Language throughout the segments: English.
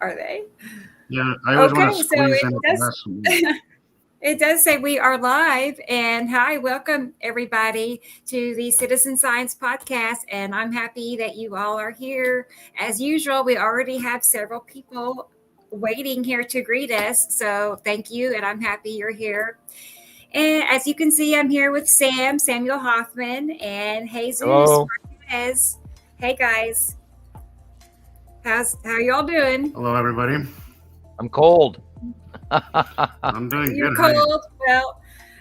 Are they? Yeah, I always want to Okay, so squeeze in the last one. it does say we are live. And hi, welcome everybody to the Citizen Science Podcast. And I'm happy that you all are here. As usual, we already have several people waiting here to greet us. So thank you, and I'm happy you're here. And as you can see, I'm here with Samuel Hofman, and Jesus Hello. Marquez. Hey guys, how y'all doing? Hello, everybody. I'm cold. I'm doing You're good. How are you? cold. Well,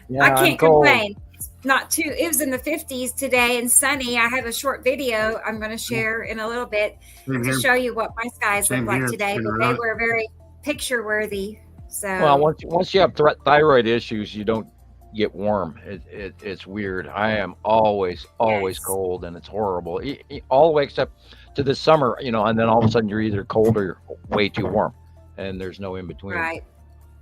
Yeah, I I'm can't cold. complain. It's not too. It was in the 50s today and sunny. I have a short video I'm going to share in a little bit Same to here. show you what my skies Same look like here. today. Been But they really- were very picture worthy. So Well, once you have thyroid issues, you don't get warm. It's weird. I am always Yes. cold, and it's horrible. All the way except to the summer, and then all of a sudden you're either cold or way too warm, and there's no in between. right,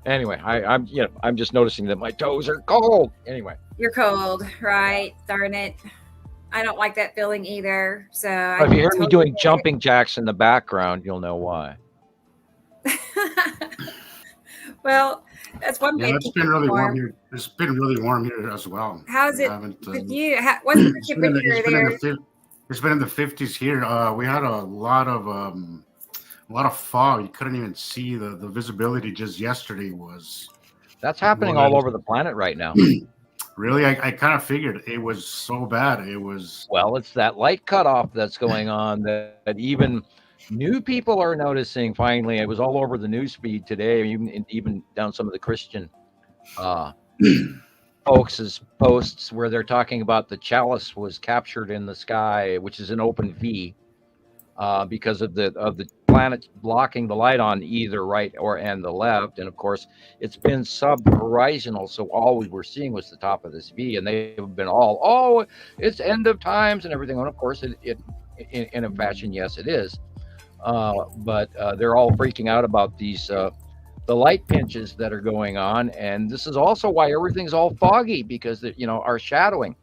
Anyway, I'm just noticing that my toes are cold. Anyway, you're cold, right? Darn it. I don't like that feeling either. So if you hear me doing get it. jumping jacks in the background, you'll know why. Well, that's one Yeah, way to it's keep been it really warm warm. here. It's been really warm here as well. How's We it haven't, with you? What's the it's been in the, temperature it's been in there? the fif- it's been in the 50s here. We had a lot of fog. You couldn't even see the visibility. Just yesterday was That's happening all over the planet right now. really. I kind of figured it was so bad. It was. Well, it's that light cutoff that's going on that even new people are noticing. Finally, it was all over the news feed today, even down some of the Christian uh, folks' posts where they're talking about the chalice was captured in the sky, which is an open V, because of the planet blocking the light on either right and the left. And of course, it's been sub-horizontal, so all we were seeing was the top of this V, and they've been all, it's end of times and everything. And of course, it in a fashion, yes, it is. But they're all freaking out about these the light pinches that are going on, and this is also why everything's all foggy, because our shadowing.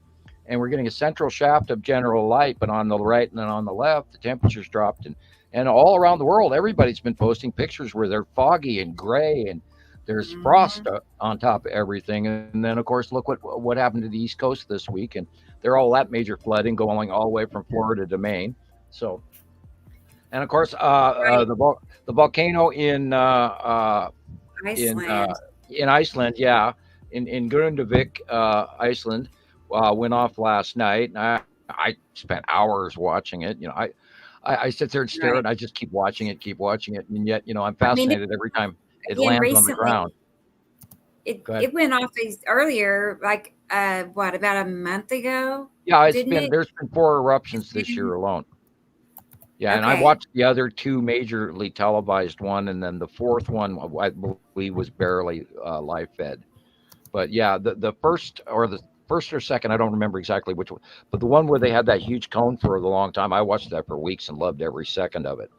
And we're getting a central shaft of general light, but on the right and then on the left, the temperature's dropped, and all around the world, everybody's been posting pictures where they're foggy and gray, and there's frost on top of everything. And then, of course, look what happened to the East Coast this week, and they're all that major flooding going all the way from Florida to Maine. So, and of course, Right. the volcano in Iceland. in Iceland, yeah, in Grundavik, Iceland. Went off last night, and I spent hours watching it. I sit there and stare, Right. and I just keep watching it, and yet, I'm I mean, fascinated every time it again, lands on the ground. It Go ahead. it went off earlier, like about a month ago, Yeah, didn't it? there's been 4 eruptions this year alone. Yeah, and I Okay. watched the other 2 majorly televised one, and then the 4th one I believe was barely live fed. But yeah, the first or second, I don't remember exactly which one, but the one where they had that huge cone for a long time, I watched that for weeks and loved every second of it.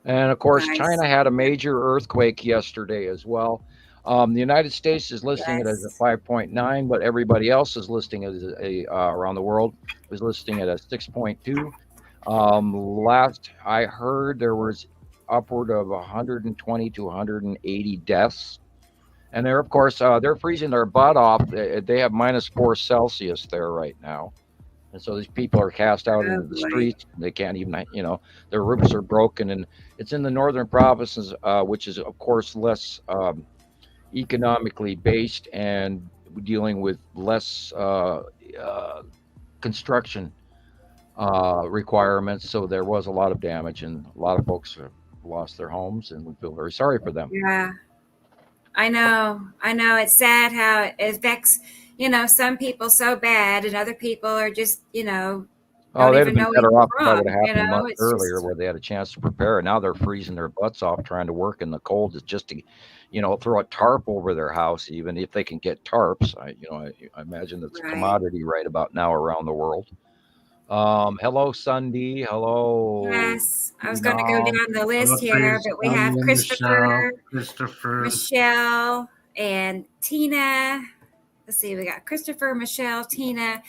And of course, Nice. China had a major earthquake yesterday as well. The United States is listing it as a Yes. 5.9, but everybody else is listing it as around the world is listing it as 6.2. Last I heard, there was upward of 120 to 180 deaths. And they're, of course, they're freezing their butt off. They have -4 Celsius there right now. And so these people are cast out into the boy. streets. They can't even, their roofs are broken. And it's in the northern provinces, which is, of course, less economically based and dealing with less construction requirements. So there was a lot of damage, and a lot of folks have lost their homes, and we feel very sorry for them. Yeah, I know. It's sad how it affects, some people so bad, and other people are just, Oh, don't they'd have even been know better where off if that would from. have happened a month It's earlier, just where they had a chance to prepare. Now they're freezing their butts off trying to work in the cold, just to, throw a tarp over their house, even if they can get tarps. I imagine that's a right. commodity right about now around the world. Hello, Sunday. Hello. Yes, I was going to go down the list Hello, here, but we have Michelle, Christopher, Christopher. Michelle, and Tina. Let's see, we got Christopher, Michelle, Tina,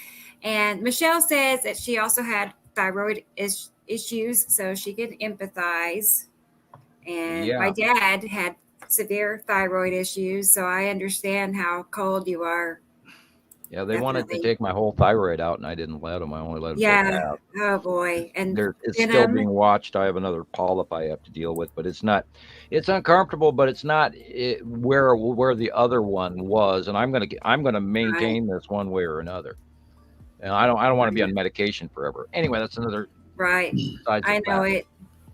and Michelle says that she also had thyroid issues, so she can empathize. And Yeah. my dad had severe thyroid issues, so I understand how cold you are. Yeah, they wanted to Definitely. take my whole thyroid out, and I didn't let them. I only let them take Yeah. half. Oh boy. And It's still being watched. I have another polyp I have to deal with, but it's not. It's uncomfortable, but it's not where the other one was, and I'm gonna maintain this one way or another. And I don't want to be on medication forever. Anyway, that's another. Right. Sides I of know that. it.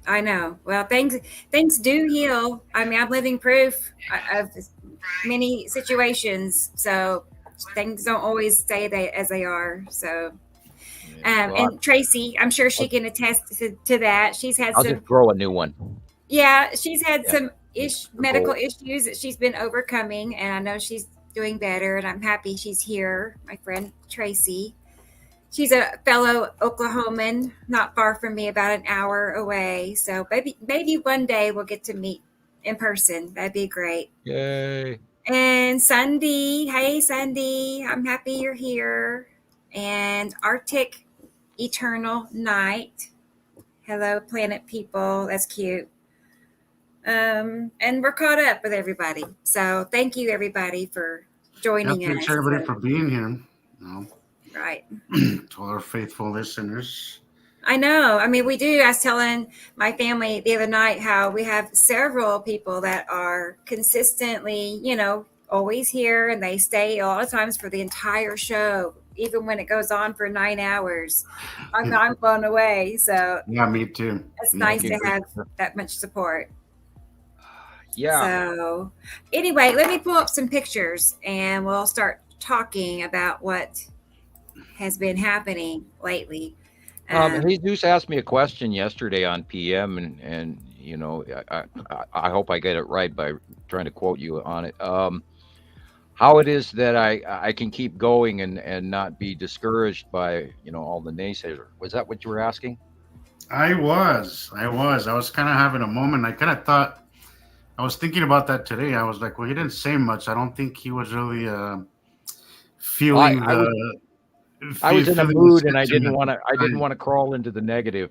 I know. Well, things do heal. I mean, I'm living proof of many situations. So things don't always stay as they are. So, and Tracy, I'm sure she can attest to that. She's had I'll some. just grow a new one. Yeah, she's had some medical issues that she's been overcoming, and I know she's doing better. And I'm happy she's here. My friend Tracy. She's a fellow Oklahoman, not far from me, about an hour away. So maybe one day we'll get to meet in person. That'd be great. Yay. And Sunday, hey Sunday, I'm happy you're here. And Arctic Eternal Night. Hello, planet people. That's cute. And we're caught up with everybody. So thank you everybody for joining us. Thanks everybody for being here. Right. To all our faithful listeners. I know. I mean, we do. I was telling my family the other night how we have several people that are consistently, always here, and they stay a lot of times for the entire show, even when it goes on for 9 hours. I'm blown away. So yeah, me too. It's nice to have that much support. Yeah. So anyway, let me pull up some pictures and we'll start talking about what has been happening lately. Jesus asked me a question yesterday on PM, and I hope I get it right by trying to quote you on it. How it is that I can keep going and not be discouraged by all the naysayers. Was that what you were asking? I was kind of having a moment. I kind of thought, I was thinking about that today. I was like, well, he didn't say much. I don't think he was really feeling I was in a mood, and I didn't want to crawl into the negative.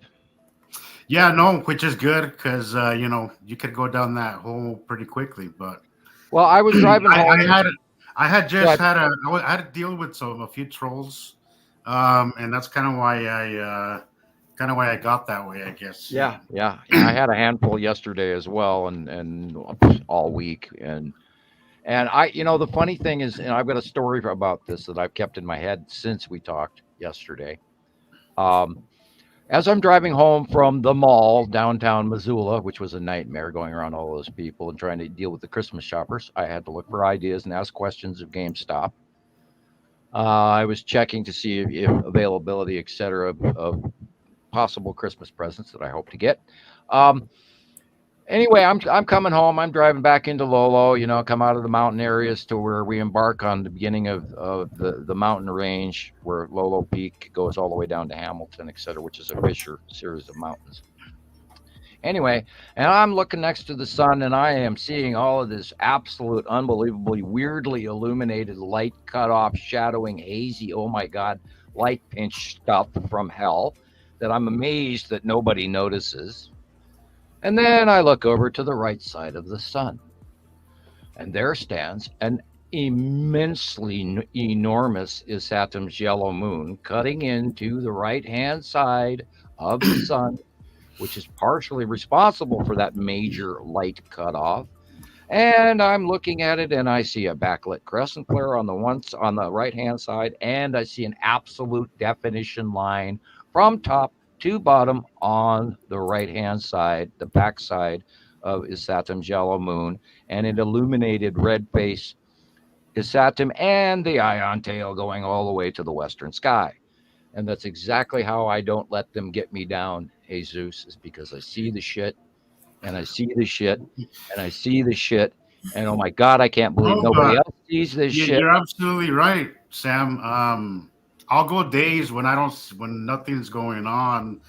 Yeah, no, which is good because you could go down that hole pretty quickly. But well, I was driving home. I had to deal with a few trolls, and that's kind of why I got that way, I guess. Yeah. I had a handful yesterday as well, and all week, and I, the funny thing is, and I've got a story about this that I've kept in my head since we talked yesterday. As I'm driving home from the mall downtown Missoula, which was a nightmare going around all those people and trying to deal with the Christmas shoppers, I had to look for ideas and ask questions of GameStop. I was checking to see if availability, et cetera, of possible Christmas presents that I hope to get. Anyway, I'm coming home. I'm driving back into Lolo, come out of the mountain areas to where we embark on the beginning of the mountain range where Lolo Peak goes all the way down to Hamilton, et cetera, which is a fissure series of mountains. Anyway, and I'm looking next to the sun, and I am seeing all of this absolute, unbelievably, weirdly illuminated, light cut off, shadowing, hazy, oh my God, light pinch stuff from hell that I'm amazed that nobody notices. And then I look over to the right side of the sun, and there stands an immensely enormous Isatim's yellow moon cutting into the right-hand side of the sun, which is partially responsible for that major light cutoff. And I'm looking at it, and I see a backlit crescent flare on the right-hand side, and I see an absolute definition line from top to bottom on the right-hand side, the back side of Isatim's yellow moon, and it illuminated red face Isatim and the ion tail going all the way to the western sky. And that's exactly how I don't let them get me down, Jesus, is because I see the shit, and I see the shit, and I see the shit, and oh my God, I can't believe nobody else sees this shit. You're absolutely right, Sam. I'll go days when nothing's going on,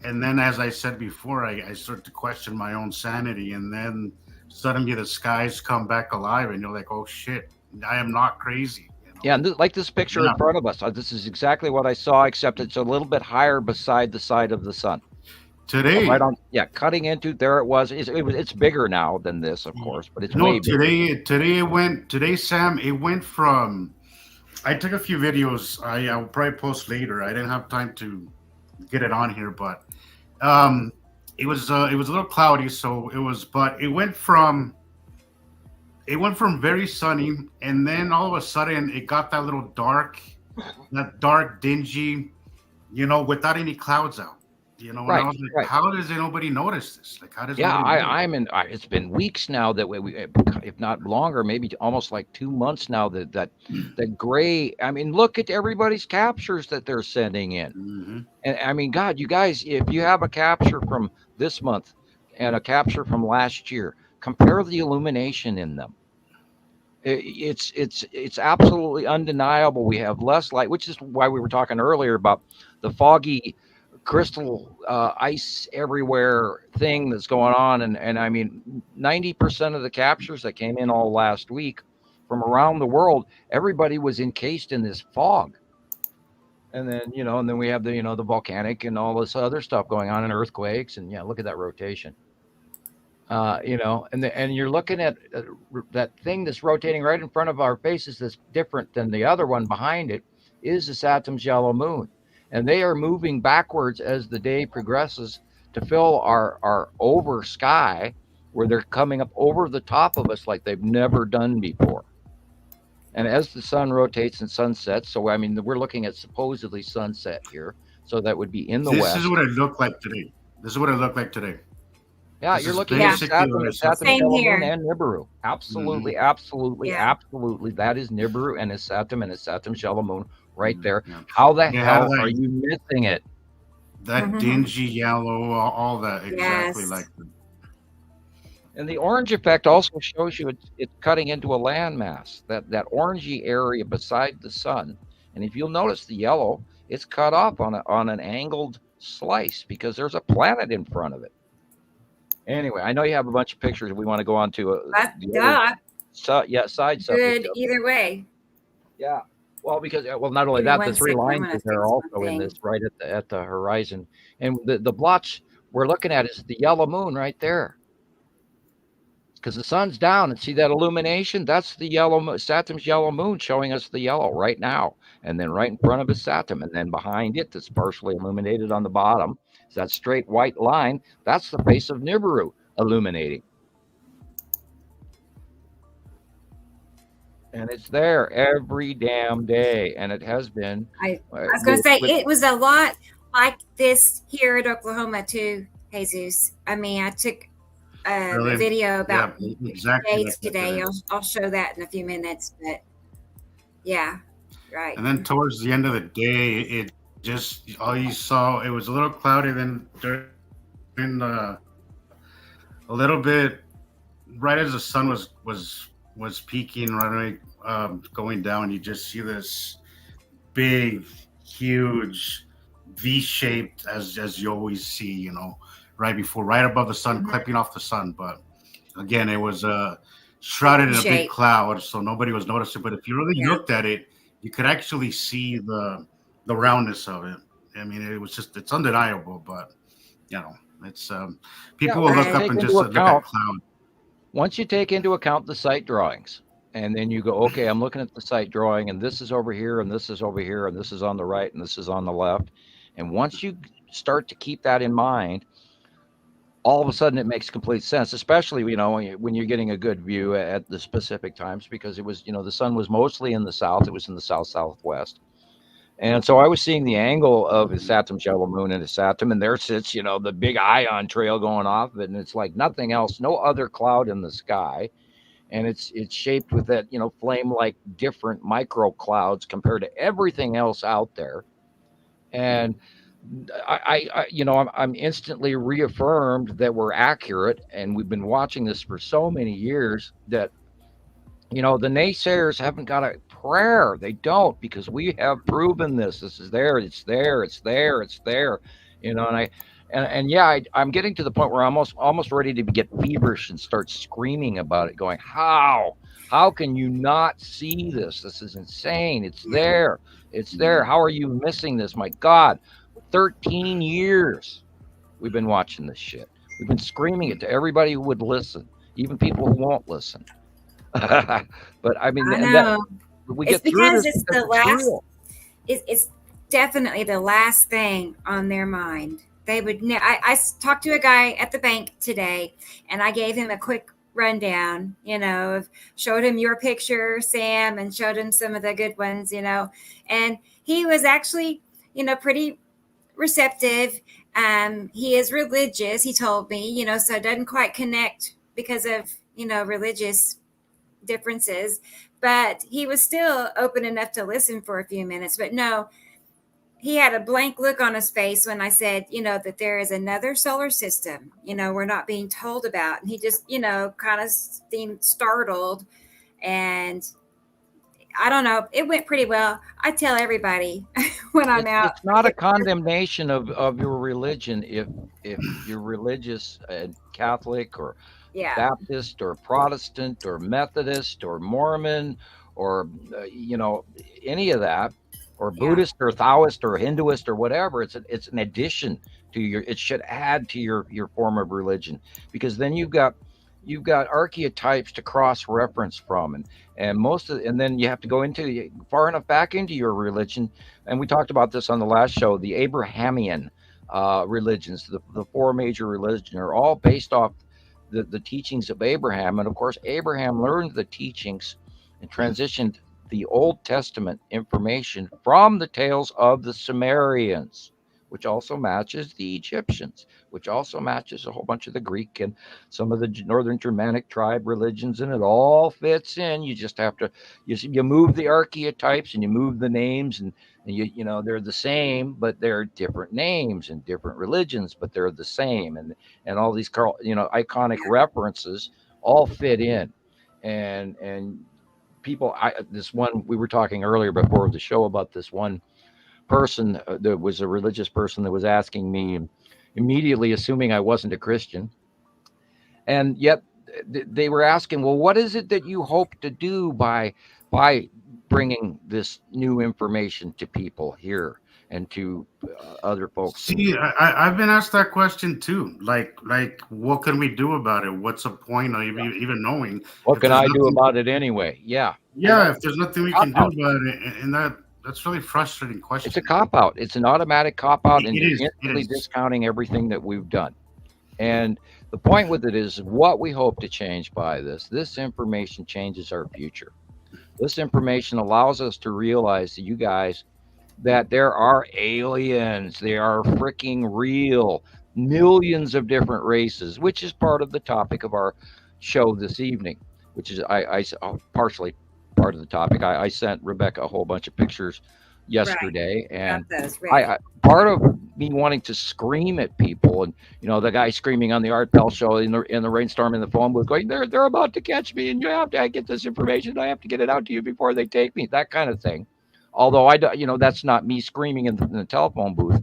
and then, as I said before, I start to question my own sanity, and then suddenly the skies come back alive, and you're like, "Oh shit, I am not crazy." Yeah, and like this picture in front of us, this is exactly what I saw, except it's a little bit higher beside the side of the sun. Today, right on. Yeah, cutting into there it was. It's bigger now than this, of course, but it's no, way bigger. today, Sam, it went from. I took a few videos. I'll probably post later. I didn't have time to get it on here, but um, it was a little cloudy, so it was. But it went from very sunny, and then all of a sudden it got that dark, dingy, without any clouds out. And I Right, was like, right. how does nobody notice this? Like, how does Yeah, nobody notice? I'm in. It's been weeks now that if not longer, maybe almost like 2 months now that gray. I mean, look at everybody's captures that they're sending in. Hmm. And I mean, God, you guys, if you have a capture from this month and a capture from last year, compare the illumination in them. It's absolutely undeniable. We have less light, which is why we were talking earlier about the foggy crystal ice everywhere thing that's going on. And I mean, 90% of the captures that came in all last week from around the world, everybody was encased in this fog. And then we have the volcanic and all this other stuff going on, and earthquakes, and yeah, look at that rotation. And you're looking at that thing that's rotating right in front of our faces that's different than the other one behind it is the Saturn's yellow moon. And they are moving backwards as the day progresses to fill our over sky, where they're coming up over the top of us like they've never done before. And as the sun rotates and sunsets, so I mean, we're looking at supposedly sunset here. So that would be in the This is west. what it looked like today. This is what it looked like today. Yeah, This you're is looking at basically what Saturn, it's Saturn, looking Same yellow moon, here. and Nibiru. like. Absolutely, Hmm. absolutely, Yeah. absolutely. That is Nibiru and his Saturn and his Saturn's yellow moon right there. Yeah. How the They had hell are you missing it? that dingy yellow, all that exactly Yes. like. And the orange effect also shows you it's cutting into a landmass, that orangey area beside the sun. And if you'll notice the yellow, it's cut off on an angled slice because there's a planet in front of it. Anyway, I know you have a bunch of pictures. We want to go on to the other side subject. Good either way. Yeah. Well, because not only Give me that, the 1 three second. I'm lines going to that are fix also one in thing. this right at the horizon, and the blots we're looking at is the yellow moon right there, because the sun's down, and see that illumination? That's the Saturn's yellow moon showing us the yellow right now, and then right in front of is Saturn, and then behind it, that's partially illuminated on the bottom, is that straight white line. That's the face of Nibiru illuminating. And it's there every damn day, and it has been. I was going to say it was a lot like this here at Oklahoma too, Jesus. I mean, I took a Really? video about Yeah, the exactly day like that today. today. I'll show that in a few minutes, but yeah, right. And then towards the end of the day, it just all you saw. It was a little cloudy. Then during a little bit, right as the sun was peaking, right away, going down, you just see this big, huge V-shaped, as you always see, right above the sun, Mhm. clipping off the sun. But again, it was shrouded in a big V-shape. cloud, so nobody was noticing. But if you really Yeah. looked at it, you could actually see the roundness of it. I mean, it's undeniable. But it's people will once look you Right. up take and into just look at account cloud. once you take into account the site drawings, and then you go, okay, I'm looking at the site drawing, and this is over here, and this is over here, and this is on the right, and this is on the left. And once you start to keep that in mind, all of a sudden it makes complete sense, especially when you're getting a good view at the specific times, because it was the sun was mostly in the south. It was in the southwest. And so I was seeing the angle of his Saturn's yellow moon and his Saturn, and there sits, the big ion trail going off of it, and it's like nothing else, no other cloud in the sky. And it's shaped with that, flame-like different micro clouds compared to everything else out there. And I'm instantly reaffirmed that we're accurate, and we've been watching this for so many years that the naysayers haven't got a prayer. They don't, because we have proven this. This is there. It's there. It's there. It's there. And yeah, I'm getting to the point where I'm almost ready to get feverish and start screaming about it, going, how can you not see this? This is insane. It's there. It's there. How are you missing this? My God, 13 years. We've been watching this shit. We've been screaming it to everybody who would listen, even people who won't listen. But I mean, I and that know. we It's get through because this it's because the it's last. real. It's definitely the last thing on their mind. They would. I talked to a guy at the bank today, and I gave him a quick rundown. Showed him your picture, Sam, and showed him some of the good ones. And he was actually, pretty receptive. He is religious. He told me, so it doesn't quite connect because of religious differences, but he was still open enough to listen for a few minutes. But no, he had a blank look on his face when I said, that there is another solar system, we're not being told about. And he just, kind of seemed startled. And I don't know, it went pretty well. I tell everybody when I'm out. It's not a condemnation of your religion if you're religious and Catholic or Yeah. Baptist or Protestant or Methodist or Mormon or any of that, or Yeah. Buddhist or Taoist or Hinduist or whatever. It's an addition to your. It should add to your form of religion, because then you've got archetypes to cross reference from, and then you have to go into far enough back into your religion. And we talked about this on the last show. The Abrahamian religions, the four major religions, are all based off the teachings of Abraham. And of course, Abraham learned the teachings and transitioned the Old Testament information from the tales of the Sumerians, which also matches the Egyptians, which also matches a whole bunch of the Greek and some of the Northern Germanic tribe religions, and it all fits in. You just have to you move the archetypes and you move the names, and they're the same, but they're different names and different religions, but they're the same, and all these iconic references all fit in, and people. This one we were talking earlier before the show about this one person that was a religious person that was asking me, immediately assuming I wasn't a Christian, and yet they were asking, well, what is it that you hope to do by bringing this new information to people here and to other folks? And See, I've been asked that question too. Like, what can we do about it? What's the point of even knowing what if can there's I do nothing? about it anyway? Yeah, and Yeah, if there's nothing we can do out. about it, and that's really frustrating It's a question. cop out. It's an automatic cop out, and It you're is. It instantly is. discounting everything that we've done. And the point with it is what we hope to change by this information changes our future. This information allows us to realize that you guys, that there are aliens. They are freaking real. Millions of different races, which is part of the topic of our show this evening, which is partially part of the topic. I sent Rebecca a whole bunch of pictures Right. yesterday, Got and those ready. part of me wanting to scream at people, and the guy screaming on the Art Bell show in the rainstorm in the phone booth, going, they're about to catch me, and you have to get this information. I have to get it out to you before they take me. That kind of thing. Although that's not me screaming in the telephone booth.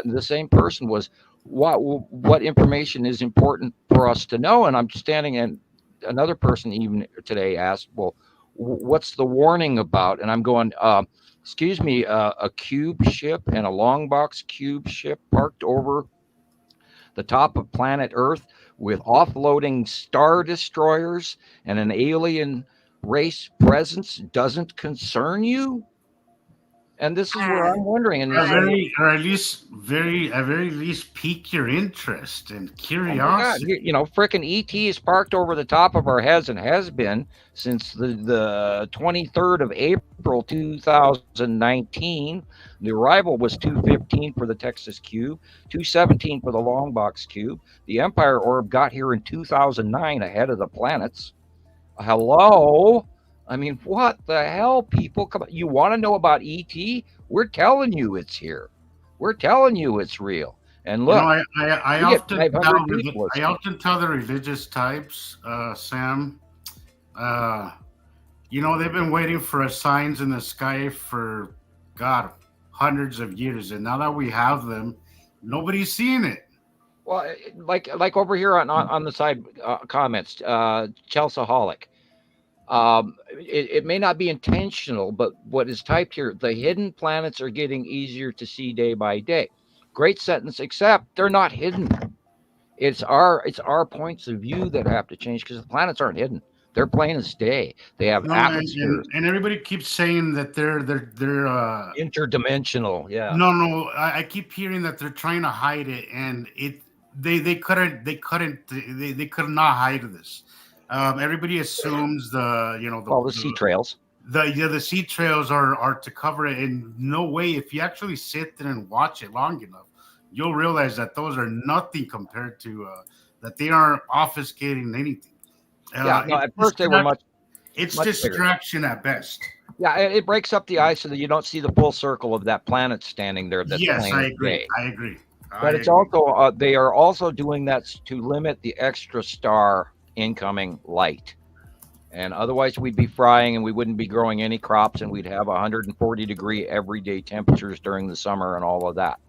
The same person was, what information is important for us to know? And I'm standing, and another person even today asked, well, what's the warning about? And I'm going, excuse me, a cube ship and a long box cube ship parked over the top of planet Earth with offloading star destroyers and an alien race presence doesn't concern you? And this is where Ah, I'm wondering. And he Or said, right. very, or at very least, pique your interest and oh my God, curiosity. frickin' ET is parked over the top of our heads and has been since the 23rd of April 2019. The arrival was 2:15 for the Texas Cube, 2:17 for the Long Box Cube. The Empire Orb got here in 2009 ahead of the planets. Hello? I mean, what the hell, people? Come on. You want to know about ET? We're telling you it's here. We're telling you it's real. And You know, look, I we get often 500 people I listening. often tell the religious types, Sam, uh, they've been waiting for signs in the sky for God hundreds of years, and now that we have them, nobody's seeing it. Well, like over here on the side comments, Chelsea Holic. It may not be intentional, but what is typed here, the hidden planets are getting easier to see day by day. Great sentence, except they're not hidden. It's our points of view that have to change because the planets aren't hidden. They're plain as day. They have No, atmospheres, and everybody keeps saying that they're interdimensional. Yeah. no, I keep hearing that they're trying to hide it, and they could not hide this. Everybody assumes Well, the sea trails. the sea trails are to cover it. In no way, if you actually sit there and watch it long enough, you'll realize that those are nothing compared to that they aren't obfuscating anything. Yeah. No, at first they were It's much bigger. distraction at best. Yeah, it breaks up the ice so that you don't see the full circle of that planet standing there. That's Yes, plain I as agree. day. I agree. But it's also they are also doing that to limit the extra star incoming light. And otherwise we'd be frying and we wouldn't be growing any crops and we'd have 140-degree everyday temperatures during the summer and all of that.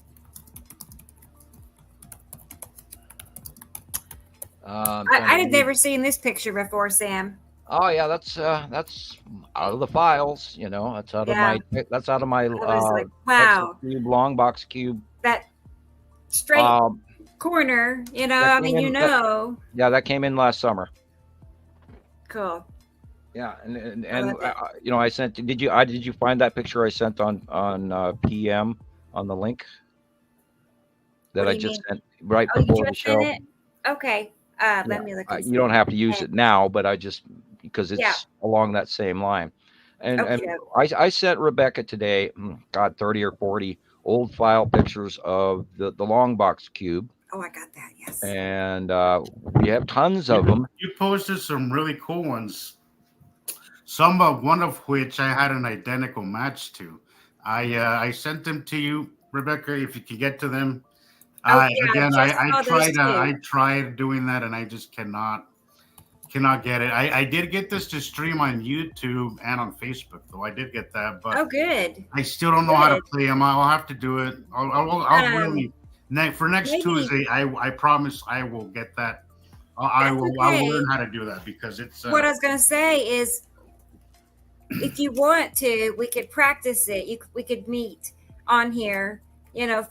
I had never seen this picture before, Sam. Oh yeah, that's out of the files. You know, that's out of my like, wow, cube, long box cube. That straight corner. You know, I mean, that came in last summer. Cool. Yeah, and I sent. Did you find that picture I sent on PM on the link that I just sent right before the show? Okay. Let me look. You don't have to use it now, but I just because it's along that same line. And I sent Rebecca today, 30 or 40 old file pictures of the long box cube. Oh, I got that. Yes. And we have tons of them. You posted some really cool ones. One of which I had an identical match to. I sent them to you, Rebecca. If you could get to them. I tried doing that and I just cannot get it. I did get this to stream on YouTube and on Facebook, though. I did get that, but good. I still don't know how to play them. I'll have to do it. I'll really for next Tuesday. I promise I will get that. I'll learn how to do that because it's. What I was going to say is, if you want to, we could practice it. We could meet on here,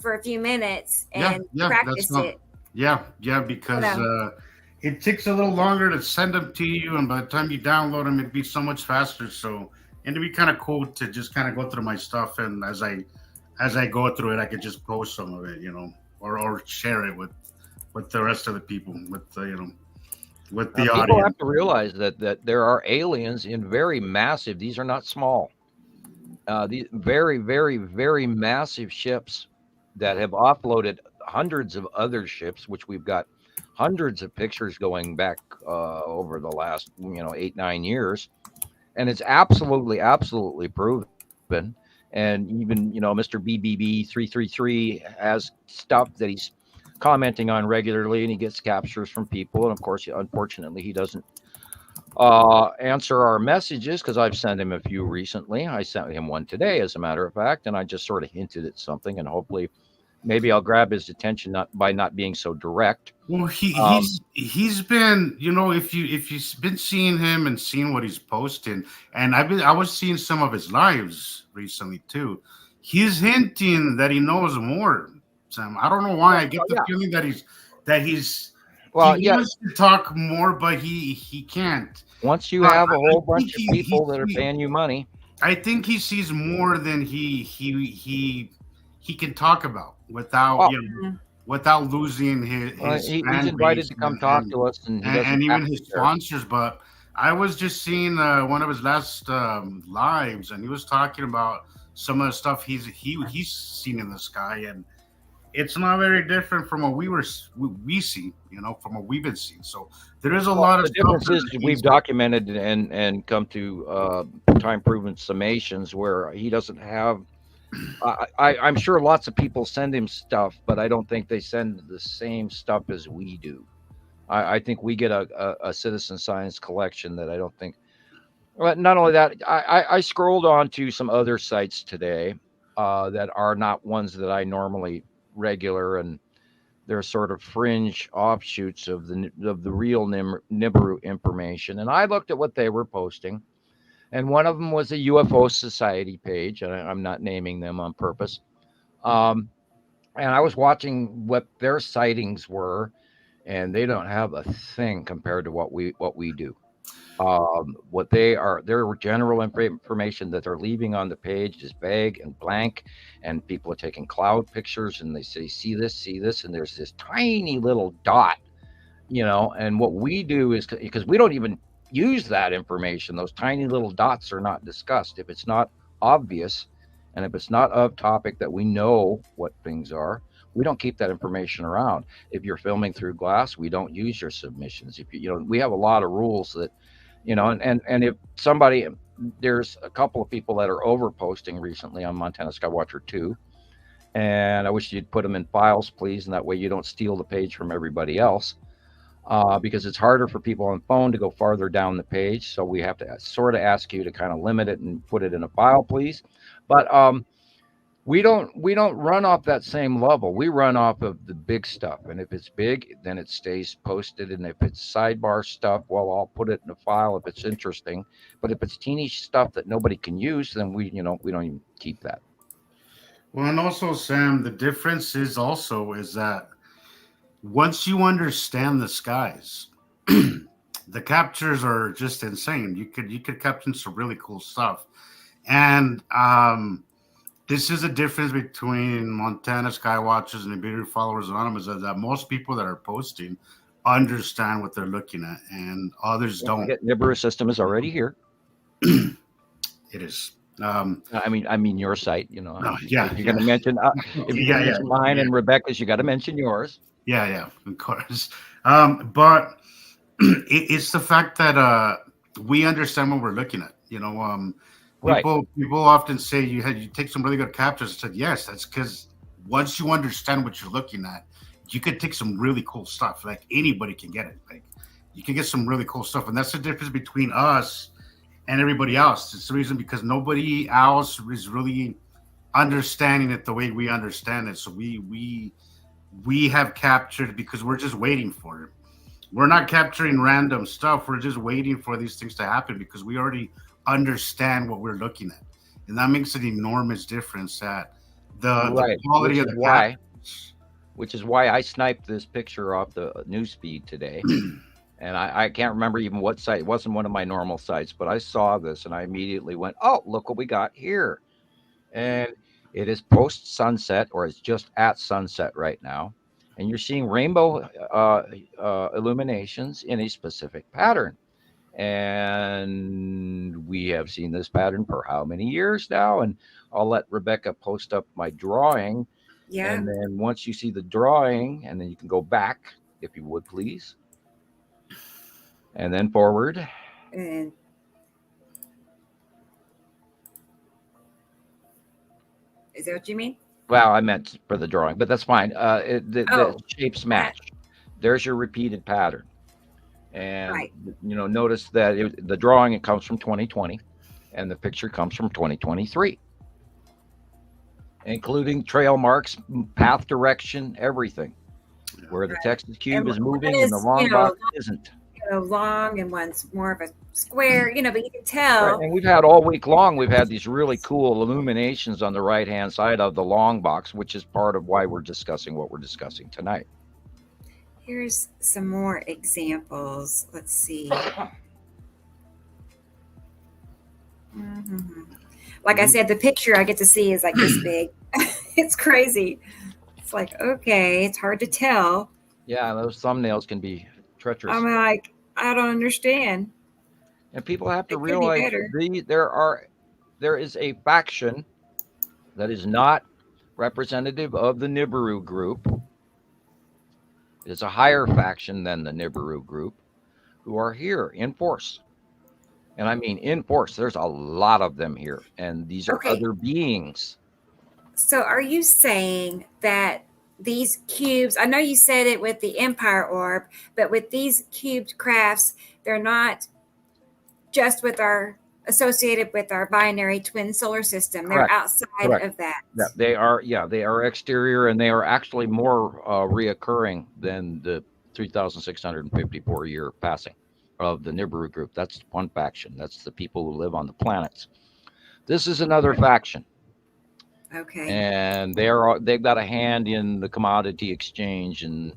for a few minutes and practice it. Yeah, because it takes a little longer to send them to you, and by the time you download them, it'd be so much faster. So, and it'd be kind of cool to just kind of go through my stuff, and as I go through it, I could just post some of it, or share it with the rest of the people, with the audience. People have to realize that there are aliens in very massive. These are not small. These very, very, very massive ships that have offloaded hundreds of other ships, which we've got hundreds of pictures going back over the last 8-9 years, and it's absolutely proven. And even Mr. BBB 333 has stuff that he's commenting on regularly, and he gets captures from people, and of course, unfortunately, he doesn't answer our messages because I've sent him a few recently. I sent him one today, as a matter of fact, and I just sort of hinted at something, and hopefully maybe I'll grab his attention by not being so direct. Well, he's been, if you've been seeing him and seeing what he's posting, and I was seeing some of his lives recently too. He's hinting that he knows more, Sam. I don't know why. I get the feeling that he's he wants to talk more, but he can't. Once you have a whole bunch of people that are paying you money, I think he sees more than he can talk about without without losing his he's invited to come talk to us, and even his sponsors. But I was just seeing one of his last lives, and he was talking about some of the stuff he's seen in the sky, and it's not very different from what we see, from what we've been seeing. So there is a lot of differences we've documented and come to time-proven summations where he doesn't have. I'm sure lots of people send him stuff, but I don't think they send the same stuff as we do. I think we get a citizen science collection that I don't think. But not only that, I scrolled on to some other sites today that are not ones that I normally regular, and they're sort of fringe offshoots of the real Nibiru information. And I looked at what they were posting. And one of them was a UFO Society page, and I'm not naming them on purpose. And I was watching what their sightings were, and they don't have a thing compared to what we do. What they are, their general information that they're leaving on the page is vague and blank, and people are taking cloud pictures and they say, see this, and there's this tiny little dot, and what we do is, because we don't even use that information, those tiny little dots are not discussed. If it's not obvious, and if it's not of topic that we know what things are, we don't keep that information around. If you're filming through glass, we don't use your submissions. If we have a lot of rules that, and if somebody, there's a couple of people that are over posting recently on Montana Skywatcher 2, and I wish you'd put them in files, please, and that way you don't steal the page from everybody else, because it's harder for people on phone to go farther down the page. So we have to sort of ask you to kind of limit it and put it in a file, please. But we don't run off that same level. We run off of the big stuff, and if it's big, then it stays posted. And if it's sidebar stuff, well, I'll put it in a file if it's interesting. But if it's teeny stuff that nobody can use, then we don't even keep that. Well, and also, Sam, the difference is that once you understand the skies, the captures are just insane. You could capture some really cool stuff, and this is a difference between Montana Skywatchers and Nibiru Followers Anonymous, is that most people that are posting understand what they're looking at, and others don't. Nibiru system is already here. It is. I mean your site. Yeah. If you're going to mention, if you're going to mention mine and Rebecca's, you got to mention yours. Yeah, of course. But it's the fact that we understand what we're looking at. Right. People often say you take some really good captures. I said yes, that's because once you understand what you're looking at, you could take some really cool stuff. Like anybody can get it. Like you can get some really cool stuff, and that's the difference between us and everybody else. It's the reason because nobody else is really understanding it the way we understand it. So we have captured because we're just waiting for it. We're not capturing random stuff. We're just waiting for these things to happen because we already understand what we're looking at, and that makes an enormous difference. That the quality of the captures. Which is why I sniped this picture off the newsfeed today. And I can't remember even what site. It wasn't one of my normal sites, but I saw this and I immediately went, oh, look what we got here. And it is post sunset, or it's just at sunset right now. And you're seeing rainbow illuminations in a specific pattern. And we have seen this pattern for how many years now? And I'll let Rebecca post up my drawing. Yeah. And then once you see the drawing, and then you can go back, if you would, please. And then forward. And is that what you mean? Well, I meant for the drawing, but that's fine. The shapes match. There's your repeated pattern. And, notice that the drawing, it comes from 2020, and the picture comes from 2023, including trail marks, path direction, everything. Where the Texas cube is moving and the long box isn't. Long and one's more of a square, but you can tell. Right. And we've had all week long, we've had these really cool illuminations on the right-hand side of the long box, which is part of why we're discussing what we're discussing tonight. Here's some more examples. Let's see. Like I said, the picture I get to see is like this big. It's crazy. It's like, okay, it's hard to tell. Yeah, those thumbnails can be treacherous. I'm like, I don't understand. And people have to realize there is a faction that is not representative of the Nibiru group. It's a higher faction than the Nibiru group who are here in force. And I mean in force. There's a lot of them here. And these are other beings. So are you saying that these cubes, I know you said it with the Empire orb, but with these cubed crafts, they're not just associated with our binary twin solar system. They're outside of that. Yeah, they are exterior, and they are actually more reoccurring than the 3,654 year passing of the Nibiru group. That's one faction. That's the people who live on the planets. This is another faction. Okay. and they've got a hand in the commodity exchange and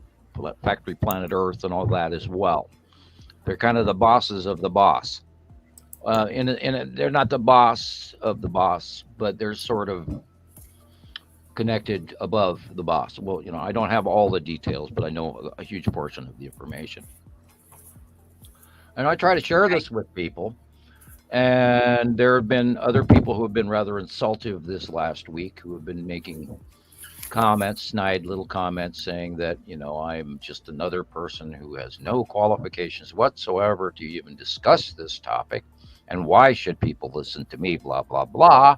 factory planet Earth and all that as well. They're kind of the bosses of the boss. They're not the boss of the boss, but they're sort of connected above the boss. Well, I don't have all the details, but I know a huge portion of the information. And I try to share this with people. And there have been other people who have been rather insultive this last week who have been making comments, snide little comments saying that, I'm just another person who has no qualifications whatsoever to even discuss this topic. And why should people listen to me? Blah, blah, blah.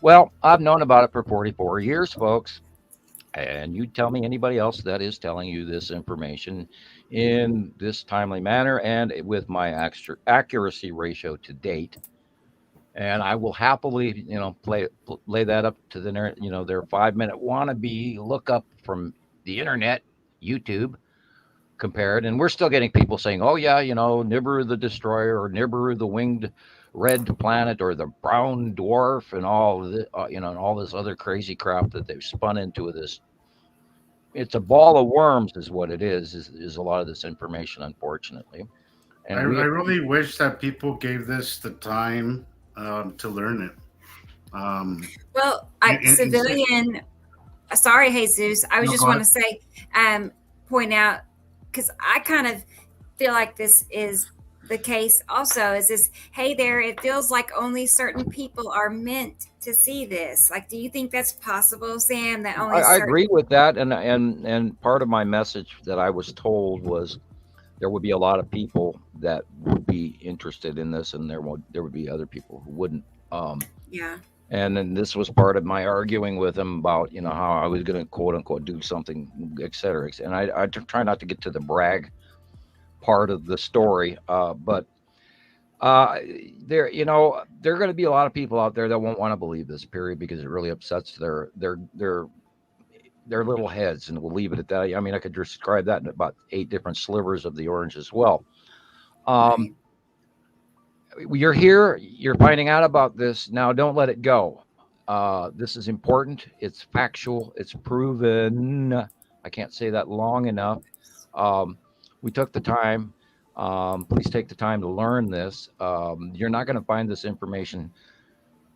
Well, I've known about it for 44 years, folks. And you tell me anybody else that is telling you this information in this timely manner and with my accuracy ratio to date. And I will happily, lay that up to their 5-minute wannabe lookup from the internet, YouTube, compared. And we're still getting people saying, oh, yeah, Nibiru the Destroyer or Nibiru the Winged Red Planet or the Brown Dwarf and all this, and all this other crazy crap that they've spun into this. It's a ball of worms is what it is a lot of this information, unfortunately. And I really wish that people gave this the time to learn it. Well, civilian. Sorry, Jesus. I was just want to say, point out, because I kind of feel like this is the case also, is this, hey there, it feels like only certain people are meant to see this. Like, do you think that's possible, Sam? That only I agree with that. And part of my message that I was told was there would be a lot of people that would be interested in this, and there would be other people who wouldn't. Yeah. And then this was part of my arguing with him about, how I was going to quote unquote do something, et cetera. And I try not to get to the brag part of the story. But there are going to be a lot of people out there that won't want to believe this, period, because it really upsets their little heads, and we'll leave it at that. I mean, I could describe that in about 8 different slivers of the orange as well. Right. You're here, you're finding out about this. Now, don't let it go. This is important. It's factual. It's proven. I can't say that long enough. We took the time. Please take the time to learn this. You're not going to find this information,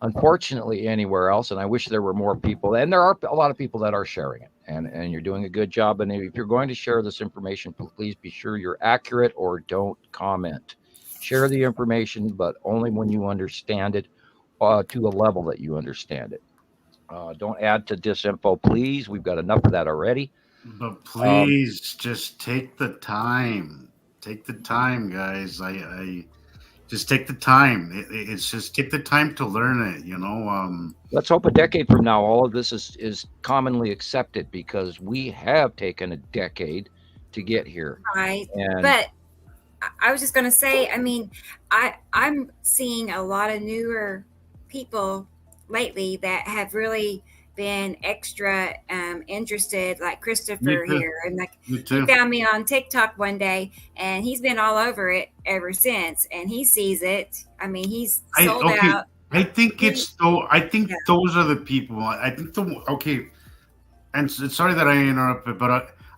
unfortunately, anywhere else. And I wish there were more people. And there are a lot of people that are sharing it. And you're doing a good job. And if you're going to share this information, please be sure you're accurate or don't comment. Share the information, but only when you understand it to a level that you understand it. Don't add to disinfo, please. We've got enough of that already. But please just take the time. Take the time, guys. I just take the time. It's just take the time to learn it. Let's hope a decade from now, all of this is commonly accepted, because we have taken a decade to get here. Right. But I was just going to say, I mean, I'm seeing a lot of newer people lately that have really been extra interested, like Christopher here. And like he found me on TikTok one day, and he's been all over it ever since. And he sees it. I mean, he's sold out. I think those are the people. I think and sorry that I interrupted, but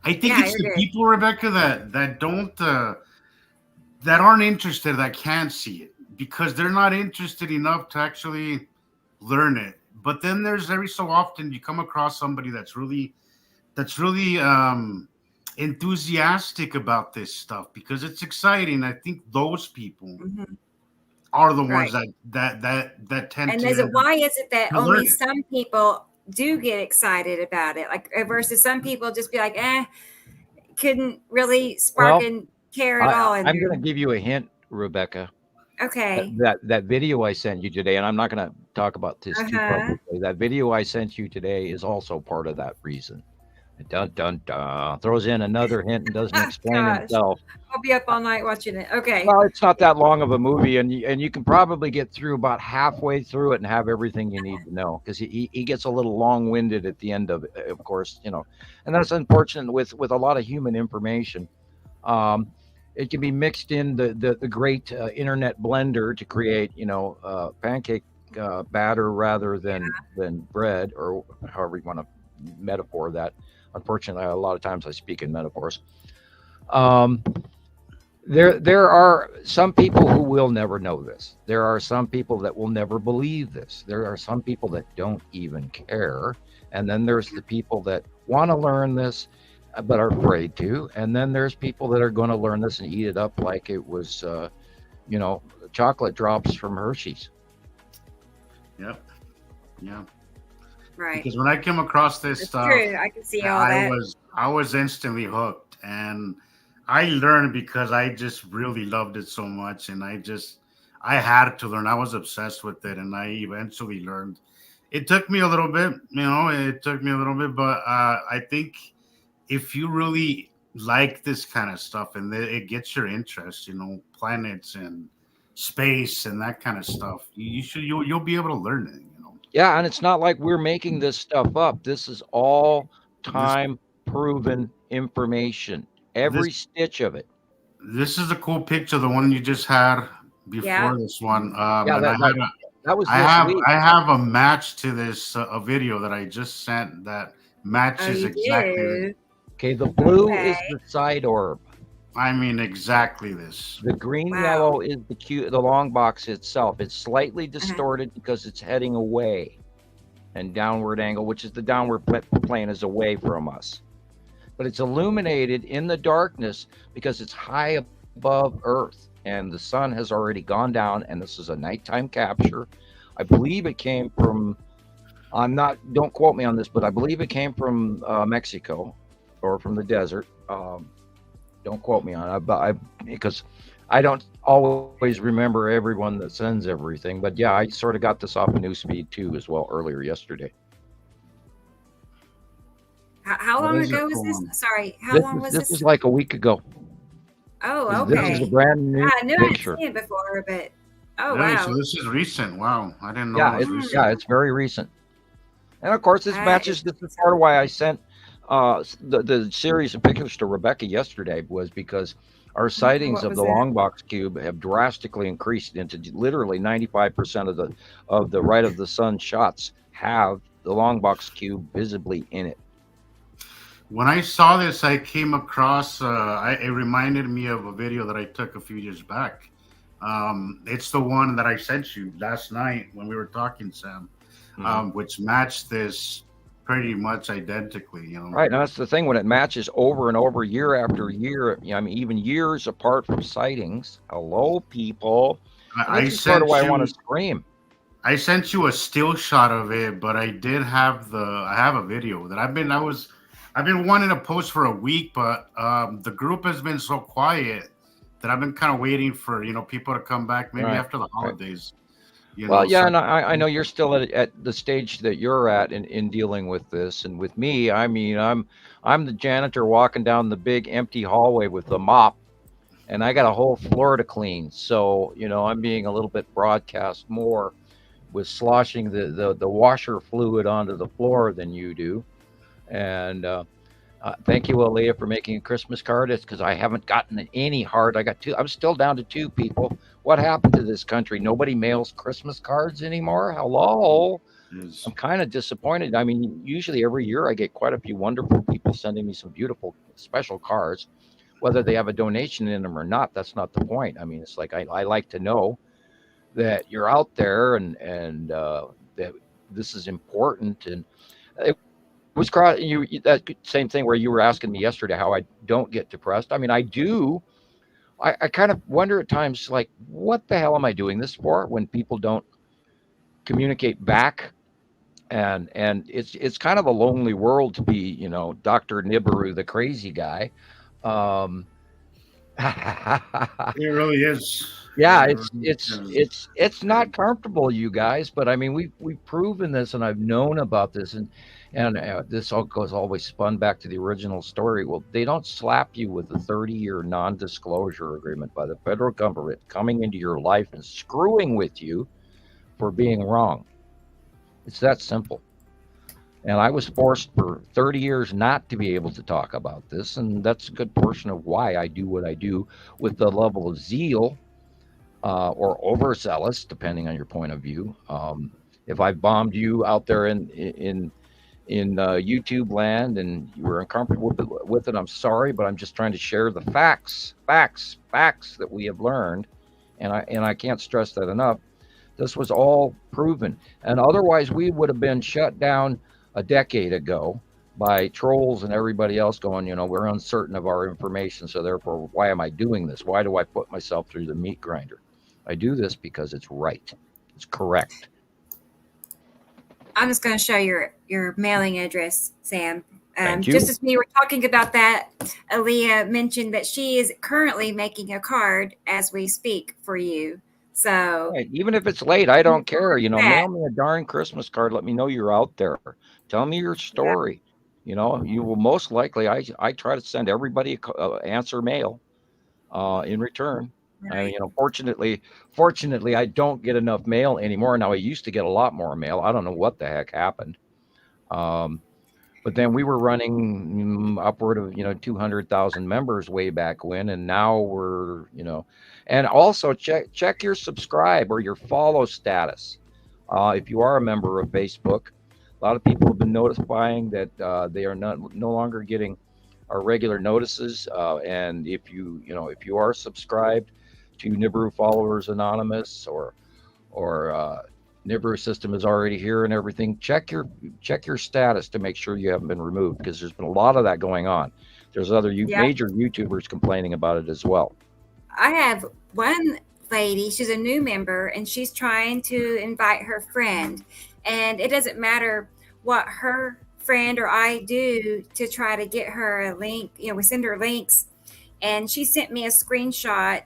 I think it's the people, Rebecca, that don't that aren't interested, that can't see it, because they're not interested enough to actually learn it. But then there's every so often you come across somebody that's really enthusiastic about this stuff because it's exciting. I think those people are the ones that tend to. Why is it that only some people do get excited about it, like versus some people just be like, couldn't really spark and care at all? I'm going to give you a hint, Rebecca. Okay. That video I sent you today, and I'm not going to talk about this too publicly. That video I sent you today is also part of that reason. Dun dun dun. Throws in another hint and doesn't explain himself. I'll be up all night watching it. Okay. Well, it's not that long of a movie, and you can probably get through about halfway through it and have everything you need to know, because he gets a little long-winded at the end of it, of course, and that's unfortunate with a lot of human information. It can be mixed in the great internet blender to create, pancake batter rather than bread, or however you want to metaphor that. Unfortunately, a lot of times I speak in metaphors. Um, there are some people who will never know this. There are some people that will never believe this. There are some people that don't even care. And then there's the people that want to learn this but are afraid to. And then there's people that are going to learn this and eat it up like it was, chocolate drops from Hershey's. Yep. Yeah. Right. Because when I came across this That's stuff, true. I can see all that. I was instantly hooked, and I learned because I just really loved it so much, and I had to learn. I was obsessed with it, and I eventually learned. It took me a little bit, but I think if you really like this kind of stuff and it gets your interest, planets and space and that kind of stuff, you'll be able to learn it. Yeah, and it's not like we're making this stuff up. This is all This time proven information, every this stitch of it. this is a cool picture, the one you just had before Yeah. this one. Yeah, And that was this week. I have a match to this a video that I just sent that Oh, matches you exactly. do. Okay, the blue is Okay. the side orb. I mean, exactly this. The green Wow. yellow is the long box itself. It's slightly distorted because it's heading away and downward angle, which is the downward plane is away from us. But it's illuminated in the darkness because it's high above Earth and the sun has already gone down, and this is a nighttime capture. I believe it came from, don't quote me on this, but I believe it came from Mexico or from the desert. Don't quote me on it, because I don't always remember everyone that sends everything. But yeah, I sort of got this off of Newsfeed too as well earlier yesterday. How What long is it ago was this? called? Sorry, how long was This this? is like a week ago. Oh, This is a okay. brand new I knew I'd picture. seen it before, but oh Really? wow. So this is recent. Wow, I didn't know Yeah, it was Mm. recent. it's very recent. And of course, this That matches. is This is part of why I sent the series of pictures to Rebecca yesterday, was because our sightings what of was the that? long box cube have drastically increased into literally 95% of the right of the sun shots have the long box cube visibly in it. When I saw this, I came across. It reminded me of a video that I took a few years back. It's the one that I sent you last night when we were talking, Sam, which matched this pretty much identically. Right, and that's the thing, when it matches over and over, year after year. I mean, even years apart from sightings. Hello, people. And I this is part sent of why I you. want to scream. I sent you a still shot of it, but I have a video that I've been wanting to post for a week, but the group has been so quiet that I've been kind of waiting for people to come back maybe Right, after the right. holidays. Well, yeah, So and I know you're still at the stage that you're at in dealing with this, and with me, I mean, I'm the janitor walking down the big empty hallway with the mop, and I got a whole floor to clean. So I'm being a little bit broadcast more with sloshing the washer fluid onto the floor than you do. And thank you, Aaliyah, for making a Christmas card. It's because I haven't gotten any heart. I got two. I'm still down to two people. What happened to this country? Nobody mails Christmas cards anymore. Hello. I'm kind of disappointed. I mean, usually every year I get quite a few wonderful people sending me some beautiful special cards. Whether they have a donation in them or not, that's not the point. I mean, it's like I like to know that you're out there and that this is important. And it was that same thing where you were asking me yesterday how I don't get depressed. I mean, I do. I kind of wonder at times, like, what the hell am I doing this for when people don't communicate back? And it's kind of a lonely world to be, Dr. Nibiru, the crazy guy. Um, it really is. Yeah, It really is. it's not comfortable, you guys. But I mean, we've proven this, and I've known about this, and this all goes always spun back to the original story. Well, they don't slap you with a 30-year non-disclosure agreement by the federal government coming into your life and screwing with you for being wrong. It's that simple. And I was forced for 30 years not to be able to talk about this, and that's a good portion of why I do what I do with the level of zeal or overzealous, depending on your point of view. If I've bombed you out there in YouTube land and you were uncomfortable with it, I'm sorry, but I'm just trying to share the facts that we have learned, and I can't stress that enough. This was all proven, and otherwise we would have been shut down a decade ago by trolls and everybody else going, we're uncertain of our information, so therefore, why am I doing this? Why do I put myself through the meat grinder? I do this because it's right. It's correct. I'm just going to show your mailing address, Sam. Thank you. Just as we were talking about that, Aaliyah mentioned that she is currently making a card as we speak for you. So Right. Even if it's late, I don't care. that. Mail me a darn Christmas card. Let me know you're out there. Tell me your story. You will most likely. I try to send everybody answer mail in return. Right. Fortunately, I don't get enough mail anymore. Now I used to get a lot more mail. I don't know what the heck happened. But then we were running upward of 200,000 members way back when, and now we're and also check your subscribe or your follow status. If you are a member of Facebook, a lot of people have been notifying that they are no longer getting our regular notices. And if you are subscribed to Nibiru Followers Anonymous or Nibiru system is already here and everything, check your status to make sure you haven't been removed, because there's been a lot of that going on. There's other major YouTubers complaining about it as well. I have one lady, she's a new member, and she's trying to invite her friend, and it doesn't matter what her friend or I do to try to get her a link. We send her links, and she sent me a screenshot.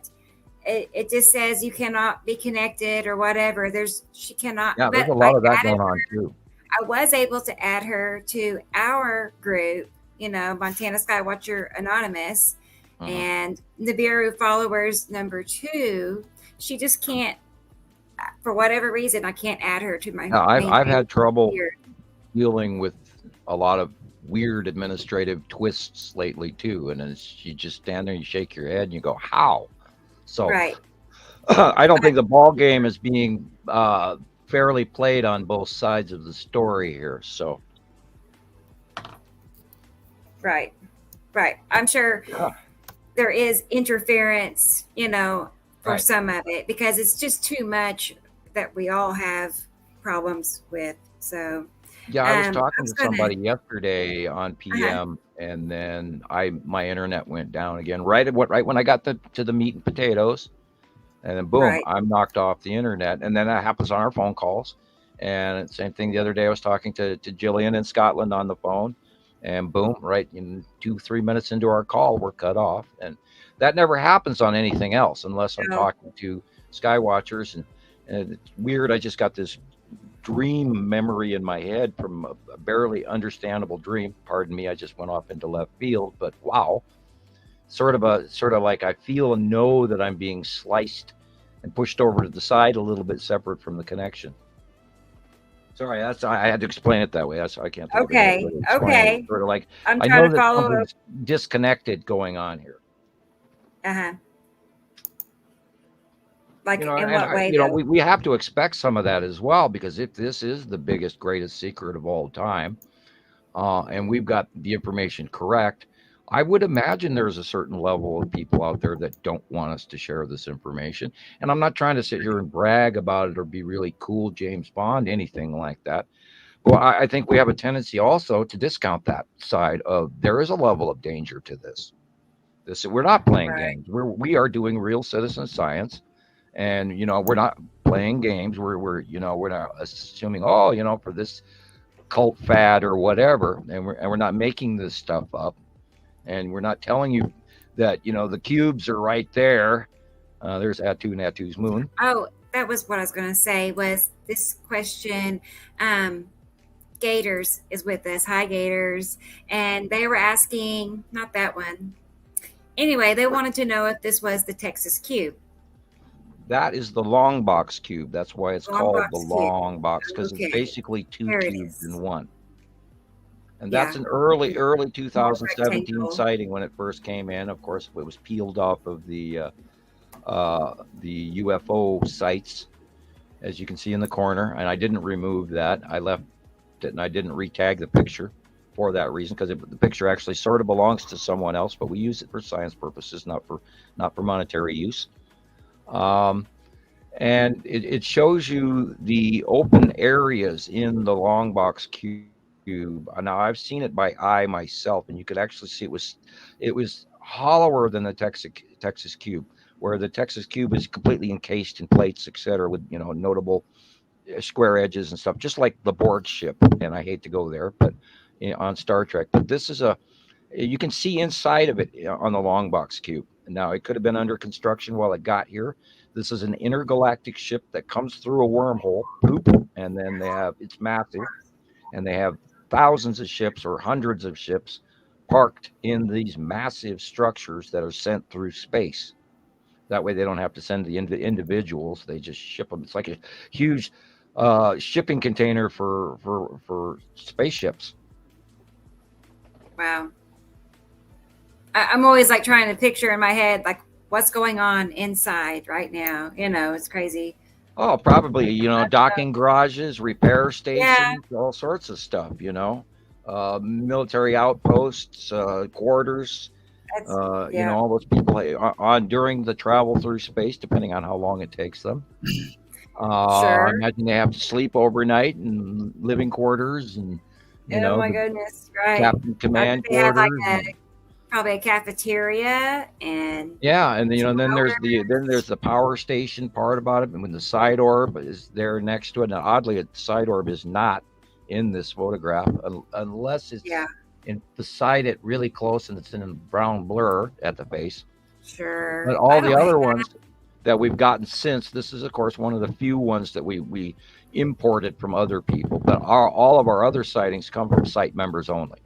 It just says you cannot be connected or whatever. She cannot. Yeah, there's a lot of that going on too. I was able to add her to our group, Montana Skywatcher Anonymous, and Nibiru Followers #2. She just can't, for whatever reason, I can't add her to my. Yeah, I've had trouble dealing with a lot of weird administrative twists lately too, and you just stand there, you shake your head, and you go, "How?" So right. I don't think the ball game is being fairly played on both sides of the story here. So right. I'm sure there is interference, for some of it, because it's just too much that we all have problems with. So yeah, I was talking to somebody yesterday on PM, and then my internet went down again right when I got to the meat and potatoes, and then boom, I'm knocked off the internet. And then that happens on our phone calls. And same thing the other day, I was talking to Jillian in Scotland on the phone, and boom, right in 2-3 minutes into our call, we're cut off. And that never happens on anything else unless I'm talking to Skywatchers. And it's weird. I just got this dream memory in my head from a barely understandable dream. Pardon me, I just went off into left field, but wow, sort of like I feel and know that I'm being sliced and pushed over to the side a little bit separate from the connection. Sorry, I had to explain it that way. I can't. Okay. Sort of like I'm I trying know to that follow something's disconnected going on here. Like in what way? We have to expect some of that as well, because if this is the biggest, greatest secret of all time, and we've got the information correct, I would imagine there's a certain level of people out there that don't want us to share this information. And I'm not trying to sit here and brag about it or be really cool James Bond, anything like that. Well, I think we have a tendency also to discount that side of there is a level of danger to this. We're not playing games. We are doing real citizen science. And we're not playing games. We're not assuming for this cult fad or whatever, and we're not making this stuff up, and we're not telling you that the cubes are right there. There's Natu's moon. Oh, that was what I was going to say. Was this question? Gators is with us. Hi, Gators, and they were asking, not that one. Anyway, they wanted to know if this was the Texas cube. That is the long box cube. That's why it's called the long box, because it's basically two cubes in one. And that's an early 2017 sighting when it first came in. Of course, it was peeled off of the the UFO sites, as you can see in the corner. And I didn't remove that. I left it and I didn't retag the picture for that reason, because the picture actually sort of belongs to someone else, but we use it for science purposes, not for monetary use. And it shows you the open areas in the long box cube. Now I've seen it by eye myself, and you could actually see it was hollower than the Texas cube, where the Texas cube is completely encased in plates, etc., with notable square edges and stuff, just like the Borg ship. And I hate to go there, but on Star Trek. But this is you can see inside of it on the long box cube. Now it could have been under construction while it got here. This is an intergalactic ship that comes through a wormhole, poop, and then it's massive, and they have thousands of ships or hundreds of ships parked in these massive structures that are sent through space. That way they don't have to send the individuals, they just ship them. It's like a huge shipping container for spaceships. Wow. I'm always like trying to picture in my head, like, what's going on inside right now. It's crazy. Oh, probably, docking garages, repair stations, all sorts of stuff, military outposts, quarters, all those people on during the travel through space, depending on how long it takes them. Sure. I imagine they have to sleep overnight in living quarters and, oh my goodness, right. Captain command they have quarters. like probably a cafeteria and and then there's the power station part about it, and when the side orb is there next to it. And oddly, the side orb is not in this photograph unless it's beside it really close and it's in a brown blur at the base. Sure. But all the other ones that we've gotten since, this is of course one of the few ones that we imported from other people, but all of our other sightings come from site members only.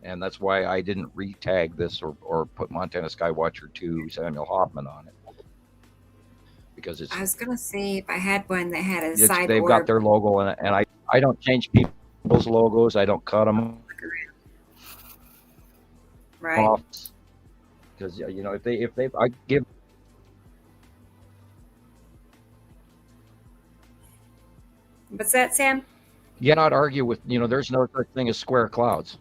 And that's why I didn't retag this or put Montana Skywatcher 2 Samuel Hofman on it. Because I was going to see if I had one that had a side They've orb. got their logo in it, and I don't change people's logos. I don't cut them off. Because, if I give... What's that, Sam? You cannot argue with, there's no such thing as square clouds.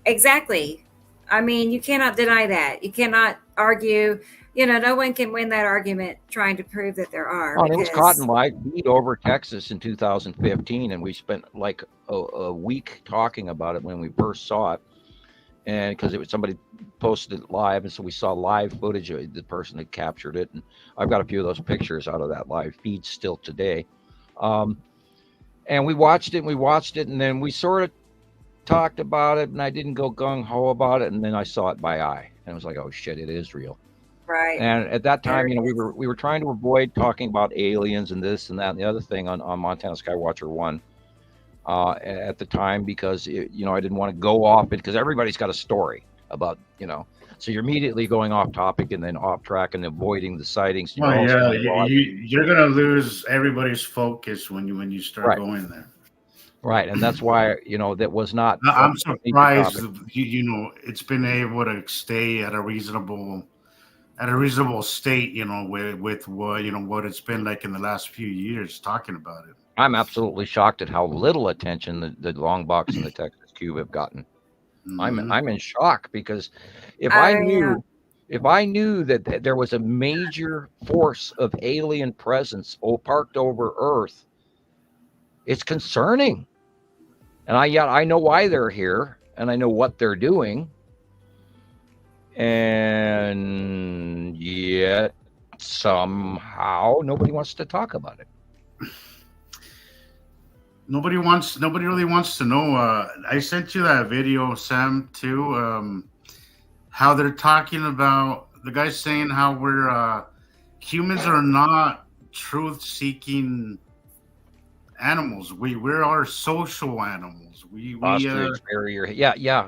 Exactly. I mean, you cannot deny that. You cannot argue. No one can win that argument trying to prove that there are. It was Cottonlight beat over Texas in 2015, and we spent like a week talking about it when we first saw it. And because somebody posted it live, and so we saw live footage of the person that captured it. And I've got a few of those pictures out of that live feed still today. And we watched it, and then we sort of talked about it, and I didn't go gung-ho about it, and then I saw it by eye, and I was like, oh shit, it is real. Right. And at that time, we were trying to avoid talking about aliens and this and that and the other thing on Montana Skywatcher 1 at the time, because I didn't want to go off it, because everybody's got a story about, so you're immediately going off topic and then off track and avoiding the sightings. You're gonna lose everybody's focus when you start going there. Right, and that's why that was not. I'm surprised it's been able to stay at a reasonable state. With what it's been like in the last few years talking about it. I'm absolutely shocked at how little attention the long box and the Texas cube have gotten. Mm-hmm. I'm in shock, because if I knew that there was a major force of alien presence parked over Earth, it's concerning. And I know why they're here, and I know what they're doing. And yet somehow nobody wants to talk about it. Nobody really wants to know. I sent you that video, Sam, too. How they're talking about, the guy's saying how we're humans are not truth-seeking animals. We're our social animals. Ostrich, barrier.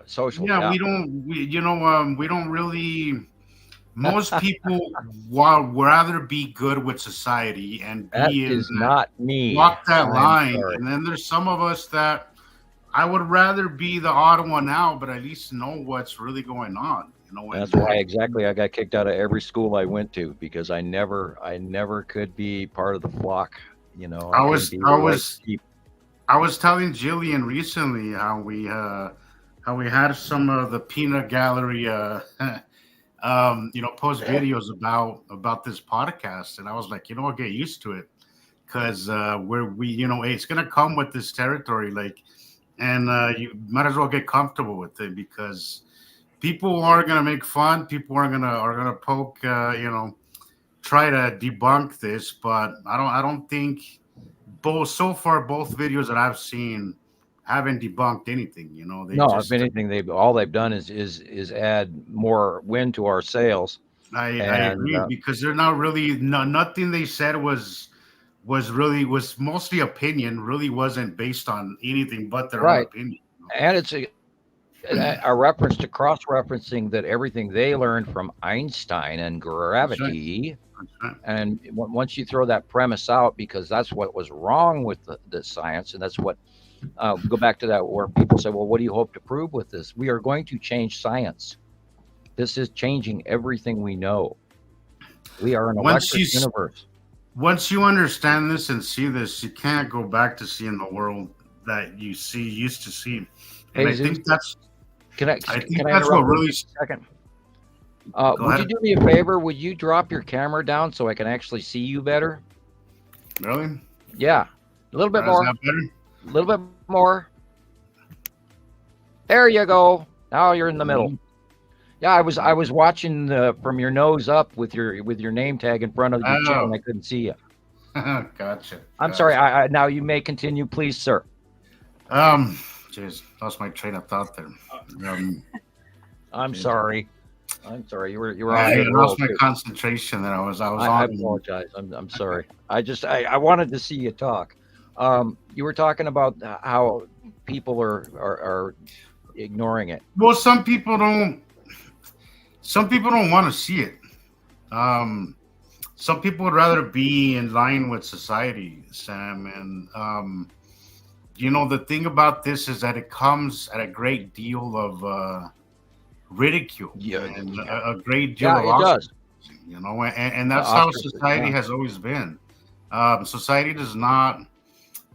Social. Yeah, we don't really. Most people would rather be good with society and not me. Walk that line, and then there's some of us that I would rather be the odd one out, but at least know what's really going on. That's why exactly I got kicked out of every school I went to, because I never could be part of the flock. I couldn't be the right sheep. I was telling Jillian recently how we had some of the peanut gallery post videos about this podcast, and I was like, I'll get used to it, because it's gonna come with this territory, and you might as well get comfortable with it, because people are gonna make fun, people are gonna poke, try to debunk this, but I don't think both videos that I've seen haven't debunked anything. If anything, all they've done is add more wind to our sails. I agree, because they're not really nothing they said was mostly opinion. Really wasn't based on anything but their own opinion. And it's a reference to cross-referencing that everything they learned from Einstein and gravity. That's right. And once you throw that premise out, because that's what was wrong with the science, and that's what go back to that where people say, well, what do you hope to prove with this? We are going to change science. This is changing everything we know. We are an electric universe. Once you understand this and see this, you can't go back to seeing the world that you used to see. And I think that's what really. Second. Would you do me a favor? Would you drop your camera down so I can actually see you better? Really? Yeah. A little bit more. A little bit more. There you go. Now you're in the middle. Yeah, I was watching from your nose up with your name tag in front of your chin, and I couldn't see you. Gotcha. I'm sorry. Now you may continue, please, sir. Jeez, lost my train of thought there. I'm sorry. You were on. I lost my concentration that I was on. I apologize. I'm sorry. I wanted to see you talk. You were talking about how people are ignoring it. Well, some people don't want to see it. Some people would rather be in line with society, Sam. And the thing about this is that it comes at a great deal of ridicule, and a great deal of ostracism, and that's how society has always been. Society does not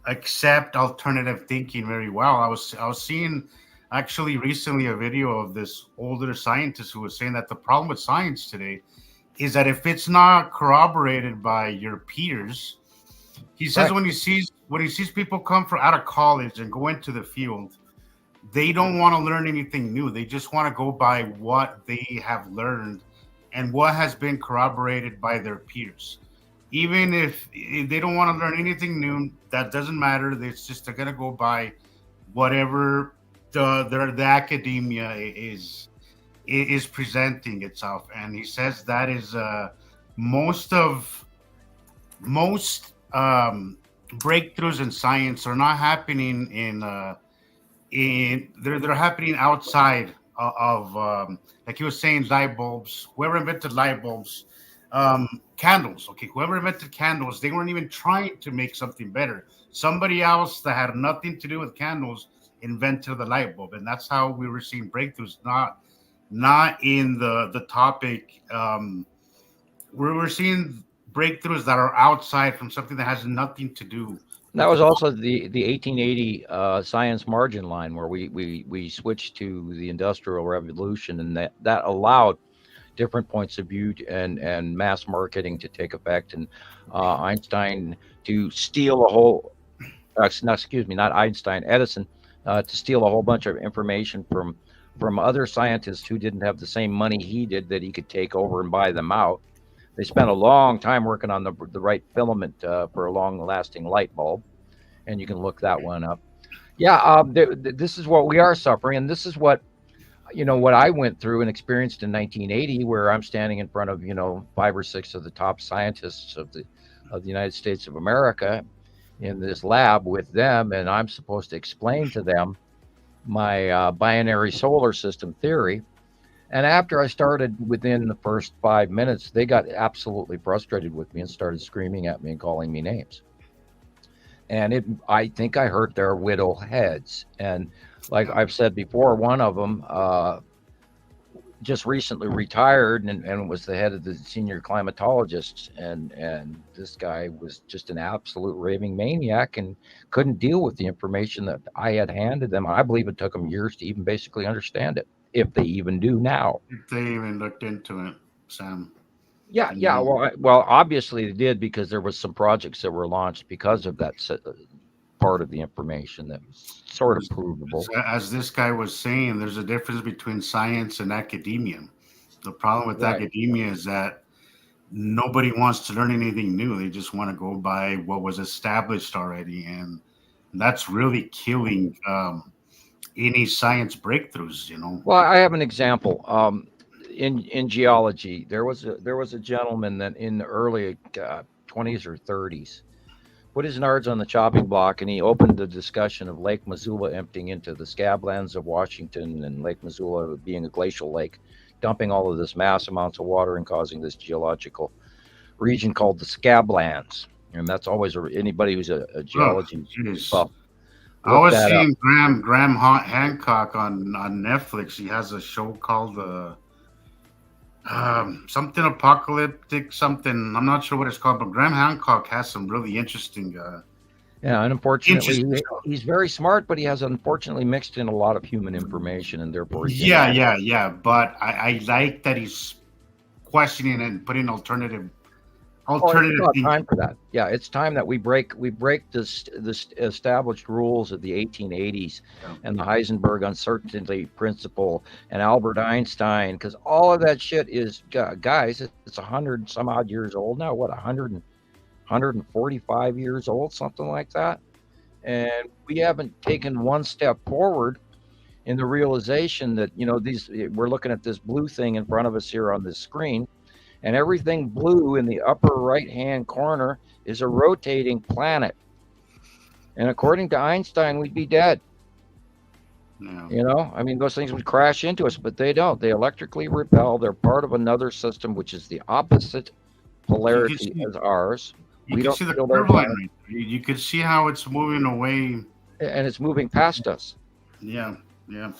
accept alternative thinking very well. I was seeing actually recently a video of this older scientist who was saying that the problem with science today is that if it's not corroborated by your peers, he says when he sees people come from out of college and go into the field, they don't want to learn anything new. They just want to go by what they have learned and what has been corroborated by their peers. Even if they don't want to learn anything new, that doesn't matter. It's just they're going to go by whatever the academia is presenting itself. And he says that is most breakthroughs in science are not happening they're happening outside of like he was saying, light bulbs. Whoever invented light bulbs, candles. Okay, whoever invented candles, they weren't even trying to make something better. Somebody else that had nothing to do with candles invented the light bulb, and that's how we were seeing breakthroughs. Not in the topic. We're seeing breakthroughs that are outside from something that has nothing to do. That was also the 1880 science margin line, where we switched to the Industrial Revolution, and that allowed different points of view and mass marketing to take effect, and Einstein to steal a whole. Not Einstein, Edison, to steal a whole bunch of information from other scientists who didn't have the same money he did, that he could take over and buy them out. They spent a long time working on the right filament for a long-lasting light bulb, and you can look that one up. Yeah, this is what we are suffering, and this is what I went through and experienced in 1980, where I'm standing in front of 5 or 6 of the top scientists of the United States of America in this lab with them, and I'm supposed to explain to them my binary solar system theory. And after I started, within the first 5 minutes, they got absolutely frustrated with me and started screaming at me and calling me names. And I think I hurt their widow heads. And like I've said before, one of them, just recently retired and was the head of the senior climatologists, and this guy was just an absolute raving maniac and couldn't deal with the information that I had handed them. I believe it took them years to even basically understand it, if they even do now. If they even looked into it, Sam. Yeah, I yeah. mean, Well, obviously they did, because there was some projects that were launched because of that part of the information that was sort of provable. as this guy was saying, there's a difference between science and academia. The problem with Right. academia is that nobody wants to learn anything new. They just want to go by what was established already, and that's really killing any science breakthroughs. Well, I have an example. In geology, there was a gentleman that in the early 20s or 30s put his nards on the chopping block, and he opened the discussion of Lake Missoula emptying into the scablands of Washington, and Lake Missoula being a glacial lake, dumping all of this mass amounts of water and causing this geological region called the scablands. And that's always anybody who's a Oh, geology jeez. buff, I look was that up. seeing Graham Hancock on Netflix. He has a show called something apocalyptic something. I'm not sure what it's called, but Graham Hancock has some really interesting Yeah, and unfortunately, interesting stuff. he's very smart, but he has unfortunately mixed in a lot of human information, and therefore he's Yeah, inaccurate. yeah. But I like that he's questioning and putting Oh, it's alternative about time thinking. for that. Yeah, it's time that we break this established rules of the 1880s Yeah. and the Heisenberg uncertainty principle and Albert Einstein, because all of that shit is guys. It's 100 some odd years old now. What, 145 years old, something like that. And we haven't taken one step forward in the realization that, these, we're looking at this blue thing in front of us here on this screen, and everything blue in the upper right hand corner is a rotating planet. And according to Einstein, we'd be dead. Yeah. I mean, those things would crash into us, but they don't. They electrically repel. They're part of another system, which is the opposite You can polarity see as ours. you We can don't see the feel their curve line planet, right there. You can see how it's moving away. and it's moving past us. Yeah, yeah.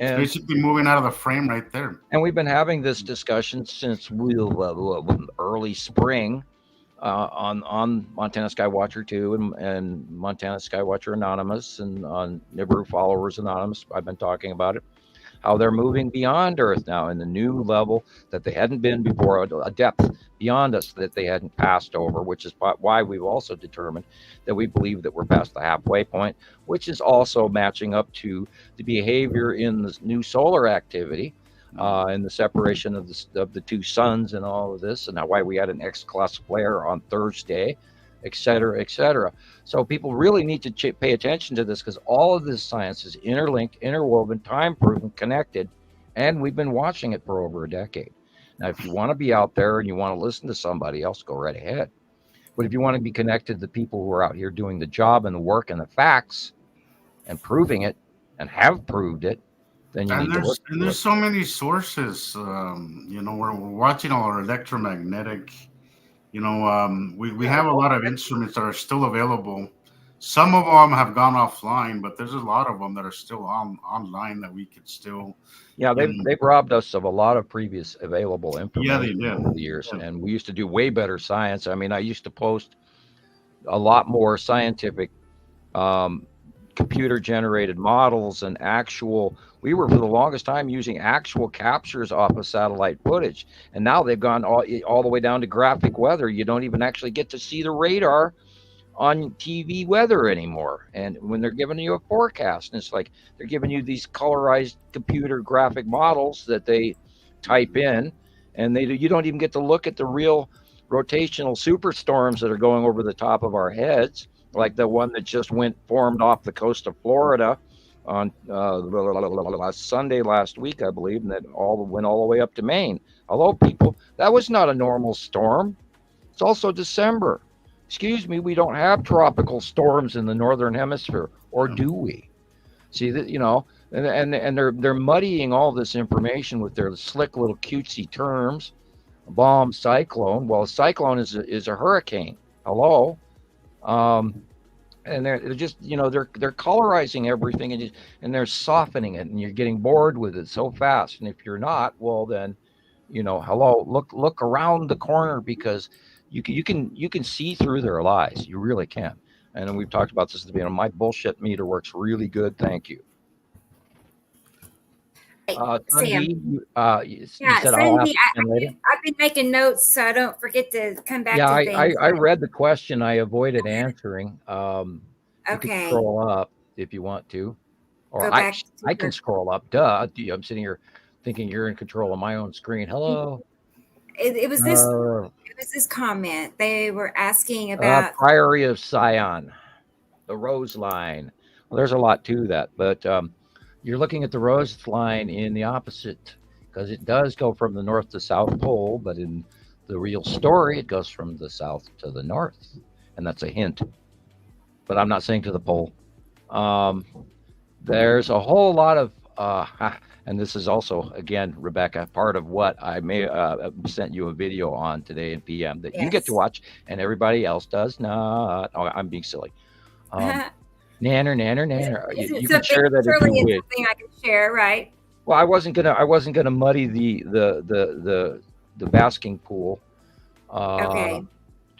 It's And basically moving out of the frame right there. we've been having this discussion since early spring, on Montana Skywatcher 2 and Montana Skywatcher Anonymous, and on Nibiru Followers Anonymous. I've been talking about it, how they're moving beyond Earth now in the new level that they hadn't been before, a depth beyond us that they hadn't passed over, which is why we've also determined that we believe that we're past the halfway point, which is also matching up to the behavior in the new solar activity, and the separation of the two suns and all of this, and why we had an X-class flare on Thursday, et cetera, et cetera. So people really need to pay attention to this, because all of this science is interlinked, interwoven, time-proven, connected, and we've been watching it for over a decade. Now, if you want to be out there and you want to listen to somebody else, go right ahead. But if you want to be connected to the people who are out here doing the job and the work and the facts and proving it and have proved it, then you And need to there's listen and to there's it. so many sources. We're watching all our electromagnetic. We have a lot of instruments that are still available. Some of them have gone offline, but there's a lot of them that are still online that we could still, Yeah, you they've know. they've robbed us of a lot of previous available Yeah, they information did. over the years, Yeah. and we used to do way better science. I mean, I used to post a lot more scientific, um, computer generated models and actual. We were for the longest time using actual captures off of satellite footage, and now they've gone all the way down to graphic weather. You don't even actually get to see the radar on TV weather anymore. And when they're giving you a forecast, and it's like they're giving you these colorized computer graphic models that they type in, and you don't even get to look at the real rotational superstorms that are going over the top of our heads, like the one that just formed off the coast of Florida on last Sunday last week, I believe, and that all went all the way up to Maine. Hello, people, that was not a normal storm. It's also December. Excuse me, we don't have tropical storms in the northern hemisphere, or do we? See that, and they're muddying all this information with their slick little cutesy terms. Bomb cyclone. Well, a cyclone is a hurricane. Hello, um, and they're just, they're colorizing everything, and they're softening it, and you're getting bored with it so fast. And if you're not, well then, hello, look around the corner, because you can see through their lies. You really can. And we've talked about this at the beginning. My bullshit meter works really good, thank you. Sam. You Yeah, said I'll Sandy, ask later. I've been making notes so I don't forget to come back Yeah, to things. I read the question. I avoided answering. You can Okay. scroll up if you want to, or Go back to I can scroll up. Duh, I'm sitting here thinking you're in control of my own screen. Hello. It was this. It was this comment. They were asking about Priory of Sion, the Rose Line. Well, there's a lot to that, but you're looking at the Rose Line in the opposite, because it does go from the North to South Pole, but in the real story, it goes from the south to the north, and that's a hint. But I'm not saying to the pole. There's a whole lot of, and this is also, again, Rebecca, part of what I may sent you a video on today in PM that you get to watch, and everybody else does not. Oh, I'm being silly. Nanner. You can share that if you wish. Something I can share, right? Well, I wasn't gonna muddy the basking pool. Okay.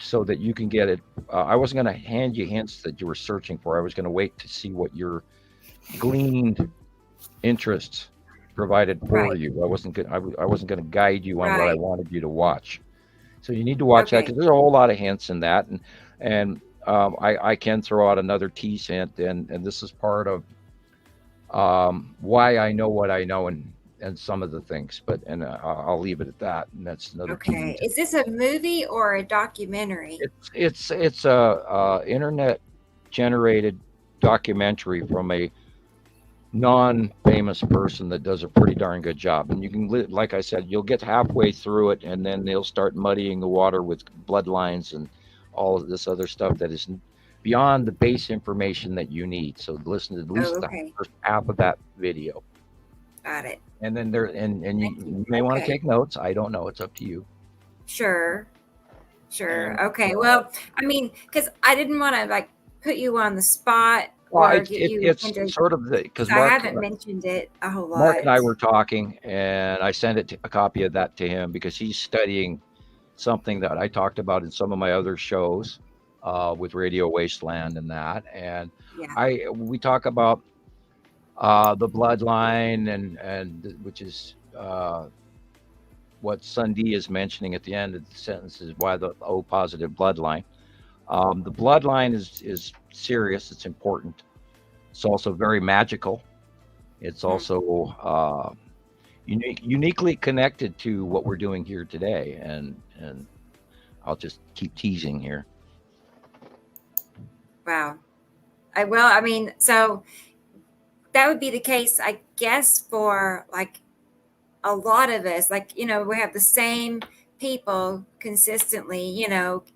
So that you can get it. I wasn't going to hand you hints that you were searching for. I was going to wait to see what your gleaned interests provided for you. I wasn't going to guide you on what I wanted you to watch. So you need to watch that, because there's a whole lot of hints in that, and I can throw out another tease hint, and this is part of why I know what I know, and some of the things, but I'll leave it at that. And that's another. Okay. Is this a movie or a documentary? It's a internet generated documentary from a non-famous person that does a pretty darn good job. And you can, like I said, you'll get halfway through it, and then they'll start muddying the water with bloodlines and all of this other stuff that is beyond the base information that you need. So listen to at least the first half of that video. Got it. And then you may want to take notes. I don't know. It's up to you. Sure. Okay. Well, I mean, because I didn't want to put you on the spot. Well, it's sort of because I haven't mentioned it a whole lot. Mark and I were talking, and I sent a copy of that to him because he's studying something that I talked about in some of my other shows with Radio Wasteland and that. And we talk about the bloodline, and which is what Sundee is mentioning at the end of the sentence, is why the O positive bloodline. The bloodline is serious. It's important. It's also very magical. It's also uniquely connected to what we're doing here today. And I'll just keep teasing here. Wow. So that would be the case, I guess, for a lot of us. We have the same people consistently,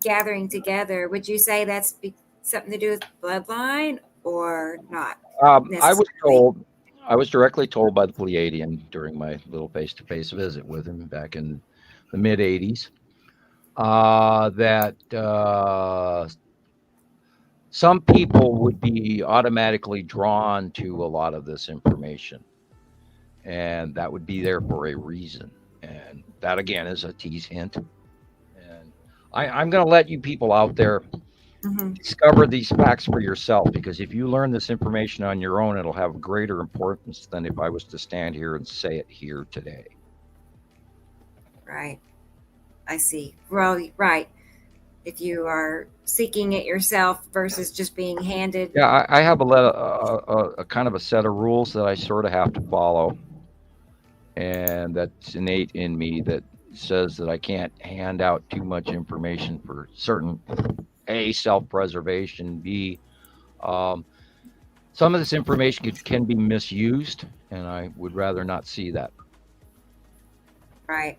gathering together. Would you say that's something to do with bloodline or not? I was directly told by the Pleiadian during my little face-to-face visit with him back in the mid 80s that some people would be automatically drawn to a lot of this information, and that would be there for a reason. And that, again, is a tease hint. And I'm going to let you people out there discover these facts for yourself, because if you learn this information on your own, it'll have greater importance than if I was to stand here and say it here today. Right. I see. Well, right. If you are seeking it yourself versus just being handed. Yeah, I have a kind of a set of rules that I sort of have to follow. And that's innate in me, that says that I can't hand out too much information for certain, A, self-preservation, B, some of this information can be misused, and I would rather not see that. Right.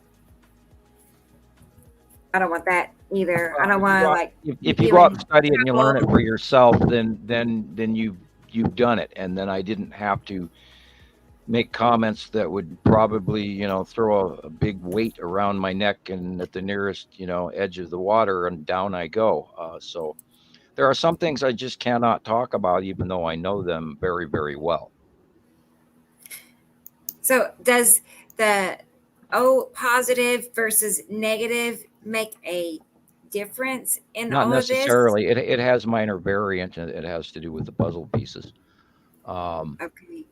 I don't want that either. I don't want if you go out and study it and you learn it for yourself, then you've done it, and then I didn't have to make comments that would probably, throw a big weight around my neck and at the nearest, edge of the water, and down I go. So There are some things I just cannot talk about, even though I know them very, very well. So does the O positive versus negative make a difference in Not all of this? necessarily. It has minor variant, and it has to do with the puzzle pieces. Okay.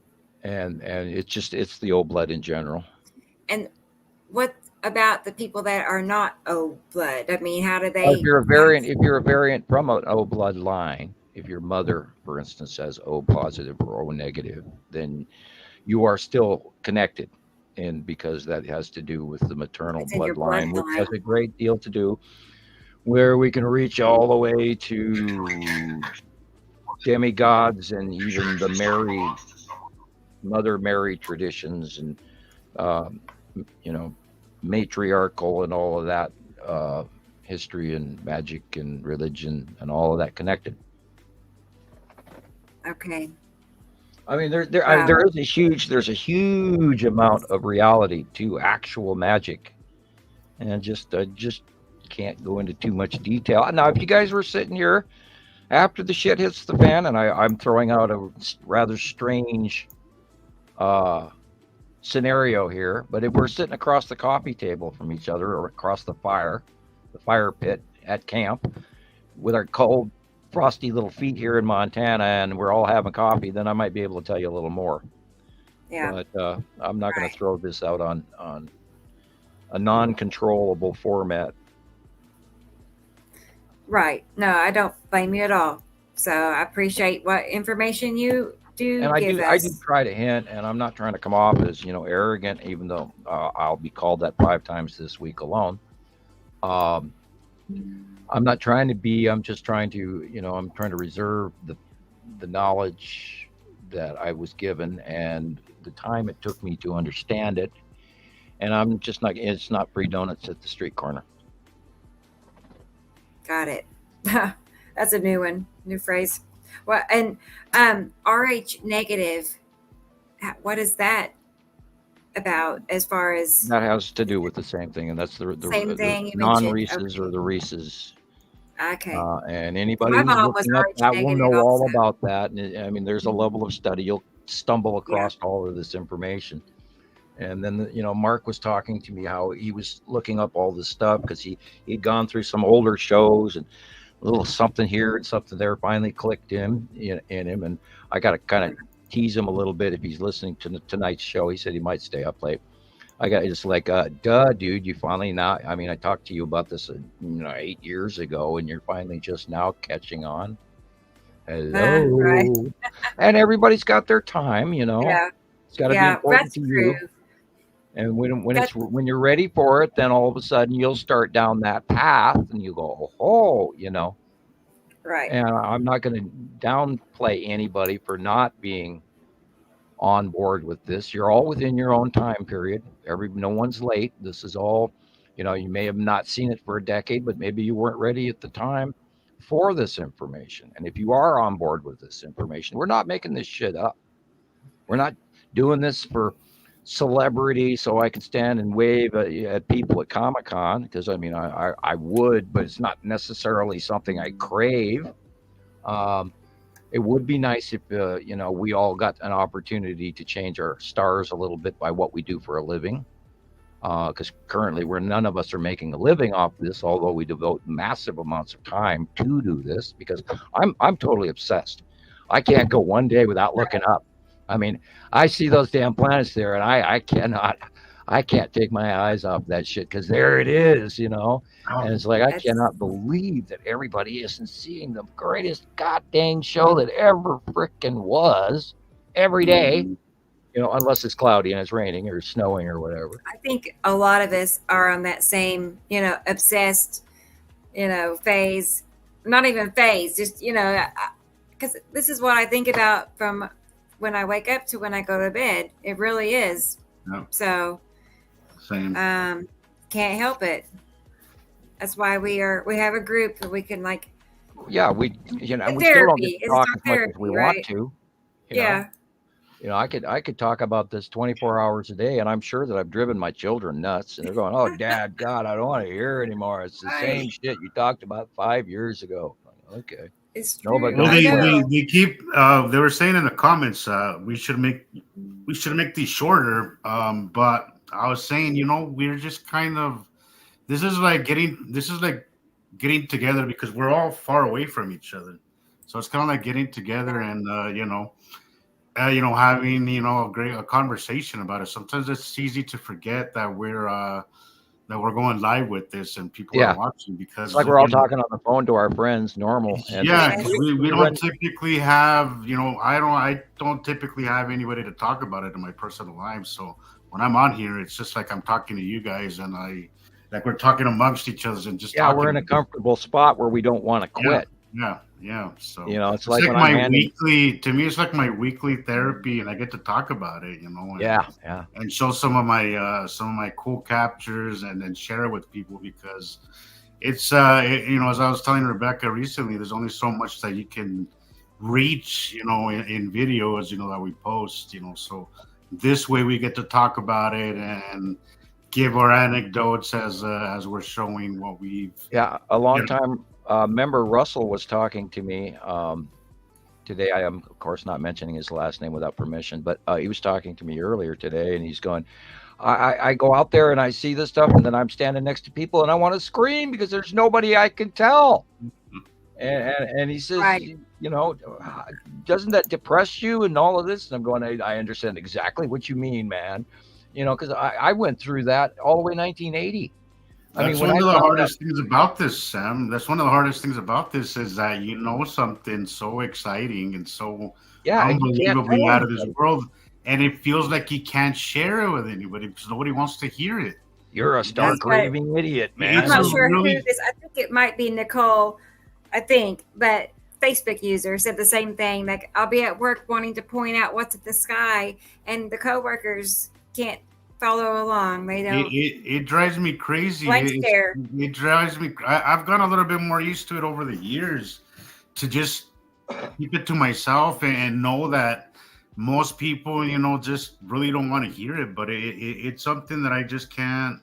And it's the O blood in general. And what about the people that are not O blood? I mean, how do If they? you're a variant from an O blood line, if your mother, for instance, has O positive or O negative, then you are still connected. And because that has to do with the maternal It's in your bloodline, which bloodline. has a great deal to do where we can reach all the way to demigods and even the Mother Mary traditions and, um, you know, matriarchal and all of that history and magic and religion and all of that connected. Okay. I mean, Wow. there's a huge amount of reality to actual magic, and I just can't go into too much detail. Now, if you guys were sitting here after the shit hits the fan, and I'm throwing out a rather strange uh, scenario here, but if we're sitting across the coffee table from each other or across the fire pit at camp with our cold, frosty little feet here in Montana, and we're all having coffee, then I might be able to tell you a little more. Yeah. But I'm not going Right. to throw this out on a non-controllable format. Right. No, I don't blame you at all. So I appreciate what information you do And give I do us. try to hint, and I'm not trying to come off as arrogant, even though I'll be called that 5 times this week alone. Um, I'm not trying to be. I'm just trying to, I'm trying to reserve the knowledge that I was given and the time it took me to understand it. And I'm just not. It's not free donuts at the street corner. Got it. That's a new one, new phrase. Well, and RH negative, what is that about as far as That has to do with the same thing, and that's same the thing you mentioned? non-Reeses or Okay. the Reeses. Okay. And anybody My who's mom was looking up RH that will negative know all also. about that. And I mean, there's a level of study. You'll stumble Yeah. across all of this information. And then, Mark was talking to me how he was looking up all this stuff because he'd gone through some older shows and a little something here and something there finally clicked in him. And I got to kind of tease him a little bit if he's listening to tonight's show. He said he might stay up late. I got just like, duh, dude, you finally now. I mean, I talked to you about this, 8 years ago, and you're finally just now catching on. Hello, Right. and everybody's got their time, Yeah. It's got to be Yeah. important That's to true. you. And That when you're ready for it, then all of a sudden you'll start down that path, and you go, oh, right. And I'm not going to downplay anybody for not being on board with this. You're all within your own time period. No one's late. This is all, you may have not seen it for a decade, but maybe you weren't ready at the time for this information. And if you are on board with this information, we're not making this shit up. We're not doing this for celebrity so I can stand and wave at people at Comic-Con, because I mean, I would, but it's not necessarily something I crave. It would be nice if we all got an opportunity to change our stars a little bit by what we do for a living, because currently none of us are making a living off this, although we devote massive amounts of time to do this, because I'm totally obsessed. I can't go one day without looking up. I mean, I see those damn planets there, and I can't take my eyes off that shit, because there it is, and it's like, I that's cannot believe that everybody isn't seeing the greatest goddamn show that ever frickin' was every day, unless it's cloudy and it's raining or snowing or whatever. I think a lot of us are on that same, obsessed, phase. Not even phase, just, because this is what I think about from when I wake up to when I go to bed. It really is. No, So, same. can't help it. That's why we have a group that we can Yeah, we we still don't get therapy. to It's talk our as much as we therapy, want right? to. You Yeah. know, I could talk about this 24 hours a day, and I'm sure that I've driven my children nuts, and they're going, "Oh, God, I don't want to hear anymore. It's the same Right. shit you talked about 5 years ago." Okay. It's No, but true. Well, I don't swear. know. they keep they were saying in the comments we should make these shorter. But I was saying, we're just kind of this is like getting together because we're all far away from each other. So it's kind of like getting together and having a conversation about it. Sometimes it's easy to forget that we're going live with this and people are Yeah, watching it's because like we're all talking on the phone to our friends, normal. And yeah, because Yes. we we don't run, typically have, I don't typically have anybody to talk about it in my personal life. So when I'm on here, it's just like I'm talking to you guys and like we're talking amongst each other and just yeah, we're in a talking. comfortable spot where we don't want to Yeah, quit. yeah. So It's it's like like when I'm handing. to me, it's like my weekly therapy, and I get to talk about it, Yeah, yeah. and show some of my cool captures and then share it with people because it's as I was telling Rebecca recently, there's only so much that you can reach, in videos, that we post, so this way we get to talk about it and give our anecdotes as we're showing what we've Yeah, a you long know time member Russell was talking to me today. I am, of course, not mentioning his last name without permission, but he was talking to me earlier today, and he's going, I go out there and I see this stuff, and then I'm standing next to people, and I want to scream because there's nobody I can tell. And he says, Right. doesn't that depress you and all of this? And I'm going, I understand exactly what you mean, man. Because I went through that all the way 1980. I mean, That's when one I of the found out, hardest things about this, Sam. That's one of the hardest things about this is that you know something so exciting and so yeah, and you can't unbelievably tell out of this anybody. world, and it feels like you can't share it with anybody because nobody wants to hear it. You're a That's stark what raving idiot, I'm It's man. a not sure who really this. I think it might be Nicole. I think, but Facebook user said the same thing. Like I'll be at work wanting to point out what's at the sky, and the coworkers can't follow along. They don't. it drives me crazy. Blank stare. It drives me. I've gotten a little bit more used to it over the years to just keep it to myself and know that most people, just really don't want to hear it. But it's something that I just can't.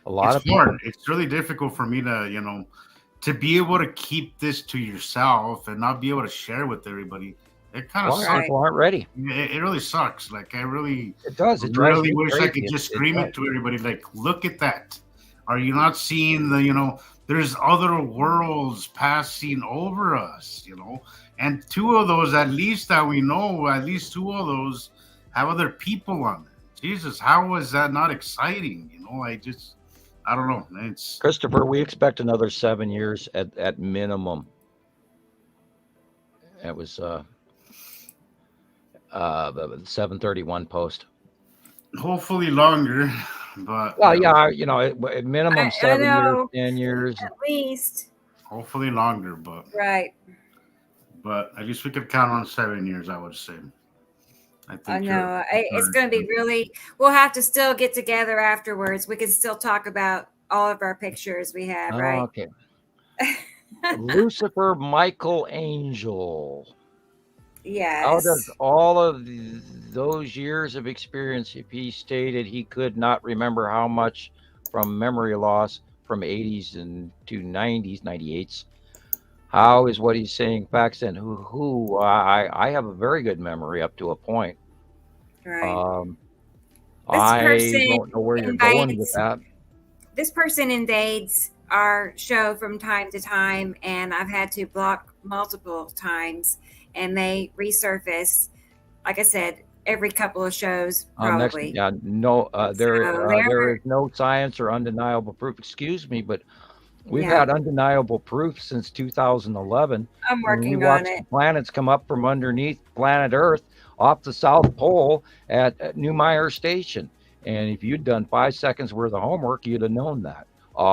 A lot It's of people, hard. It's really difficult for me to be able to keep this to yourself and not be able to share with everybody. It kind a of lot of sucks. Right. people aren't ready. It really sucks. Like I It does. It drives really me wish I crazy. could just It scream does. it to everybody. Like, look at that. Are you not seeing there's other worlds passing over us, and two of those, at least that we know, at least two of those have other people on them. Jesus, how was that not exciting? I don't know. It's Christopher, we expect another 7 years at minimum. It was the 731 post. hopefully longer, but Well, yeah, at minimum I 7 years, know 10 years. at least. hopefully longer, but Right. at least we could count on 7 years, I would say. I I think know. It's going to be really. We'll have to still get together afterwards. We can still talk about all of our pictures we have. Right. Okay. Lucifer Michael Angel. How does Yes. all of those years of experience, if he stated he could not remember how much from memory loss from 80s and to 90s, 98s, how is what he's saying facts? And I have a very good memory up to a point. Right. Um, This I person don't know where you're going with invades. that. This person invades our show from time to time, and I've had to block multiple times, and they resurface. Like I said, every couple of shows, Next, probably. yeah, no, So there is no science or undeniable proof. Excuse me, but we've yeah, had undeniable proof since 2011 I'm when we working on watched it. the planets come up from underneath planet Earth off the South Pole at New Meyer Station. And if you'd done 5 seconds worth of homework, you'd have known that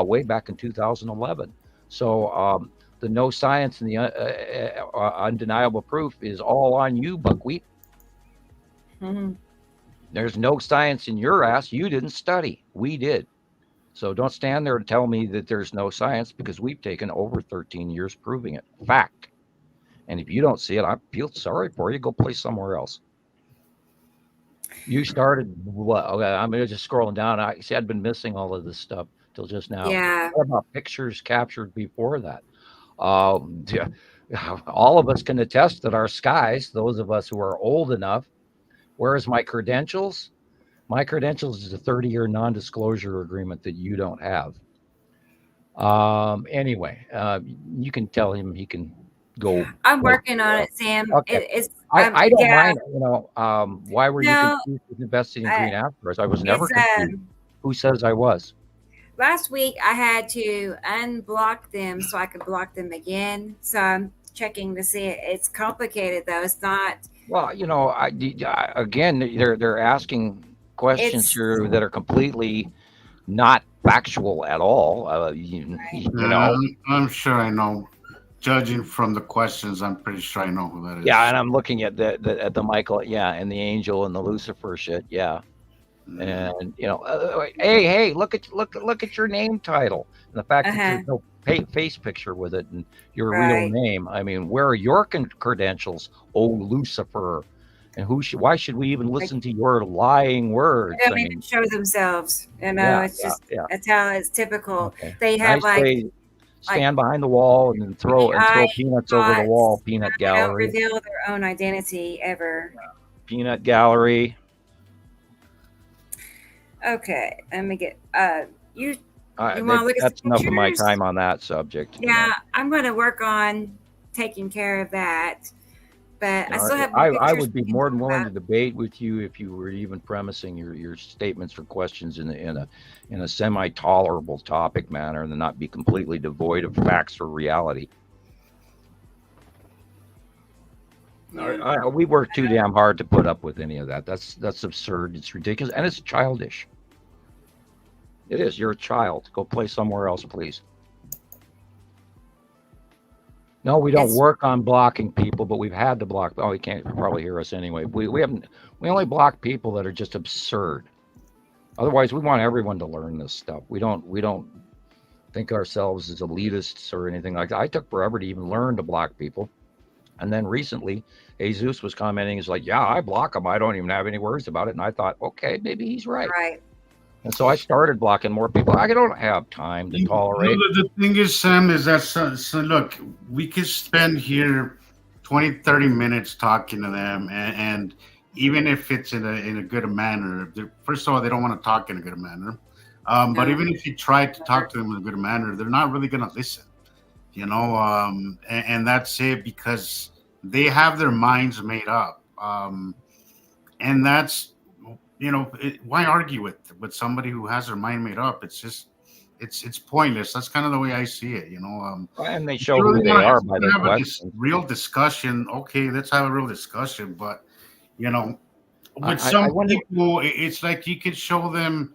way back in 2011. So the no science and the undeniable proof is all on you, Buckwheat. Mhm. There's no science in your ass. You didn't study. We did. So don't stand there and tell me that there's no science because we've taken over 13 years proving it. Fact. And if you don't see it, I feel sorry for you. Go play somewhere else. You started what? Okay, I'm just scrolling down. I see I'd been missing all of this stuff till just now. Yeah. What about pictures captured before that? Yeah, all of us can attest that our skies, those of us who are old enough, whereas my credentials is a 30-year non-disclosure agreement that you don't have. Anyway, you can tell him he can go. I'm working on it, Sam. Okay. It's I don't yeah. mind, why were you No, confused with investing in I- green asteroids? I was never it's confused. Who says I was? last week I had to unblock them so I could block them again. So I'm checking to see it. It's complicated though. It's not. Well, again, they're asking questions It's here that are completely not factual at all. I'm sure I know. Judging from the questions, I'm pretty sure I know who that is. Yeah, and I'm looking at the Michael, and the angel and the Lucifer shit, yeah. And hey, look at your name title and the fact that there's no face picture with it and your real name. I mean, where are your credentials, oh Lucifer? And why should we even listen to your lying words? They don't even show themselves. It's just that's how it's typical. Okay. They have stand behind the wall and then throw peanuts over the wall. Peanut They don't gallery. reveal their own identity ever. Peanut gallery. Okay, let me get you want to look at That's some enough of my pictures? time on that subject. Yeah, I'm going to work on taking care of that. But I still have. I would be more than willing to debate with you if you were even premising your statements or questions in a semi-tolerable topic manner and not be completely devoid of facts or reality. We work too damn hard to put up with any of that. That's absurd. It's ridiculous, and it's childish. It is. You're a child. Go play somewhere else, please. No, we don't work on blocking people, but we've had to block. Oh, you can't probably hear us anyway. We only block people that are just absurd. Otherwise, we want everyone to learn this stuff. We don't think ourselves as elitists or anything like that. I took forever to even learn to block people. And then recently, Jesus was commenting, he's like, yeah, I block them. I don't even have any words about it. And I thought, okay, maybe he's right. Right. And so I started blocking more people. I don't have time to tolerate. The thing is, Sam, is that, so look, we could spend here 20, 30 minutes talking to them. And even if it's in a good manner, first of all, they don't want to talk in a good manner. But even if you try to talk to them in a good manner, they're not really going to listen. And that's it, because they have their minds made up. And that's, why argue with somebody who has their mind made up? It's just, it's pointless. That's kind of the way I see it, And they show who they are by their questions. Real discussion. Okay, let's have a real discussion. But, with some people, it's like you could show them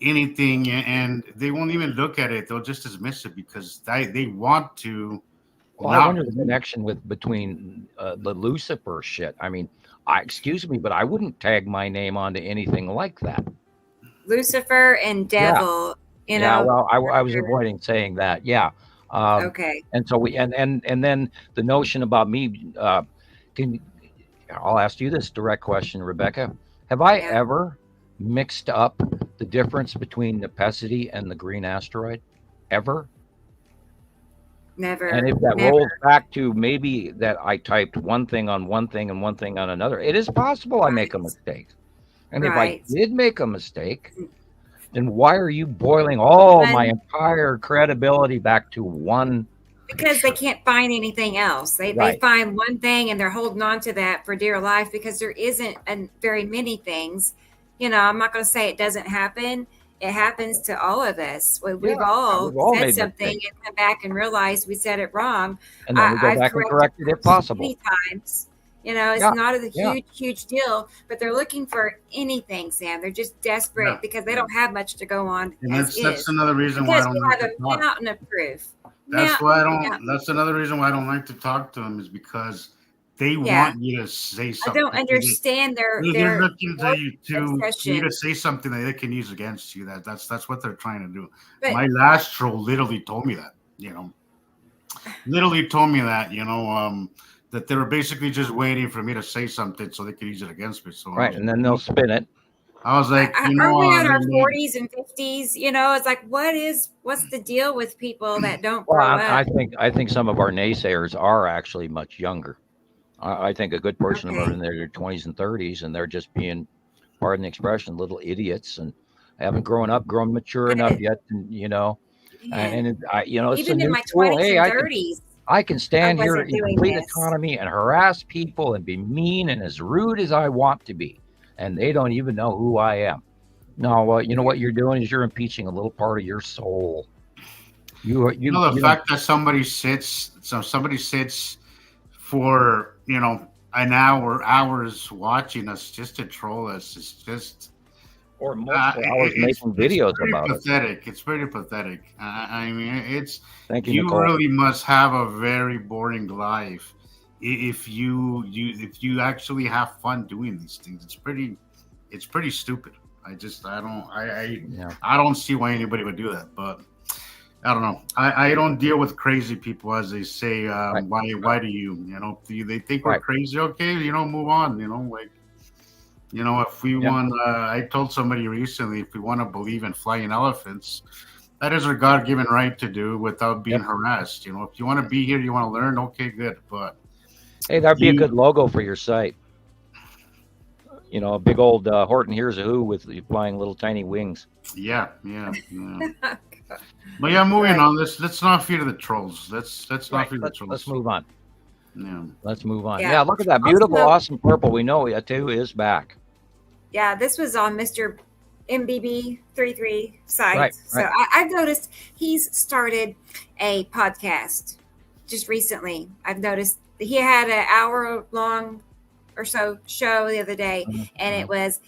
anything and they won't even look at it. They'll just dismiss it because they want to. Well, I wonder the connection between the Lucifer shit. I mean, excuse me, but I wouldn't tag my name onto anything like that. Lucifer and devil, Yeah, well, I was avoiding saying that. Yeah. Okay. And so and then the notion about me, I'll ask you this direct question, Rebecca. Have I ever mixed up the difference between Nepesity and the green asteroid? Ever? Never. And if that rolls back to maybe that I typed one thing on one thing and one thing on another, it is possible I make a mistake. And if I did make a mistake, then why are you boiling all my entire credibility back to one? Because they can't find anything else. They find one thing and they're holding on to that for dear life because there isn't very many things. I'm not going to say it doesn't happen. It happens to all of us. We've all said something and come back and realize we said it wrong. And then we go back and correct it if possible. Many times. It's not a huge deal, but they're looking for anything, Sam. They're just desperate because they don't have much to go on. And that's another reason why I don't like to talk. Mountain of proof. That's why I don't. That's another reason why I don't like to talk to them, is because they want you to say something. I don't understand they're looking to you to say something that they can use against you. That's what they're trying to do. But my last troll literally told me that. That they were basically just waiting for me to say something so they could use it against me. So and then they'll spin it. I was like, Are we in our underneath. 40s and 50s? It's like, what's the deal with people that don't Well, grow I up? think some of our naysayers are actually much younger. I think a good portion of them are in Okay. their 20s and 30s, and they're just being, pardon the expression, little idiots, and haven't grown mature enough But yet, man, it's a even in new my tool. 20s Hey, and I can 30s, I can I stand here wasn't in doing complete this. autonomy and harass people and be mean and as rude as I want to be, and they don't even know who I am. No, well, you know what you're doing is you're impeaching a little part of your soul. The You know, fact that somebody sits for an hour, hours watching us just to troll us is just or multiple hours making it's videos pretty about it. pathetic. It's pretty pathetic. I mean, Thank you, you Nicole. really must have a very boring life if you actually have fun doing these things. It's pretty stupid. Yeah, I don't see why anybody would do that, but I don't know. I don't deal with crazy people, as they say. right, Why do you? Do they think we're right. crazy? Okay, move on. If we Yeah, want, I told somebody recently, if we want to believe in flying elephants, that is our God-given right to do without being yep. harassed. If you want to be here, you want to learn, okay, good. But Hey, that'd be a you, good logo for your site. A big old Horton Hears a Who with the flying little tiny wings. yeah, yeah, yeah. But yeah, moving Right. on. Let's not fear the trolls. Let's not Right. fear the Let's trolls. move on. Yeah. Let's move on. Yeah. Yeah, look at that beautiful, Also, awesome purple. We know it too is back. yeah, this was on Mr. MBB 33 Right, site. So right. I've noticed he's started a podcast just recently. I've noticed he had an hour long or so show the other day, and Mhm. it was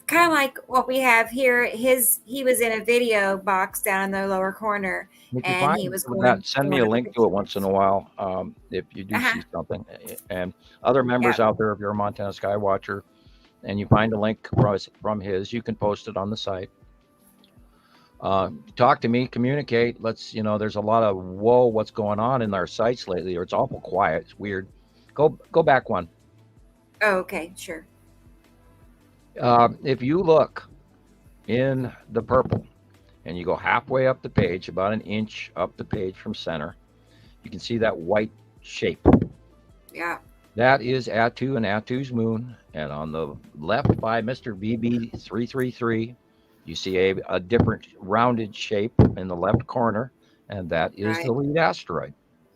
kind of like what we have here. He was in a video box down in the lower corner, If you and find he was that, send me going a over link to it once in pictures. a while. If you do Uh-huh. see something, and other members Yeah. out there, if you're a Montana Sky Watcher, and you find a link from his, you can post it on the site. Talk to me, communicate. There's a lot of whoa, what's going on in our sites lately, or it's awful quiet. It's weird. Go back one. Oh, okay. Sure. If you look in the purple and you go halfway up the page, about an inch up the page from center, you can see that white shape. Yeah. That is Atu and Atu's moon. And on the left by Mr. BB333, you see a different rounded shape in the left corner, and that is the Right. lead asteroid.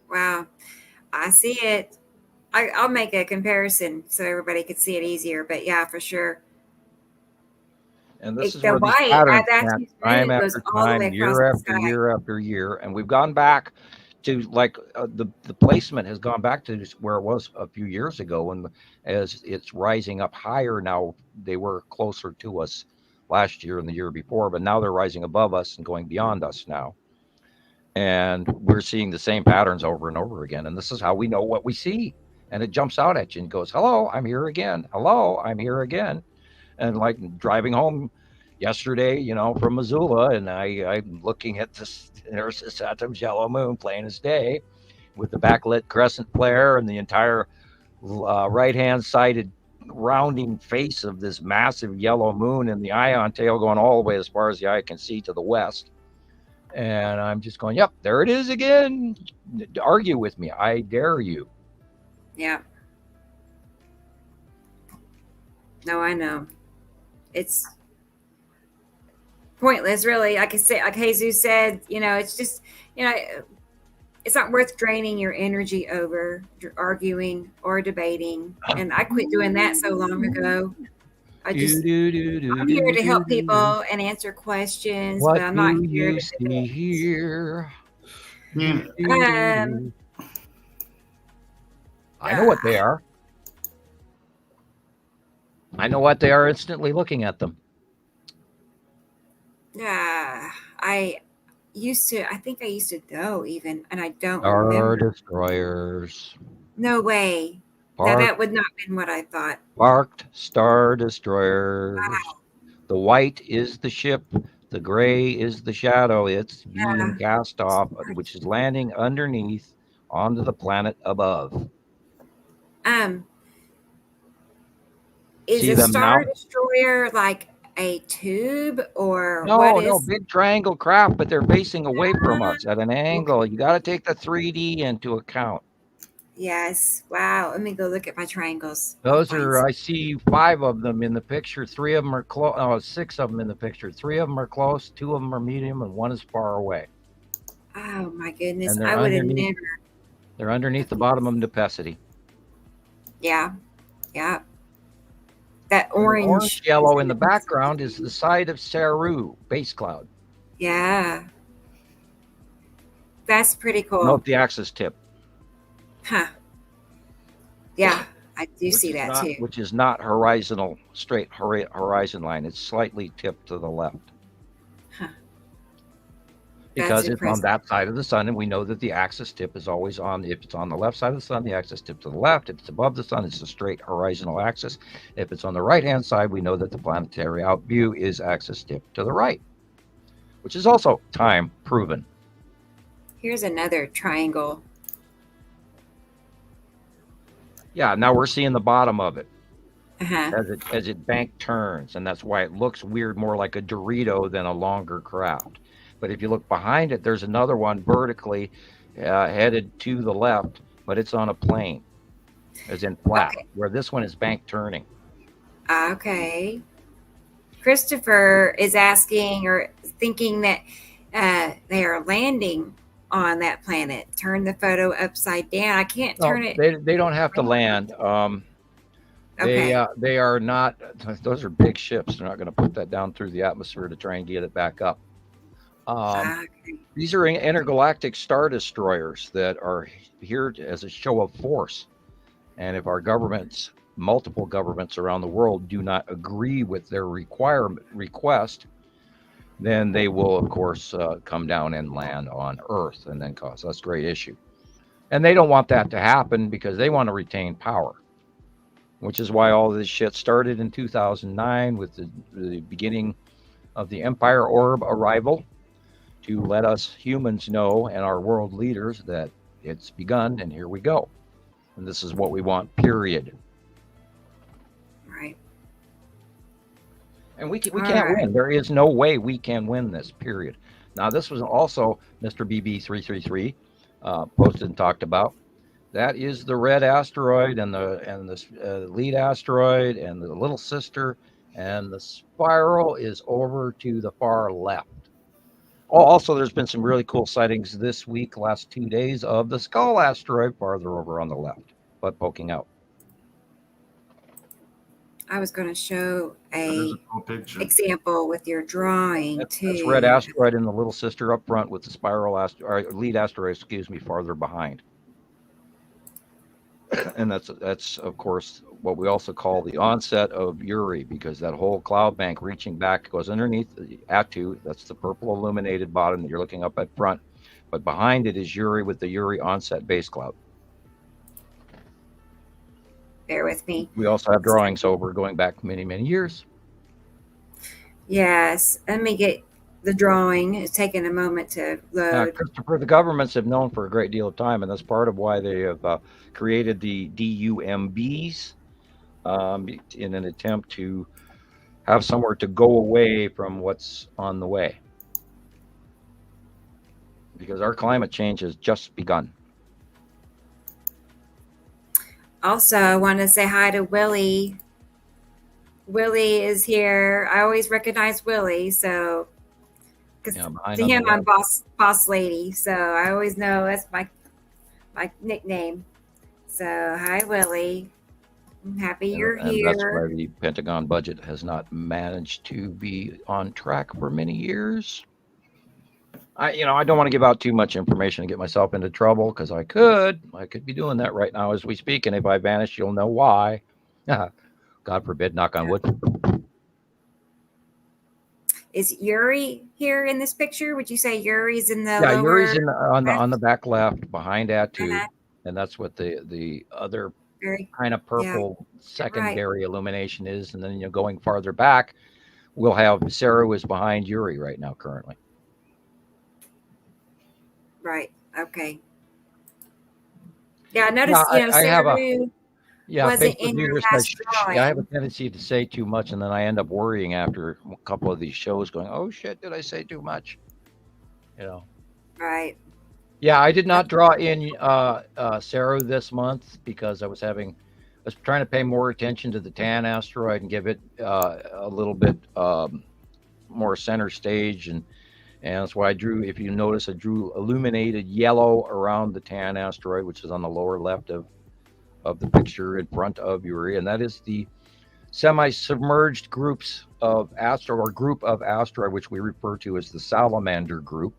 Wow. I see it. I'll make a comparison so everybody could see it easier. But yeah, for sure. And this is The where these white, patterns that's snap whose time moon goes after all the way time, across year the after sky. year after year. And we've gone back to the placement has gone back to where it was a few years ago, when as it's rising up higher now. They were closer to us last year and the year before, but now they're rising above us and going beyond us now. And we're seeing the same patterns over and over again. And this is how we know what we see. And it jumps out at you and goes, hello, I'm here again. Hello, I'm here again. And like driving home yesterday, from Missoula, and I'm looking at this. There's this Atom's yellow moon, plain as day, with the backlit crescent flare and the entire right-hand sided rounding face of this massive yellow moon, and the ion tail going all the way as far as the eye can see to the west. And I'm just going, yep, there it is again. Argue with me, I dare you. Yeah. No, I know. It's pointless, really. Like I said, like Jesus said, it's just, it's not worth draining your energy over arguing or debating. And I quit doing that so long ago. I'm here to help people and answer questions, but What I'm not do here you to see debate. here? Yeah. I know what they are. I know what they are instantly looking at them. I think I used to know even, and I don't Star remember. destroyers. No way. Now that would not have been what I thought. Parked Star Destroyers. Wow. The white is the ship. The gray is the shadow. It's being Yeah. cast off, which is landing underneath onto the planet above. Is See a them now? Star Destroyer like a tube or what No, no, is? big triangle craft, but they're facing away from us at an Okay. angle. You got to take the 3D into account. Yes. Wow. Let me go look at my triangles. I'll Those find are, some. I see 5 of them in the picture. 3 of them are close. Oh, 6 of them in the picture. 3 of them are close. 2 of them are medium, and 1 is far away. Oh my goodness. And I they're would have underneath. never. They're underneath the bottom of Nepacity. Yeah. Yeah. That And the orange is orange-yellow in in the background is the side of Saru base cloud. Yeah. That's pretty cool. Note the axis tip. Huh. Yeah. I do see that too. Which is not horizontal, straight horizon line. It's slightly tipped to the left. Huh. Because That's it's on impressive. that side of the sun, and we know that the axis tip is always on. If it's on the left side of the sun, the axis tip to the left. If it's above the sun, it's a straight horizontal axis. If it's on the right-hand side, we know that the planetary out view is axis tip to the right, which is also time proven. Here's another triangle. Yeah, now we're seeing the bottom of it Uh-huh. as it bank turns, and that's why it looks weird, more like a Dorito than a longer craft. But if you look behind it, there's another one vertically headed to the left, but it's on a plane, as in flat, Okay. where this one is bank turning. Okay. Christopher is asking or thinking that they are landing on that planet. Turn the photo upside down. I can't turn it. They don't have to land. Okay. They are not. Those are big ships. They're not going to put that down through the atmosphere to try and get it back up. Okay. These are intergalactic star destroyers that are here as a show of force. And if our governments, multiple governments around the world, do not agree with their request, then they will, of course, come down and land on Earth and then cause us great issue. And they don't want that to happen because they want to retain power, which is why all this shit started in 2009 with the beginning of the Empire Orb arrival, to let us humans know and our world leaders that it's begun and here we go. And this is what we want, period. Right. And we can't win. There is no way we can win this, period. Now, this was also Mr. BB333 posted and talked about. That is the red asteroid and the lead asteroid and the little sister, and the spiral is over to the far left. Also, there's been some really cool sightings this week, last 2 days, of the skull asteroid farther over on the left, but poking out. I was going to show There's a cool picture. example with your drawing too. That's red asteroid and the little sister up front with the spiral asteroid, lead asteroid, farther behind. And that's of course what we also call the onset of Uri, because that whole cloud bank reaching back goes underneath the Atu. That's the purple illuminated bottom that you're looking up at front, but behind it is Uri with the Uri onset base cloud. Bear with me. We also have drawings over going back many years. Yes. Let me get the drawing. It's taking a moment to load. Christopher, the governments have known for a great deal of time, and that's part of why they have created the DUMBs in an attempt to have somewhere to go away from what's on the way. Because our climate change has just begun. Also, I want to say hi to Willie. Willie is here. I always recognize Willie, so because to him I'm boss lady, so I always know that's my nickname. So hi Willie, I'm happy you're here. That's why the Pentagon budget has not managed to be on track for many years. I don't want to give out too much information and get myself into trouble, because I could be doing that right now as we speak, and if I vanish, you'll know why. God forbid, knock on wood. Is Uri here in this picture? Would you say Yuri's in the lower? Yuri's on the back left behind Atu, and that's what the other kind of purple secondary illumination is. And then going farther back, we'll have Saru is behind Uri right now currently. Right. Okay. Yeah, I noticed. I have Saru. Yeah, wasn't faithful in your viewers. last I have a drawing. tendency to say too much, and then I end up worrying after a couple of these shows, going, "Oh shit, did I say too much?" You know. Right. Yeah, I did Uh, not draw in Saru this month because I was trying to pay more attention to the Tan asteroid and give it a little bit more center stage, and that's why I drew. If you notice, I drew illuminated yellow around the Tan asteroid, which is on the lower left of the picture in front of Uri, and that is the semi-submerged groups of asteroid or group of asteroid, which we refer to as the salamander group.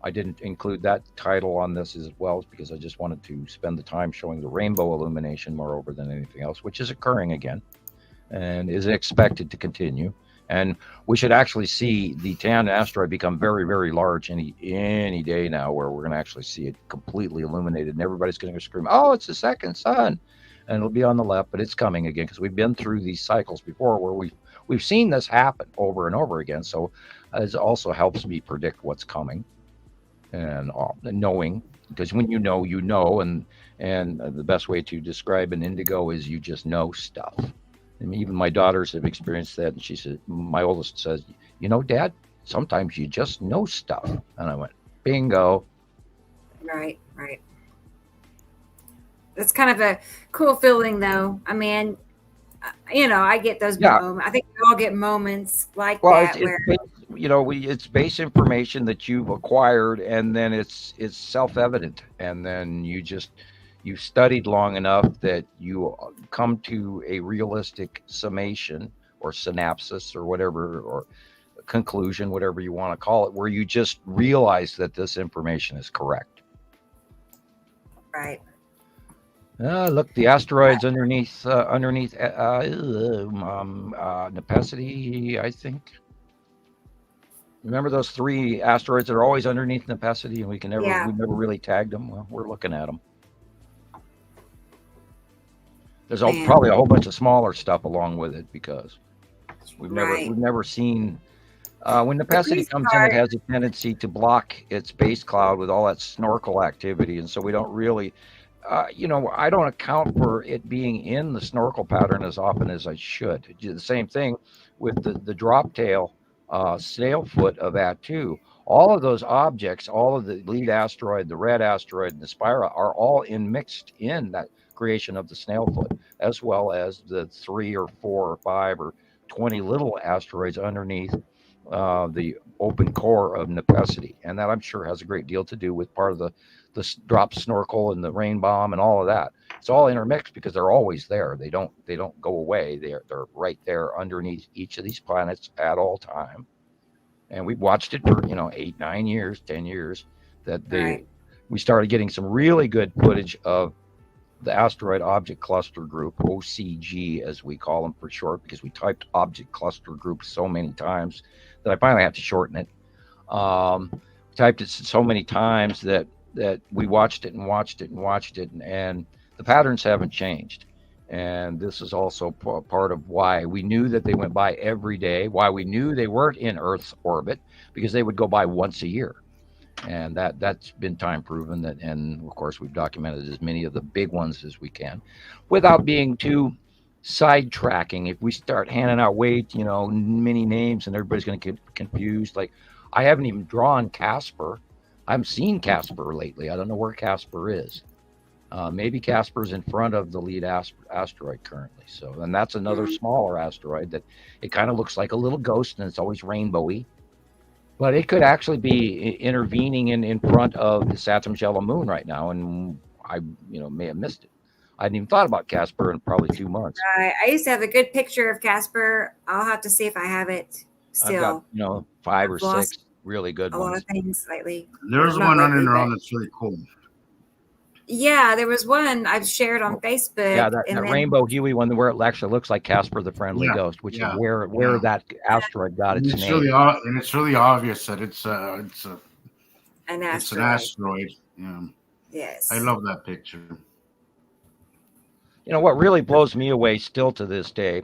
I didn't include that title on this as well because I just wanted to spend the time showing the rainbow illumination moreover than anything else, which is occurring again and is expected to continue. And we should actually see the Tan asteroid become very, very large any day now, where we're going to actually see it completely illuminated, and everybody's going to scream, "Oh, it's the second sun!" And it'll be on the left, but it's coming again because we've been through these cycles before where we've seen this happen over and over again. So it also helps me predict what's coming and knowing, because when you know, and the best way to describe an indigo is you just know stuff. I mean, even my daughters have experienced that, and she said, my oldest says, Dad, sometimes you just know stuff. And I went, bingo. Right, right. That's kind of a cool feeling, though. I mean, I get those moments. I think we all get moments like that where it's base information that you've acquired, and then it's self-evident, and then you've studied long enough that you come to a realistic summation or synopsis or whatever, or conclusion, whatever you want to call it, where you just realize that this information is correct. Right. Look, the asteroids underneath Nepacity, I think. Remember those 3 asteroids that are always underneath Nepacity, and we never really tagged them? Well, we're looking at them. There's probably a whole bunch of smaller stuff along with it because we've never seen. When Nepacity comes in, it has a tendency to block its base cloud with all that snorkel activity, and so we don't really. I don't account for it being in the snorkel pattern as often as I should. The same thing with the drop tail snail foot of Atu. All of those objects, all of the lead asteroid, the red asteroid, and the Spira are all mixed in that creation of the snail foot, as well as the 3 or 4 or 5 or 20 little asteroids underneath the open core of Nepacity. And that, I'm sure, has a great deal to do with part of the drop snorkel and the rain bomb and all of that. It's all intermixed because they're always there. They don't go away. They're right there underneath each of these planets at all time. And we've watched it for 8, 9 years, 10 years. We started getting some really good footage of the asteroid object cluster group, OCG as we call them for short, because we typed object cluster group so many times that I finally had to shorten it. Typed it so many times that we watched it, and the patterns haven't changed. And this is also part of why we knew that they went by every day, why we knew they weren't in Earth's orbit, because they would go by once a year. And that's been time proven, and of course we've documented as many of the big ones as we can without being too sidetracking. If we start handing out many names, and everybody's going to get confused. Like, I haven't even drawn Casper. I haven't seen Casper lately. I don't know where Casper is. Maybe Casper's in front of the lead asteroid currently. So, and that's another smaller asteroid that it kind of looks like a little ghost, and it's always rainbowy. But it could actually be intervening in front of the Saturn's yellow moon right now, and I may have missed it. I hadn't even thought about Casper in probably 2 months. Right. I used to have a good picture of Casper. I'll have to see if I have it still. I've got 5 or 6 really good ones. A lot of things lately. There's one running around that's really cool. Yeah, there was one I've shared on Facebook. Yeah, that rainbow huey one where it actually looks like Casper the Friendly Ghost, which is where that asteroid got its name. It's really obvious that it's an asteroid. It's an asteroid. Yeah. Yes. I love that picture. What really blows me away still to this day,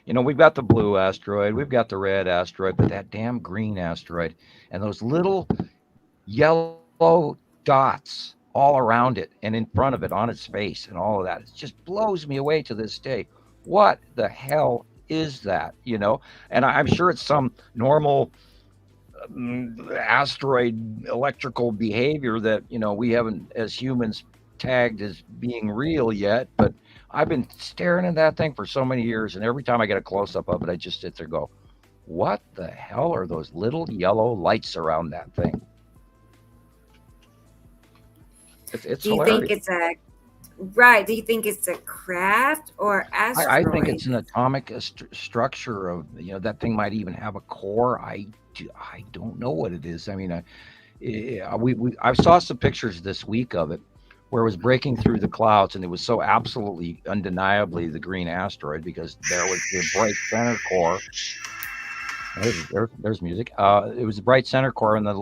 we've got the blue asteroid, we've got the red asteroid, but that damn green asteroid and those little yellow dots all around it and in front of it on its face and all of that. It just blows me away to this day. What the hell is that? And I'm sure it's some normal asteroid electrical behavior that we haven't as humans tagged as being real yet, but I've been staring at that thing for so many years, and every time I get a close-up of it, I just sit there and go, what the hell are those little yellow lights around that thing? It's Do you hilarious. think it's a right? Do you think it's a craft or asteroid? I think it's an atomic structure of that thing might even have a core. I don't know what it is. I mean, I saw some pictures this week of it where it was breaking through the clouds, and it was so absolutely undeniably the green asteroid because there was the bright center core. There's music. It was a bright center core, and the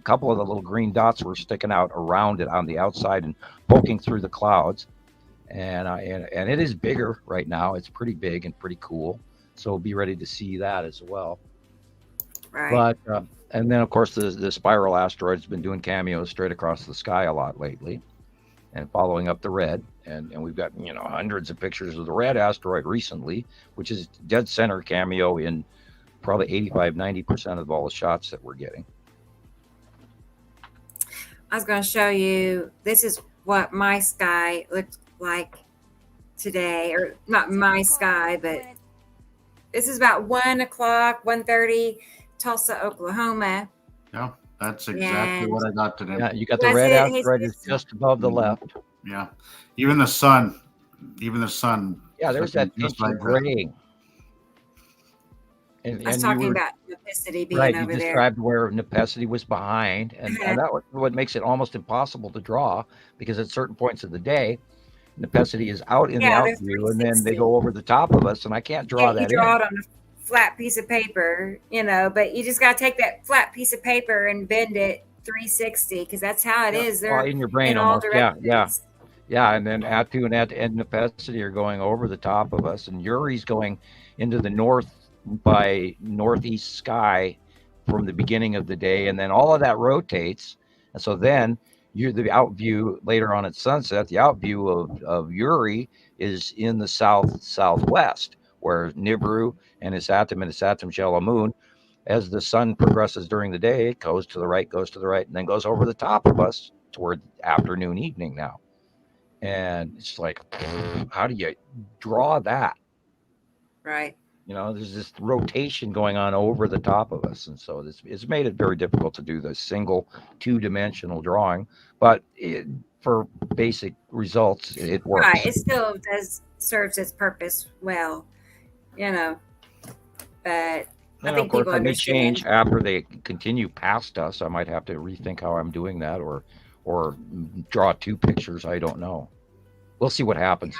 couple of the little green dots were sticking out around it on the outside and poking through the clouds. And it is bigger right now. It's pretty big and pretty cool. So be ready to see that as well. Right. But and then of course the spiral asteroid has been doing cameos straight across the sky a lot lately, and following up the red. And we've got hundreds of pictures of the red asteroid recently, which is dead center cameo in probably 85-90% of all the shots that we're getting. I was going to show you. This is what my sky looked like today, or not my sky, but this is about 1:30, Tulsa, Oklahoma. Yeah, that's exactly what I got today. Yeah, you got the red asteroid is just above the left. Yeah, even the sun. Yeah, there's that just pinch of gray. I was talking about Nepicity being right, over there. You described where Nepicity was behind, and that was what makes it almost impossible to draw, because at certain points of the day, Nepicity is out in the out view, and then they go over the top of us, and I can't draw that. You draw it on a flat piece of paper, but you just got to take that flat piece of paper and bend it 360, because that's how it is. They're in your brain in almost. Yeah, and then Atu and Nepicity are going over the top of us, and Uri's going into the north by northeast sky from the beginning of the day, and then all of that rotates, and so then the out view later on at sunset, the out view of Uri is in the southwest, where Nibiru and its atom shell of moon, as the sun progresses during the day, it goes to the right, and then goes over the top of us toward afternoon, evening now. And it's like, how do you draw that? Right. There's this rotation going on over the top of us. And so it's made it very difficult to do the single two-dimensional drawing. But for basic results, it works. Right. It still serves its purpose well, But I think people understand. May change after they continue past us. I might have to rethink how I'm doing that, or draw two pictures. I don't know. We'll see what happens.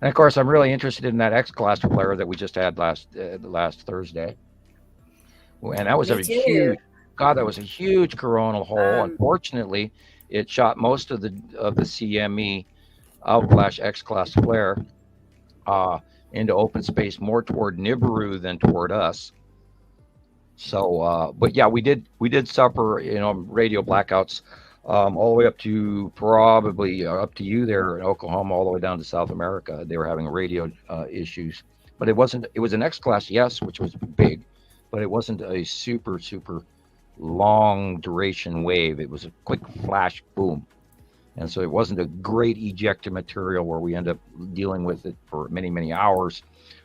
And of course, I'm really interested in that X-class flare that we just had last Thursday, and that was that was a huge coronal hole. Unfortunately, it shot most of the CME Outflash X-class flare into open space, more toward Nibiru than toward us. So, but yeah, we did suffer radio blackouts. All the way up to probably up to you there in Oklahoma, all the way down to South America. They were having radio issues, but it was an X-class, yes, which was big, but it wasn't a super long duration wave. It was a quick flash boom. And so it wasn't a great ejecta material where we end up dealing with it for many, many hours,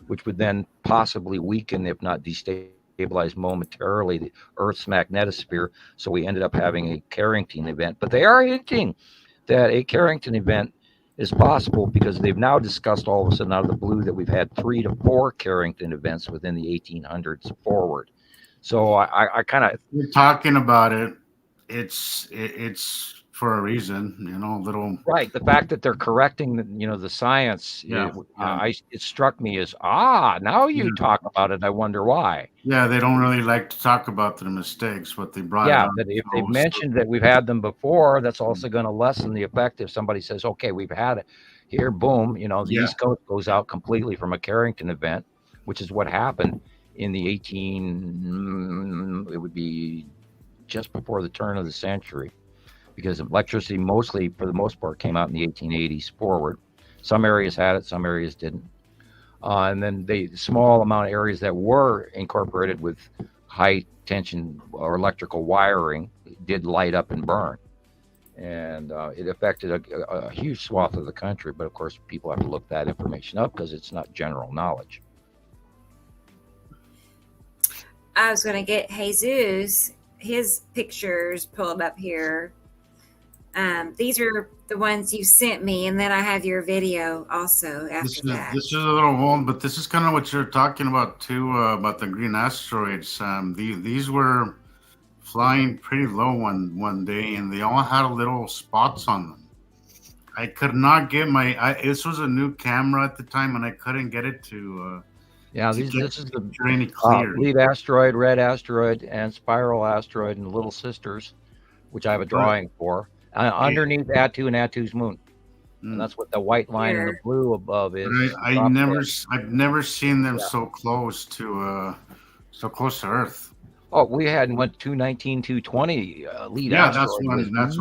which would then possibly weaken, if not destabilize momentarily, the Earth's magnetosphere. So we ended up having a Carrington event. But they are hinting that a Carrington event is possible, because they've now discussed all of a sudden out of the blue that we've had 3 to 4 Carrington events within the 1800s forward. So I kind of... We're talking about it. It's for a reason, little... Right. The fact that they're correcting, the science, it struck me as, now you talk about it, I wonder why. Yeah, they don't really like to talk about their mistakes, but they brought it up. But if they've mentioned that we've had them before, that's also going to lessen the effect if somebody says, okay, we've had it here, boom, the East Coast goes out completely from a Carrington event, which is what happened in the it would be just before the turn of the century. because electricity mostly, for the most part, came out in the 1880s forward. Some areas had it, some areas didn't. And then the small amount of areas that were incorporated with high tension or electrical wiring did light up and burn. And it affected a huge swath of the country. But of course, people have to look that information up because it's not general knowledge. I was going to get Jesus, his pictures pulled up here. These are the ones you sent me, and then I have your video also after that. This is a little old, but this is kind of what you're talking about too, about the green asteroids. These were flying pretty low one day, and they all had little spots on them. I could not get this was a new camera at the time, and I couldn't get it to. This is the clear. lead asteroid, red asteroid, and spiral asteroid, and the little sisters, which I have a drawing for. Underneath Attu and Attu's moon, and that's what the white line and the blue above is. I've never seen them so close to Earth. Oh, we went 219, 220 lead asteroid. That's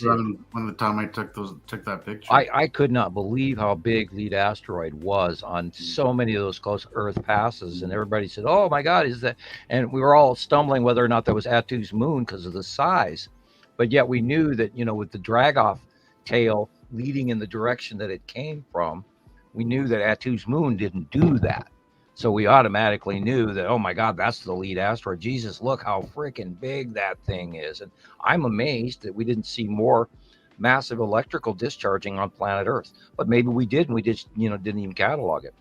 when the time I took that picture. I could not believe how big lead asteroid was on so many of those close Earth passes, and everybody said, "Oh my God, is that?" And we were all stumbling whether or not that was Attu's moon because of the size. But yet we knew that, with the drag-off tail leading in the direction that it came from, we knew that Attu's moon didn't do that. So we automatically knew that, oh my God, that's the lead asteroid. Jesus, look how freaking big that thing is. And I'm amazed that we didn't see more massive electrical discharging on planet Earth. But maybe we did, and we just, didn't even catalog it.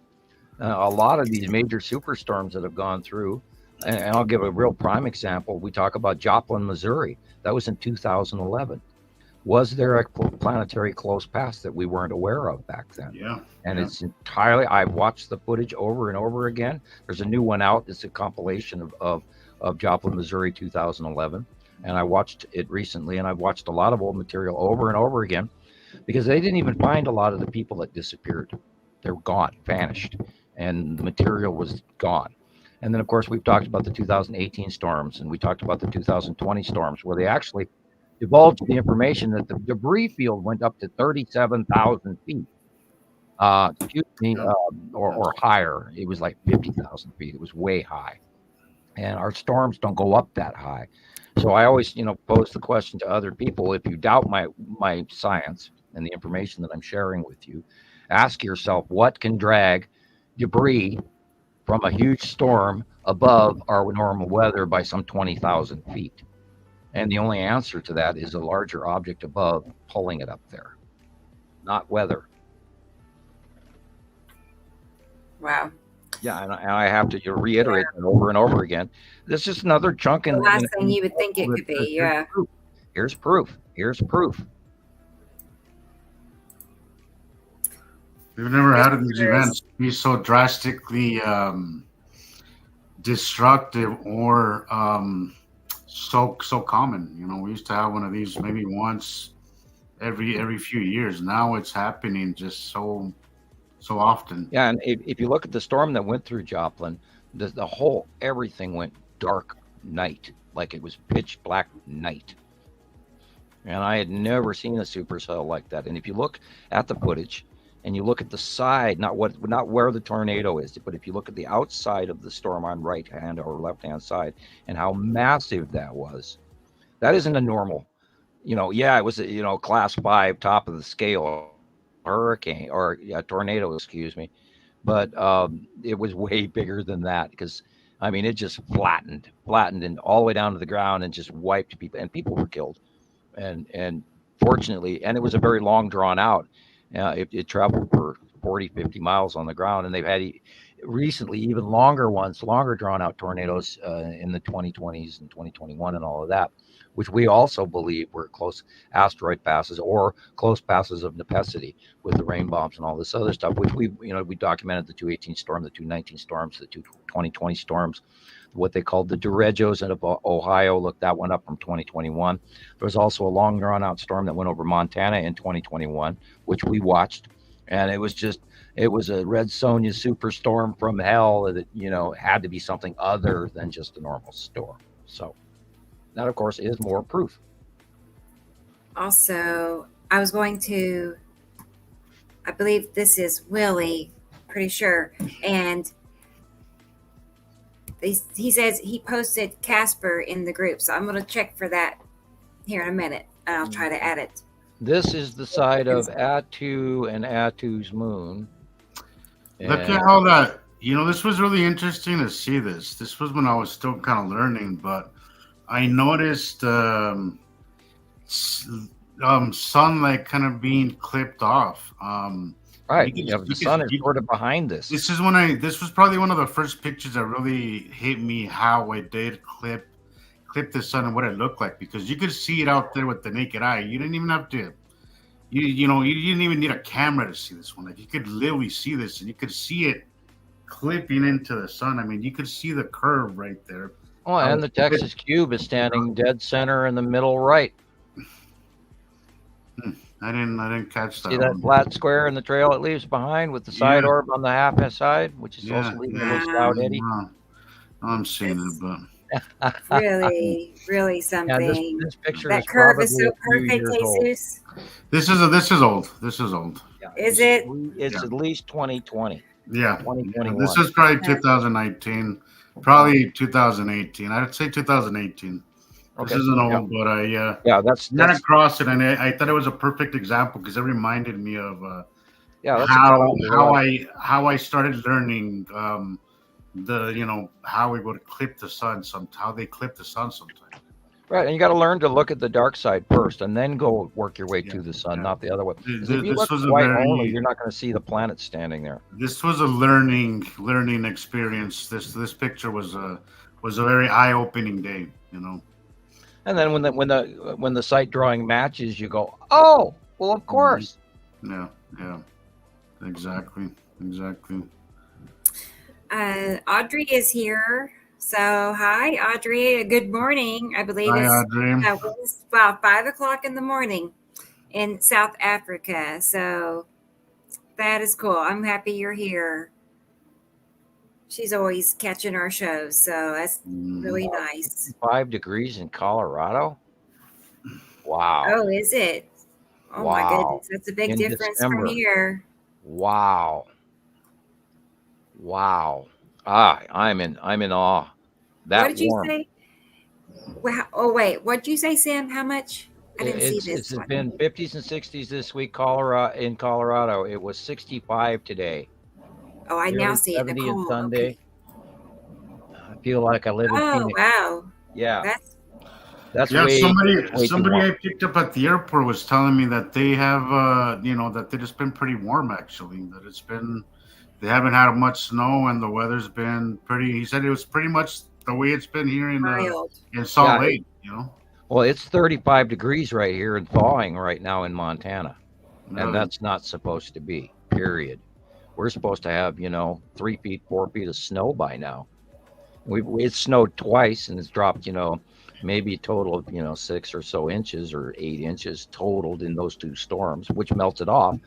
A lot of these major superstorms that have gone through, and I'll give a real prime example. We talk about Joplin, Missouri. That was in 2011. Was there a planetary close pass that we weren't aware of back then? Yeah. And it's entirely, I've watched the footage over and over again. There's a new one out. It's a compilation of Joplin, Missouri, 2011. And I watched it recently, and I've watched a lot of old material over and over again because they didn't even find a lot of the people that disappeared. They were gone, vanished, and the material was gone. And then, of course, we've talked about the 2018 storms, and we talked about the 2020 storms, where they actually divulged the information that the debris field went up to 37,000 feet. Or higher. It was like 50,000 feet. It was way high. And our storms don't go up that high. So I always, pose the question to other people. If you doubt my science and the information that I'm sharing with you, ask yourself, what can drag debris from a huge storm above our normal weather by some 20,000 feet? And the only answer to that is a larger object above pulling it up there, not weather. Wow. Yeah, and I have to reiterate that over and over again. This is another chunk in the last thing you would think it could be. Yeah. Here's proof. We've never had these events be so drastically destructive or so common. We used to have one of these maybe once every few years. Now it's happening just so often. Yeah, and if you look at the storm that went through Joplin, the whole everything went dark night, like it was pitch black night. And I had never seen a supercell like that. And if you look at the footage and you look at the side, not where the tornado is, but if you look at the outside of the storm on right hand or left hand side and how massive that was, that isn't a normal, it was a class 5 top of the scale hurricane or tornado, excuse me, but it was way bigger than that because it just flattened and all the way down to the ground and just wiped people, and people were killed. And fortunately, and it was a very long drawn out. It traveled for 40, 50 miles on the ground, and they've had recently even longer drawn out tornadoes in the 2020s and 2021 and all of that, which we also believe were close asteroid passes or close passes of necessity with the rain bombs and all this other stuff, which we documented the 218 storm, the 219 storms, the 2020 storms, what they called the derechos of Ohio. Look, that went up from 2021. There was also a long drawn out storm that went over Montana in 2021, which we watched. And it was a Red Sonja superstorm from hell that, had to be something other than just a normal storm. So that, of course, is more proof. also, I was going to, I believe this is Willie, pretty sure. And he says he posted Casper in the group. So I'm going to check for that here in a minute. I'll try to add it. This is the side of Attu and Attu's moon. Look at how that, this was really interesting to see this. This was when I was still kind of learning, but I noticed sunlight kind of being clipped off. Right. The sun is sort of behind this. This was probably one of the first pictures that really hit me how it did clip the sun and what it looked like, because you could see it out there with the naked eye. You didn't even have to, you didn't even need a camera to see this one. Like, you could literally see this, and you could see it clipping into the sun. I mean, you could see the curve right there. Oh, and the Texas cube is standing dead center in the middle right. I didn't catch that. See that flat square in the trail it leaves behind with the side orb on the half side, which is also leaving a little cloud eddy. I'm seeing it, but really, really something. This picture that is curve is so perfect, Jesus. This is old. This is old. Yeah, is it? It's at least 2020. Yeah. 2021. This is probably 2019, probably 2018. I'd say 2018. Okay. This isn't old, but that's ran across it, and I thought it was a perfect example because it reminded me of how I started learning how we would clip the sun, how they clip the sun sometimes. Right, and you got to learn to look at the dark side first, and then go work your way to the sun, not the other way. If you look white only, you're not going to see the planet standing there. This was a learning experience. This picture was a very eye-opening day, And then when the sight drawing matches, you go, oh, well, of course. Yeah, exactly. Audrey is here. So, hi, Audrey. Good morning. I believe it's about 5 o'clock in the morning in South Africa. So, that is cool. I'm happy you're here. She's always catching our shows, so that's really nice. 5 degrees in Colorado? Wow. Oh, is it? Oh, wow. My goodness. That's a big difference from here. Wow. I'm in awe. What did you say? Wow. Oh, wait. What did you say, Sam? How much? I didn't see this. It's been 50s and 60s this week in Colorado. It was 65 today. Oh, I now see it. 70 on Sunday. Okay. I feel like I live in Phoenix. Wow. Yeah. That's somebody I picked up at the airport was telling me that they have that it's been pretty warm, actually, that they haven't had much snow, and the weather's been pretty. He said it was pretty much the way it's been here in Salt Lake, Well, it's 35 degrees right here and thawing right now in Montana. And that's not supposed to be, period. We're supposed to have, 3 feet, 4 feet of snow by now. It's snowed twice, and it's dropped, maybe a total of, 6 or so inches or 8 inches totaled in those 2 storms, which melted off.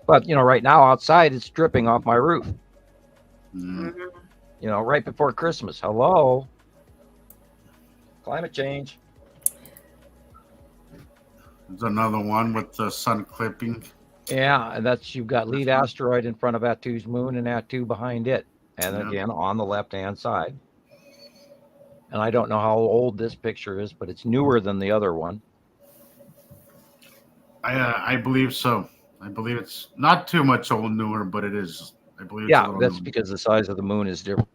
But, right now outside, it's dripping off my roof. Mm-hmm. Right before Christmas. Hello. Climate change. There's another one with the sun clipping. Yeah, and you've got lead asteroid in front of Attu's moon and Attu behind it. And again, on the left-hand side. And I don't know how old this picture is, but it's newer than the other one. I believe so. I believe it's not too much newer, but it is. I believe. Yeah, that's because the size of the moon is different.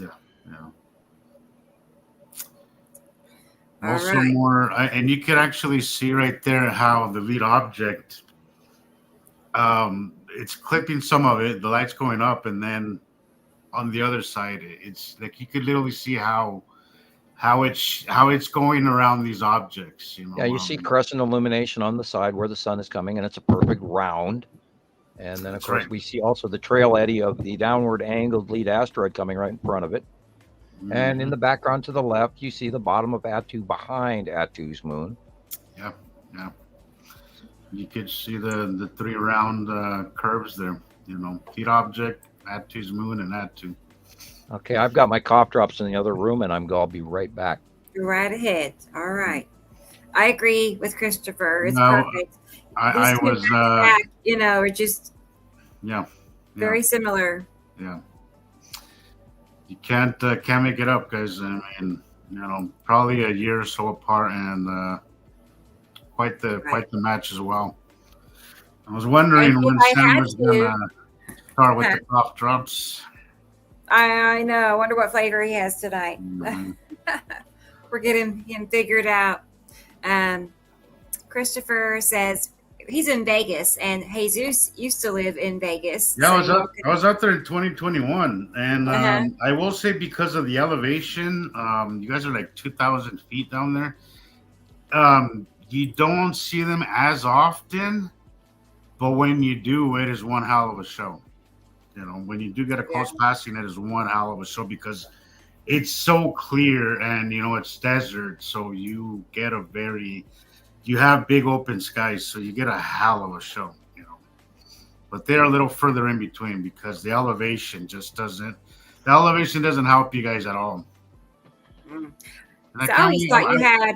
Yeah. Also more, and you can actually see right there how the lead object, it's clipping some of it. The light's going up, and then on the other side, it's like you could literally see how it's going around these objects. Yeah, you see crescent illumination on the side where the sun is coming, and it's a perfect round. And then, of course, we see also the trail eddy of the downward angled lead asteroid coming right in front of it. Mm-hmm. And in the background to the left, you see the bottom of Attu behind Attu's moon. Yeah. You could see the 3 round curves there. Lead object, Attu's moon, and Attu. Okay, I've got my cough drops in the other room, and I'll be right back. You're right ahead. All right. I agree with Christopher. It's No, perfect. I These two was, back, are just yeah, very similar. yeah. You can't make it up, guys. I mean, probably a year or so apart, and quite the match as well. I was And wondering if when I Sam had was gonna start with huh, the cough drops. I know. I wonder what flavor he has tonight. Mhm. We're getting him figured out. Um, Christopher says he's in Vegas, and Jesus used to live in Vegas. Yeah, So you all I was out there in 2021, and uh-huh. I will say because of the elevation, you guys are like 2,000 feet down there. You don't see them as often, but when you do, it is one hell of a show. When you do get a Yeah, close passing, it is one hell of a show because it's so clear, and it's desert, so you have big open skies, so you get a hell of a show. But they're a little further in between because the elevation doesn't help you guys at all. mm. And I So I can't always wait. thought you had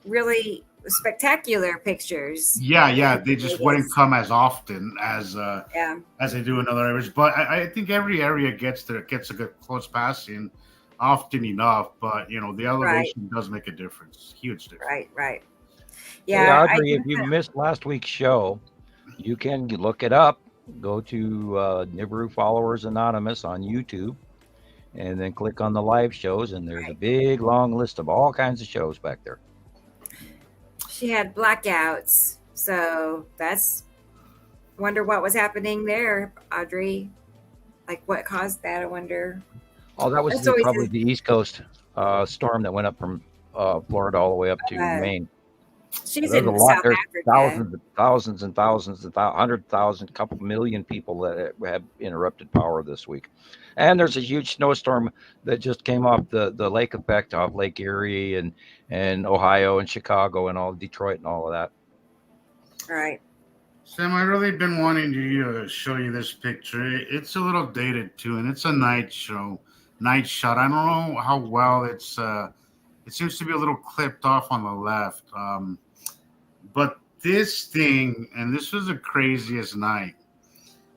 really spectacular pictures Yeah, in they just wouldn't Vegas. come as often Yeah, as they do in other areas. But I think every area gets a good close passing often enough. But the right, elevation does make a difference, huge difference. right. Hey, Yeah, I Audrey, if think you that, missed last week's show, you can look it up. Go to Nibiru Followers Anonymous on YouTube, and then click on the live shows, and there's a right. big long list of all kinds of shows back there. She had blackouts, so that's wonder what was happening there, Audrey. Like what caused that? I wonder. Oh, that was That's always probably the East Coast storm that went up from Florida all the way up to Maine. she's There's a in lot. South There's Africa. thousands and thousands, 100,000, couple million people that have interrupted power this week. And there's a huge snowstorm that just came off the lake effect off Lake Erie and Ohio and Chicago and all Detroit and all of that. Right. Sam, I really been wanting to show you this picture. It's a little dated too, and it's a night shot. I don't know how well it's. It seems to be a little clipped off on the left. But this thing, and this was the craziest night.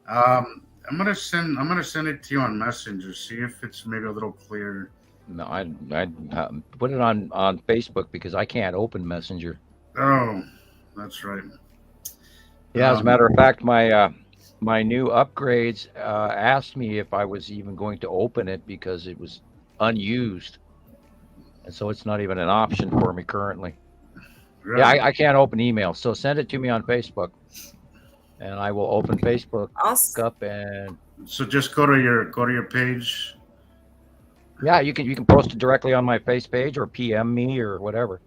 I'm gonna send it to you on Messenger. See if it's maybe a little clearer. No, I put it on Facebook because I can't open Messenger. Oh, that's right. Yeah, as a matter of fact, my new upgrades asked me if I was even going to open it because it was unused, and so it's not even an option for me currently. Really? Yeah, I can't open email, so send it to me on Facebook, and I will open Facebook up. And so just go to your page. yeah, you can post it directly on my face page or PM me or whatever.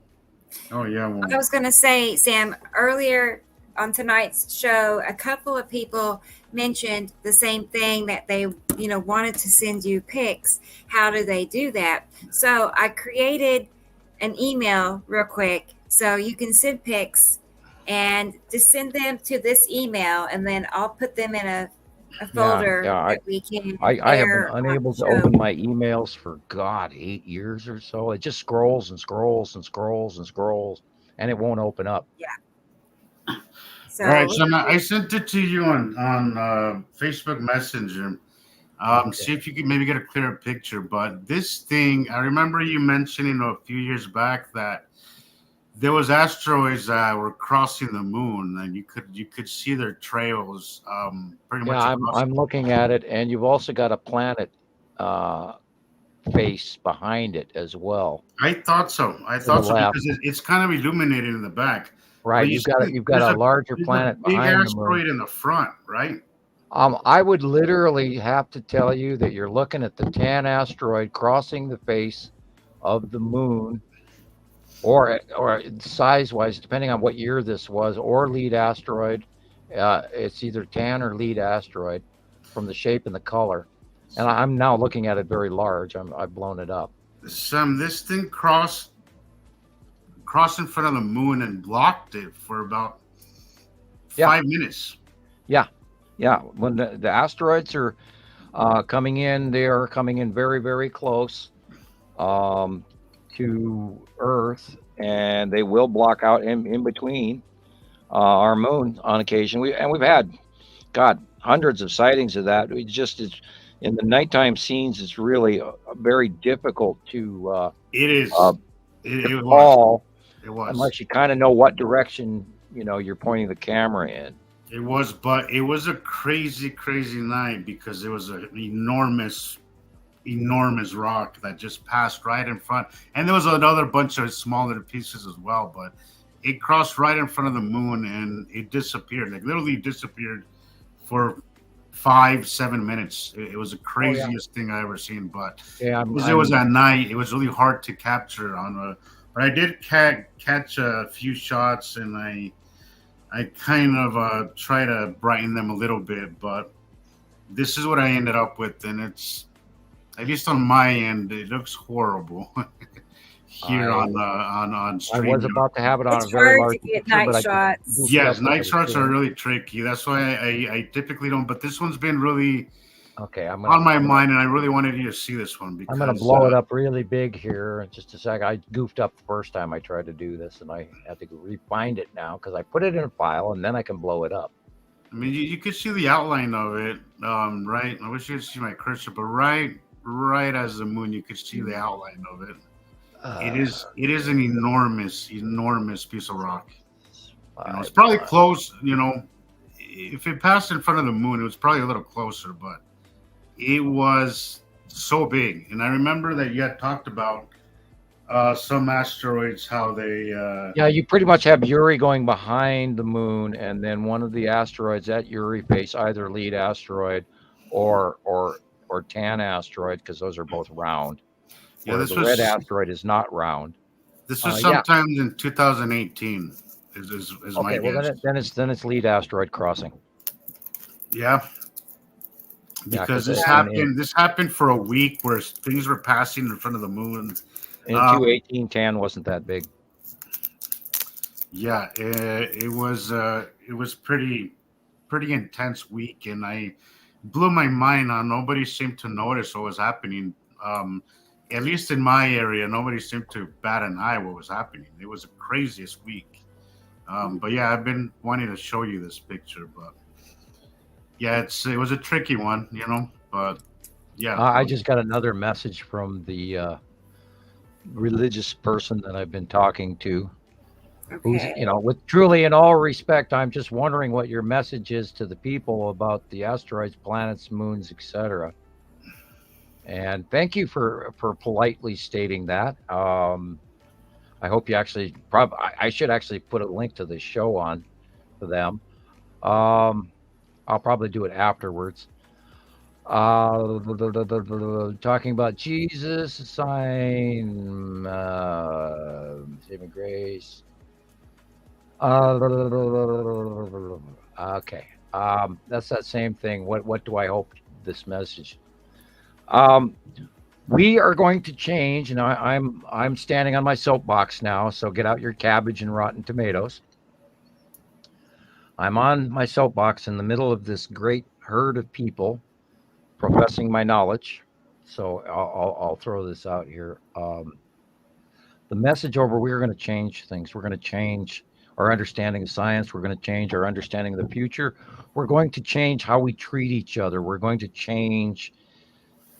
Oh yeah. Well, I was going to say, Sam, earlier on tonight's show, a couple of people mentioned the same thing, that they, wanted to send you pics. How do they do that? So I created an email real quick so you can send pics and just send them to this email, and then I'll put them in a folder that we can. I have been unable to open my emails for 8 years or so. It just scrolls and scrolls and scrolls and scrolls, and it won't open up. Yeah. So, all right, so I sent it to you on Facebook Messenger. Okay. See if you can maybe get a clearer picture. But this thing, I remember you mentioning a few years back that there was asteroids that were crossing the moon, and you could see their trails pretty much. Yeah, I'm looking at it, and you've also got a planet face behind it as well. I thought so. Because it's kind of illuminated in the back. Right, you've got a larger planet big behind asteroid in the front, right? I would literally have to tell you that you're looking at the Tan asteroid crossing the face of the moon, or size-wise, depending on what year this was, or lead asteroid. It's either Tan or lead asteroid from the shape and the color. And I'm now looking at it very large. I've blown it up. Sam, this thing crossed in front of the moon and blocked it for about 5 minutes. Yeah. When the asteroids are coming in, they are coming in very, very close to Earth, and they will block out in between our moon on occasion. We've had, God, hundreds of sightings of that. We just is in the nighttime scenes. It's really very difficult to It is. uh, It was. call It was. unless you kind of know what direction you're pointing the camera in. It was, but it was a crazy, crazy night because it was an enormous rock that just passed right in front, and there was another bunch of smaller pieces as well. But it crossed right in front of the moon, and it disappeared. Like literally disappeared for 5-7 minutes. It was the craziest thing I ever seen. But because it was at night, it was really hard to capture on a. But I did catch a few shots, and I kind of try to brighten them a little bit, but this is what I ended up with, and it's, at least on my end, it looks horrible here on stream. I was about to have it on It's a very hard large to get picture, night shots. Yes, night shots are really tricky. That's why I typically don't, but this one's been really on my mind, and I really wanted you to see this one because I'm going to blow it up really big here in just a sec. I goofed up the first time I tried to do this, and I have to refind it now because I put it in a file, and then I can blow it up. I mean, you could see the outline of it, right? I wish you could see my cursor, but right as the moon, you could see the outline of it. It is an enormous piece of rock. It's probably close. If it passed in front of the moon, it was probably a little closer, but it was so big. And I remember that you had talked about some asteroids, how they you pretty much have Uri going behind the moon, and then one of the asteroids at Uri face either lead asteroid or tan asteroid, because those are both round. The red asteroid is not round. This was sometimes in 2018 is my guess. Then it's lead asteroid crossing. Yeah. Because this happened for a week where things were passing in front of the moon. In 2018, tan wasn't that big. Yeah, it was pretty intense week, and I blew my mind on. Nobody seemed to notice what was happening. At least in my area, nobody seemed to bat an eye what was happening. It was the craziest week. But yeah, I've been wanting to show you this picture, but yeah, it was a tricky one, but yeah. I just got another message from the religious person that I've been talking to. Okay. Who's, with truly in all respect, I'm just wondering what your message is to the people about the asteroids, planets, moons, etc. And thank you for politely stating that. I hope you actually I should actually put a link to the show on for them. I'll probably do it afterwards. Talking about Jesus, sign, saving grace. Okay. That's that same thing. What do I hope this message? We are going to change, and I'm standing on my soapbox now, so get out your cabbage and rotten tomatoes. I'm on my soapbox in the middle of this great herd of people professing my knowledge. So I'll throw this out here. The message we're going to change things. We're going to change our understanding of science. We're going to change our understanding of the future. We're going to change how we treat each other. We're going to change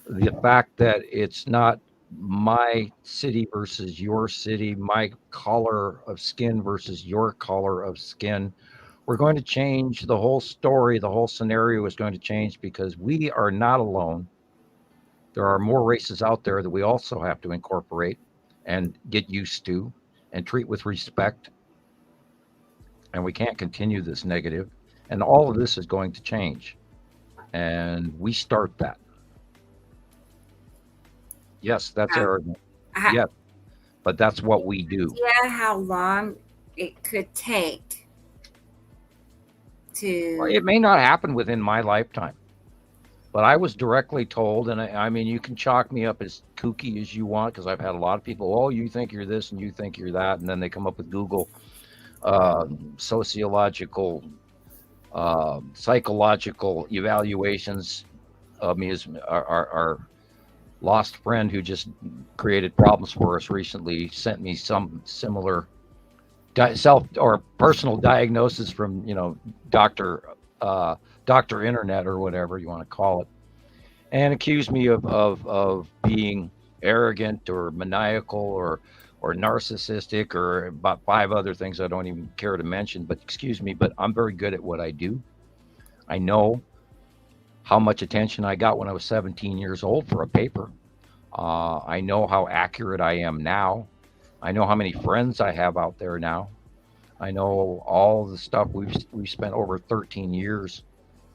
the fact that it's not my city versus your city, my color of skin versus your color of skin. We're going to change the whole story. The whole scenario is going to change because we are not alone. There are more races out there that we also have to incorporate and get used to and treat with respect. And we can't continue this negative. And all of this is going to change. And we start that. Yes, that's arrogant. Yes, but that's what we do. Yeah, how long it could take to... Well, it may not happen within my lifetime, but I was directly told, and I mean, you can chalk me up as kooky as you want, because I've had a lot of people, oh, you think you're this and you think you're that, and then they come up with Google sociological, psychological evaluations of me as are lost friend who just created problems for us recently sent me some similar self or personal diagnosis from, doctor Dr. Internet or whatever you want to call it, and accused me of being arrogant or maniacal or narcissistic or about 5 other things I don't even care to mention. But excuse me, but I'm very good at what I do. I know how much attention I got when I was 17 years old for a paper. I know how accurate I am now. I know how many friends I have out there now. I know all the stuff we've spent over 13 years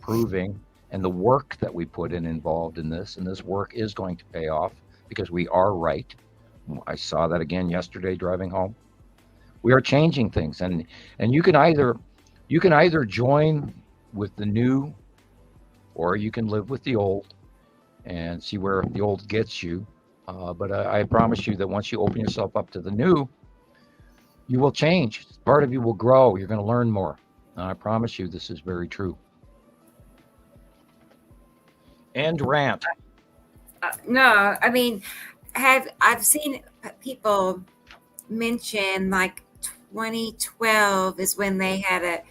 proving, and the work that we put in involved in this, and this work is going to pay off because we are right. I saw that again yesterday driving home. We are changing things, and you can either join with the new, or you can live with the old and see where the old gets you. But I promise you that once you open yourself up to the new, you will change. Part of you will grow. You're going to learn more. And I promise you this is very true. And rant. No, I mean, I've seen people mention like 2012 is when they had a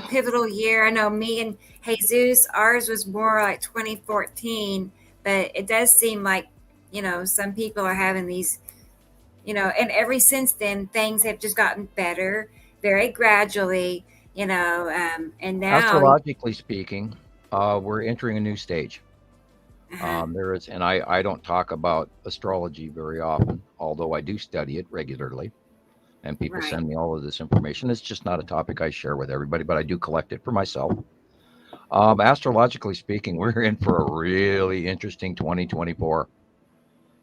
pivotal year. I know me and Jesus, ours was more like 2014, but it does seem like some people are having these, and ever since then things have just gotten better very gradually, and now Astrologically speaking, we're entering a new stage. There is, and I don't talk about astrology very often, although I do study it regularly, and people Right. send me all of this information. It's just not a topic I share with everybody, but I do collect it for myself. Astrologically speaking, we're in for a really interesting 2024.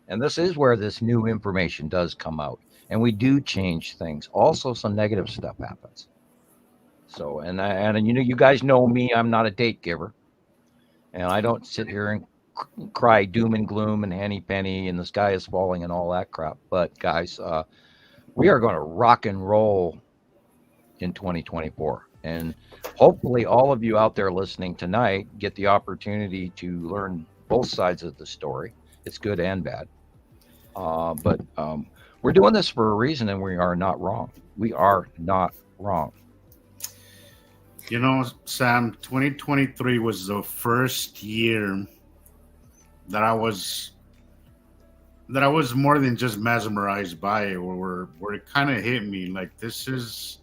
And this is where this new information does come out, and we do change things. Also, some negative stuff happens. So, and you guys know me, I'm not a date giver, and I don't sit here and cry doom and gloom and henny penny and the sky is falling and all that crap. But guys, we are going to rock and roll in 2024, and hopefully all of you out there listening tonight get the opportunity to learn both sides of the story. It's good and bad. But we're doing this for a reason, and we are not wrong. We are not wrong. Sam, 2023 was the first year that I was more than just mesmerized by it, where it kind of hit me like this is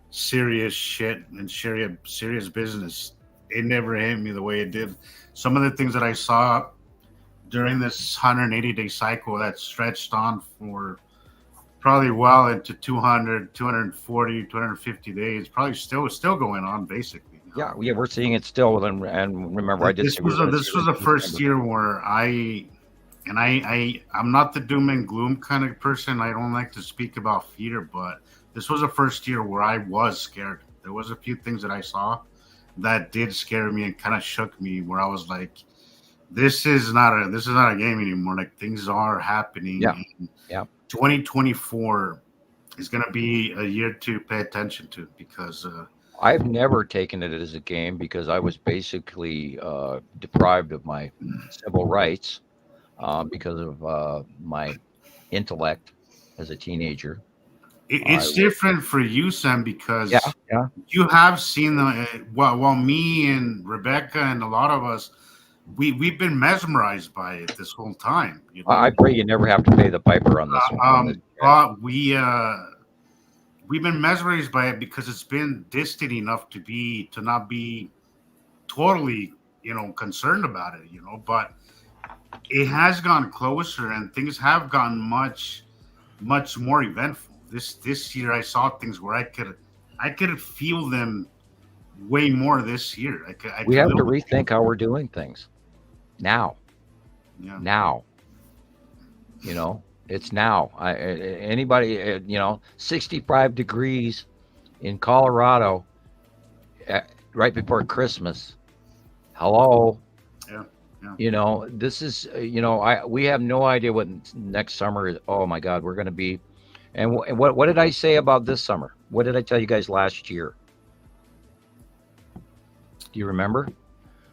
serious shit and serious business. It never hit me the way it did. Some of the things that I saw during this 180-day cycle that stretched on for probably well into 200, 240, 250 days, probably still going on basically. Yeah, we're seeing it still. And remember, I did. This was the first year where I'm not the doom and gloom kind of person. I don't like to speak about fear, but this was the first year where I was scared. There was a few things that I saw that did scare me and kind of shook me, where I was like, this is not a game anymore. Like, things are happening. Yeah. 2024 is going to be a year to pay attention to, because I've never taken it as a game, because I was basically deprived of my civil rights because of my intellect as a teenager. It's different for you, Sam, because yeah. you have seen while me and Rebecca and a lot of us, we've been mesmerized by it this whole time. I pray you never have to pay the piper on this one. But we've been mesmerized by it because it's been distant enough to not be totally, concerned about it, but it has gone closer and things have gotten much, much more eventful. This year I saw things where I could feel them way more this year. We have to rethink how we're doing things now. Yeah. Now, it's now. Anybody, 65 degrees in Colorado right before Christmas. Hello. Yeah. This is, we have no idea what next summer is. Oh my God, we're going to be. And what did I say about this summer? What did I tell you guys last year? Do you remember?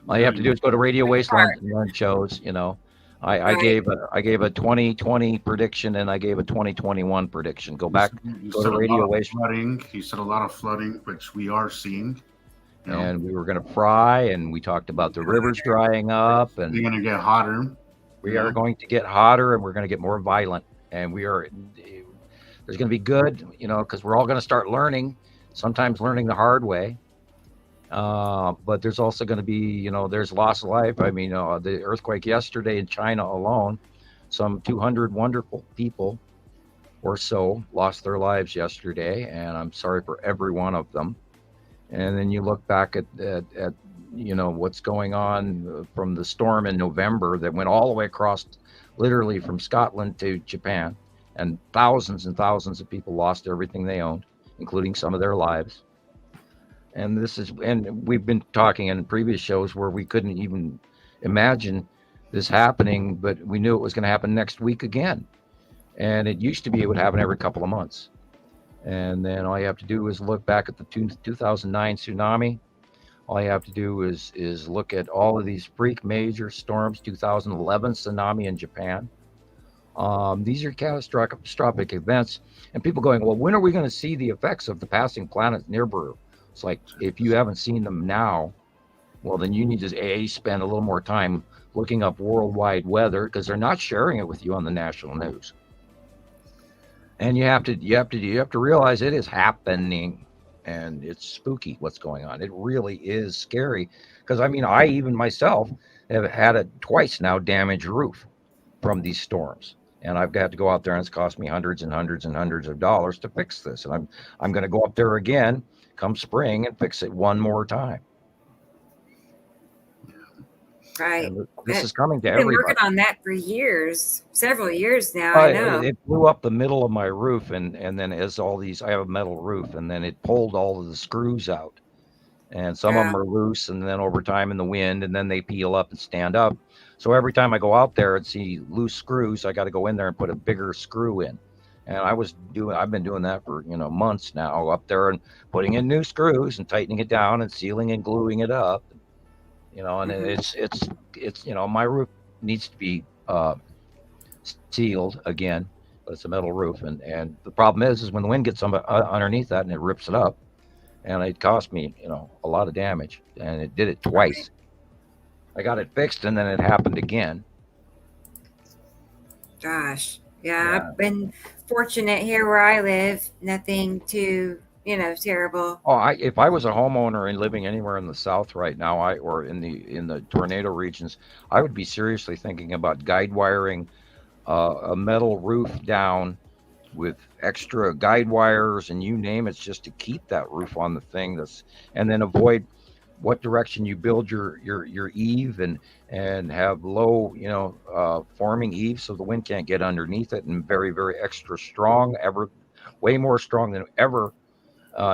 All you have to do is go to Radio Wasteland and learn shows, I Right. gave a 2020 prediction and I gave a 2021 prediction. Go back, You go to said a lot Radio of Waste, flooding. He said a lot of flooding, which we are seeing. You know, and we were going to fry, and we talked about the rivers drying up, they're and going to get hotter. You we are know, going to get hotter, and we're going to get more violent, and there's going to be good, because we're all going to start learning, sometimes learning the hard way. But there's also going to be, there's loss of life. I mean, the earthquake yesterday in China alone, some 200 wonderful people or so lost their lives yesterday, and I'm sorry for every one of them. And then you look back at what's going on from the storm in November that went all the way across, literally from Scotland to Japan, and thousands of people lost everything they owned, including some of their lives. And we've been talking in previous shows where we couldn't even imagine this happening, but we knew it was going to happen next week again. And it used to be it would happen every couple of months. And then all you have to do is look back at the 2009 tsunami. All you have to do is look at all of these freak major storms, 2011 tsunami in Japan. These are catastrophic events. And people going, well, when are we going to see the effects of the passing planet Nibiru? It's like, if you haven't seen them now, well, then you need to spend a little more time looking up worldwide weather, because they're not sharing it with you on the national news. And you have to realize it is happening, and it's spooky what's going on. It really is scary, because I mean, I even myself have had a twice now damaged roof from these storms, and I've got to go out there, and it's cost me hundreds and hundreds and hundreds of dollars to fix this, and I'm going to go up there again come spring and fix it one more time. Right. And this is coming to I've been everybody. working on that for years, several years now. I know. It blew up the middle of my roof, and then as I have a metal roof, and then it pulled all of the screws out, and some of them are loose, and then over time in the wind, and then they peel up and stand up. So every time I go out there and see loose screws, I got to go in there and put a bigger screw in. And I've been doing that for months now, up there and putting in new screws and tightening it down and sealing and gluing it up. And it's my roof needs to be sealed again, but it's a metal roof, and the problem is when the wind gets underneath that and it rips it up, and it cost me a lot of damage, and it did it twice. I got it fixed, and then it happened again. Gosh, yeah. I've been fortunate here where I live. Nothing too terrible. If I was a homeowner and living anywhere in the South right now, or in the tornado regions, I would be seriously thinking about guide wiring a metal roof down with extra guide wires and you name it, just to keep that roof on the thing. And then avoid what direction you build your eave, and have low forming eaves so the wind can't get underneath it, and very, very extra strong, way more strong than ever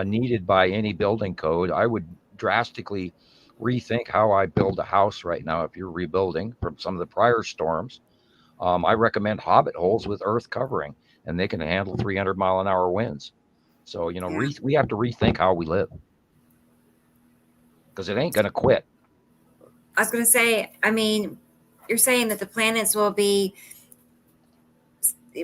needed by any building code. I would drastically rethink how I build a house right now. If you're rebuilding from some of the prior storms, I recommend hobbit holes with earth covering, and they can handle 300-mile-an-hour winds. So we have to rethink how we live, because it ain't going to quit. I was going to say, I mean, you're saying that the planets will be,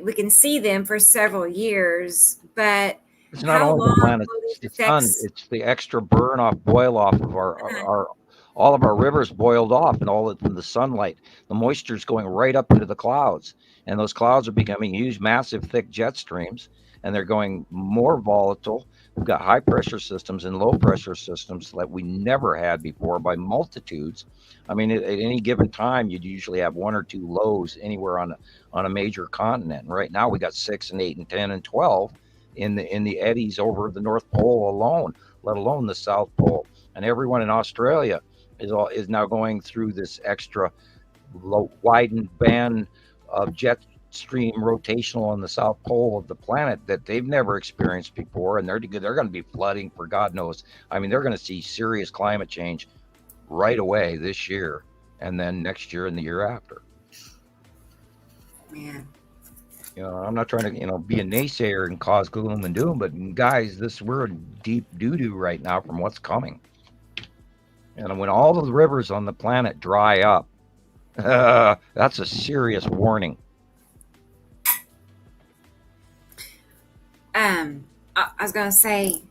we can see them for several years, but it's not only the planets, it's the sun. It's the extra boil off of our all of our rivers boiled off, and all from the sunlight. The moisture is going right up into the clouds, and those clouds are becoming huge, massive, thick jet streams, and they're going more volatile. We've got high pressure systems and low pressure systems that we never had before by multitudes. I mean, at any given time, you'd usually have 1 or 2 lows anywhere on a major continent. And right now we got 6 and 8 and 10 and 12 in the eddies over the North Pole alone, let alone the South Pole. And everyone in Australia is now going through this extra widened band of jet stream rotational on the South Pole of the planet that they've never experienced before, and they're going to be flooding for God knows. I mean, they're going to see serious climate change right away this year, and then next year and the year after. Man. I'm not trying to be a naysayer and cause gloom and doom, but guys, we're in deep doo-doo right now from what's coming. And when all of the rivers on the planet dry up, That's a serious warning. I was gonna say,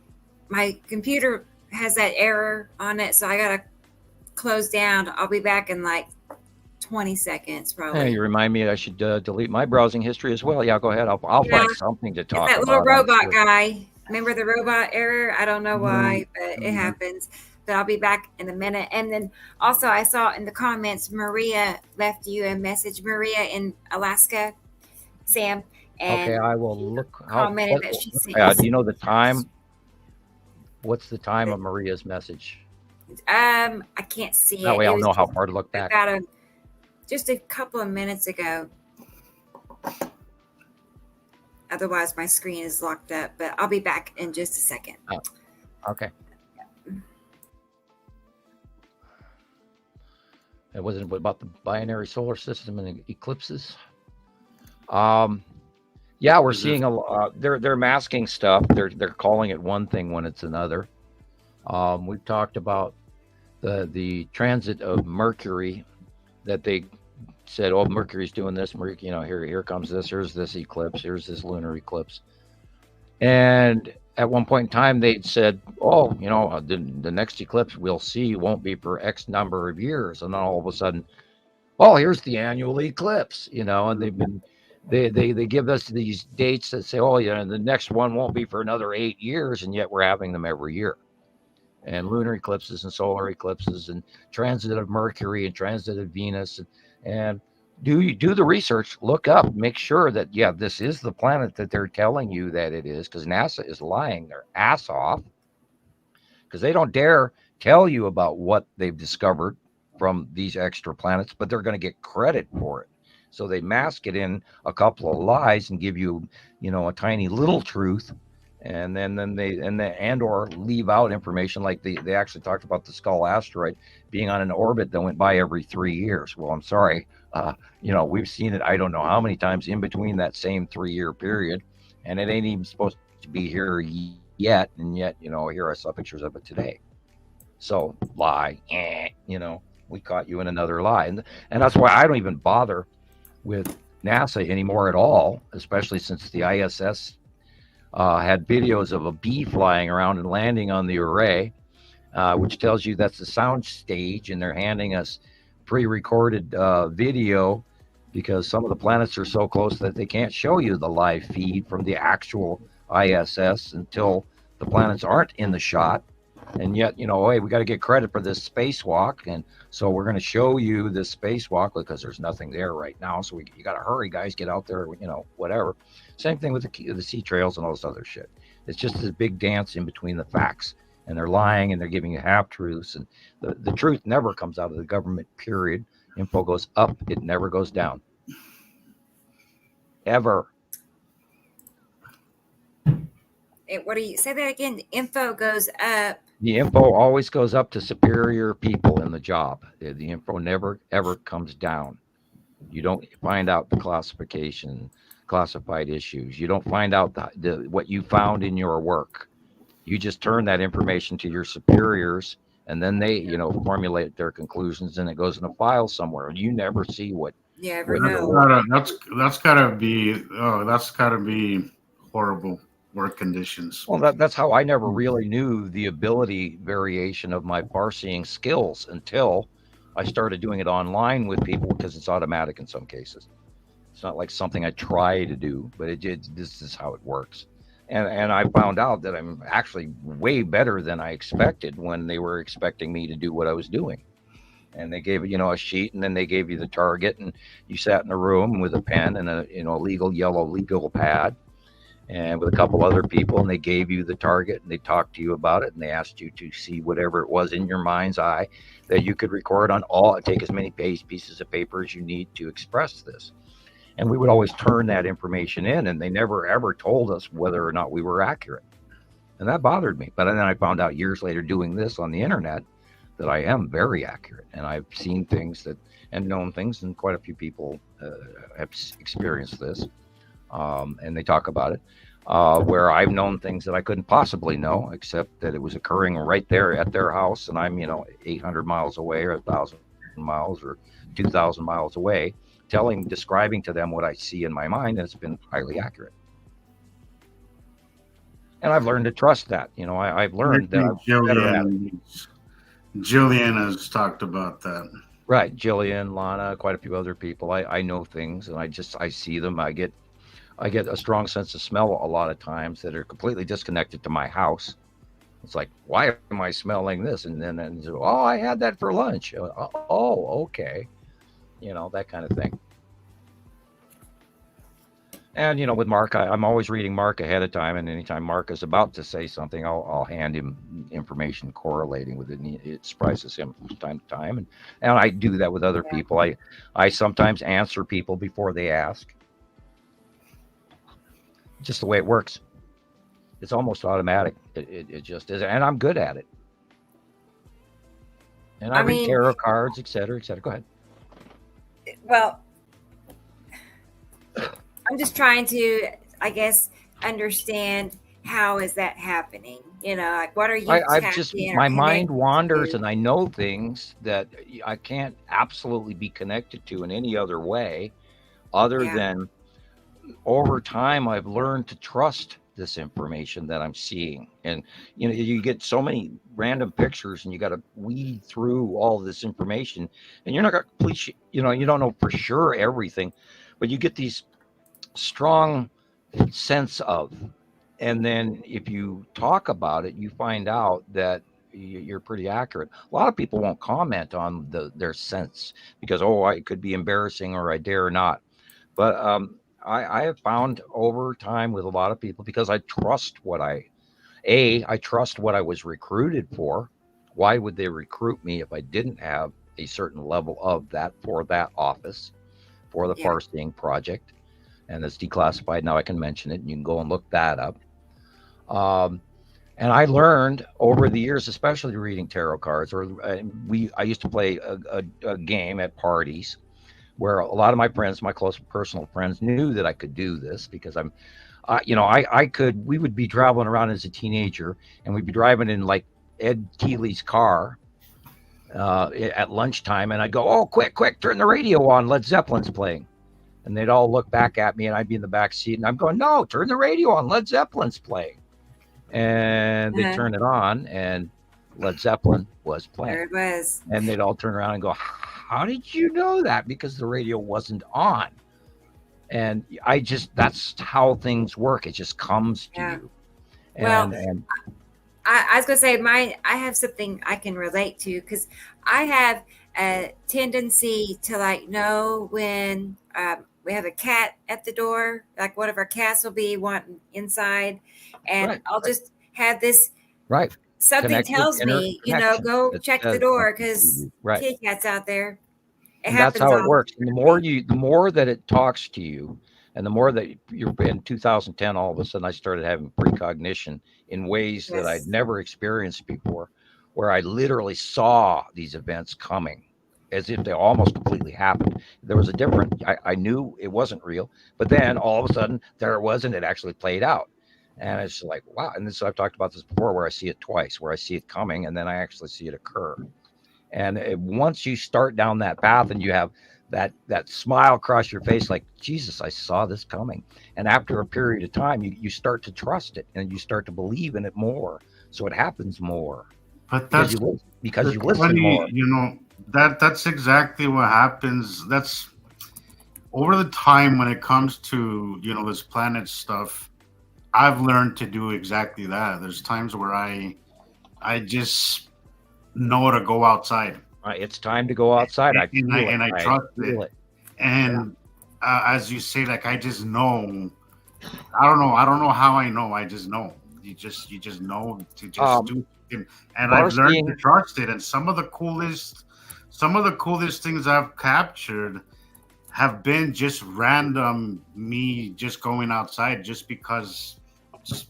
my computer has that error on it, so I gotta close down. I'll be back in like 20 seconds, probably. Hey, you remind me I should delete my browsing history as well. Yeah, go ahead. I'll Yeah. find something to It's talk that about. little I'm robot sure. guy. Remember the robot error? I don't know why, but it happens. But I'll be back in a minute. And then also, I saw in the comments, Maria left you a message. Maria in Alaska, Sam, and Okay, I will look. commented that she sent. Do you know the time? What's the time of Maria's message? I can't see it. That way It I'll was know how just far to look back. about just a couple of minutes ago. Otherwise, my screen is locked up. But I'll be back in just a second. Oh, okay. It wasn't about the binary solar system and the eclipses. Yeah, we're seeing a lot. They're masking stuff. They're calling it one thing when it's another. We've talked about the transit of Mercury, that they said, oh, Mercury's doing this. Here comes this. Here's this eclipse. Here's this lunar eclipse. And at one point in time, they'd said, oh, the next eclipse we'll see won't be for X number of years. And then all of a sudden, oh, here's the annual eclipse, and they've been, they give us these dates that say, oh, the next one won't be for another 8 years. And yet we're having them every year. And lunar eclipses and solar eclipses and transit of Mercury and transit of Venus. And do the research, look up, make sure that, this is the planet that they're telling you that it is, because NASA is lying their ass off, because they don't dare tell you about what they've discovered from these extra planets, but they're going to get credit for it. So they mask it in a couple of lies and give you, a tiny little truth. And then or leave out information, like they actually talked about the Skull asteroid being on an orbit that went by every 3 years. Well, I'm sorry. We've seen it, I don't know how many times in between that same 3-year period, and it ain't even supposed to be here yet. And yet, here I saw pictures of it today. So lie, we caught you in another lie. And that's why I don't even bother with NASA anymore at all, especially since the ISS had videos of a bee flying around and landing on the array, which tells you that's the sound stage, and they're handing us pre-recorded video, because some of the planets are so close that they can't show you the live feed from the actual ISS until the planets aren't in the shot. And yet, hey, we got to get credit for this spacewalk, and so we're going to show you this spacewalk because there's nothing there right now. So you got to hurry, guys, get out there, whatever. Same thing with the sea trails and all this other shit. It's just this big dance in between the facts, and they're lying and they're giving you half truths, and the truth never comes out of the government. Period. Info goes up; it never goes down. Ever. What do you say that again? The info goes up. The info always goes up to superior people in the job. The info never, ever comes down. You don't find out the classified issues. You don't find out what you found in your work. You just turn that information to your superiors, and then they, formulate their conclusions, and it goes in a file somewhere. And you never see what. Yeah, that's gotta be horrible work conditions. Well, that's how I never really knew the ability variation of my far-seeing skills until I started doing it online with people, because it's automatic in some cases. It's not like something I try to do, but this is how it works. And I found out that I'm actually way better than I expected when they were expecting me to do what I was doing. And they gave a sheet, and then they gave you the target, and you sat in a room with a pen and a yellow legal pad, and with a couple other people, and they gave you the target, and they talked to you about it, and they asked you to see whatever it was in your mind's eye that you could record on take as many pieces of paper as you need to express this. And we would always turn that information in, and they never ever told us whether or not we were accurate. And that bothered me. But then I found out years later, doing this on the internet, that I am very accurate, and I've seen things and known things, and quite a few people have experienced this. And they talk about it, where I've known things that I couldn't possibly know, except that it was occurring right there at their house, and I'm 800 miles away or 1,000 miles or 2,000 miles away, describing to them what I see in my mind, and it's been highly accurate. And I've learned to trust that. I've learned that I'm better at it. Jillian has talked about that. Right. Jillian, Lana, quite a few other people. I know things, and I see them. I get a strong sense of smell a lot of times that are completely disconnected to my house. It's like, why am I smelling this? And then, oh, I had that for lunch. Oh, okay. That kind of thing. And, with Mark, I'm always reading Mark ahead of time. And anytime Mark is about to say something, I'll hand him information correlating with it. And it surprises him from time to time. And I do that with other people. I sometimes answer people before they ask. Just the way it works. It's almost automatic. It just is. And I'm good at it. And I read tarot cards, et cetera, et cetera. Go ahead. Well, I'm just trying to, I guess, understand how is that happening? Like what are you? My mind wanders, and I know things that I can't absolutely be connected to in any other way, other than over time I've learned to trust this information that I'm seeing. And you get so many random pictures, and you got to weed through all this information, and you're not going to complete. You don't know for sure everything, but you get these strong sense of, and then if you talk about it, you find out that you're pretty accurate. A lot of people won't comment on their sense because it could be embarrassing, or I dare not. But I have found over time with a lot of people, because I trust I trust what I was recruited for. Why would they recruit me if I didn't have a certain level of that for that office, for the Far Seeing Project? And it's declassified now. I can mention it, and you can go and look that up. And I learned over the years, especially reading tarot cards, I used to play a game at parties where a lot of my friends, my close personal friends, knew that I could do this because we would be traveling around as a teenager, and we'd be driving in like Ed Keeley's car at lunchtime, and I'd go, "Oh, quick, turn the radio on, Led Zeppelin's playing." And they'd all look back at me, and I'd be in the back seat, and I'm going, "No, turn the radio on, Led Zeppelin's playing." And they'd turn it on, and Led Zeppelin was playing. There it was. And they'd all turn around and go, "How did you know that?" Because the radio wasn't on. And that's how things work. It just comes to you. I was going to say I have something I can relate to, because I have a tendency to know when we have a cat at the door, like one of our cats will be wanting inside, and I'll just have this. Right. Something tells me, go check the door because kitty cat's out there. That's how it works. And the more that it talks to you, and the more that you're in 2010, all of a sudden I started having precognition in ways that I'd never experienced before, where I literally saw these events coming as if they almost completely happened. There was I knew it wasn't real, but then all of a sudden there it was, and it actually played out. And it's like, wow. And so I've talked about this before, where I see it twice, where I see it coming, and then I actually see it occur. And once you start down that path, and you have that smile across your face, like, Jesus, I saw this coming. And after a period of time, you start to trust it, and you start to believe in it more. So it happens more. But because you listen more. That's exactly what happens. That's over the time when it comes to, this planet stuff. I've learned to do exactly that. There's times where I just know to go outside. It's time to go outside. I trust it. And as you say, I just know. I don't know how I know. I just know. You just know to just do it. And I've learned to trust it. And some of the coolest things I've captured have been just random, me just going outside just because.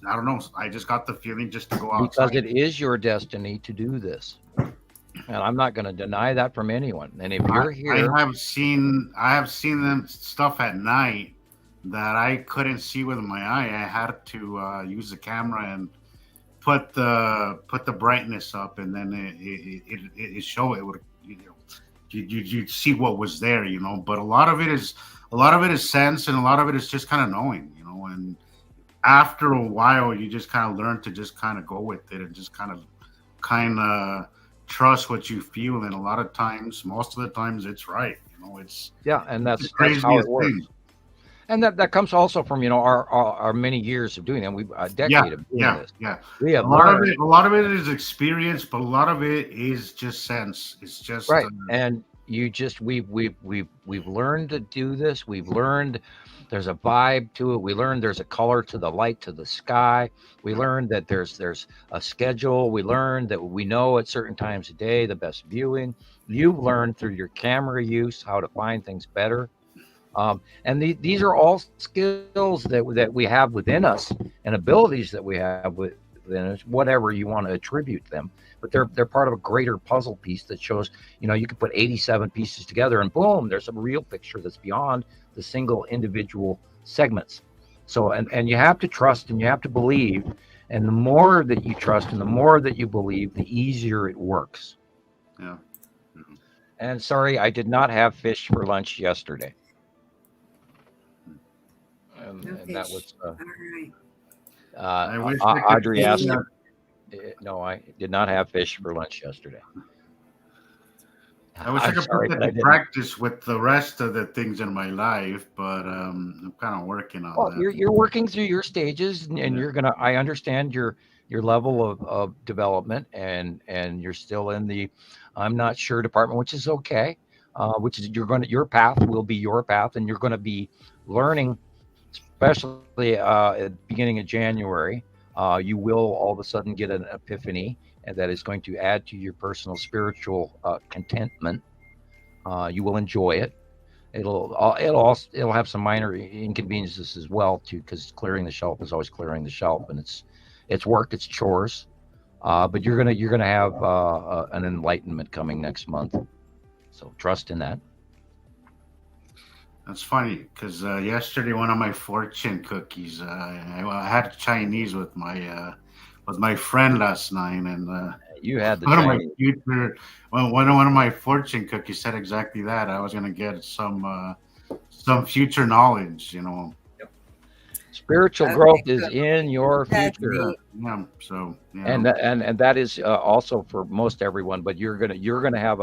I don't know. I just got the feeling just to go outside. Because it is your destiny to do this. And I'm not going to deny that from anyone. And if you're here, I have seen them stuff at night that I couldn't see with my eye. I had to use the camera and put the brightness up, and then it show it would you'd see what was there, but a lot of it is sense, and a lot of it is just kind of knowing, and after a while you just kind of learn to just kind of go with it and just kind of trust what you feel, and a lot of times, most of the times, it's right. It's and that's crazy how it works. thing. And that comes also from our many years of doing it. We've a decade of doing this. Yeah. We have a lot of it is experience, but a lot of it is just sense. It's just right. And we've learned to do this. We've learned there's a vibe to it. We learned there's a color to the light, to the sky. We learned that there's a schedule. We learned that we know at certain times of day the best viewing. You've learned through your camera use how to find things better. And these are all skills that we have within us, and abilities that we have within us, whatever you want to attribute them. But they're part of a greater puzzle piece that shows, you can put 87 pieces together and boom, there's a real picture that's beyond the single individual segments. So, and you have to trust and you have to believe. And the more that you trust and the more that you believe, the easier it works. Yeah. And sorry, I did not have fish for lunch yesterday. And that was all right. I wish Audrey asked. No, I did not have fish for lunch yesterday. I wish I could put that in practice with the rest of the things in my life, but I'm kind of working on that. You're working through your stages, and you're gonna. I understand your level of development, and you're still in the I'm not sure department, which is okay. Which is your path will be your path, and you're going to be learning. Especially at the beginning of January, you will all of a sudden get an epiphany, and that is going to add to your personal spiritual contentment. You will enjoy it. It'll have some minor inconveniences as well too, because clearing the shelf is always clearing the shelf, and it's work, it's chores. But you're gonna have an enlightenment coming next month. So trust in that. That's funny because yesterday one of my fortune cookies, I had Chinese with my friend last night, and you had the one Chinese. One of my fortune cookies said exactly that. I was going to get some future knowledge, Yep. Spiritual growth is in your future. Yeah. So and that is also for most everyone, but you're gonna have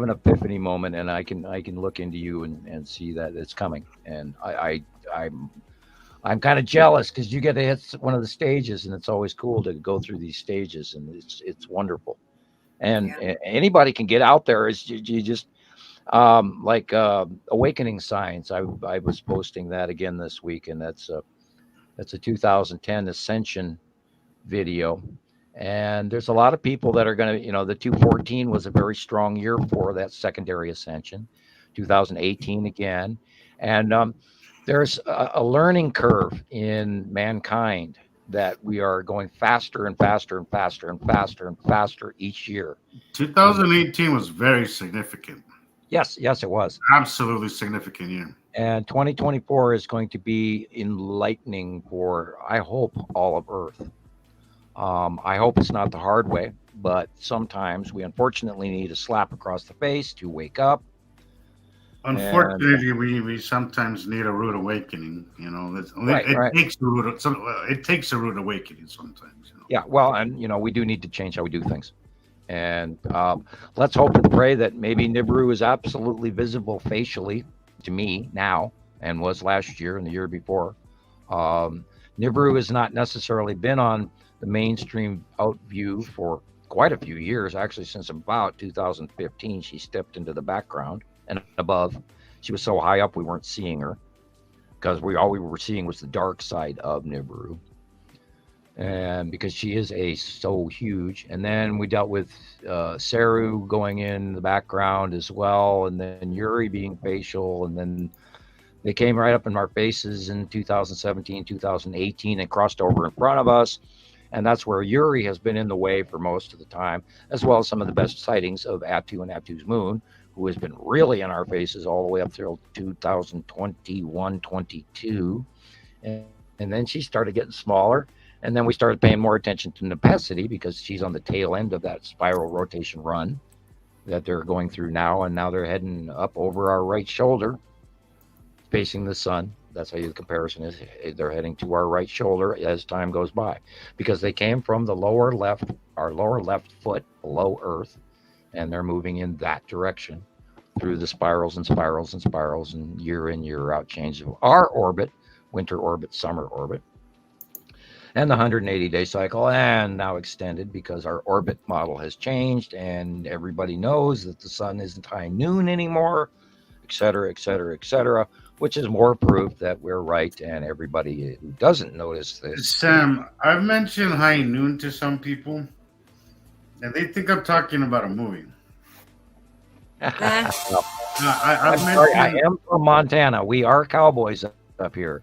an epiphany moment, and I can look into you and see that it's coming. And I'm kind of jealous because you get to hit one of the stages, and it's always cool to go through these stages, and it's wonderful. And anybody can get out there. Is you just like awakening science. I was posting that again this week, and that's a 2010 Ascension video. And there's a lot of people that are going to, the 2014 was a very strong year for that secondary ascension, 2018 again. And there's a learning curve in mankind that we are going faster and faster and faster and faster and faster each year. 2018 was very significant. Yes, it was. Absolutely significant year. And 2024 is going to be enlightening for, I hope, all of Earth. I hope it's not the hard way, but sometimes we unfortunately need a slap across the face to wake up. Unfortunately, we sometimes need a rude awakening. It takes a rude awakening sometimes. Yeah, well, and we do need to change how we do things. And let's hope and pray that maybe Nibiru is absolutely visible facially to me now, and was last year and the year before. Nibiru has not necessarily been on the mainstream out view for quite a few years, actually since about 2015. She stepped into the background and above. She was so high up we weren't seeing her, because all we were seeing was the dark side of Nibiru, and because she is so huge. And then we dealt with Saru going in the background as well, and then Yuri being facial, and then they came right up in our faces in 2017, 2018, and crossed over in front of us. And that's where Yuri has been in the way for most of the time, as well as some of the best sightings of Atu and Atu's moon, who has been really in our faces all the way up through 2021, 22. And then she started getting smaller. And then we started paying more attention to Nepacity, because she's on the tail end of that spiral rotation run. that they're going through now, and now they're heading up over our right shoulder, facing the sun. That's how the comparison is. They're heading to our right shoulder as time goes by, because they came from the lower left, our lower left foot below Earth, and they're moving in that direction through the spirals and spirals and spirals and year in, year out change of our orbit, winter orbit, summer orbit, and the 180-day cycle, and now extended because our orbit model has changed, and everybody knows that the sun isn't high noon anymore, et cetera, et cetera, et cetera, which is more proof that we're right, and everybody who doesn't notice this. Sam, I've mentioned high noon to some people, and they think I'm talking about a movie. Well, I've I'm sorry, I mentioned am from Montana. We are cowboys up here.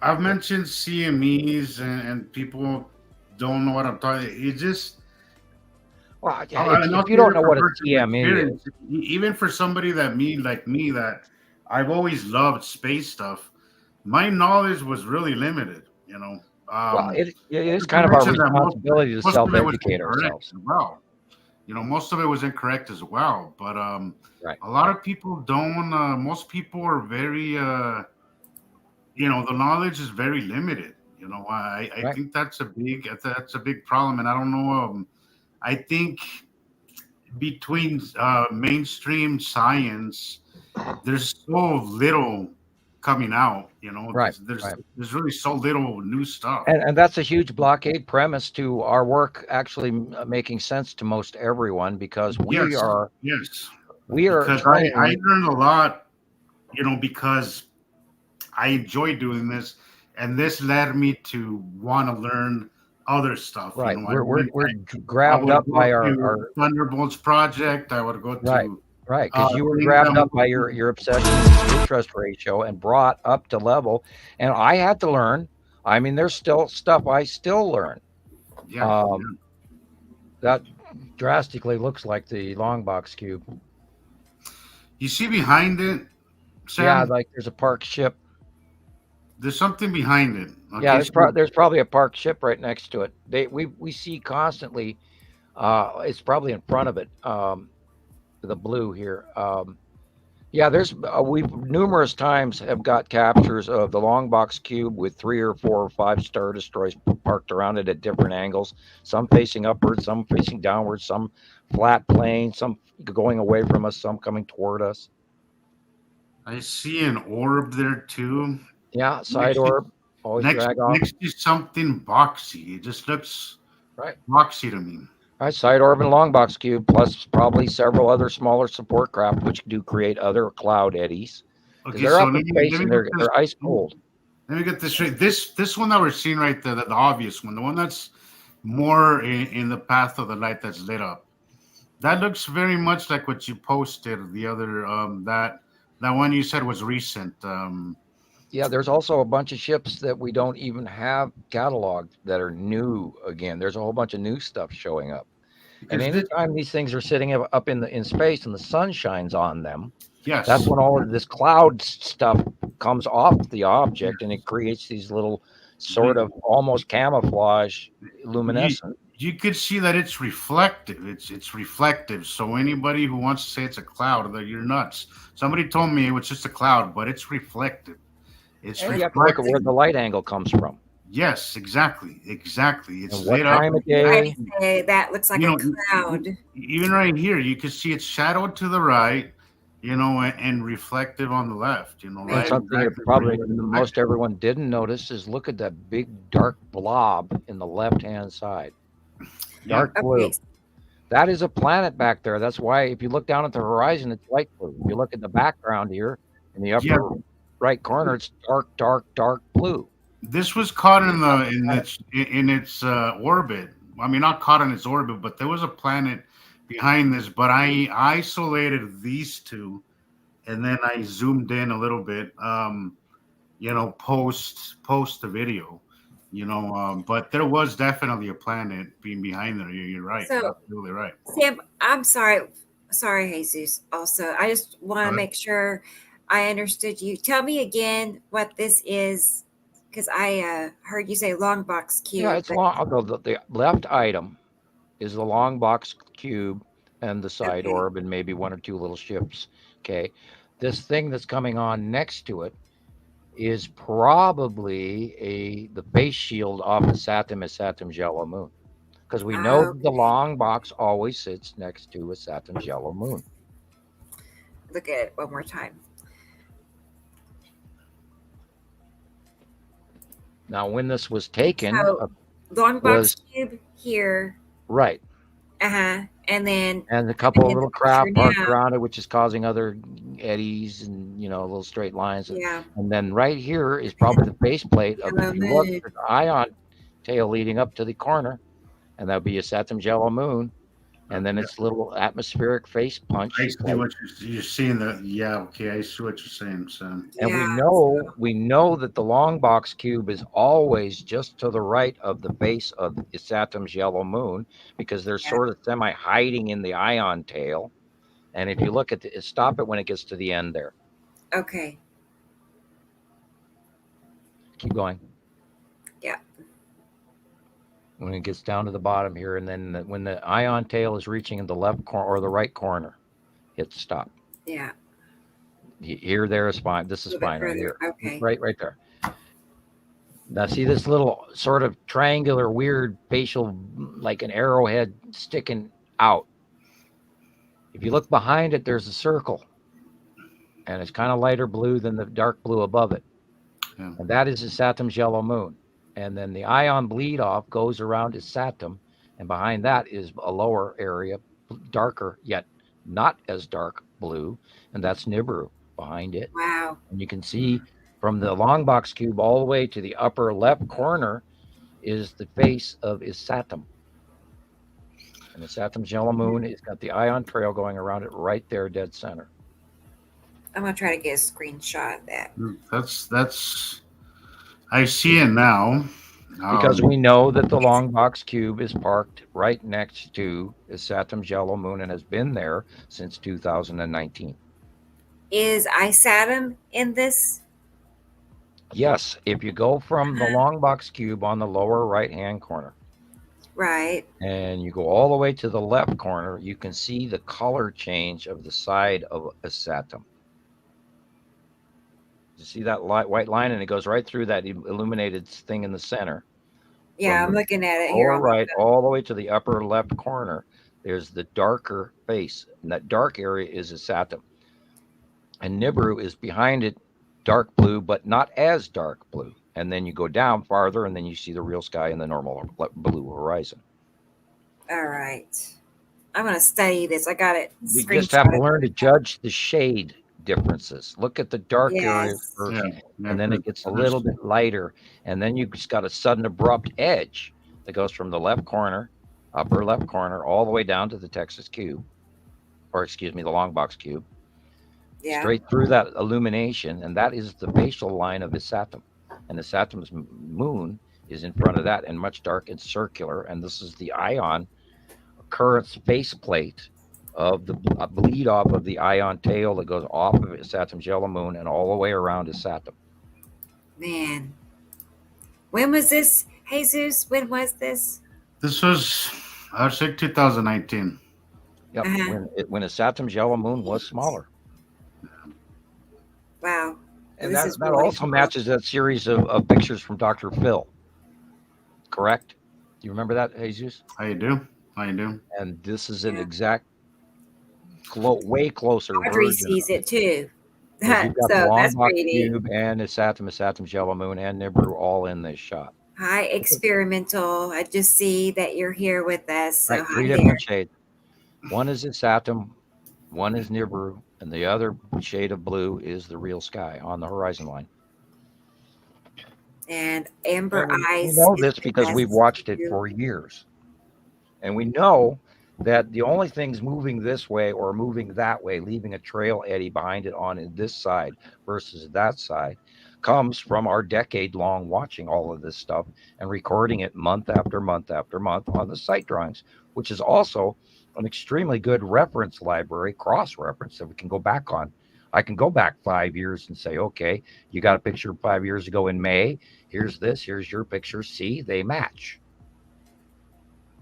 I've mentioned CMEs, and people don't know what I'm talking. It just Well, I know if you don't know what a from TME is, experience, even for somebody like me, that I've always loved space stuff, my knowledge was really limited. well, it is not to kind of our mention that responsibility to most of it was self-educate incorrect ourselves. as well. Most of it was incorrect as well. But Right. a lot of people don't. Most people are very. The knowledge is very limited. I Right. think that's a big problem, and I don't know. I think between mainstream science, there's so little coming out. Right. There's really so little new stuff. And that's a huge blockade premise to our work actually making sense to most everyone, because Yes, we yes. are Because trying. I learned a lot. Because I enjoy doing this, and this led me to want to learn other stuff. Right. I We're I grabbed would up go by to our Thunderbolts project. I would go right. to Right, because you were things grabbed that up by your obsession with interest ratio and brought up to level, and I had to learn. I mean, there's still stuff I still learn. yeah, Um, that drastically looks like the long box cube. you see behind it, Yeah, Sam. like there's a parked ship. There's something behind it. Yeah, Okay, so there's probably a parked ship right next to it. We see constantly. It's probably in front of it. The blue here. Yeah, there's we've numerous times have got captures of the long box cube with 3 or 4 or 5 star destroyers parked around it at different angles. Some facing upwards, some facing downwards, some flat plane, some going away from us, some coming toward us. I see an orb there too. Yeah, side Next, orb, always drag off. next to something boxy. It just looks Right. boxy to me. All right, side orb and long box cube, plus probably several other smaller support craft, which do create other cloud eddies. Because Okay, they're so up in space and they're ice cold. Let me get this straight. This one that we're seeing right there, the obvious one, the one that's more in the path of the light that's lit up. That looks very much like what you posted the other that one you said was recent. Yeah, there's also a bunch of ships that we don't even have cataloged that are new again. There's a whole bunch of new stuff showing up. And Because this, anytime these things are sitting up in space and the sun shines on them, yes, that's when all of this cloud stuff comes off the object and it creates these little sort of almost camouflage luminescent. you could see that it's reflective. It's reflective. So anybody who wants to say it's a cloud, that you're nuts. Somebody told me it was just a cloud, but it's reflective. It's And you have to look at reflective. where the light angle comes from. Yes, exactly. It's And what lit up. time of I day. say that looks like a cloud. Even right here, you can see it's shadowed to the right, and reflective on the left. And Right. something that probably most everyone didn't notice is look at that big dark blob in the left-hand side. Dark blue. Okay. That is a planet back there. That's why if you look down at the horizon, it's light blue. If you look at the background here in the upper right corner, it's dark, dark, dark blue. This was caught in its orbit. I mean, not caught in its orbit, but there was a planet behind this. But I isolated these two, and then I zoomed in a little bit. Post the video. But there was definitely a planet being behind there. You're right. So- You're absolutely right. Sam, I'm sorry, Jesus. Also, I just want to make sure I understood you. Tell me again what this is, because I heard you say long box cube. Yeah, it's long. The left item is the long box cube, and the side Okay. orb and maybe one or two little ships. Okay. This thing that's coming on next to it is probably the face shield off the Saturn's yellow moon. Because we know that the Okay. long box always sits next to a Saturn's yellow moon. Look at it one more time. Now, when this was taken, So, long box cube here. right, And then and a couple of in the little picture craft parked now, around it, which is causing other eddies and little straight lines. yeah, And then right here is probably the faceplate of, yellow if you look, moon. the ion tail leading up to the corner, and that'll be a Saturn's yellow moon, and then its little atmospheric face punch. I see what you're seeing. Okay, I see what you're saying, Sam. And Yeah, we know that the long box cube is always just to the right of the base of Saturn's yellow moon, because they're Yeah. sort of semi hiding in the ion tail. And if you look at stop it when it gets to the end there. Okay. Keep going. Yeah. When it gets down to the bottom here, and then when the ion tail is reaching in the left corner or the right corner, hit stop. Yeah. Here, there is fine. This is fine right here. Okay. Right there. Now, see this little sort of triangular, weird facial, like an arrowhead sticking out. If you look behind it, there's a circle, and it's kind of lighter blue than the dark blue above it. Yeah. And that is the Saturn's yellow moon. And then the ion bleed off goes around its Saturn, and behind that is a lower area, darker yet not as dark blue, and that's Nibiru behind it. Wow. And you can see from the long box cube all the way to the upper left corner is the face of his Saturn. And the Saturn's yellow moon has got the ion trail going around it right there, dead center. I'm gonna try to get a screenshot of that. That's. I see it now. Because we know that the long box cube is parked right next to the Saturn's yellow moon and has been there since 2019. Is Isatum in this? Yes, if you go from the long box cube on the lower right-hand corner, Right. and you go all the way to the left corner, you can see the color change of the side of a Saturn. You see that white line, and it goes right through that illuminated thing in the center. Yeah, I'm looking at it here. All right, all the way to the upper left corner, there's the darker face, and that dark area is a Saturn. And Nibiru is behind it, dark blue, but not as dark blue. And then you go down farther, and then you see the real sky and the normal blue horizon. All right. I'm going to study this. I got it. We just have to learn to judge the shade differences. Look at the dark areas first, and then it gets a little bit lighter. And then you just got a sudden abrupt edge that goes from the left corner, upper left corner, all the way down to the Texas cube, or excuse me, the long box cube. Yeah. Straight through that illumination, and that is the facial line of his Saturn. And the Saturn's moon is in front of that and much dark and circular. And this is the ion occurrence faceplate of the bleed off of the ion tail that goes off of Saturn's yellow moon and all the way around his Saturn. Man. When was this, Jesus? When was this? This was, I would say, 2019. Yep, when a Saturn's yellow moon was smaller. Wow. And that also matches that series of pictures from Dr. Phil. Correct? Do you remember that, Jesus? I do. And this is an exact, way closer Audrey version. sees it too. You've got So the long that's box pretty neat. cube and the Saturn's yellow moon and Nibiru all in this shot. Hi, experimental. I just see that you're here with us. So Right, three different shades. One is its Saturn, one is Nibiru, and the other shade of blue is the real sky on the horizon line. And amber eyes. We know this because we've watched it for years. And we know that the only things moving this way or moving that way, leaving a trail eddy behind it on this side versus that side, comes from our decade-long watching all of this stuff and recording it month after month after month on the site drawings, which is also an extremely good reference library, cross-reference that we can go back on. I can go back 5 years and say, okay, you got a picture 5 years ago in May. Here's this. Here's your picture. See, they match.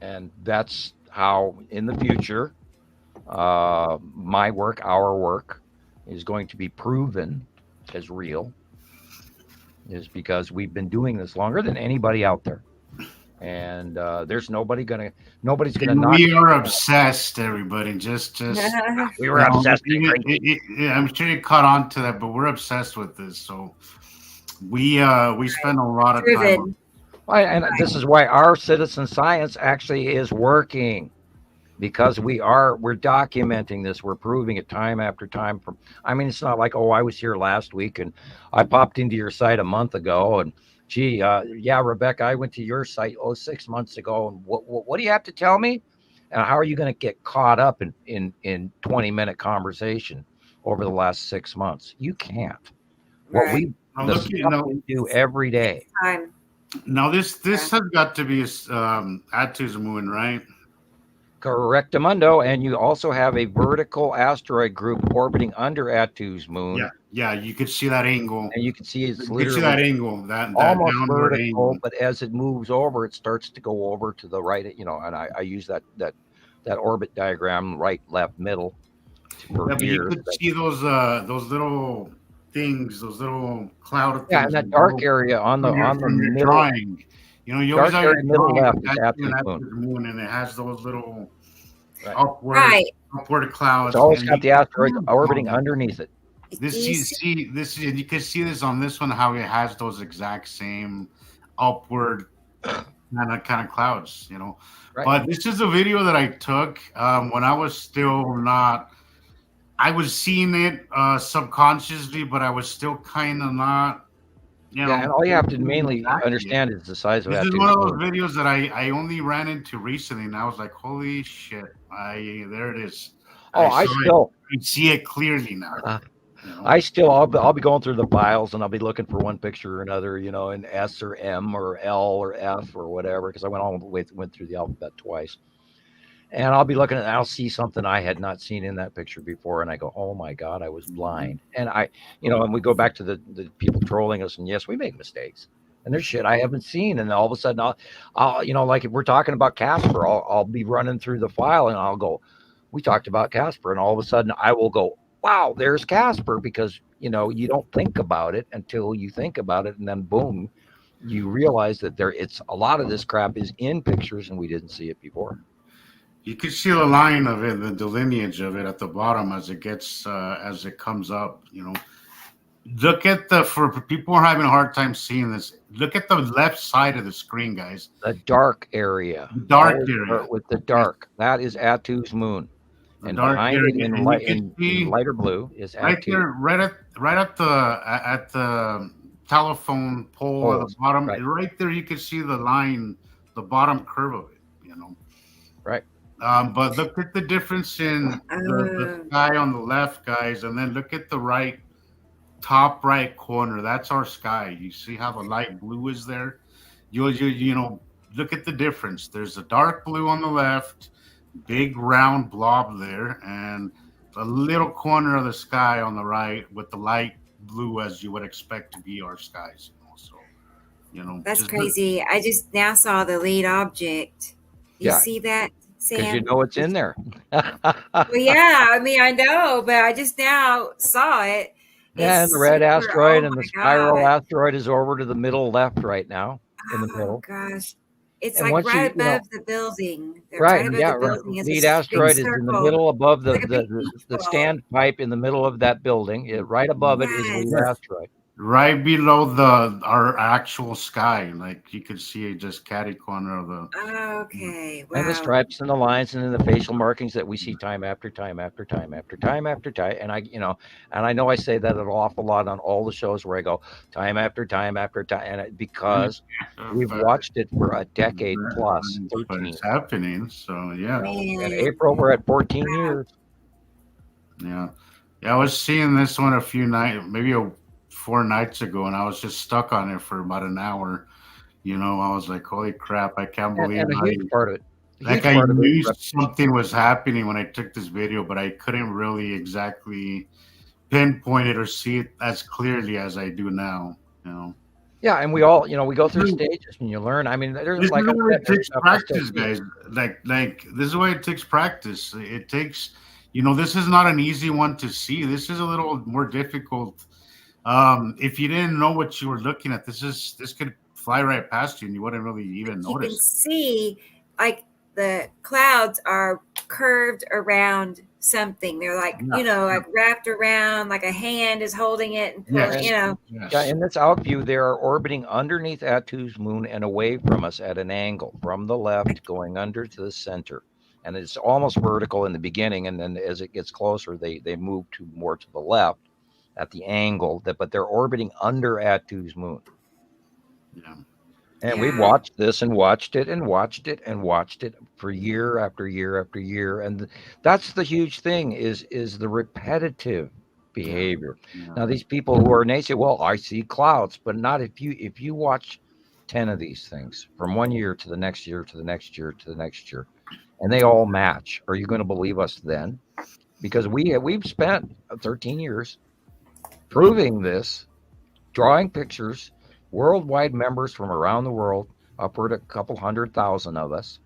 And that's how, in the future, my work, our work, is going to be proven as real, is because we've been doing this longer than anybody out there. And there's nobody's gonna knock. We are obsessed, everybody. Just We were obsessed. Yeah, I'm sure you caught on to that, but we're obsessed with this. So we spend a lot of time. And this is why our citizen science actually is working, because we're documenting this. We're proving it time after time. I mean, it's not like, oh, I was here last week and I popped into your site a month ago and gee, yeah, Rebecca, I went to your site 6 months ago, and what do you have to tell me? And how are you going to get caught up in 20-minute conversation over the last 6 months? You can't. What we do every day. Now this has got to be Attu's moon, right? Correctamundo, and you also have a vertical asteroid group orbiting under Attu's moon. Yeah, you could see that angle, and you can see it's literally see that angle, that almost vertical. Angle. But as it moves over, it starts to go over to the right. You know, and I use that orbit diagram, right, left, middle. But you could see those little things, those little cloud things. Yeah, in that dark area on the middle. Drawing. You know, you always have your middle left is Attu's moon, and it has those little upward clouds. It's always got the asteroids orbiting underneath it. You can see this on this one, how it has those exact same upward kind of clouds, you know. Right. But this is a video that I took when I was still not. I was seeing it subconsciously, but I was still kind of not. You know, and all you have to mainly understand is the size of it. This is one of those videos that I only ran into recently, and I was like, "Holy shit!" There it is. I see it clearly now. You know? I'll be going through the files, and I'll be looking for one picture or another, you know, in S or M or L or F or whatever, because I went through the alphabet twice. And I'll be looking at, I'll see something I had not seen in that picture before, and I go, "Oh my God, I was blind." And and we go back to the people trolling us, and yes, we make mistakes, and there's shit I haven't seen, and all of a sudden, I'll like if we're talking about Casper, I'll be running through the file, and I'll go, "We talked about Casper," and all of a sudden, I will go, "Wow, there's Casper," because you don't think about it until you think about it, and then boom, you realize that it's a lot of this crap is in pictures, and we didn't see it before. You can see the line of it, the lineage of it at the bottom as it gets as it comes up. You know, look at for people who are having a hard time seeing this. Look at the left side of the screen, guys. The dark area. With the dark. That is Attu's moon, and behind it in lighter blue is Attu. Right at the telephone pole at the bottom. Right there, you can see the line, the bottom curve of it. You know. Right. But look at the difference in the sky on the left, guys, and then look at the top right corner. That's our sky. You see how the light blue is there? You know, look at the difference. There's a dark blue on the left, big round blob there, and a little corner of the sky on the right with the light blue as you would expect to be our skies. So, you know, that's crazy. I just now saw the lead object. You see that? Because you know it's in there. Well, yeah, I mean, I know, but I just now saw it. And the red asteroid and the spiral asteroid is over to the middle left right now. In the middle. Oh, gosh. It's like right above the building. Right, yeah. Lead asteroid is in the middle above the standpipe in the middle of that building. Right above it is lead asteroid. Right below our actual sky, like you could see just catty corner of the. Okay. Wow. And the stripes and the lines and then the facial markings that we see time after time after time after time after time. And I know I say that an awful lot on all the shows where I go time after time after time, and because we've watched it for a decade plus. 13. It's happening, so yeah. In April, we're at 14 years. Yeah, I was seeing this one a few nights, maybe 4 nights ago, and I was just stuck on it for about an hour. You know, I was like, "Holy crap! I can't believe." And a huge part of it. Like I knew something was happening when I took this video, but I couldn't really exactly pinpoint it or see it as clearly as I do now. You know. Yeah, and we all, we go through stages and you learn. I mean, there's it takes practice, guys. Like this is why it takes practice. It takes. this is not an easy one to see. This is a little more difficult. If you didn't know what you were looking at, this could fly right past you and you wouldn't really even You can notice. see like the clouds are curved around something. They're like, like wrapped around, like a hand is holding it and pulling, Yes. Yeah, in this out view, they are orbiting underneath Attu's moon and away from us at an angle from the left, going under to the center. And it's almost vertical in the beginning, and then as it gets closer, they move to more to the left at the angle. But they're orbiting under Attu's moon. Yeah. And we watched this and watched it and watched it and watched it for year after year after year. And that's the huge thing is the repetitive behavior. Yeah. Now, these people who are naysay, well, I see clouds, but not if you watch 10 of these things from one year to the next year to the next year to the next year, and they all match. Are you going to believe us then? Because we've spent 13 years proving this, drawing pictures, worldwide members from around the world, upward a couple 100,000 of us.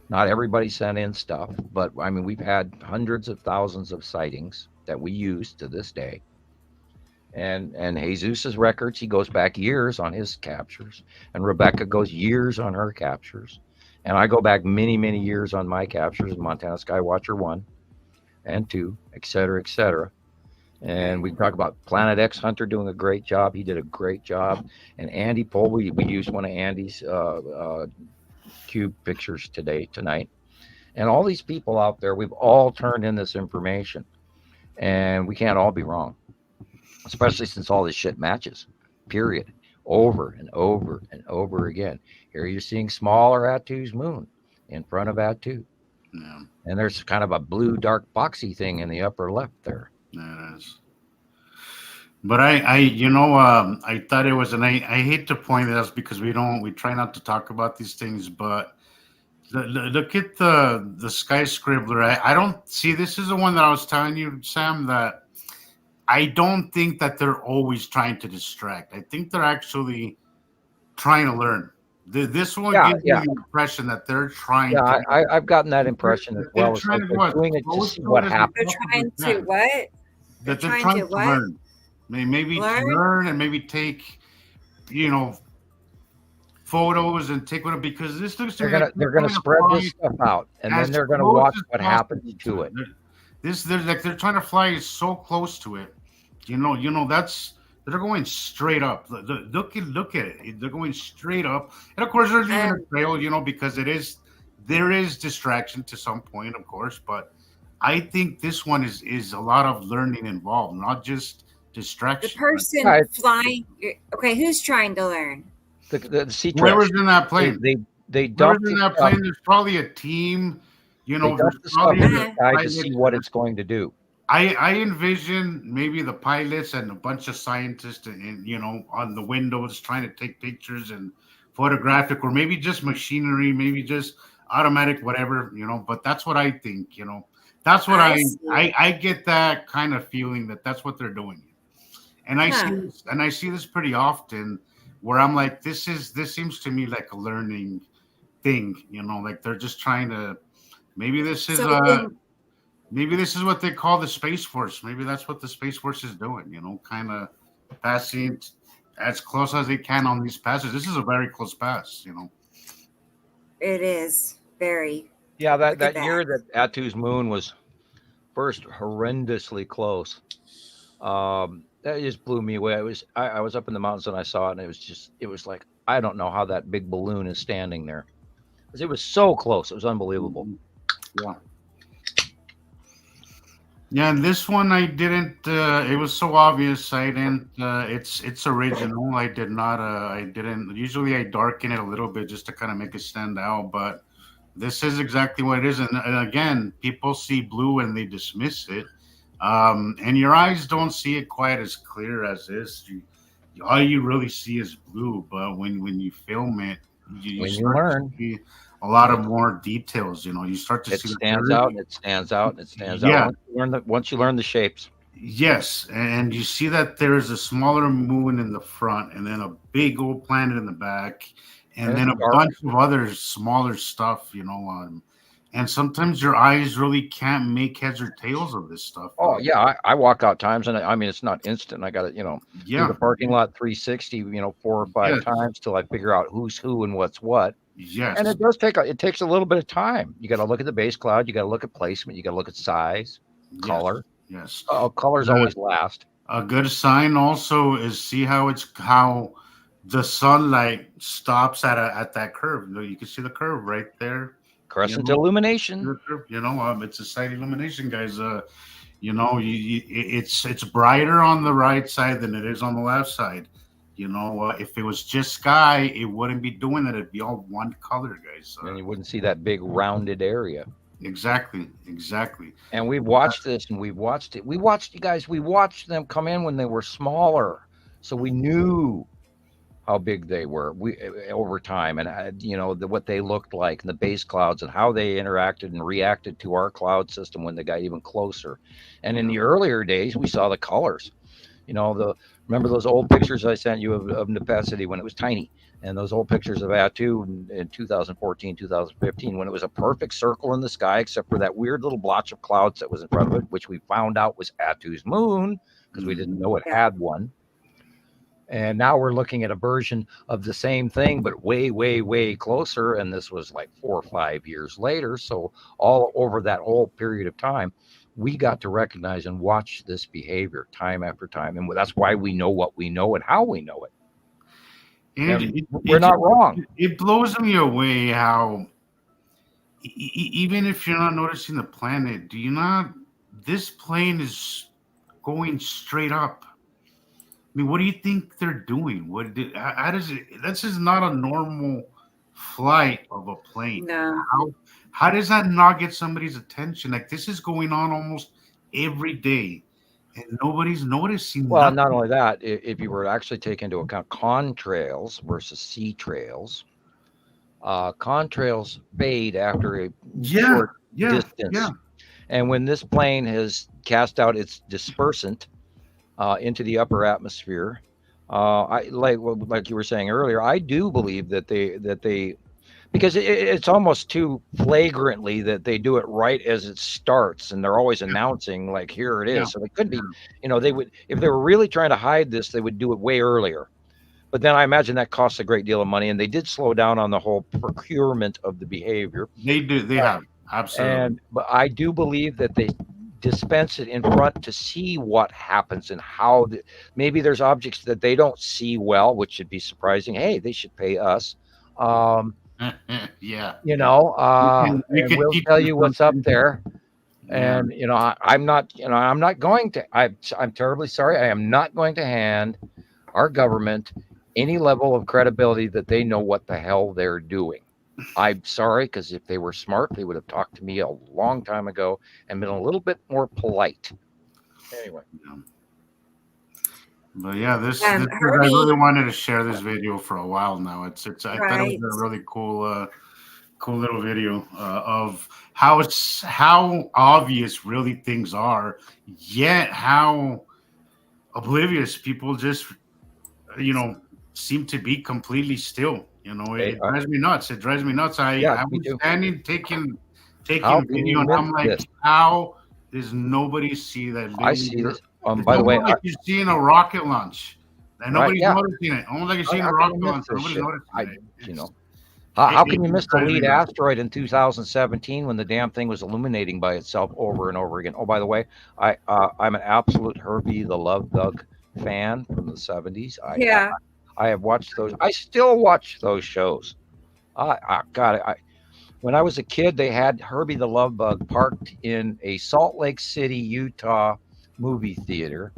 Not everybody sent in stuff, but I mean, we've had hundreds of thousands of sightings that we use to this day. And Jesus's records, he goes back years on his captures, and Rebecca goes years on her captures, and I go back many, many years on my captures in Montana Skywatcher 1 and 2, et cetera, et cetera. And we talk about Planet X Hunter doing a great job. He did a great job. And Andy Pohl, we used one of Andy's cube pictures tonight. And all these people out there, we've all turned in this information. And we can't all be wrong, especially since all this shit matches, period, over and over and over again. Here you're seeing smaller Attu's moon in front of Attu. Yeah. And there's kind of a blue, dark, boxy thing in the upper left there. That is. But I thought it was, and I hate to point this because we try not to talk about these things, but look at the sky scribbler. I don't see, this is the one that I was telling you, Sam, that I don't think that they're always trying to distract. I think they're actually trying to learn. This one gives me the impression that they're trying to. I've gotten that impression as well. They're doing it to see what happens. They're trying to what? They're trying to learn. Maybe learn and maybe take, photos and take one, because this looks to me they're gonna spread this stuff out, and then they're gonna watch what happens to it. They're trying to fly so close to it. They're going straight up. Look at it. They're going straight up, and of course they're leaving a trail. Because there is distraction to some point, of course, but I think this one is a lot of learning involved, not just distraction. The person flying. Okay, who's trying to learn? The sea whoever's in that plane. They dumped in that plane. There's probably a team. There's probably a guy to see what it's going to do. I envision maybe the pilots and a bunch of scientists and on the windows trying to take pictures and photographic, or maybe just machinery, maybe just automatic, whatever, but that's what I think, that's what I get, that kind of feeling that's what they're doing. And I see this pretty often where I'm like, this seems to me like a learning thing, like they're just trying to, maybe this is what they call the Space Force. Maybe that's what the Space Force is doing, kind of passing as close as they can on these passes. This is a very close pass, It is very. Yeah, that year that Attu's moon was first horrendously close, that just blew me away. I was up in the mountains and I saw it, and it was like, I don't know how that big balloon is standing there, because it was so close. It was unbelievable. Yeah. Yeah, and this one I didn't. It was so obvious. I didn't. It's original. I did not. I didn't. Usually I darken it a little bit just to kind of make it stand out. But this is exactly what it is. And again, people see blue and they dismiss it. And your eyes don't see it quite as clear as this. All you really see is blue. But when you film it, you learn. To see a lot of more details. You start to see it stands out. It stands out. It stands out. Once you learn the shapes. Yes, and you see that there is a smaller moon in the front, and then a big old planet in the back, and then a bunch of other smaller stuff. and sometimes your eyes really can't make heads or tails of this stuff. Oh yeah, I walk out times, and I mean it's not instant. I got to do Yeah. the parking lot 360, 4 or 5 Yes. times till I figure out who's who and what's what. Yes. And it takes a little bit of time. You got to look at the base cloud. You got to look at placement. You got to look at size, color. Yes. Colors always last. A good sign also is see how the sunlight stops at that curve. You can see the curve right there. Crescent illumination. It's a side illumination, guys. It's brighter on the right side than it is on the left side. If it was just sky, it wouldn't be doing that. It'd be all one color, guys. And you wouldn't see that big rounded area. Exactly. And we've watched this, and we've watched it. We watched them come in when they were smaller, so we knew how big they were. Over time, and what they looked like, and the base clouds, and how they interacted and reacted to our cloud system when they got even closer. And in the earlier days, we saw the colors. Remember those old pictures I sent you of Nepacity when it was tiny, and those old pictures of Atu in 2014, 2015, when it was a perfect circle in the sky, except for that weird little blotch of clouds that was in front of it, which we found out was Atu's moon because we didn't know it had one. And now we're looking at a version of the same thing, but way, way, way closer. And this was like 4 or 5 years later. So all over that whole period of time, we got to recognize and watch this behavior time after time. And that's why we know what we know and how we know it. And we're not wrong. It blows me away how, even if you're not noticing the planet, this plane is going straight up. I mean, what do you think they're doing? How does it? This is not a normal flight of a plane. No. How does that not get somebody's attention? Like, this is going on almost every day, and nobody's noticing. Well, not only that, if you were to actually take into account contrails versus sea trails, contrails fade after a short distance. Yeah. And when this plane has cast out its dispersant into the upper atmosphere, I like you were saying earlier, I do believe that they because it's almost too flagrantly that they do it right as it starts, and they're always announcing like, here it is. So they could be, they would, if they were really trying to hide this, they would do it way earlier. But then I imagine that costs a great deal of money, and they did slow down on the whole procurement of the behavior. They do. They have. Absolutely. But I do believe that they dispense it in front to see what happens and how maybe there's objects that they don't see well, which should be surprising. Hey, they should pay us. Yeah. And we'll tell you what's up there. And I'm not going to. I'm terribly sorry. I am not going to hand our government any level of credibility that they know what the hell they're doing. I'm sorry, because if they were smart, they would have talked to me a long time ago and been a little bit more polite. Anyway. But yeah, I really wanted to share this video for a while now. I thought it was a really cool little video of how obvious really things are, yet how oblivious people just seem to be completely still. It drives me nuts. I was standing taking video, and I'm like, how does nobody see that video? I see this. By the way, you're seeing a rocket launch, and nobody's noticing it. Almost like you're seeing a rocket launch. Nobody's noticing it. How can you miss the lead asteroid in 2017 when the damn thing was illuminating by itself over and over again? Oh, by the way, I'm an absolute Herbie the Love Bug fan from the 70s. I have watched those. I still watch those shows. When I was a kid, they had Herbie the Love Bug parked in a Salt Lake City, Utah movie theater.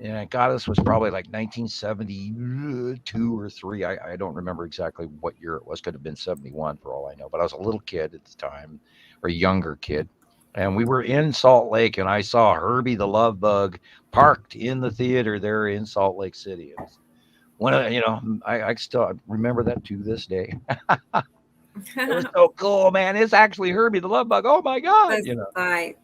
And this was probably like 1972 or 3. I don't remember exactly what year it was. Could have been 71 for all I know. But I was a little kid at the time, or a younger kid. And we were in Salt Lake, and I saw Herbie the Love Bug parked in the theater there in Salt Lake City. It was I still remember that to this day. It was so cool, man. It's actually Herbie the Love Bug. Oh my God. Right.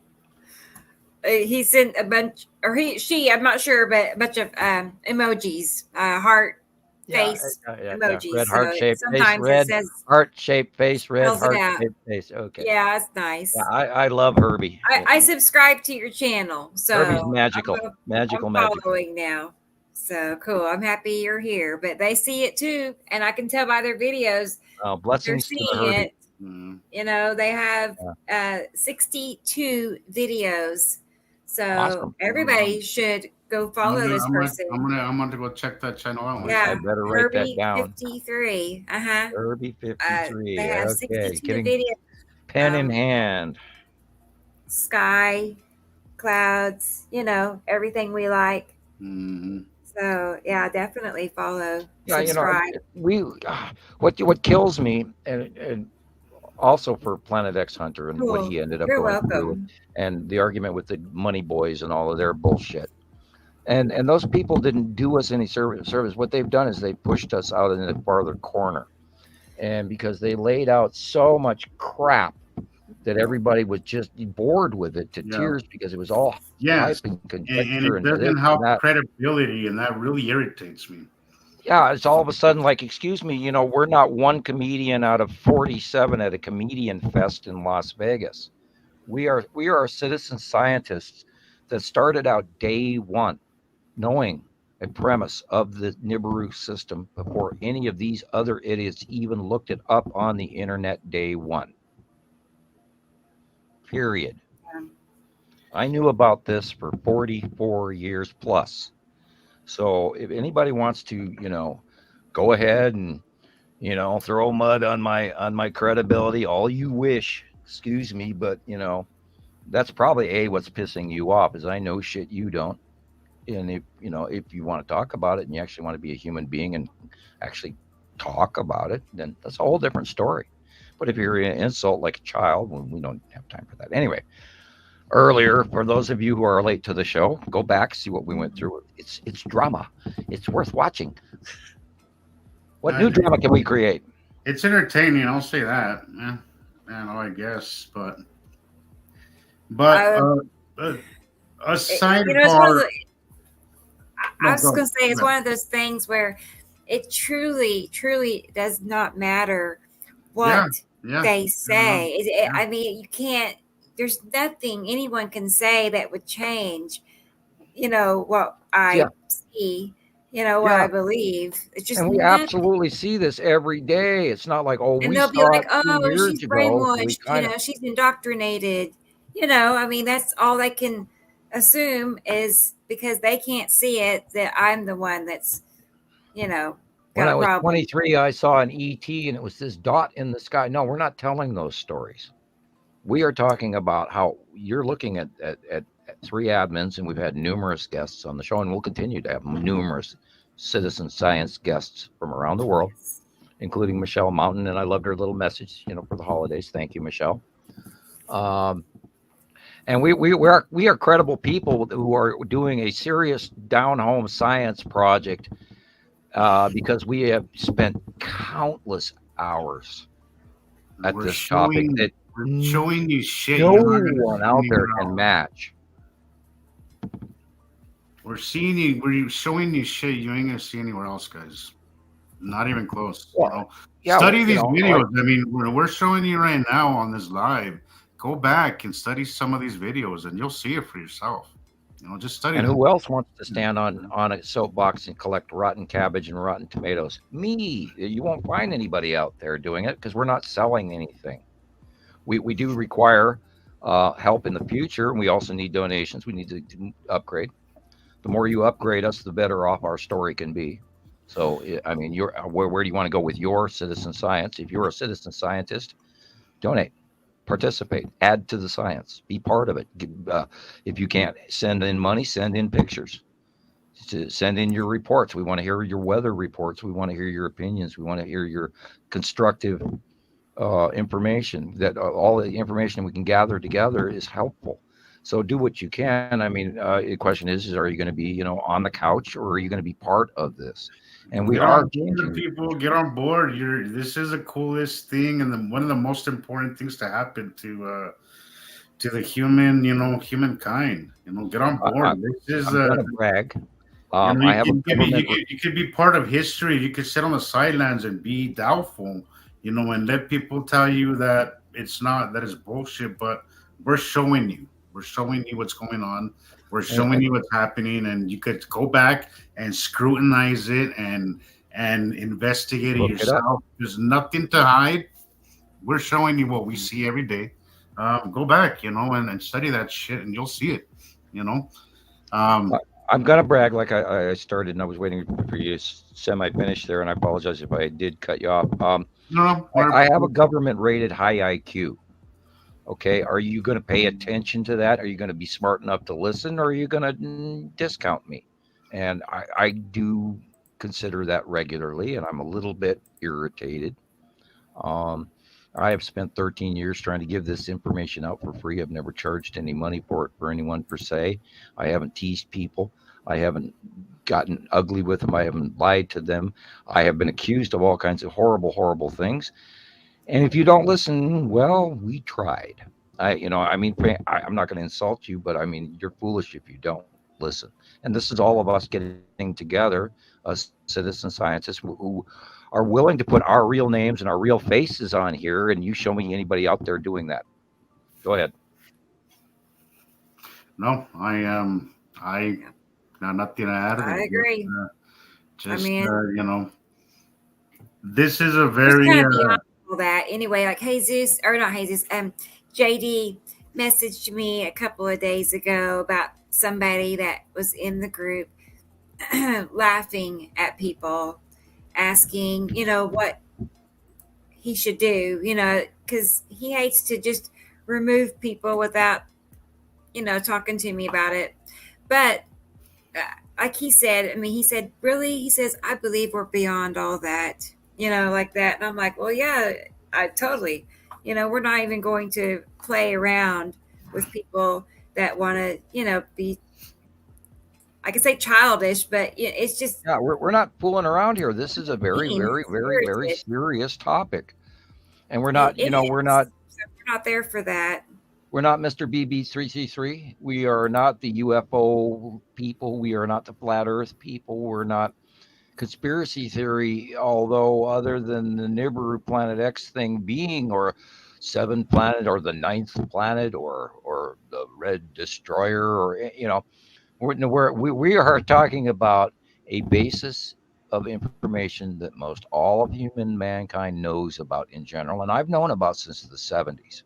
He sent a bunch, or she, I'm not sure, but a bunch of emojis, heart face Yeah. emoji. Red So heart shaped face, sometimes it red says heart shaped face, red spells it heart out. shaped face. Okay. Yeah, it's Yeah, nice. I love Herbie. I subscribe to your channel, Herbie's so magical, I'm magical. following now. So cool. I'm happy you're here. But they see it too, and I can tell by their videos they're Blessings to the seeing Herbie. it. They have 62 videos. So Awesome. everybody should go follow this person. I'm gonna go check that channel out. Yeah, I better write that Herbie down. 53. Herbie 53. They have Okay, 62 getting videos. pen in hand. Sky, clouds, everything we like. Mm-hmm. So yeah, definitely follow, Yeah, subscribe. what kills me, and also for Planet X Hunter and what Cool. he ended up You're going through, welcome. and the argument with the money boys and all of their bullshit. And those people didn't do us any service. What they've done is they pushed us out in the farther corner, and because they laid out so much crap that everybody was just bored with it to tears because it was all hype and conjecture and it doesn't help credibility, and that really irritates me. Yeah, it's all of a sudden like, excuse me, we're not one comedian out of 47 at a comedian fest in Las Vegas. We are citizen scientists that started out day one knowing a premise of the Nibiru system before any of these other idiots even looked it up on the internet day one. Period. Yeah. I knew about this for 44 years plus. So if anybody wants to, go ahead and, throw mud on my credibility, all you wish, excuse me, but that's probably what's pissing you off is I know shit you don't. And if you want to talk about it and you actually want to be a human being and actually talk about it, then that's a whole different story. But if you're an insult like a child, well, we don't have time for that. Anyway, earlier, for those of you who are late to the show, go back, see what we went through. It's drama. It's worth watching. What new drama can we create? It's entertaining, I'll say that. Yeah, I guess, but aside from, I was going to say it's one of those things where it truly, truly does not matter what they say. I mean, you can't. There's nothing anyone can say that would change, what I see, what I believe. It's just, and we absolutely see this every day. It's not like, and we they'll be saw like, it 2 years she's ago. brainwashed, she's indoctrinated. I mean, that's all they can assume is because they can't see it that I'm the one that's, when I was 23, I saw an ET and it was this dot in the sky. No, we're not telling those stories. We are talking about how you're looking at 3 admins, and we've had numerous guests on the show, and we'll continue to have numerous citizen science guests from around the world, including Michelle Mountain. And I loved her little message, for the holidays. Thank you, Michelle. And we are credible people who are doing a serious down home science project because we have spent countless hours at this topic that showing you shit no one out there can match. We're showing you shit you ain't gonna see anywhere else, guys. Not even close. Study these videos. I mean, we're showing you right now on this live. Go back and study some of these videos, and you'll see it for yourself. Just study. And who else wants to stand on a soapbox and collect rotten cabbage and rotten tomatoes? Me. You won't find anybody out there doing it because we're not selling anything. We do require help in the future, and we also need donations. We need to upgrade. The more you upgrade us, the better off our story can be. So, I mean, where do you want to go with your citizen science? If you're a citizen scientist, donate. Participate, add to the science, be part of it. If you can't send in money, send in pictures, send in your reports. We want to hear your weather reports. We want to hear your opinions. We want to hear your constructive information. That all the information we can gather together is helpful. So do what you can. I mean, the question is are you going to be, on the couch, or are you going to be part of this? And we are changing. People get on board. This is the coolest thing, and one of the most important things to happen to the humankind. Get on board. I'm going to brag. I have a government. You could be part of history. You could sit on the sidelines and be doubtful, and let people tell you that it's not, that it's bullshit. But we're showing you. We're showing you what's going on. We're showing And you what's happening, and you could go back and scrutinize it and investigate it look it up. yourself. There's nothing to hide. We're showing you what we see every day. Go back, and study that shit, and you'll see it. You know. Um, I'm gonna brag like I started, and I was waiting for you to semi-finish there, and I apologize if I did cut you off. no, I have a government-rated high IQ. Okay, are you going to pay attention to that? Are you going to be smart enough to listen, or are you going to discount me? And I do consider that regularly, and I'm a little bit irritated. Um, I have spent 13 years trying to give this information out for free. I've never charged any money for it for anyone per se. I haven't teased people. I haven't gotten ugly with them. I haven't lied to them. I have been accused of all kinds of horrible, horrible things. And if you don't listen, well, we tried. I'm not going to insult you, but I mean, you're foolish if you don't listen. And this is all of us getting together, us citizen scientists who are willing to put our real names and our real faces on here. And you show me anybody out there doing that. Go ahead. no, I got nothing to add to I it. agree. I mean, This is a it's very kind of beyond all that. Anyway, like Jesus, or not Jesus, JD messaged me a couple of days ago about somebody that was in the group laughing at people, asking, what he should do, because he hates to just remove people without, talking to me about it. But like he said, he said, really? He says, I believe we're beyond all that, like that. And I'm like, well, yeah, I totally, we're not even going to play around with people that want to, be, I can say childish, but it's just. Yeah, we're not fooling around here. This is a very, very, very, very serious topic. And we're not, we're not. So we're not there for that. We're not Mr. BB3C3. We are not the UFO people. We are not the flat Earth people. We're not conspiracy theory, although other than the Nibiru Planet X thing being, or seventh planet, or the ninth planet, or the red destroyer, or we are talking about a basis of information that most all of human mankind knows about in general, and I've known about since the 70s.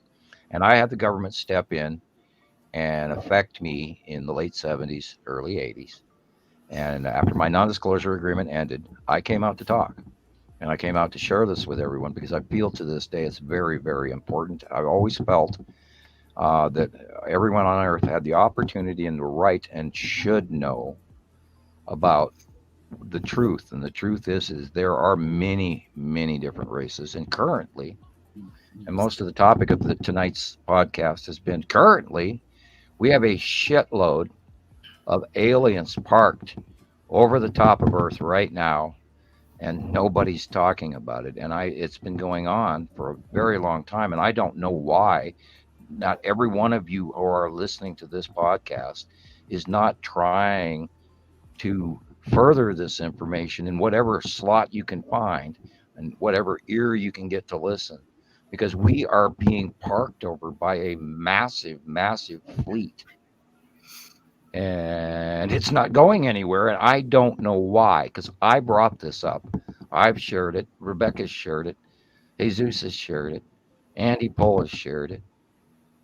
And I had the government step in and affect me in the late 70s, early 80s. And after my non-disclosure agreement ended, I came out to talk. And I came out to share this with everyone because I feel to this day it's very, very important. I've always felt that everyone on Earth had the opportunity and the right and should know about the truth. And the truth is there are many, many different races. And currently, and most of the topic of tonight's podcast has been currently, we have a shitload of aliens parked over the top of Earth right now, and nobody's talking about it. And it's been going on for a very long time, and I don't know why not every one of you who are listening to this podcast is not trying to further this information in whatever slot you can find and whatever ear you can get to listen. Because we are being parked over by a massive, massive fleet. And it's not going anywhere. And I don't know why, because I brought this up. I've shared it. Rebecca's shared it. Jesus has shared it. Andy Pohl has shared it.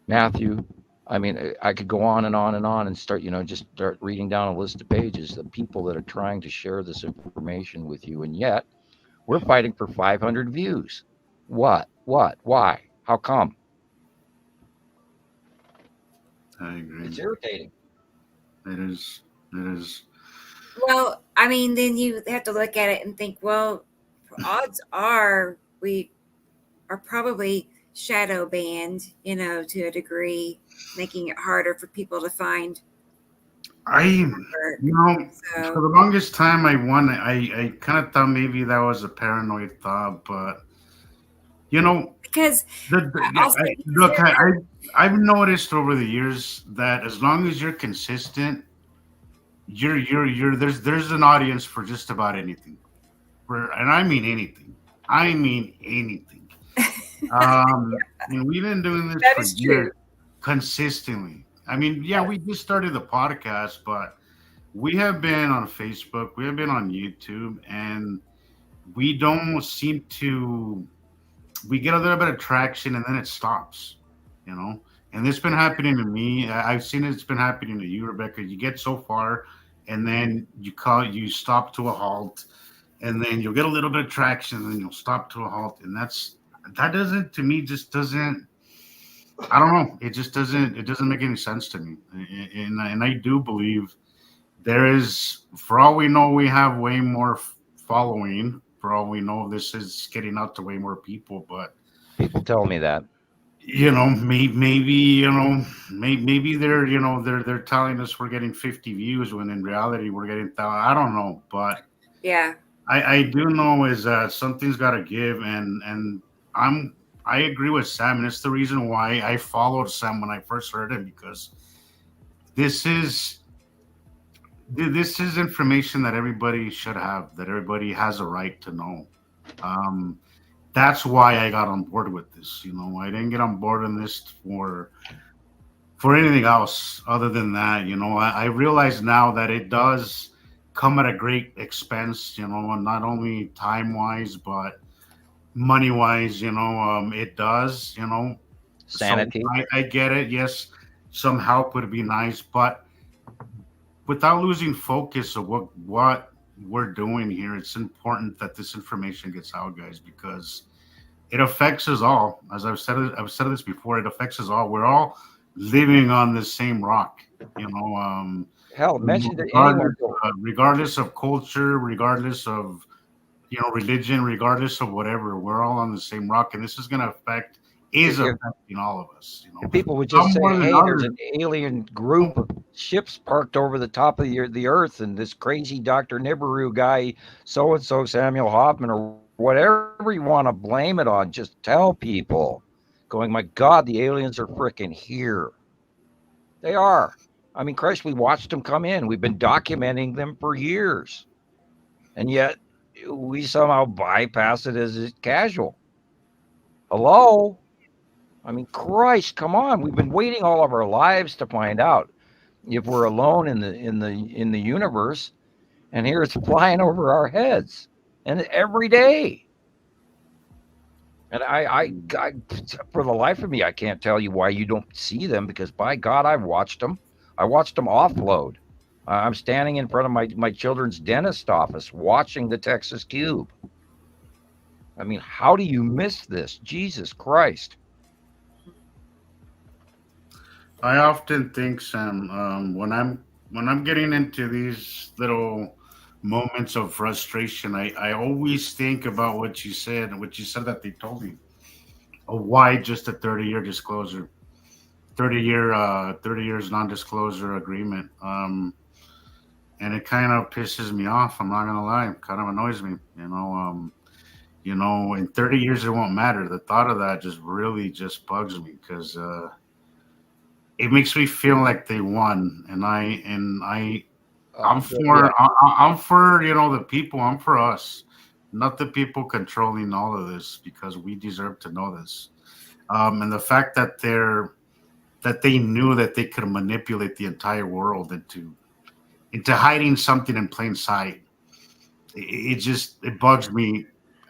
Matthew. I could go on and on and on and start, just start reading down a list of pages of people that are trying to share this information with you. And yet we're fighting for 500 views. What? Why? How come? I agree. It's irritating. It is. It is. Well, then you have to look at it and think, well, odds are we are probably shadow banned, to a degree, making it harder for people to find. For the longest time I kind of thought maybe that was a paranoid thought, but because I've noticed over the years that as long as you're consistent, you're there's an audience for just about anything. And I mean anything. I mean anything. And we've been doing this That for is years true. consistently. I mean, yeah, Yeah. we just started the podcast, but we have been on Facebook, we have been on YouTube, and we don't seem to. We get a little bit of traction, and then it stops. You know, and it's been happening to me. I've seen it's been happening to you, Rebecca. You get so far, and then you stop to a halt, and then you'll get a little bit of traction, and then you'll stop to a halt, and that doesn't to me just doesn't. I don't know. It just doesn't. It doesn't make any sense to me, and I do believe there is. For all we know, we have way more following. For all we know, this is getting out to way more people. But People tell me that. maybe maybe they're telling us we're getting 50 views when in reality we're getting. I don't know, but Yeah. I do know is that something's got to give, and I'm I agree with Sam, and it's the reason why I followed Sam when I first heard him because this is this is information that everybody should have, that everybody has a right to know. Um, that's why I got on board with this. I didn't get on board on this for anything else other than that. I realize now that it does come at a great expense. And not only time wise, but money wise. It does. So Sanity. I get it. Yes, some help would be nice, but without losing focus of what we're doing here, it's important that this information gets out, guys, because it affects us all. As I've said this before. It affects us all. We're all living on the same rock. You know, Hell, mention to regardless, anyone. regardless of culture, regardless of religion, regardless of whatever, we're all on the same rock, and this is going to is If, affecting all of us. if people would Some just say, more than "Hey, there's others. an alien group of ships parked over the top of the Earth, and this crazy Dr. Nibiru guy, so and so, Samuel Hofman, or whatever you want to blame it on, just tell people." Going, my God, the aliens are freaking here. They are. I mean, Christ, we watched them come in. We've been documenting them for years, and yet we somehow bypass it as casual. Hello? I mean, Christ, come on. We've been waiting all of our lives to find out if we're alone in the universe, and here it's flying over our heads, and every day. And I, for the life of me, I can't tell you why you don't see them because, by God, I've watched them. I watched them offload. I'm standing in front of my children's dentist office watching the Texas Cube. I mean, how do you miss this? Jesus Christ. I often think, Sam, when I'm getting into these little moments of frustration, I always think about what you said and what you said that they told me. Why just a 30-year disclosure, 30 years non-disclosure agreement? And it kind of pisses me off. I'm not gonna lie, it kind of annoys me. In 30 years it won't matter. The thought of that just really just bugs me because. It makes me feel like they won, and I'm Yeah. I'm for the people. I'm for us, not the people controlling all of this because we deserve to know this. And the fact that they knew that they could manipulate the entire world into hiding something in plain sight, it bugs me.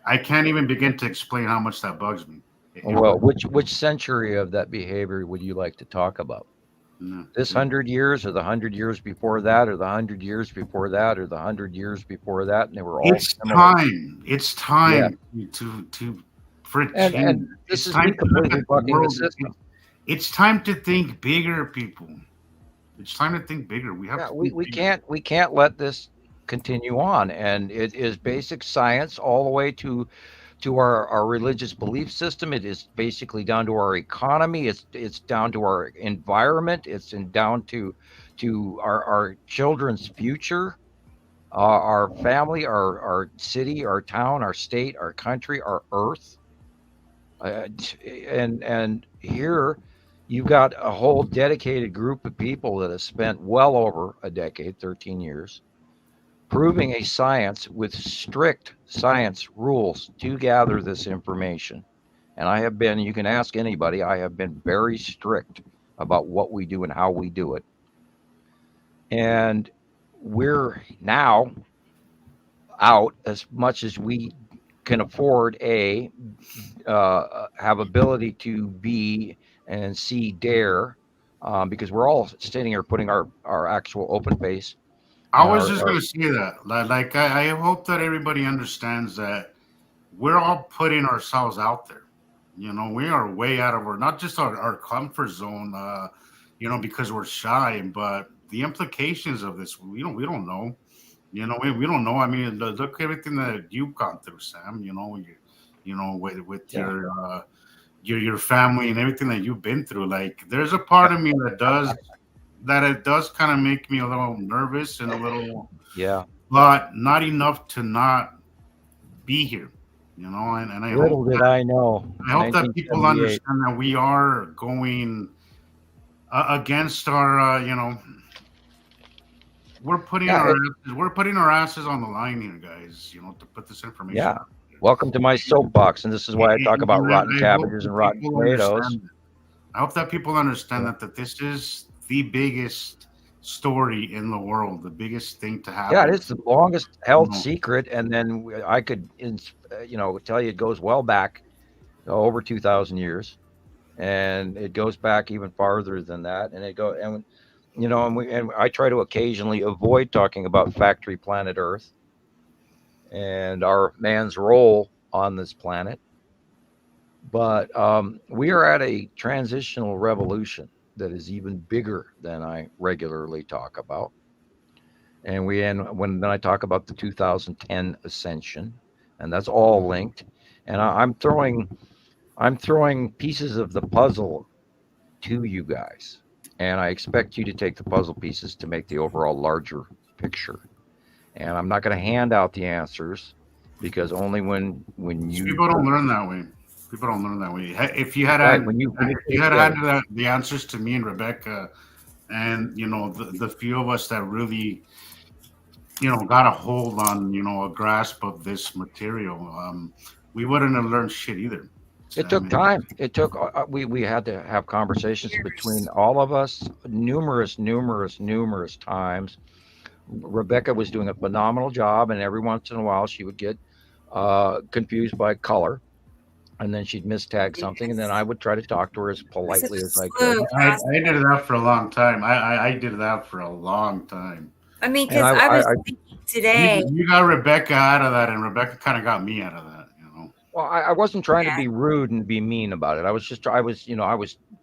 I can't even begin to explain how much that bugs me. It Well, really, which century of that behavior would you like to talk about? yeah. This 100 years, or the 100 years before that, or the 100 years before that, or the 100 years before that, and they were all It's similar. time. It's Yeah, time to for a change. and this It's is me time to look completely at the bucking the world. system. It's time to think bigger, people. It's time to think bigger. We have Yeah, to we, think we bigger. can't we can't let this continue on, and it is basic science all the way to our religious belief system. It is basically down to our economy. It's down to our environment. Down to our children's future, our family, our city, our town, our state, our country, our earth. And here, You've got a whole dedicated group of people that have spent well over a decade, 13 years, proving a science with strict science rules to gather this information. And I have been, you can ask anybody, I have been very strict about what we do and how we do it. And we're now out as much as we can afford have ability to be and see dare, because we're all sitting here putting our actual open face I and was our, just our gonna say that. Like I hope that everybody understands that we're all putting ourselves out there. We are way out of our not just our comfort zone. Because we're shy, but the implications of this, we don't know. We don't know. I mean, look everything that you've gone through, Sam. With yeah. your family and everything that you've been through. Like, there's a part of me that it does kind of make me a little nervous and a little, Yeah. but not enough to not be here. And I hope Little did I know, that people 1978. understand that we are going against our, Yeah. we're putting our asses on the line here, guys. To put this information Yeah. out there. Welcome to my soapbox, and this is why I talk about rotten I hope cabbages that and rotten people tomatoes. understand that. I hope that people understand Yeah. that this is the biggest story in the world, the biggest thing to Yeah, it happen. is the longest You held know, secret, and then I could, tell you it goes well back, over 2,000 years, and it goes back even farther than that, and it go and and I try to occasionally avoid talking about factory planet Earth and our man's role on this planet, but we are at a transitional revolution that is even bigger than I regularly talk about. And when then I talk about the 2010 ascension, and that's all linked. And I'm throwing pieces of the puzzle to you guys, and I expect you to take the puzzle pieces to make the overall larger picture. And I'm not going to hand out the answers, because only when you people don't learn that way. People don't learn that way. If you had right had, when you if put you it had together. had the answers to me and Rebecca, and the few of us that really got a hold on a grasp of this material, we wouldn't have learned shit either, It Sam. took time. It took we had to have conversations between Years. all of us numerous times. Rebecca was doing a phenomenal job, and every once in a while she would get confused by color, and then she'd mistag something, and then I Yes. would try to talk to her as It's such politely a as I could. slow I process. did that for a long time. I did that for a long time. I mean, And because I was I thinking You today, you got Rebecca out of that, and Rebecca kind of got me out of that. well, I wasn't trying to yeah, be rude and be mean about it. I was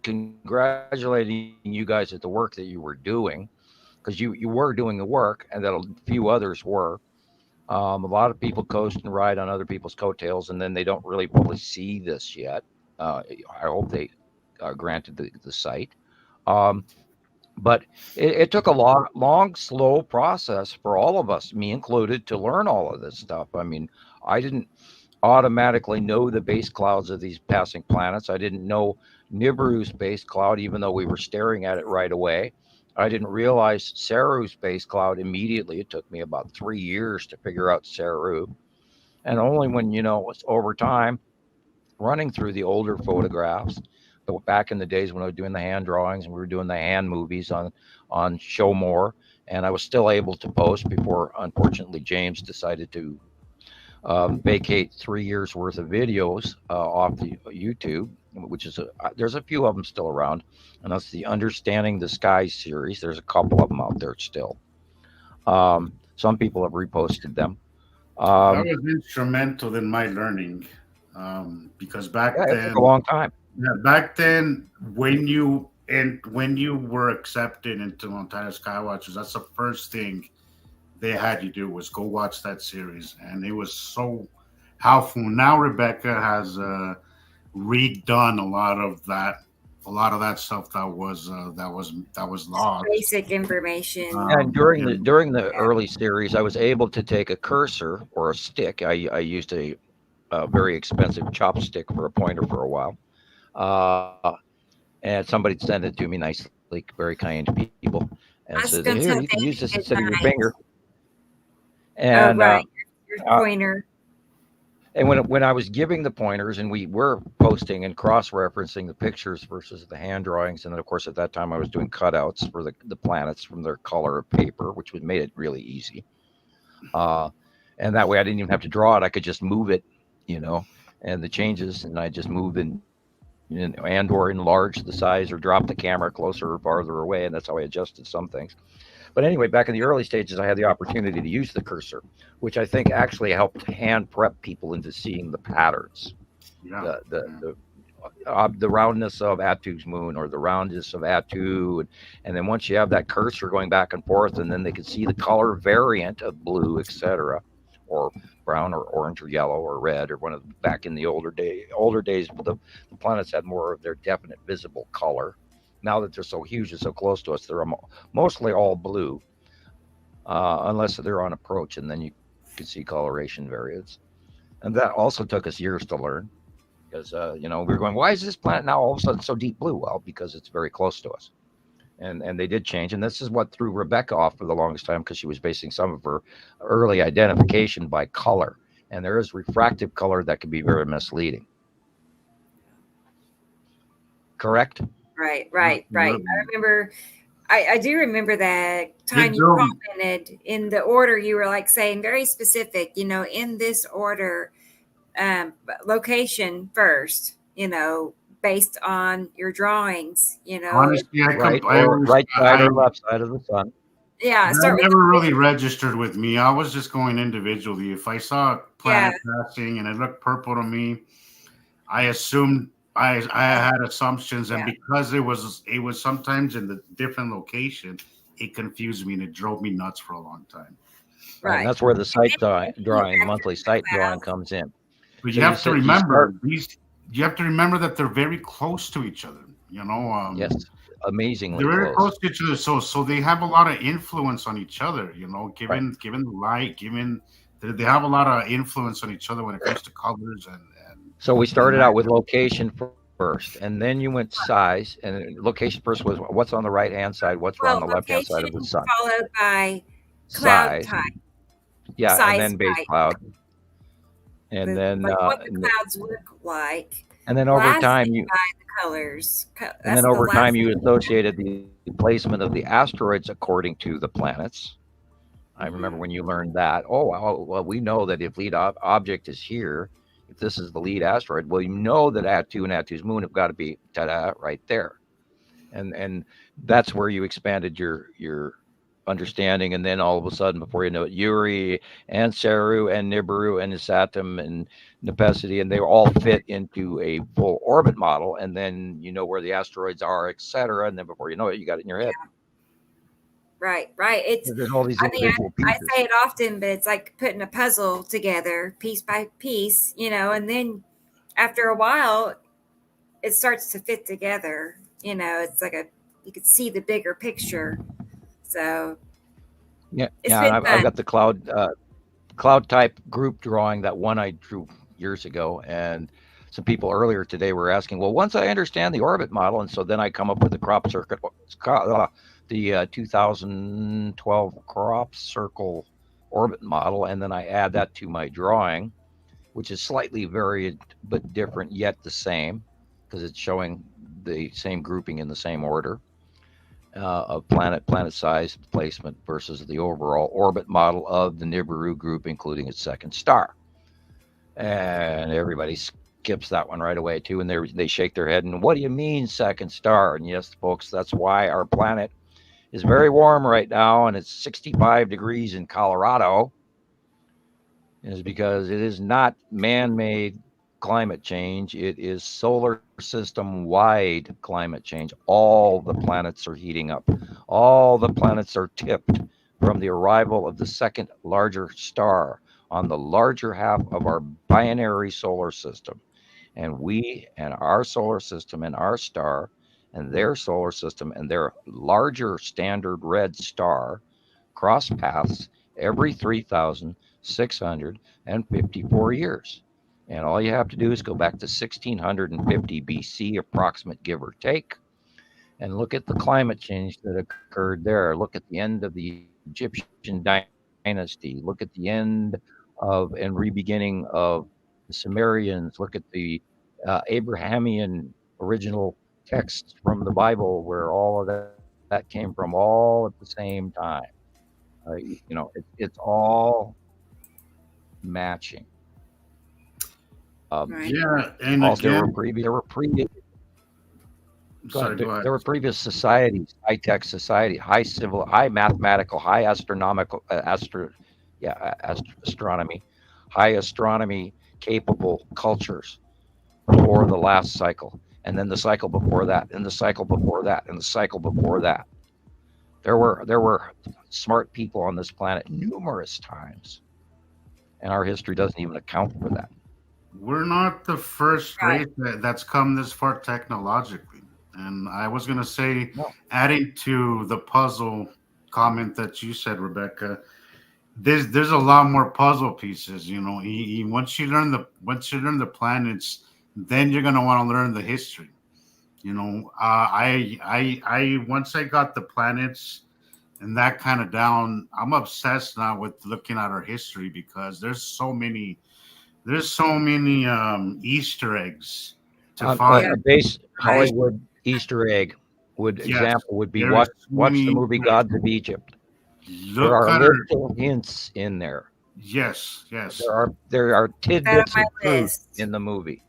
congratulating you guys at the work that you were doing, because you were doing the work, and that a few others were. A lot of people coast and ride on other people's coattails, and then they don't really fully see this yet. I hope they are granted the sight. Um, but it took a long, slow process for all of us, me included, to learn all of this stuff. I mean, I didn't automatically know the base clouds of these passing planets. I didn't know Nibiru's base cloud, even though we were staring at it right away. I didn't realize Saru's base cloud immediately. It took me about 3 years to figure out Saru. And only when, it's over time, running through the older photographs, back in the days when I was doing the hand drawings and we were doing the hand movies on Show More, and I was still able to post before, unfortunately, James decided to vacate 3 years worth of videos off the YouTube, which is there's a few of them still around, and that's the Understanding the Sky series. There's a couple of them out there still. Some people have reposted them. That Um, was instrumental in my learning, because yeah, it took a long time. back then, when you were accepted into Montana Skywatchers, that's the first thing they had you do was go watch that series, and it was so helpful. Now Rebecca has redone a lot of that stuff that was just lost. basic information. And And during the early series, I was able to take a cursor or a stick. I used a very expensive chopstick for a pointer for a while. Uh, And somebody sent it to me nicely, very kind people, and I was said, going to "Here, tell you can use David this good instead of your night. finger." Oh, And right. Your uh, pointer. and when I was giving the pointers, and we were posting and cross-referencing the pictures versus the hand drawings, and then of course at that time I was doing cutouts for the planets from their color of paper, which would made it really easy. Uh, and that way I didn't even have to draw it; I could just move it, you know, and the changes, and I just move and or enlarge the size or drop the camera closer or farther away, and that's how I adjusted some things. But anyway, back in the early stages, I had the opportunity to use the cursor, which I think actually helped hand prep people into seeing the patterns, Yeah. the the Yeah. the, the roundness of Atu's moon or the roundness of Atu, and then once you have that cursor going back and forth, and then they could see the color variant of blue, etc., or brown or orange or yellow or red or one of the, back in the older days, the planets had more of their definite visible color. Now that they're so huge and so close to us, they're mostly all blue, unless they're on approach, and then you can see coloration variants. And that also took us years to learn because we were going, why is this planet now all of a sudden so deep blue? Well, because it's very close to us. And they did change, and this is what threw Rebecca off for the longest time because she was basing some of her early identification by color, and there is refractive color that can be very misleading. Correct? Right, right, right. Absolutely. I remember, I do remember that time Did you commented in the order you were like saying very specific, in this order, location first, based on your drawings, honestly, Right, I or always right side or left side of the sun. yeah, that start with the never really first, registered with me. I was just going individually. If I saw a yeah, planet passing and it looked purple to me, I assumed I had assumptions, and yeah, because it was sometimes in the different location, it confused me and it drove me nuts for a long time. Right, and right. that's where the And sight then you drawing, the factor monthly in the sight drawing clouds. comes in. But So you you have to said you start, remember these. You have to remember that they're very close to each other. yes, amazingly They're very close. close to each other, so they have a lot of influence on each other. Right. Given the light, given they have a lot of influence on each other when it comes to colors So we and started out light. with location first, and then you went size, and location first was what's on the right hand side, what's on the Well, left hand side of the location sun. followed by cloud Size, type, yeah, and size then base type, cloud, and then like what the clouds look like. and then over Lastly, time you by the colors. and then That's the over time last you thing. associated the placement of the asteroids according to the planets. I remember when Mhm. you learned that. Oh, well, we know that if lead object is here, if this is the lead asteroid, well, you know that Atu and Atu's moon have got to be ta-da right there, and that's where you expanded your understanding, and then all of a sudden, before you know it, Uri and Saru and Nibiru and Isatum and Nepesity, and they all fit into a full orbit model, and then you know where the asteroids are, etc. And then before you know it, you got it in your head. Right, right. There's all these I mean, individual I pieces. say it often, but it's like putting a puzzle together piece by piece, and then after a while, it starts to fit together. It's like you could see the bigger picture. So Yeah, it's yeah, and been I've fun. got the cloud type group drawing, that one I drew years ago, and some people earlier today were asking, well, once I understand the orbit model, and so then I come up with the crop circuit, the 2012 crop circle orbit model, and then I add that to my drawing, which is slightly varied but different yet the same, because it's showing the same grouping in the same order of planet size placement versus the overall orbit model of the Nibiru group, including its second star. And everybody skips that one right away too, and they shake their head. And what do you mean second star? And yes, folks, that's why our planet is very warm right now, and it's 65 degrees in Colorado. Is because it is not man-made climate change. It is solar system wide climate change. All the planets are heating up. All the planets are tipped from the arrival of the second larger star on the larger half of our binary solar system. And we and our solar system and our star and their solar system and their larger standard red star cross paths every 3,654 years. And all you have to do is go back to 1650 BC, approximate give or take, and look at the climate change that occurred there. Look at the end of the Egyptian dynasty. Look at the end of and re-beginning of the Sumerians. Look at the Abrahamian original texts from the Bible, where all of that came from all at the same time. It's all matching. Right. Yeah, and Also, again, there were previous Go sorry, ahead. go ahead. There were previous societies, high tech society, high mathematical, high astronomical, astronomy, high astronomy capable cultures before the last cycle, and then the cycle before that, and the cycle before that, and the cycle before that. There were smart people on this planet numerous times, and our history doesn't even account for that. We're not the first Right. race that's come this far technologically. And I was going to say, No. adding to the puzzle comment that you said, Rebecca, there's a lot more puzzle pieces. Once you learn the planets, then you're going to want to learn the history. I once I got the planets and that kind of down, I'm obsessed now with looking at our history because there's so many Easter eggs to find. A base Right. Hollywood Easter egg Yes, example would be there is so watch many the movie Easter eggs. Gods of Egypt. There Look are at her. little hints in there. Yes, yes. There are That on tidbits my of truth list. in the movie.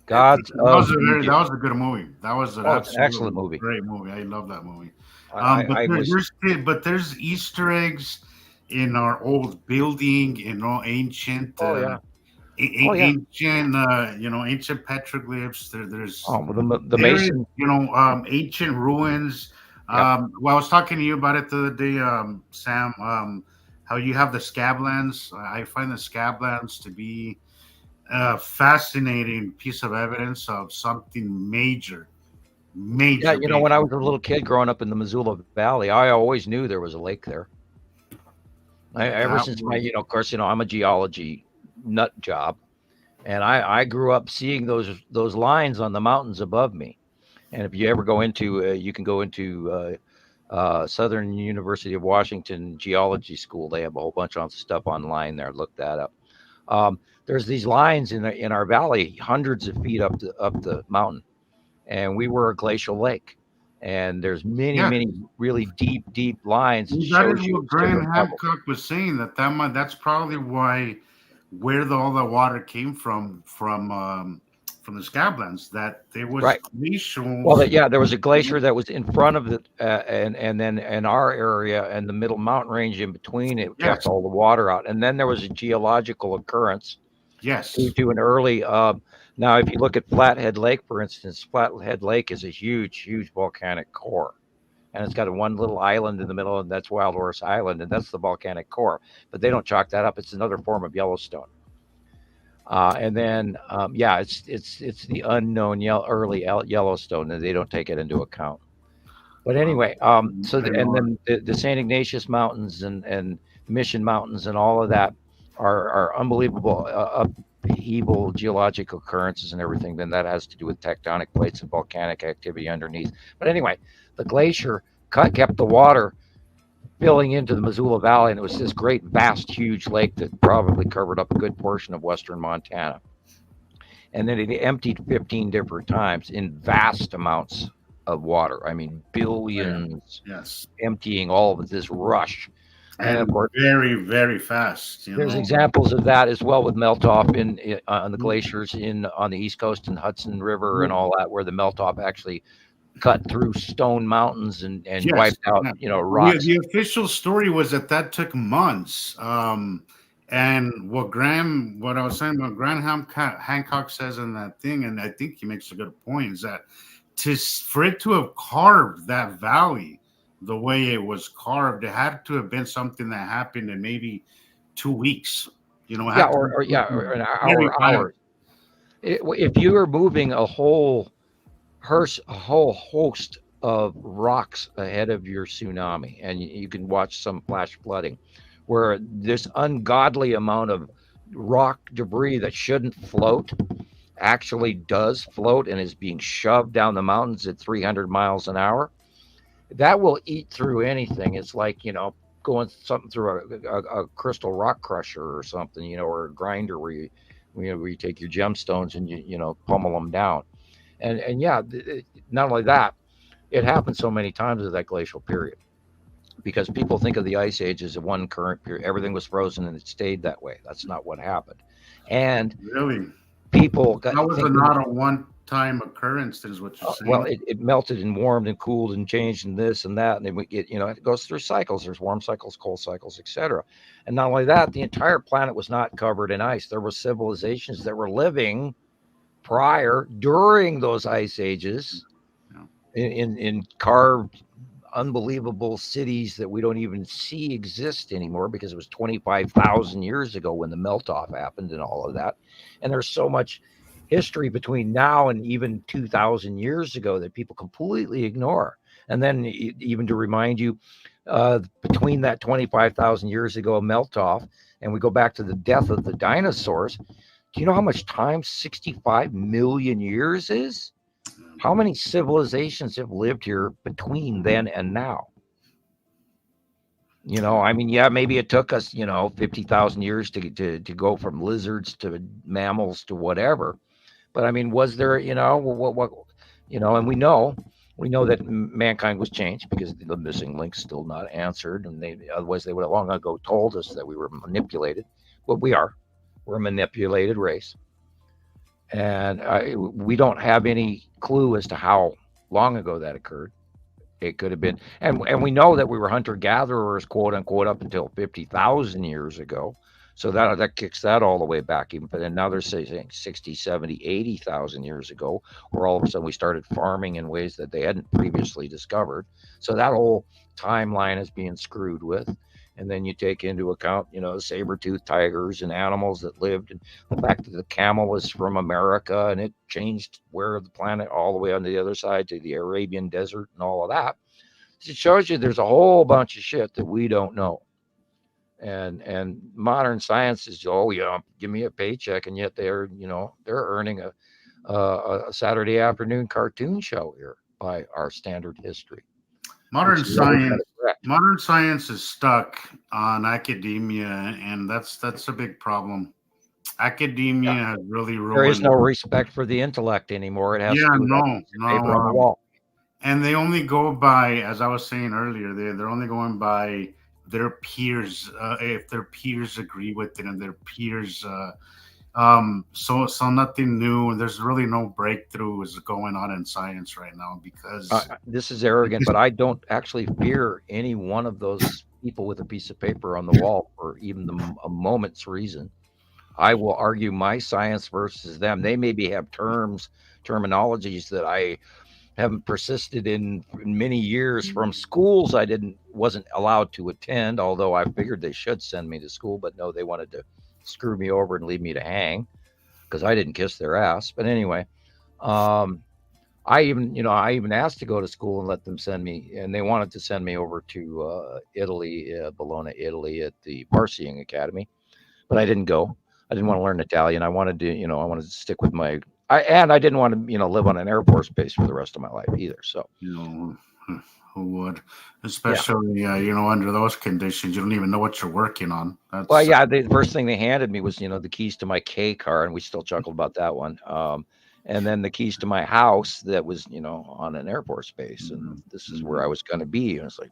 Okay. Gods of That Egypt. was a good movie. That was an Oh, it's an absolutely excellent movie. great movie. I love that movie. But I was there's Easter eggs in our old building, ancient, oh yeah oh yeah ancient petroglyphs. There's the there is, Mason. ancient ruins. Yep. Well, I was talking to you about it the other day, Sam. How you have the scablands. I find the scablands to be a fascinating piece of evidence of something major, Yeah, major, when I major. was a little kid growing up in the Missoula Valley, I always knew there was a lake there. Ever That since was of course, I'm a geology nut job, and I grew up seeing those lines on the mountains above me. And if you ever go into, you can go into Southern University of Washington Geology School. They have a whole bunch of stuff online there. Look that up. There's these lines in our valley, hundreds of feet up the mountain, and we were a glacial lake. And there's many, yeah. many really deep lines. It That is shows you what it's Graham different levels. Hancock was saying. That's probably why where all the water came from the scablands. That there was Right. glacial. Well, there was a glacier that was in front of it, and then in our area and the middle mountain range in between, it kept Yes, all the water out. And then there was a geological occurrence due yes, to an early. Now, if you look at Flathead Lake, for instance, Flathead Lake is a huge volcanic core, and it's got one little island in the middle, and that's Wild Horse Island, and that's the volcanic core. But they don't chalk that up. It's another form of Yellowstone. And then, it's the unknown early Yellowstone, and they don't take it into account. But anyway, and then the St. Ignatius Mountains and Mission Mountains and all of that are unbelievable upheaval geological occurrences and everything. Then that has to do with tectonic plates and volcanic activity underneath. But anyway, the glacier kept the water filling into the Missoula Valley, and it was this great, vast, huge lake that probably covered up a good portion of western Montana. And then it emptied 15 different times in vast amounts of water. I mean, billions yes, emptying all of this rush. And of course, very, very fast. there's examples of that as well with melt off on the glaciers on the East Coast and Hudson River and all that, where the melt off actually cut through stone mountains and Yes, wiped out, yeah. rocks. The official story was that took months. And what I was saying, what Hancock says in that thing, and I think he makes a good point, is that for it to have carved that valley the way it was carved, it had to have been something that happened in maybe 2 weeks. It Yeah, had to or be an very fast. hour. If you are moving a whole host of rocks ahead of your tsunami, and you can watch some flash flooding, where this ungodly amount of rock debris that shouldn't float actually does float and is being shoved down the mountains at 300 miles an hour, that will eat through anything. It's like, going something through a crystal rock crusher or something, or a grinder where you take your gemstones and you pummel them down. And yeah, not only that, it happened so many times with that glacial period, because people think of the ice age as a one current period. Everything was frozen and it stayed that way. That's not what happened. And Really? people got That was think not a one-time occurrence, is what you're well, saying. it melted and warmed and cooled and changed and this and that, and it goes through cycles. There's warm cycles, cold cycles, etc. And not only that, the entire planet was not covered in ice. There were civilizations that were living during those ice ages, in carved, unbelievable cities that we don't even see exist anymore, because it was 25,000 years ago when the melt off happened and all of that. And there's so much history between now and even 2,000 years ago that people completely ignore. And then even to remind you, between that 25,000 years ago melt off and we go back to the death of the dinosaurs, do you know how much time 65 million years is? How many civilizations have lived here between then and now? I mean, yeah, maybe it took us, 50,000 years to go from lizards to mammals to whatever. But I mean, was there, what, and we know that mankind was changed because the missing link's still not answered. And otherwise they would have long ago told us that we were manipulated. Well, we're a manipulated race. And we don't have any clue as to how long ago that occurred. It could have been, and we know that we were hunter-gatherers, quote unquote, up until 50,000 years ago. So that kicks that all the way back. Even, but then now they're saying 60, 70, 80,000 years ago, where all of a sudden we started farming in ways that they hadn't previously discovered. So that whole timeline is being screwed with. And then you take into account, saber-toothed tigers and animals that lived, and the fact that the camel was from America and it changed where the planet all the way on the other side to the Arabian desert and all of that. It shows you there's a whole bunch of shit that we don't know. And modern science is, give me a paycheck, and yet they're earning a Saturday afternoon cartoon show here by our standard history. Modern science is stuck on academia, and that's a big problem. Academia has really ruined. There is no respect for the intellect anymore. It has paper on the wall. And they only go by, as I was saying earlier, they're only going by their peers, if their peers agree with it, and their peers. So nothing new. There's really no breakthroughs going on in science right now, because this is arrogant, but I don't actually fear any one of those people with a piece of paper on the wall for even a moment's reason. I will argue my science versus them. They maybe have terminologies that I haven't persisted in many years from schools I wasn't allowed to attend, although I figured they should send me to school, but no, they wanted to screw me over and leave me to hang because I didn't kiss their ass. But anyway, I even asked to go to school and let them send me, and they wanted to send me over to Italy, Bologna, Italy, at the Parsying Academy, but I didn't go. I didn't want to learn Italian. I wanted to stick with I didn't want to, live on an Air Force base for the rest of my life either. So, who would, especially, under those conditions, you don't even know what you're working on. The first thing they handed me was, the keys to my K car, and we still chuckled about that one. And then the keys to my house that was, on an Air Force base, and this is where I was going to be. And it's like,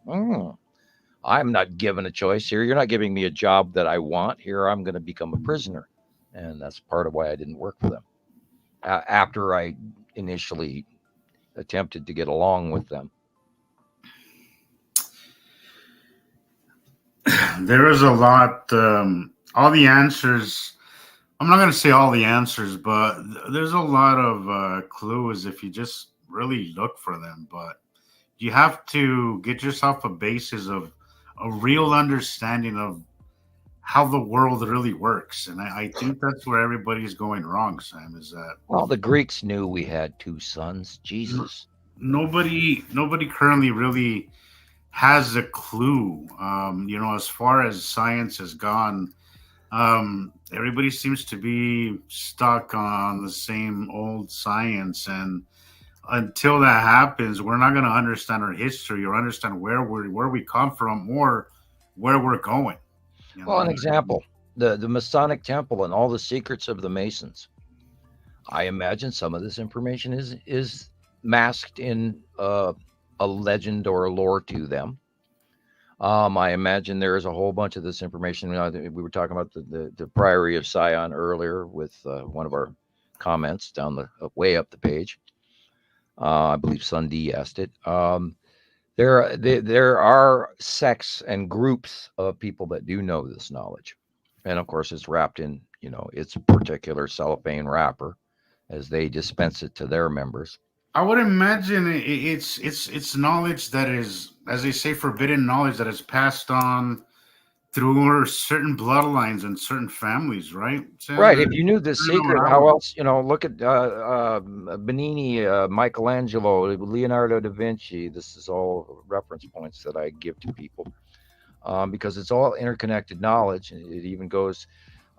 I'm not given a choice here. You're not giving me a job that I want here. I'm going to become a prisoner. And that's part of why I didn't work for them after I initially attempted to get along with them. There is a lot, all the answers. I'm not going to say all the answers, but there's a lot of clues if you just really look for them. But you have to get yourself a basis of a real understanding of how the world really works. And I think that's where everybody's going wrong, Sam, is that... Well, the Greeks knew we had two suns. Jesus. Nobody currently really has a clue, as far as science has gone. everybody seems to be stuck on the same old science, and until that happens, we're not going to understand our history or understand where we come from or where we're going. Well, an example, the Masonic Temple and all the secrets of the Masons. I imagine some of this information is masked in a legend or a lore to them. I imagine there is a whole bunch of this information. We were talking about the Priory of Sion earlier with one of our comments down the way up the page. I believe Sunday asked it. There are sects and groups of people that do know this knowledge, and of course, it's wrapped in its particular cellophane wrapper as they dispense it to their members. I would imagine it's knowledge that is, as they say, forbidden knowledge that is passed on through certain bloodlines and certain families, right? So Right. If you knew the secret, how else? Look at Bernini, Michelangelo, Leonardo da Vinci. This is all reference points that I give to people because it's all interconnected knowledge. It even goes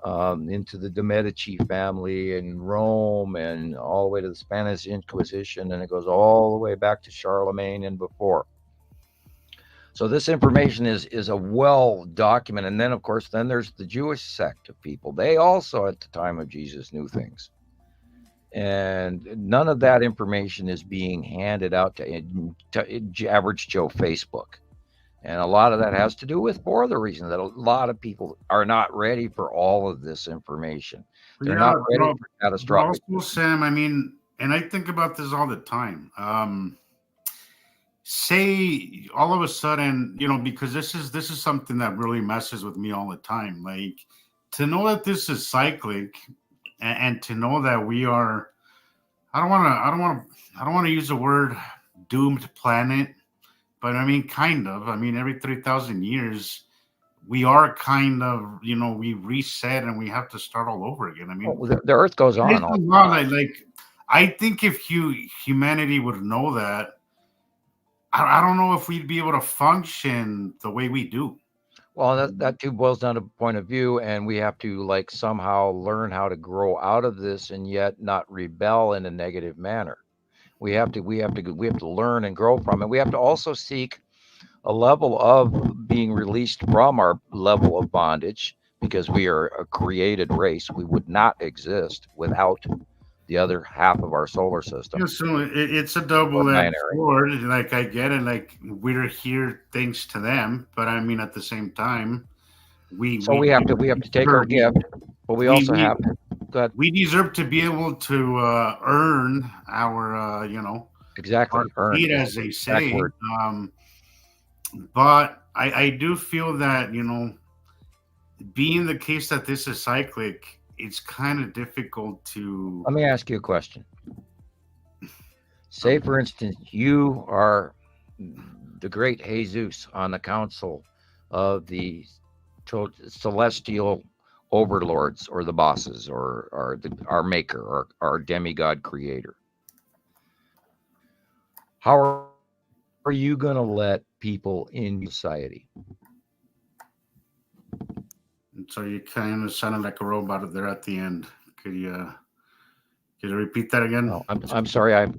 into the de Medici family in Rome and all the way to the Spanish Inquisition, and it goes all the way back to Charlemagne and before. So this information is a well documented. And then, of course, there's the Jewish sect of people. They also, at the time of Jesus, knew things. And none of that information is being handed out to average Joe Facebook. And a lot of that has to do with, for the reason that a lot of people are not ready for all of this information. They're not ready for catastrophic. Also, Sam, I mean, and I think about this all the time. Say all of a sudden, because this is something that really messes with me all the time. Like, to know that this is cyclic, and to know that we are, I don't want to use the word doomed planet, but I mean, kind of. I mean, every 3,000 years, we are kind of, we reset and we have to start all over again. I mean, the Earth goes on. Like, I think if humanity would know that, I don't know if we'd be able to function the way we do. Well, that too boils down to point of view, and we have to somehow learn how to grow out of this and yet not rebel in a negative manner. We have to learn and grow from it. We have to also seek a level of being released from our level of bondage, because we are a created race. We would not exist without the other half of our solar system. Yeah, so it's a double-edged sword. Like, I get it. Like, we're here thanks to them, but I mean, at the same time, we have to take our gift, but we also have to. Go ahead. We deserve to be able to earn our, exactly, our feet, as they say. But I do feel that, being the case that this is cyclic, it's kind of difficult to. Let me ask you a question. Say, for instance, you are the great Jesus on the council of the celestial overlords, or the bosses, or our maker, or our demigod creator. How are you going to let people in society? So you kind of sounded like a robot there at the end. Could you repeat that again? No, I'm sorry.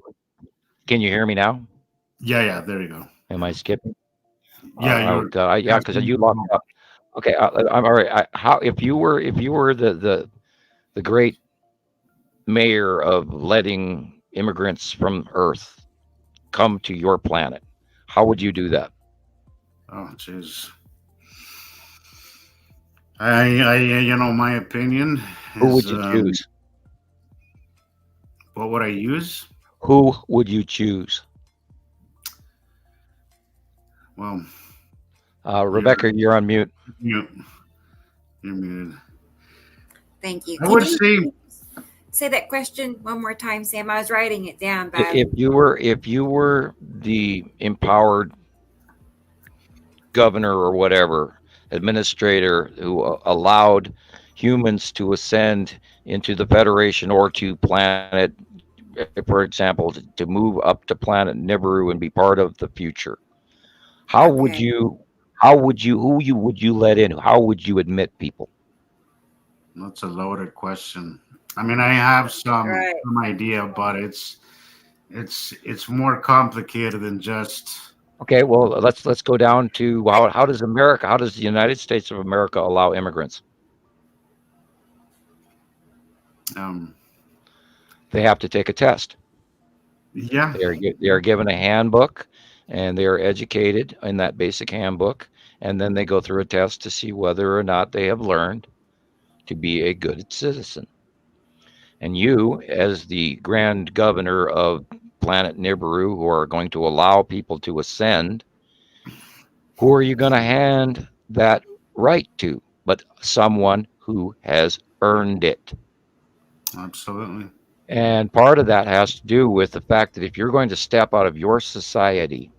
Can you hear me now? Yeah. There you go. Am I skipping? Yeah, because you locked up. Okay, I'm all right. If you were the great mayor of letting immigrants from Earth come to your planet, how would you do that? Oh, jeez. I my opinion. Who would you choose? What would I use? Who would you choose? Well, Rebecca, you're on mute. You're muted. Thank you. I would say that question one more time, Sam. I was writing it down. If you were the empowered governor or whatever, administrator, who allowed humans to ascend into the Federation or to planet, for example, to move up to planet Nibiru and be part of the future, who would you let in? How would you admit people? That's a loaded question. I mean, I have Right. some idea, but it's more complicated than just Okay, well, let's go down to how does the United States of America allow immigrants? um They have to take a test. yeah, They are given a handbook, and they are educated in that basic handbook, and then they go through a test to see whether or not they have learned to be a good citizen. And you, as the grand governor of planet Nibiru, who are going to allow people to ascend, who are you going to hand that right to? But someone who has earned it. absolutely. And part of that has to do with the fact that if you're going to step out of your society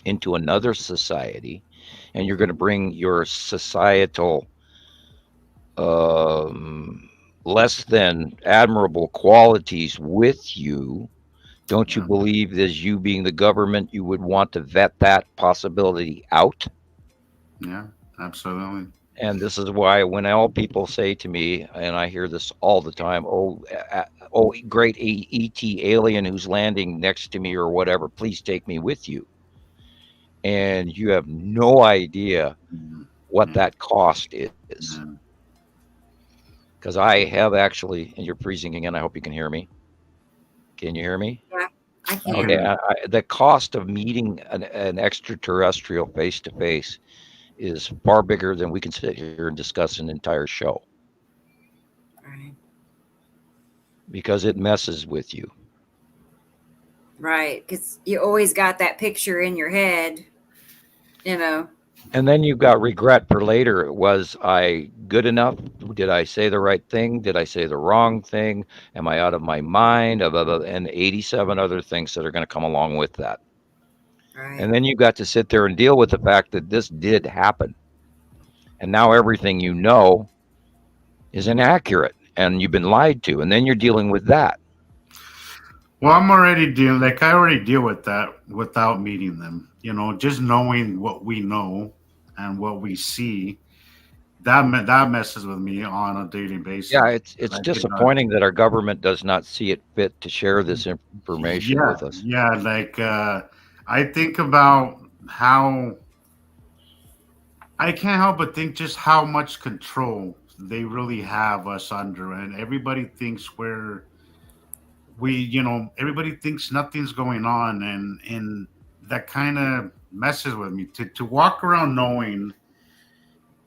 into another society and you're going to bring your societal um, less than admirable qualities with you, don't you Yeah, believe, as you being the government, you would want to vet that possibility out? yeah, absolutely. And this is why when all people say to me, and I hear this all the time, oh, great ET alien who's landing next to me or whatever, please take me with you. And you have no idea Mhm. what Yeah, that cost is. yeah. Because I have actually, and you're freezing again. I hope you can hear me. Can you hear me? Yeah, I I can. Okay. can, The cost of meeting an extraterrestrial face to face is far bigger than we can sit here and discuss an entire show Right. because it messes with you. Right. Because you always got that picture in your head, you know. And then you've got regret for later. Was I good enough? Did I say the right thing? Did I say the wrong thing? Am I out of my mind? And 87 other things that are going to come along with that. Right. And then you've got to sit there and deal with the fact that this did happen. And now everything you know is inaccurate and you've been lied to. And then you're dealing with that. well, I'm already dealing, like, I already deal with that without meeting them. Just knowing what we know and what we see, that messes with me on a daily Yeah, basis. it's Like it does. disappointing that our government does not see it fit to share this information Yeah, with us. yeah. Like I think about how I can't help but think just how much control they really have us under, and everybody thinks everybody thinks nothing's going on, and that kind of messes with me to walk around knowing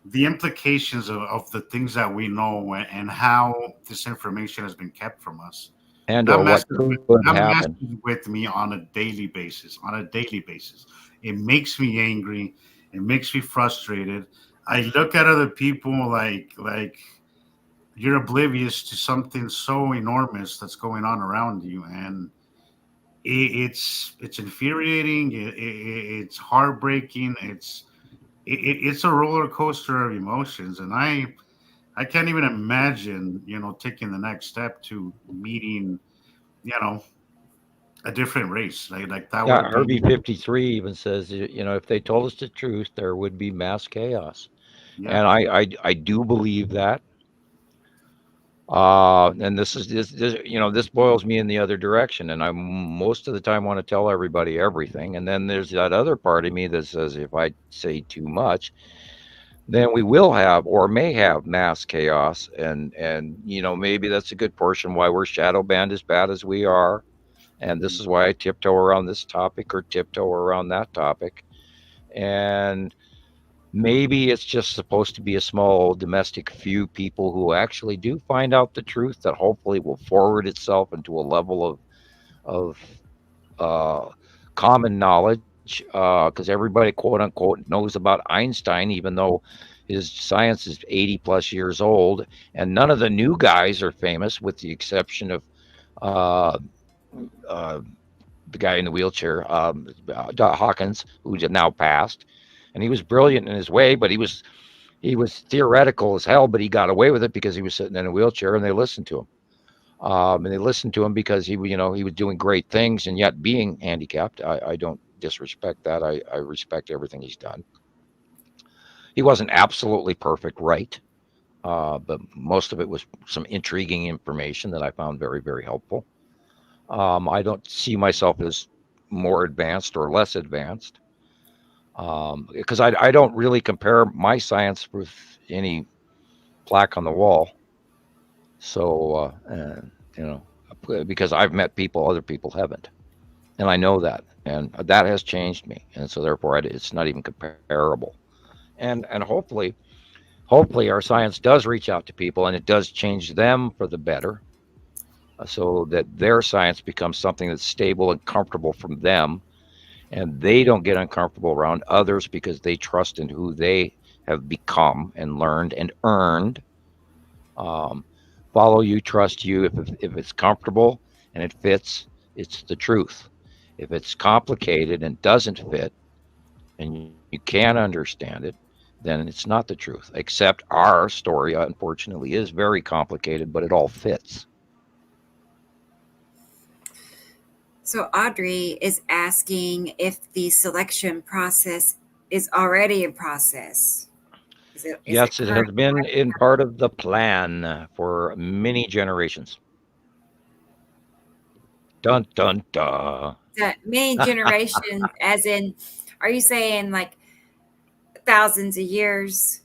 the implications of the things that we know and how this information has been kept from us. And That or what messes could with, that happen. messes with me on a daily basis. On a daily basis, it makes me angry. It makes me frustrated. I look at other people like you're oblivious to something so enormous that's going on around you, and it's infuriating. It's heartbreaking. It's a roller coaster of emotions, and I can't even imagine taking the next step to meeting you know a different race. Like that Yeah, would Herbie be 53 even says, if they told us the truth, there would be mass chaos. yeah. And I do believe that. And this boils me in the other direction. And I most of the time want to tell everybody everything. And then there's that other part of me that says if I say too much, then we will have or may have mass chaos. And maybe that's a good portion why we're shadow banned as bad as we are. And this is why I tiptoe around this topic or tiptoe around that topic. And maybe it's just supposed to be a small domestic few people who actually do find out the truth that hopefully will forward itself into a level of uh, common knowledge. Because everybody, quote unquote, knows about Einstein, even though his science is 80 plus years old. And none of the new guys are famous, with the exception of uh, uh, the guy in the wheelchair, Hawkins, who's now passed, and he was brilliant in his way, but he was theoretical as hell, but he got away with it because he was sitting in a wheelchair, and they listened to him. And they listened to him because he was doing great things, and yet being handicapped, I don't disrespect that. I respect everything he's done. He wasn't absolutely perfect, right? but most of it was some intriguing information that I found very, very helpful. I don't see myself as more advanced or less advanced because I don't really compare my science with any plaque on the wall. So, because I've met people other people haven't, and I know that, and that has changed me, and so therefore it's not even comparable. And hopefully our science does reach out to people, and it does change them for the better, so that their science becomes something that's stable and comfortable from them, and they don't get uncomfortable around others because they trust in who they have become and learned and earned. Um, Follow you, trust you. If it's comfortable and it fits, it's the truth. If it's complicated and doesn't fit, and you can't understand it, then it's not the truth. Except our story, unfortunately, is very complicated, but it all fits. So Audrey is asking if the selection process is already in process. Is it Yes, it has current? been in part of the plan for many generations. Dun dun dun. That many generations, as in, are you saying like thousands of years,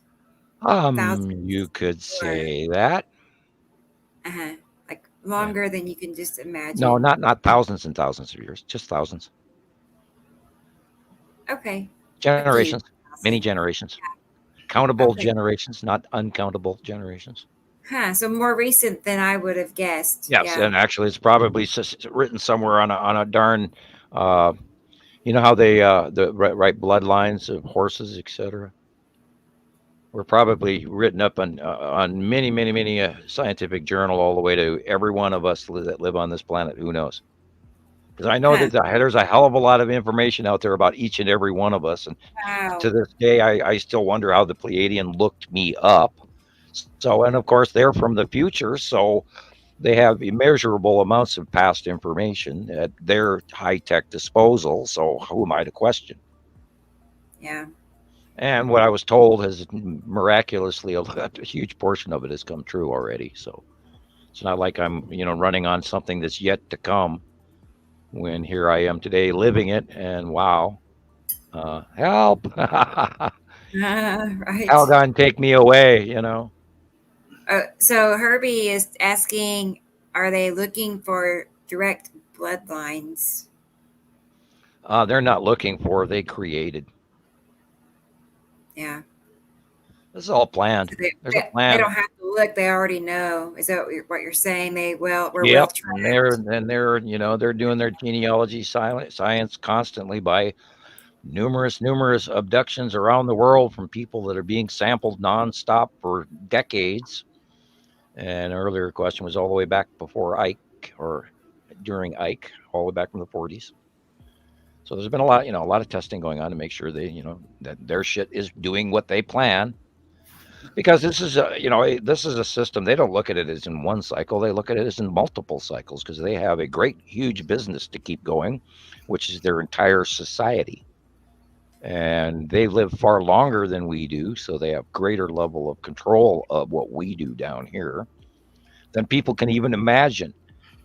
You thousands, could or say that. like Yeah. longer than you can just No, imagine? not thousands and thousands of years, just thousands. Okay, a few Generations, many thousand. generations. Countable Okay, generations, not uncountable generations. huh? So more recent than I would have guessed. Yes, Yeah. and actually, it's probably written somewhere on a darn. Uh, you know how they write bloodlines of horses, etc. We're probably written up on many scientific journal all the way to every one of us that live on this planet. Who knows? Because I know Huh. that there's a hell of a lot of information out there about each and every one of us, and to Wow. this day, I still wonder how the Pleiadian looked me up. So, and of course, they're from the future, so they have immeasurable amounts of past information at their high tech disposal. So, who am I to question? Yeah. And what I was told has miraculously a huge portion of it has come true already. So it's not like I'm running on something that's yet to come. When here I am today living it, and wow, help, Right. Calgon, take me away. So Herbie is asking, are they looking for direct bloodlines? They're not looking for, they created. Yeah. This is all planned. So There's a they plan. don't have to look; they already know. Is that what you're saying? We're well Yep, and tracked. they're doing their genealogy science constantly by numerous abductions around the world from people that are being sampled nonstop for decades. And earlier question was all the way back before Ike or during Ike, all the way back from the 40s. So there's been a lot of testing going on to make sure that their shit is doing what they plan. Because this is a system. They don't look at it as in one cycle. They look at it as in multiple cycles because they have a great, huge business to keep going, which is their entire society. And they live far longer than we do, so they have greater level of control of what we do down here than people can even imagine.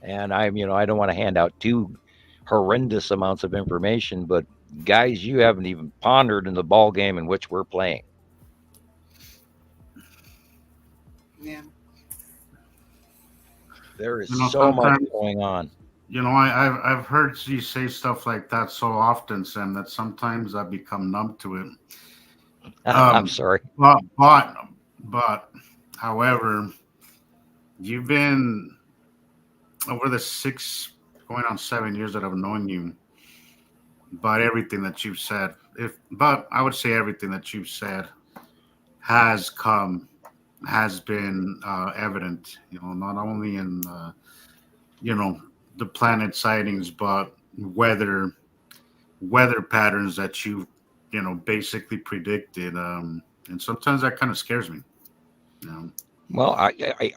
And I don't want to hand out too horrendous amounts of information, but guys, you haven't even pondered in the ball game in which we're playing. Yeah. There is so much Sometimes, going on. I've heard you say stuff like that so often, Sam, that sometimes I become numb to it. I'm Um, sorry. but but but, however, you've been over the 6 going on 7 years that I've known you. But everything that you've said, if but I would say everything that you've said has come has been evident. Not only in you know the planet sightings, but weather patterns that you basically predicted. And sometimes that kind of scares me. You know, Well,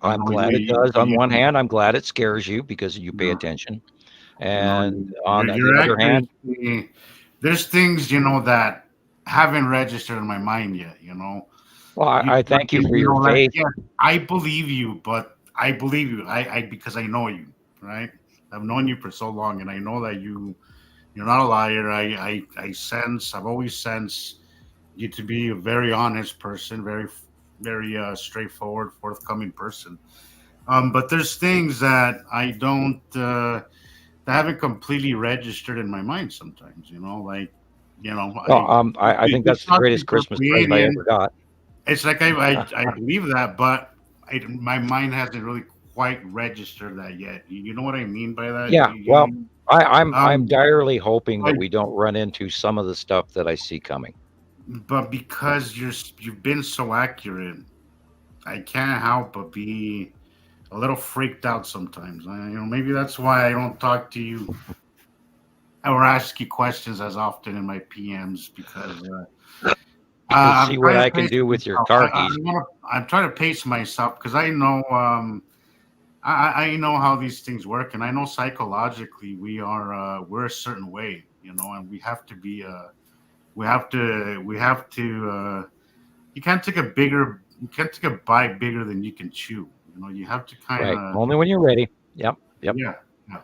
I'm glad it does. On one hand, I'm glad it scares you because you you pay know, attention, and on the your other hand, accuracy. There's things that haven't registered in my mind yet. Well, I thank you for You your know, like, faith. yeah, I believe you, but I believe you. I because I know you, right? I've known you for so long, and I know that you're not a liar. I sense. I've always sensed you to be a very honest person, very straightforward, forthcoming person. But there's things that I don't that haven't completely registered in my mind sometimes. Well, I think just that's the talking greatest to a Christmas present I Pleiadian. ever got. It's like I believe that, but my mind hasn't really quite registered that yet. You know what I mean by that? Yeah, well, I'm Um, direly hoping but that we don't run into some of the stuff that I see coming. but because you've been so accurate, I can't help but be a little freaked out sometimes. Maybe that's why I don't talk to you or ask you questions as often in my PMs because You'll I'm see what trying to I can pace do with your myself. car keys. I'm trying to pace myself because I know I know how these things work, and I know psychologically we're a certain way, and we have to be you can't take a bite bigger than you can chew. You have to kind Right. of Only when you're ready. Yep. Yep. yeah, yeah.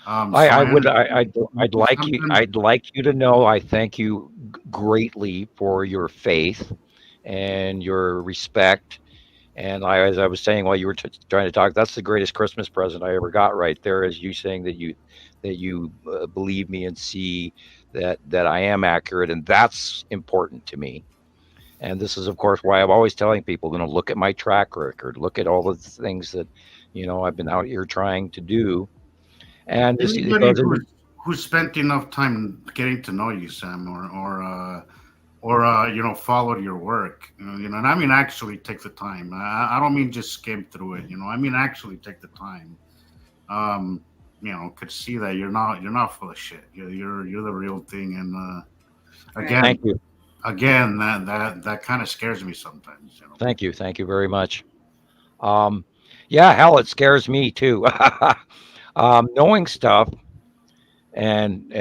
I, So I I would sometimes I'd like you to know I thank you greatly for your faith and your respect. And as I was saying while you were trying to talk, that's the greatest Christmas present I ever got right there. Is you saying that you believe me and see that I am accurate, and that's important to me. And this is, of course, why I'm always telling people, look at my track record, look at all the things that, I've been out here trying to do. And this it anybody goes into who's spent enough time getting to know you, Sam, or followed your work, and I mean actually take the time. I don't mean just skim through it, I mean actually take the time. Um, could see that you're not full of shit. You're the real thing, and Right. again, thank you, that kind of scares me sometimes. thank you very much. Um, yeah, hell, it scares me too. Knowing stuff and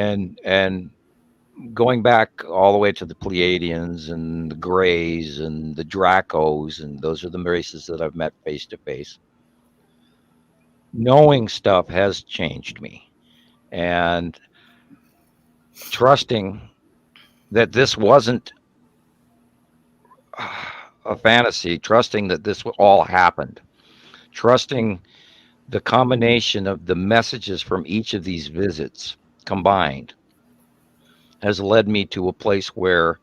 going back all the way to the Pleiadians and the Greys and the Dracos, and those are the races that I've met face to face. Knowing stuff has changed me, and trusting that this wasn't a fantasy, trusting that this all happened, trusting the combination of the messages from each of these visits combined has led me to a place where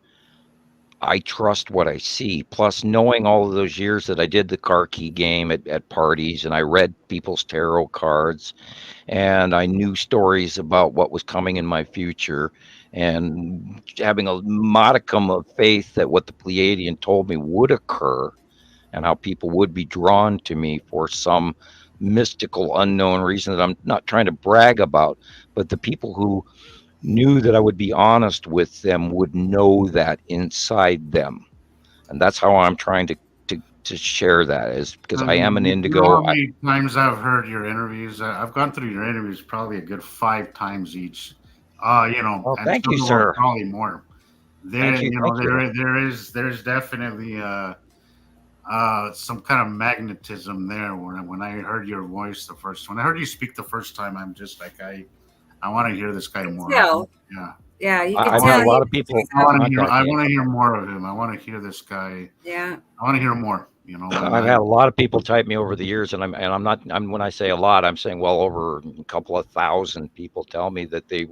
I trust what I see. Plus, knowing all of those years that I did the car key game at parties and I read people's tarot cards and I knew stories about what was coming in my future, and having a modicum of faith that what the Pleiadian told me would occur and how people would be drawn to me for some mystical unknown reason that I'm not trying to brag about, but the people who knew that I would be honest with them would know that inside them. And that's how I'm trying to share that, is because I am an You know how indigo. many times I've heard your interviews? I've gone through your interviews probably a good 5 times each. Oh, And thank you, some of them sir. probably more. There, Thank you, thank you. there's definitely some kind of magnetism there. When I heard your voice when I heard you speak the first time, I'm just like I want to hear this guy You can more. tell. Yeah, Yeah, you can I've had tell a he lot of he's people I want to hear. contact I me. want to hear more of him. I want to hear this guy. yeah. I want to hear more. And I've had a lot of people type me over the years, and I'm not. When I say a lot, I'm saying well over a couple of thousand people tell me that they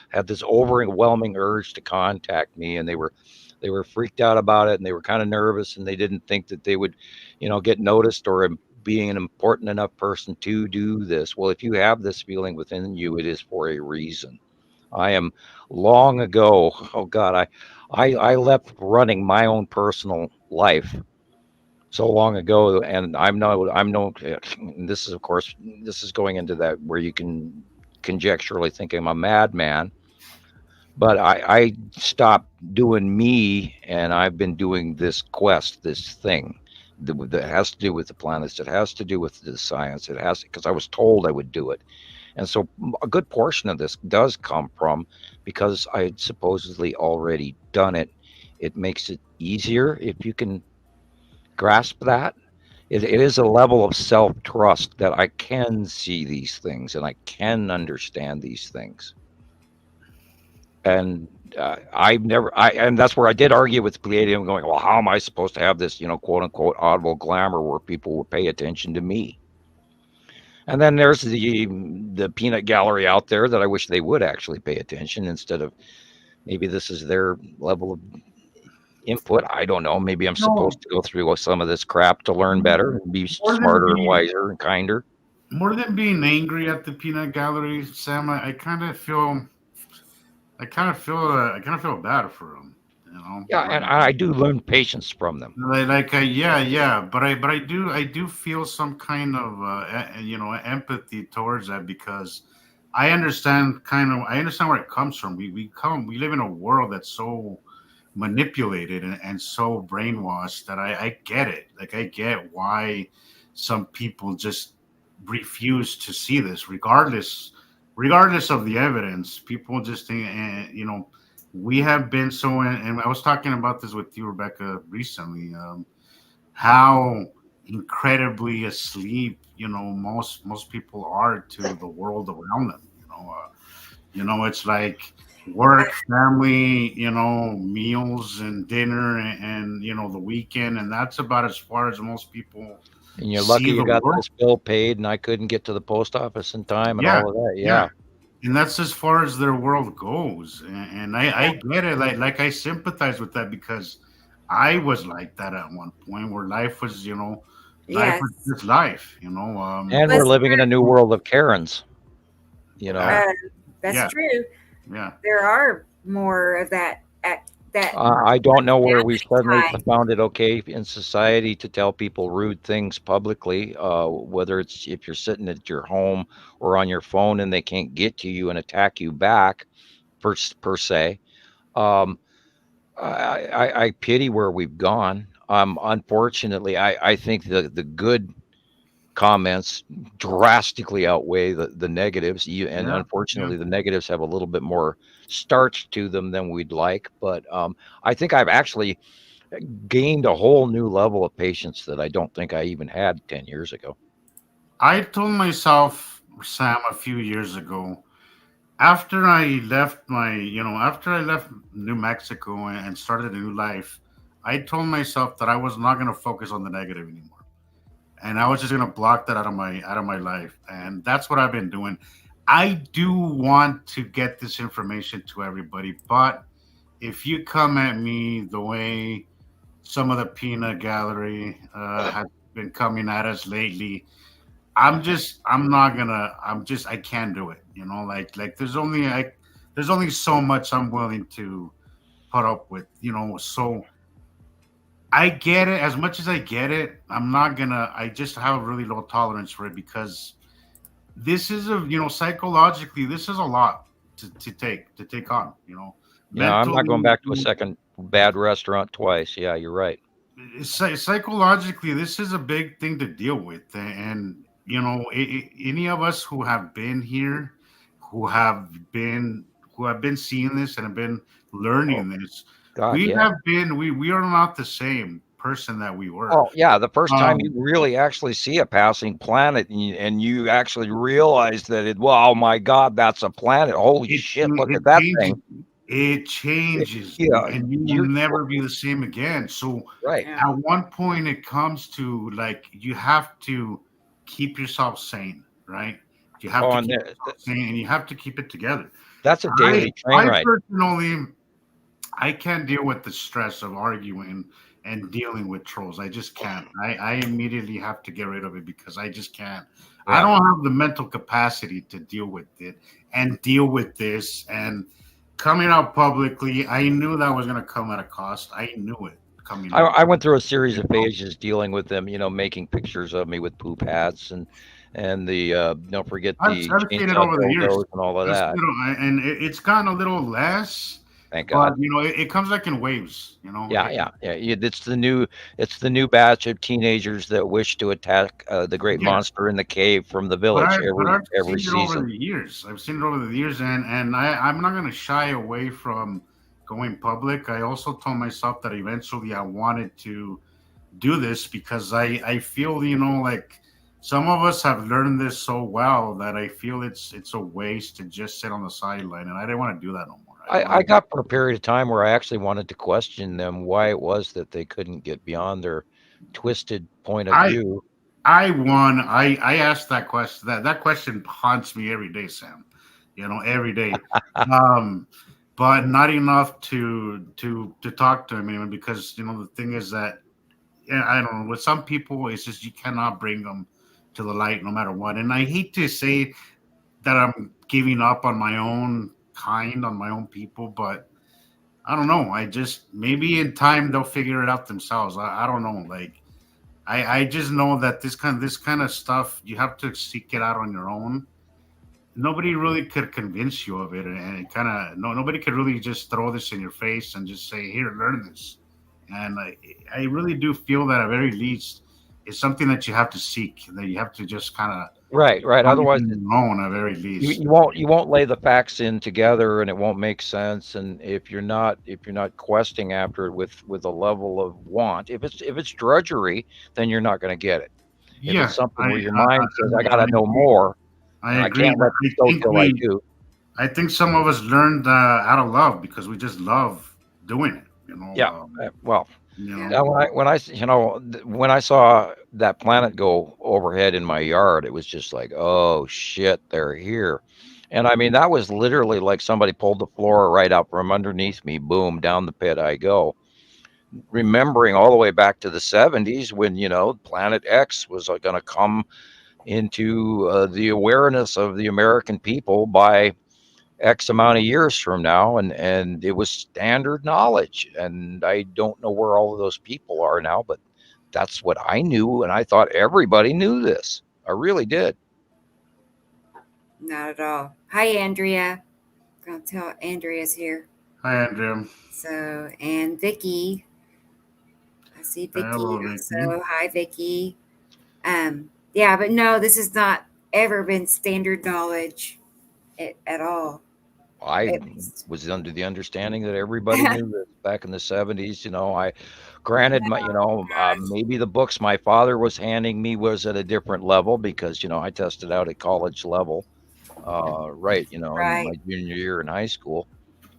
had this overwhelming urge to contact me, and they were freaked out about it, and they were kind of nervous, and they didn't think that they would, get noticed or being an important enough person to do this. Well, if you have this feeling within you, it is for a reason. I am long ago. Oh God, I left running my own personal life so long ago, and I'm no. This is, of course, this is going into that where you can conjecturally think I'm a madman, but I stopped doing me, and I've been doing this quest, this thing that has to do with the planets. It has to do with the science. It has, because I was told I would do it, and so a good portion of this does come from because I had supposedly already done it. It makes it easier if you can grasp that. It is a level of self trust that I can see these things and I can understand these things. And and that's where I did argue with Pleiadium, going, well, how am I supposed to have this, quote unquote, audible glamour where people will pay attention to me? And then there's the peanut gallery out there that I wish they would actually pay attention instead of maybe this is their level of input. I don't know. Maybe I'm No, supposed to go through some of this crap to learn better and be more than smarter and being wiser and kinder. more than being angry at the peanut gallery, Sam, I kind of feel I kind of feel bad for them. You know, Yeah, and I do learn patience from them. yeah, yeah, but I do feel some kind of empathy towards that because I understand where it comes from. We live in a world that's so manipulated and so brainwashed that I get it. Like I get why some people just refuse to see this, regardless of the evidence. People just think, we have been so. And I was talking about this with you, Rebecca, recently. How incredibly asleep, most people are to the world around them. It's like work, family, meals and dinner and the weekend, and that's about as far as most people And you're lucky see you the got world. this bill paid and I couldn't get to the post office in time and Yeah, all of that. yeah, Yeah. and that's as far as their world goes. And I get it. Like I sympathize with that because I was like that at one point where life was Yes. just life. And we're Let's living in a new world of Karens, you Yeah, know. uh, that's yeah, true. yeah. There are more of that at that I don't know where we suddenly time. found it okay in society to tell people rude things publicly, whether it's if you're sitting at your home or on your phone and they can't get to you and attack you back, per se. Um, I pity where we've gone. Unfortunately, I think the good comments drastically outweigh the negatives. And Yeah, yeah. unfortunately, the negatives have a little bit more starch to them than we'd like. But I think I've actually gained a whole new level of patience that I don't think I even had 10 years ago. I told myself, Sam, a few years ago, after I left New Mexico and started a new life, I told myself that I was not going to focus on the negative anymore, and I was just going to block that out of my life, and that's what I've been doing. I do want to get this information to everybody, but if you come at me the way some of the peanut gallery has been coming at us lately, I can't do it. There's only so much I'm willing to put up with. So I get it. As much as I get it, I just have a really low tolerance for it because this is psychologically, this is a lot to take on, Yeah, I'm not going mentally. back to a second bad restaurant twice. Yeah, you're right. Psychologically, this is a big thing to deal with, and any of us who have been here, who have been who have been seeing this and have been Oh, learning this, God, yeah. we are not the same person that we were. Oh, yeah. The first time you Um, really actually see a passing planet and you actually realize that oh my God, that's a planet. Holy shit, look it at that changes. thing. It It- changes, yeah, and you will you're never be the same again. So right. Yeah. at one point it comes to, like, you have to keep yourself sane, right? You have Oh, to and keep yourself sane, and you have to keep it together. that's a I daily train I ride. personally, I can't deal with the stress of arguing and dealing with trolls. I just can't. I immediately have to get rid of it because I just can't. I Yeah. don't have the mental capacity to deal with it and deal with this. And coming out publicly, I knew that was going to come at a cost. I knew it coming out. I went through a series of phases dealing with them, making pictures of me with poop hats and the don't forget the I've seen it chainsaw over the years. dildos and all of I've seen that. it, and it's gotten a little less, Thank but God. it comes like in waves. Yeah, yeah, yeah. It's the new batch of teenagers that wish to attack the great Yeah. monster in the cave from the But village I've every seen it over season. the years. I've seen it over the years, and I'm not gonna shy away from going public. I also told myself that eventually I wanted to do this because I feel, like some of us have learned this so well that I feel it's a waste to just sit on the sideline, and I didn't want to do that no more. I I wanted. got for a period of time where I actually wanted to question them why it was that they couldn't get beyond their twisted point of I view. I won. I asked that question. That question haunts me every day, Sam. Every day. Um, but not enough to talk to him even because the thing is that, yeah, I don't know. With some people, it's just you cannot bring them to the light no matter what. And I hate to say that I'm giving up on my own kind, on my own people, but I don't know. I just maybe in time they'll figure it out themselves. I don't know. Like I just know that this kind of stuff you have to seek it out on your own. Nobody really could convince you of it, and it kind of nobody could really just throw this in your face and just say, "Here, learn this." And I really do feel that at very least it's something that you have to seek, that you have to just kind of Right, right. find Otherwise, on your own at very you, least. you won't you won't lay the facts in together, and it won't make sense. And if you're not questing after it with a level of want, if it's drudgery, then you're not going to get it. If it's Yeah, something I where your I, mind says, "I got I to know agree. more, I and I agree. can't let this go till I do." I think some of us learned out of love because we just love doing it. Yeah. Well, You Yeah. know. yeah, when I saw that planet go overhead in my yard, it was just like, oh shit, they're here. And I mean, that was literally like somebody pulled the floor right out from underneath me. Boom, down the pit I go. Remembering all the way back to the 70s when, Planet X was going to come into the awareness of the American people by X amount of years from now, and it was standard knowledge. And I don't know where all of those people are now, but that's what I knew, and I thought everybody knew this. I really did. Not at all. Hi, Andrea. Gonna tell Andrea's here. Hi, Andrea. So, and Vicky. I see Vicky Hello, Ricky. also. Hi, Vicky. Yeah, but no, this has not ever been standard knowledge at all. I At least. was under the understanding that everybody knew this back in the 70s. I granted maybe the books my father was handing me was at a different level because I tested out at college level, right, in Right. my junior year in high school,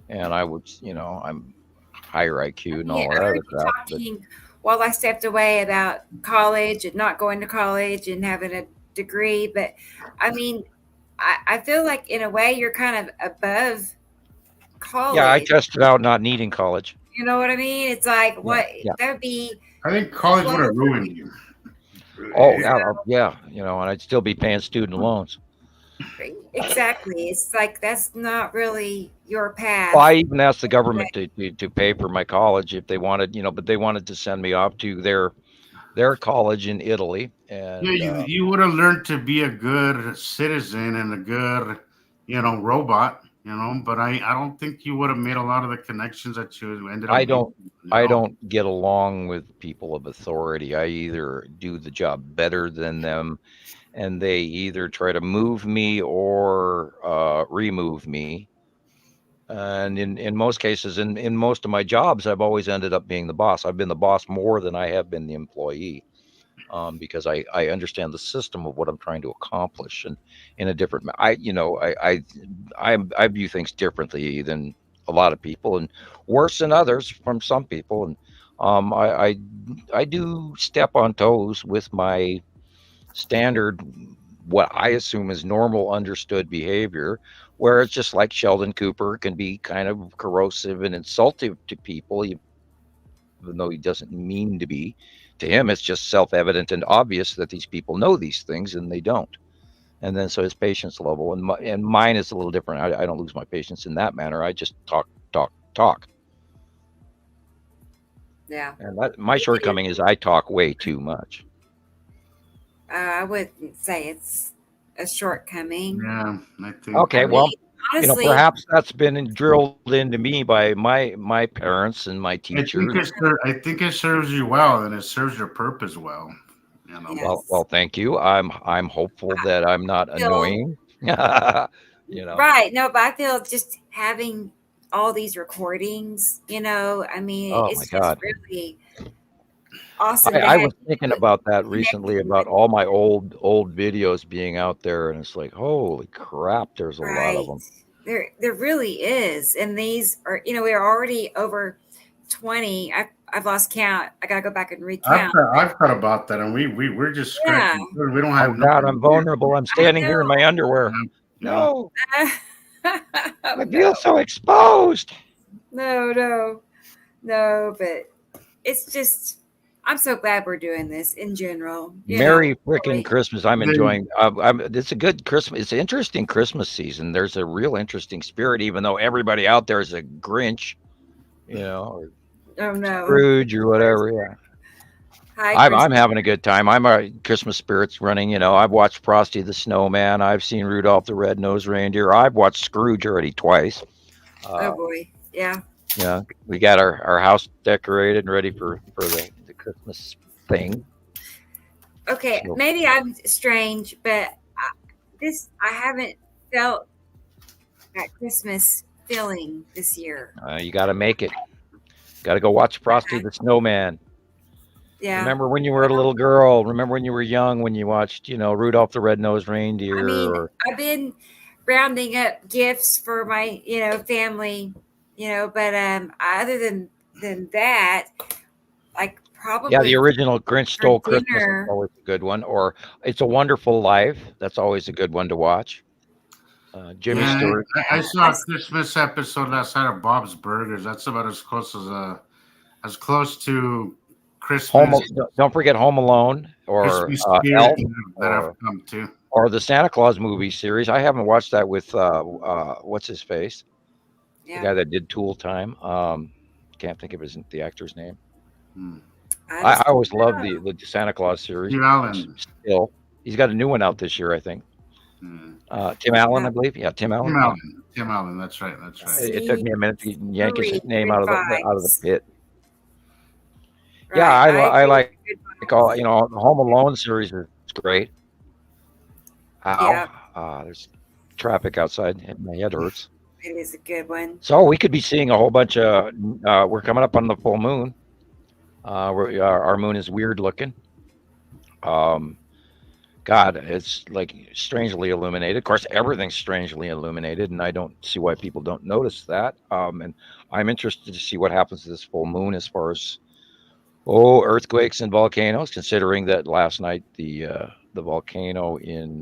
and I'm higher IQ and Yeah, all I that heard other you crap. But talking while I stepped away about college and not going to college and having a degree. But I mean, I feel like in a way you're kind of above yeah, I college. tested out not needing college. You know what I mean? It's like Yeah, what yeah. that would be I think college would slow have for ruined you. you. Oh, So, yeah, and I'd still be paying student loans. exactly. It's like that's not really your Well, I path. even asked the government to pay for my college if they wanted, but they wanted to send me off to their college in Italy, Yeah, and you would have learned to be a good citizen and a good, robot. But I don't think you would have made a lot of the connections that you ended up I making. don't I don't get along with people of authority. I either do the job better than them, and they either try to move me or remove me. And in most cases, in most of my jobs, I've always ended up being the boss. I've been the boss more than I have been the employee, because I understand the system of what I'm trying to accomplish, and in a different. I view things differently than a lot of people, and worse than others from some people, and I do step on toes with my standard, what I assume is normal understood behavior, where it's just like Sheldon Cooper can be kind of corrosive and insultive to people, even though he doesn't mean to be. To him, it's just self evident and obvious that these people know these things and they don't. And then so his patience level and mine is a little different. I don't lose my patience in that manner. I just talk, talk, talk. Yeah. And my shortcoming is I talk way too much. I wouldn't say it's a shortcoming. Yeah, I think. I Okay, mean, well, honestly, perhaps that's been drilled into me by my parents and my teachers. I think it serves you well, and it serves your purpose well. You know. Well, yes. thank you. I'm hopeful that I'm not I feel annoying. you know. right. No, but I feel just having all these recordings, I mean, Oh my it's just God. really awesome to I have was thinking you about that recently connecting about with. all my old videos being out there, and it's like, holy crap, there's a lot of Right. them. There really is. And these are, we're already over 20. I've lost count. I got to go back and recount. I've thought about that, and we're just Yeah. scratching. We don't Oh have no God, I'm idea. vulnerable. I'm I standing here in my underwear. You know, No, know. I No, feel so exposed. no, no, no. But it's just, I'm so glad we're doing this in general. Merry freaking Really. Christmas. I'm Then enjoying it's a good Christmas. It's an interesting Christmas season. There's a real interesting spirit, even though everybody out there is a Grinch, or Oh, no. Scrooge or whatever. Yeah. Hi, I'm Christmas. having a good time. I'm a Christmas spirits running. I've watched Frosty the Snowman. I've seen Rudolph the Red-Nosed Reindeer. I've watched Scrooge already twice. Oh, Uh, boy. Yeah. we got our house decorated and ready for the Christmas thing. Okay. So Maybe I'm strange, but I haven't felt that Christmas feeling this year. you got to make it. Got to go watch Frosty the Snowman. Yeah. Remember when you were a little girl? Remember when you were young when you watched, Rudolph the Red-Nosed I Reindeer? mean, Or I've been rounding up gifts for my, family, but other than that, like yeah, the probably original Grinch for Stole Christmas is dinner. always a good one. Or It's a Wonderful Life. That's always a good one to watch. Jimmy yeah, Stewart. I Yeah, saw a Christmas episode last night of Bob's Burgers. That's about as close to Christmas Don't forget Home Alone or Christmas spirit Elf that I've or come to. the Santa Claus movie series. I haven't watched that with what's his face, the yeah. guy that did Tool Time. Can't think of the actor's name. Hmm. I I just always don't loved know. the Santa Claus series. Steve Allen. Still, he's got a new one out this year, I think. Hmm. Tim Allen, Yeah. I believe. Yeah, Tim Tim Allen. Yeah. Allen. Tim Allen. That's right. That's right. It took me a minute to yank his name Good out of the vibes. pit. Yeah, Right. I I agree with like good all vibes. the Home Alone series is great. Ow, Yeah, there's traffic outside. My head hurts. it is a good one. So we could be seeing a whole bunch of. We're coming up on the full moon. Our moon is weird looking. Um, God, it's like strangely illuminated. Of course, everything's strangely illuminated, and I don't see why people don't notice that. And I'm interested to see what happens to this full moon as far as earthquakes and volcanoes. Considering that last night the volcano in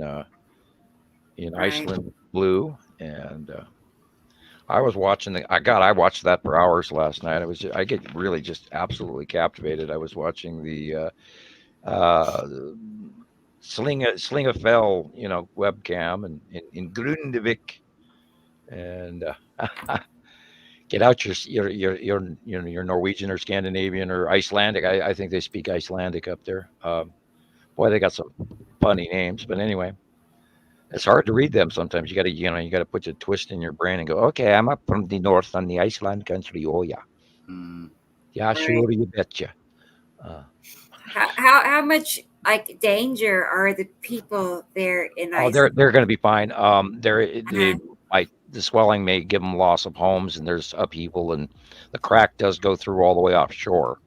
Right. Iceland blew, and I was watching I watched that for hours last night. I get really just absolutely captivated. I was watching the uh, Sling a Fell, webcam and in Grundevik, and get out your Norwegian or Scandinavian or Icelandic. I think they speak Icelandic up there. Boy, they got some funny names, but anyway, it's hard to read them sometimes. You got to put a twist in your brain and go, okay, I'm up from the north on the Iceland country. Oh yeah, Hmm. yeah, Right. sure, you betcha. Uh, How much like danger are the people there in oh, Iceland? they're going to be fine. They Uh, like the swelling may give them loss of homes, and there's upheaval, and the crack does go through all the way offshore.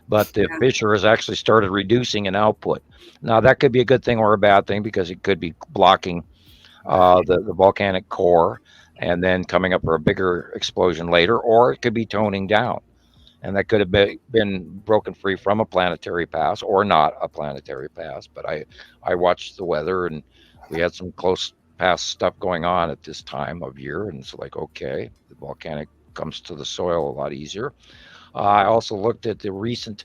But the yeah. fissure has actually started reducing in output. Now that could be a good thing or a bad thing because it could be blocking the volcanic core and then coming up for a bigger explosion later, or it could be toning down. And that could have been broken free from a planetary pass or not a planetary pass. But I watched the weather and we had some close pass stuff going on at this time of year. And it's like, okay, the volcanic comes to the soil a lot easier. I also looked at the recent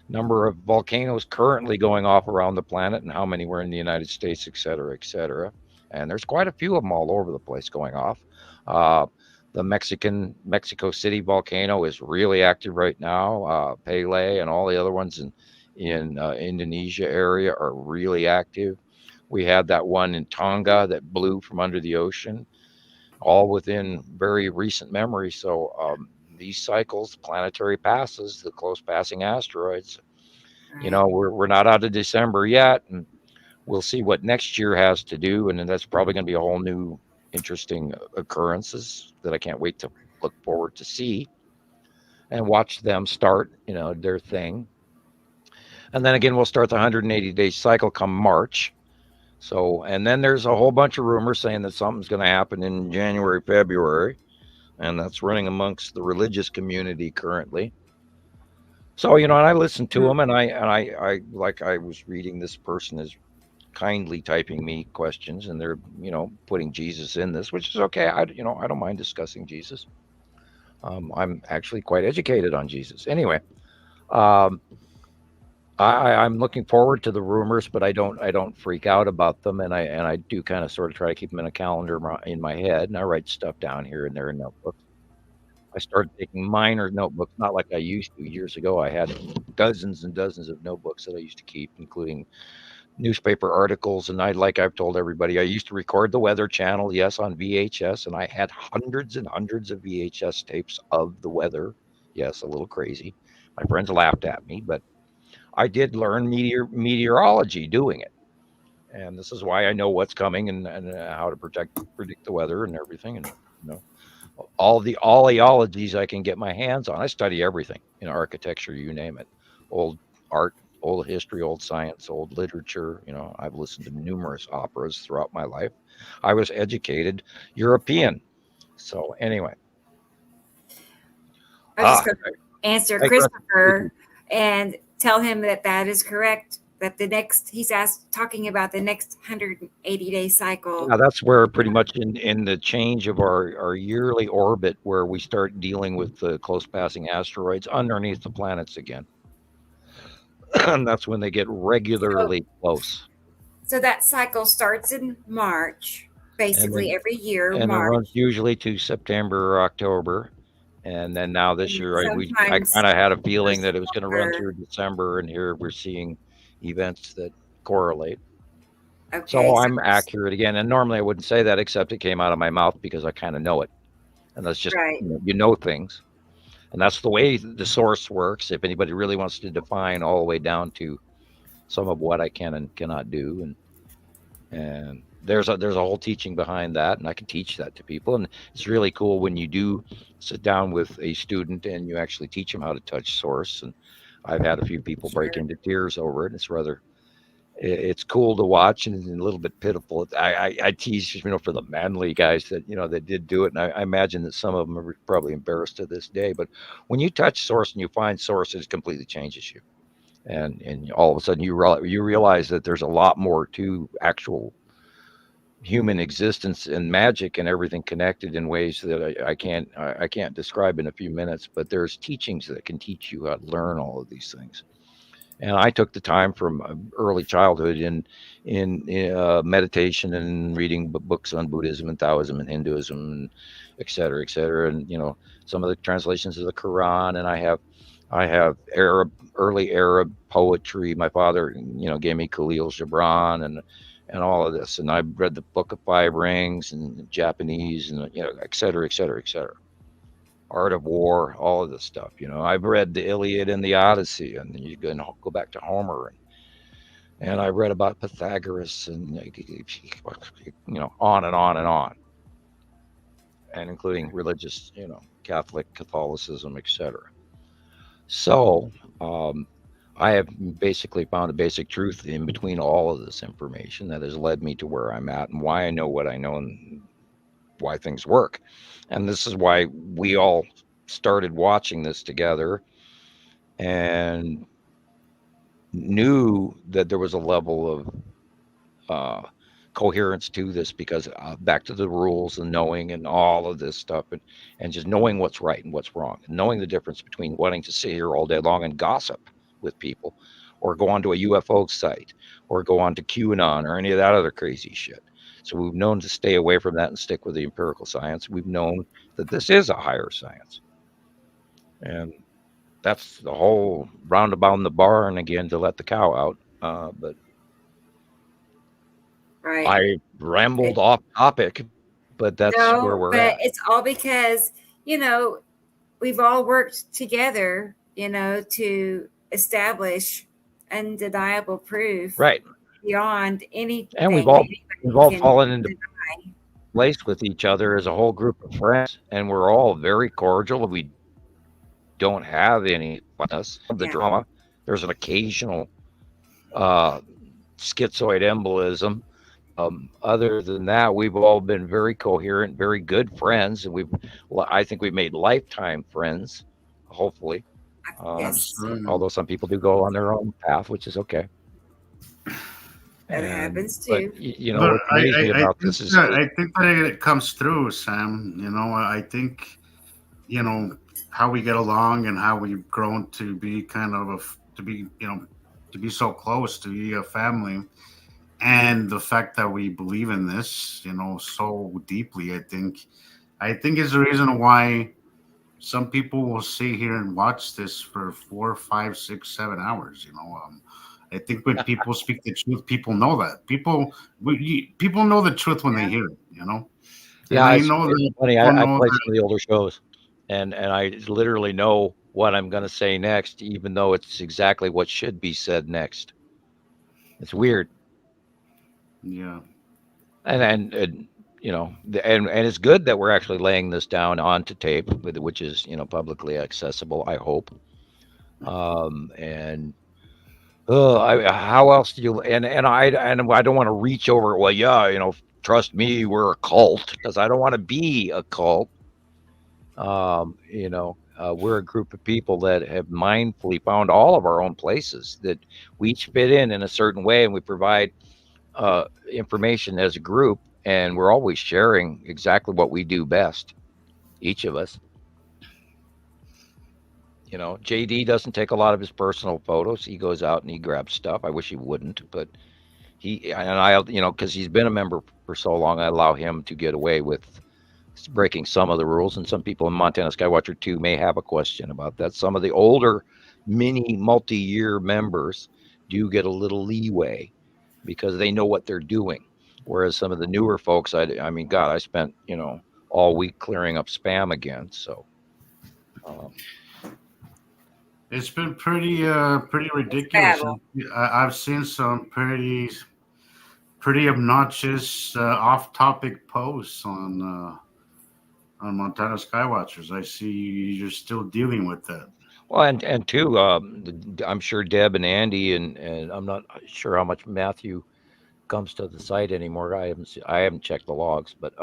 number of volcanoes currently going off around the planet and how many were in the United States, et cetera, et cetera. And there's quite a few of them all over the place going off. Uh, the Mexico City volcano is really active right now. Pele and all the other ones in Indonesia area are really active. We had that one in Tonga that blew from under the ocean, all within very recent memory. So these cycles, planetary passes, the close passing asteroids, Right. we're not out of December yet, and we'll see what next year has to do, and then that's probably going to be a whole new interesting occurrences that I can't wait to look forward to see and watch them start, their thing. And then again, we'll start the 180-day cycle come March. So, and then there's a whole bunch of rumors saying that something's going to happen in January, February, and that's running amongst the religious community currently. So, and I listen to them, and I like I was reading, this person is kindly typing me questions, and they're putting Jesus in this, which is okay. I don't mind discussing Jesus. I'm actually quite educated on Jesus. Anyway, um, I'm looking forward to the rumors, but I don't freak out about them, and I do kind of sort of try to keep them in a calendar in my head, and I write stuff down here and there in notebooks. I started taking minor notebooks, not like I used to years ago. I had dozens and dozens of notebooks that I used to keep, including newspaper articles. And I've told everybody, I used to record the Weather Channel, yes, on VHS, and I had hundreds and hundreds of VHS tapes of the weather. Yes, a little crazy. My friends laughed at me, but I did learn meteorology doing it. And this is why I know what's coming, and how to predict the weather and everything. And all the oleologies I can get my hands on. I study everything, architecture, you name it, old art, old history, old science, old literature. I've listened to numerous operas throughout my life. I was educated European. So anyway, I was just going to answer Hey, Christopher and tell him that is correct. That he's talking about the next 180-day cycle. yeah, that's where pretty much in the change of our yearly orbit, where we start dealing with the close passing asteroids underneath the planets again. And that's when they get regularly close. So that cycle starts in March, basically every year. And March. it runs usually to September or October. And then now this year, I kind of had a feeling that it was going to run through December, and here we're seeing events that correlate. Okay, so I'm accurate again. And normally I wouldn't say that, except it came out of my mouth because I kind of know it. And that's just, right. You know things. And that's the way the source works. If anybody really wants to define all the way down to some of what I can and cannot do. And there's a whole teaching behind that, and I can teach that to people. And it's really cool when you do sit down with a student and you actually teach them how to touch source. And I've had a few people break into tears over it. It's cool to watch, and a little bit pitiful. I tease, for the manly guys that, that did do it. And I imagine that some of them are probably embarrassed to this day. But when you touch source and you find source, it completely changes you. And all of a sudden you realize that there's a lot more to actual human existence and magic and everything connected in ways that I can't describe in a few minutes. But there's teachings that can teach you how to learn all of these things. And I took the time from early childhood in meditation and reading books on Buddhism and Taoism and Hinduism and et cetera, et cetera. And, some of the translations of the Quran. And I have early Arab poetry. My father, gave me Khalil Gibran and all of this. And I read the Book of Five Rings and Japanese and, et cetera, et cetera, et cetera. Art of War, all of this stuff. I've read the Iliad and the Odyssey, and you can go back to Homer, and I read about Pythagoras, and on and on and on, and including religious, Catholicism, etc. So I have basically found a basic truth in between all of this information that has led me to where I'm at and why I know what I know and why things work. And this is why we all started watching this together and knew that there was a level of coherence to this, because back to the rules and knowing and all of this stuff, and just knowing what's right and what's wrong, and knowing the difference between wanting to sit here all day long and gossip with people, or go onto a UFO site, or go on to QAnon or any of that other crazy shit. So we've known to stay away from that and stick with the empirical science. We've known that this is a higher science. And that's the whole roundabout in the barn again to let the cow out. But right. I rambled off topic, but that's where we're at. It's all because, we've all worked together, to establish undeniable proof. Right. Beyond anything. And we've all fallen into place with each other as a whole group of friends, and we're all very cordial. We don't have any funness of the drama. There's an occasional uh, schizoid embolism. Other than that, we've all been very coherent, very good friends, and I think we've made lifetime friends, hopefully. Yes, Although some people do go on their own path, which is okay. that happens But too. But what's amazing about this is, I think that it comes through, Sam. I think how we get along and how we've grown to be kind of to be to be so close, to be a family, and the fact that we believe in this so deeply. I think is the reason why some people will sit here and watch this for 4, 5, 6, 7 hours. I think when people speak the truth, people know that. People know the truth when they hear it. And yeah, I it's, know it's that funny. people I know play that. some of the older shows, and I literally know what I'm going to say next, even though it's exactly what should be said next. It's weird. Yeah. And and it's good that we're actually laying this down onto tape, which is publicly accessible, I hope. And how else do you and I don't want to reach over, well, yeah, trust me, we're a cult, because I don't want to be a cult. We're a group of people that have mindfully found all of our own places that we each fit in a certain way, and we provide information as a group, and we're always sharing exactly what we do best, each of us. JD doesn't take a lot of his personal photos. He goes out and he grabs stuff. I wish he wouldn't, but because he's been a member for so long, I allow him to get away with breaking some of the rules. And some people in Montana Skywatcher 2 may have a question about that. Some of the older mini multi-year members do get a little leeway because they know what they're doing. Whereas some of the newer folks, I mean, God, I spent, all week clearing up spam again. So, um, It's been pretty It's ridiculous. battle. I've seen some pretty obnoxious off-topic posts on Montana Skywatchers. I see you're still dealing with that. well, and two, I'm sure Deb and Andy and I'm not sure how much Matthew comes to the site anymore. I haven't checked the logs, but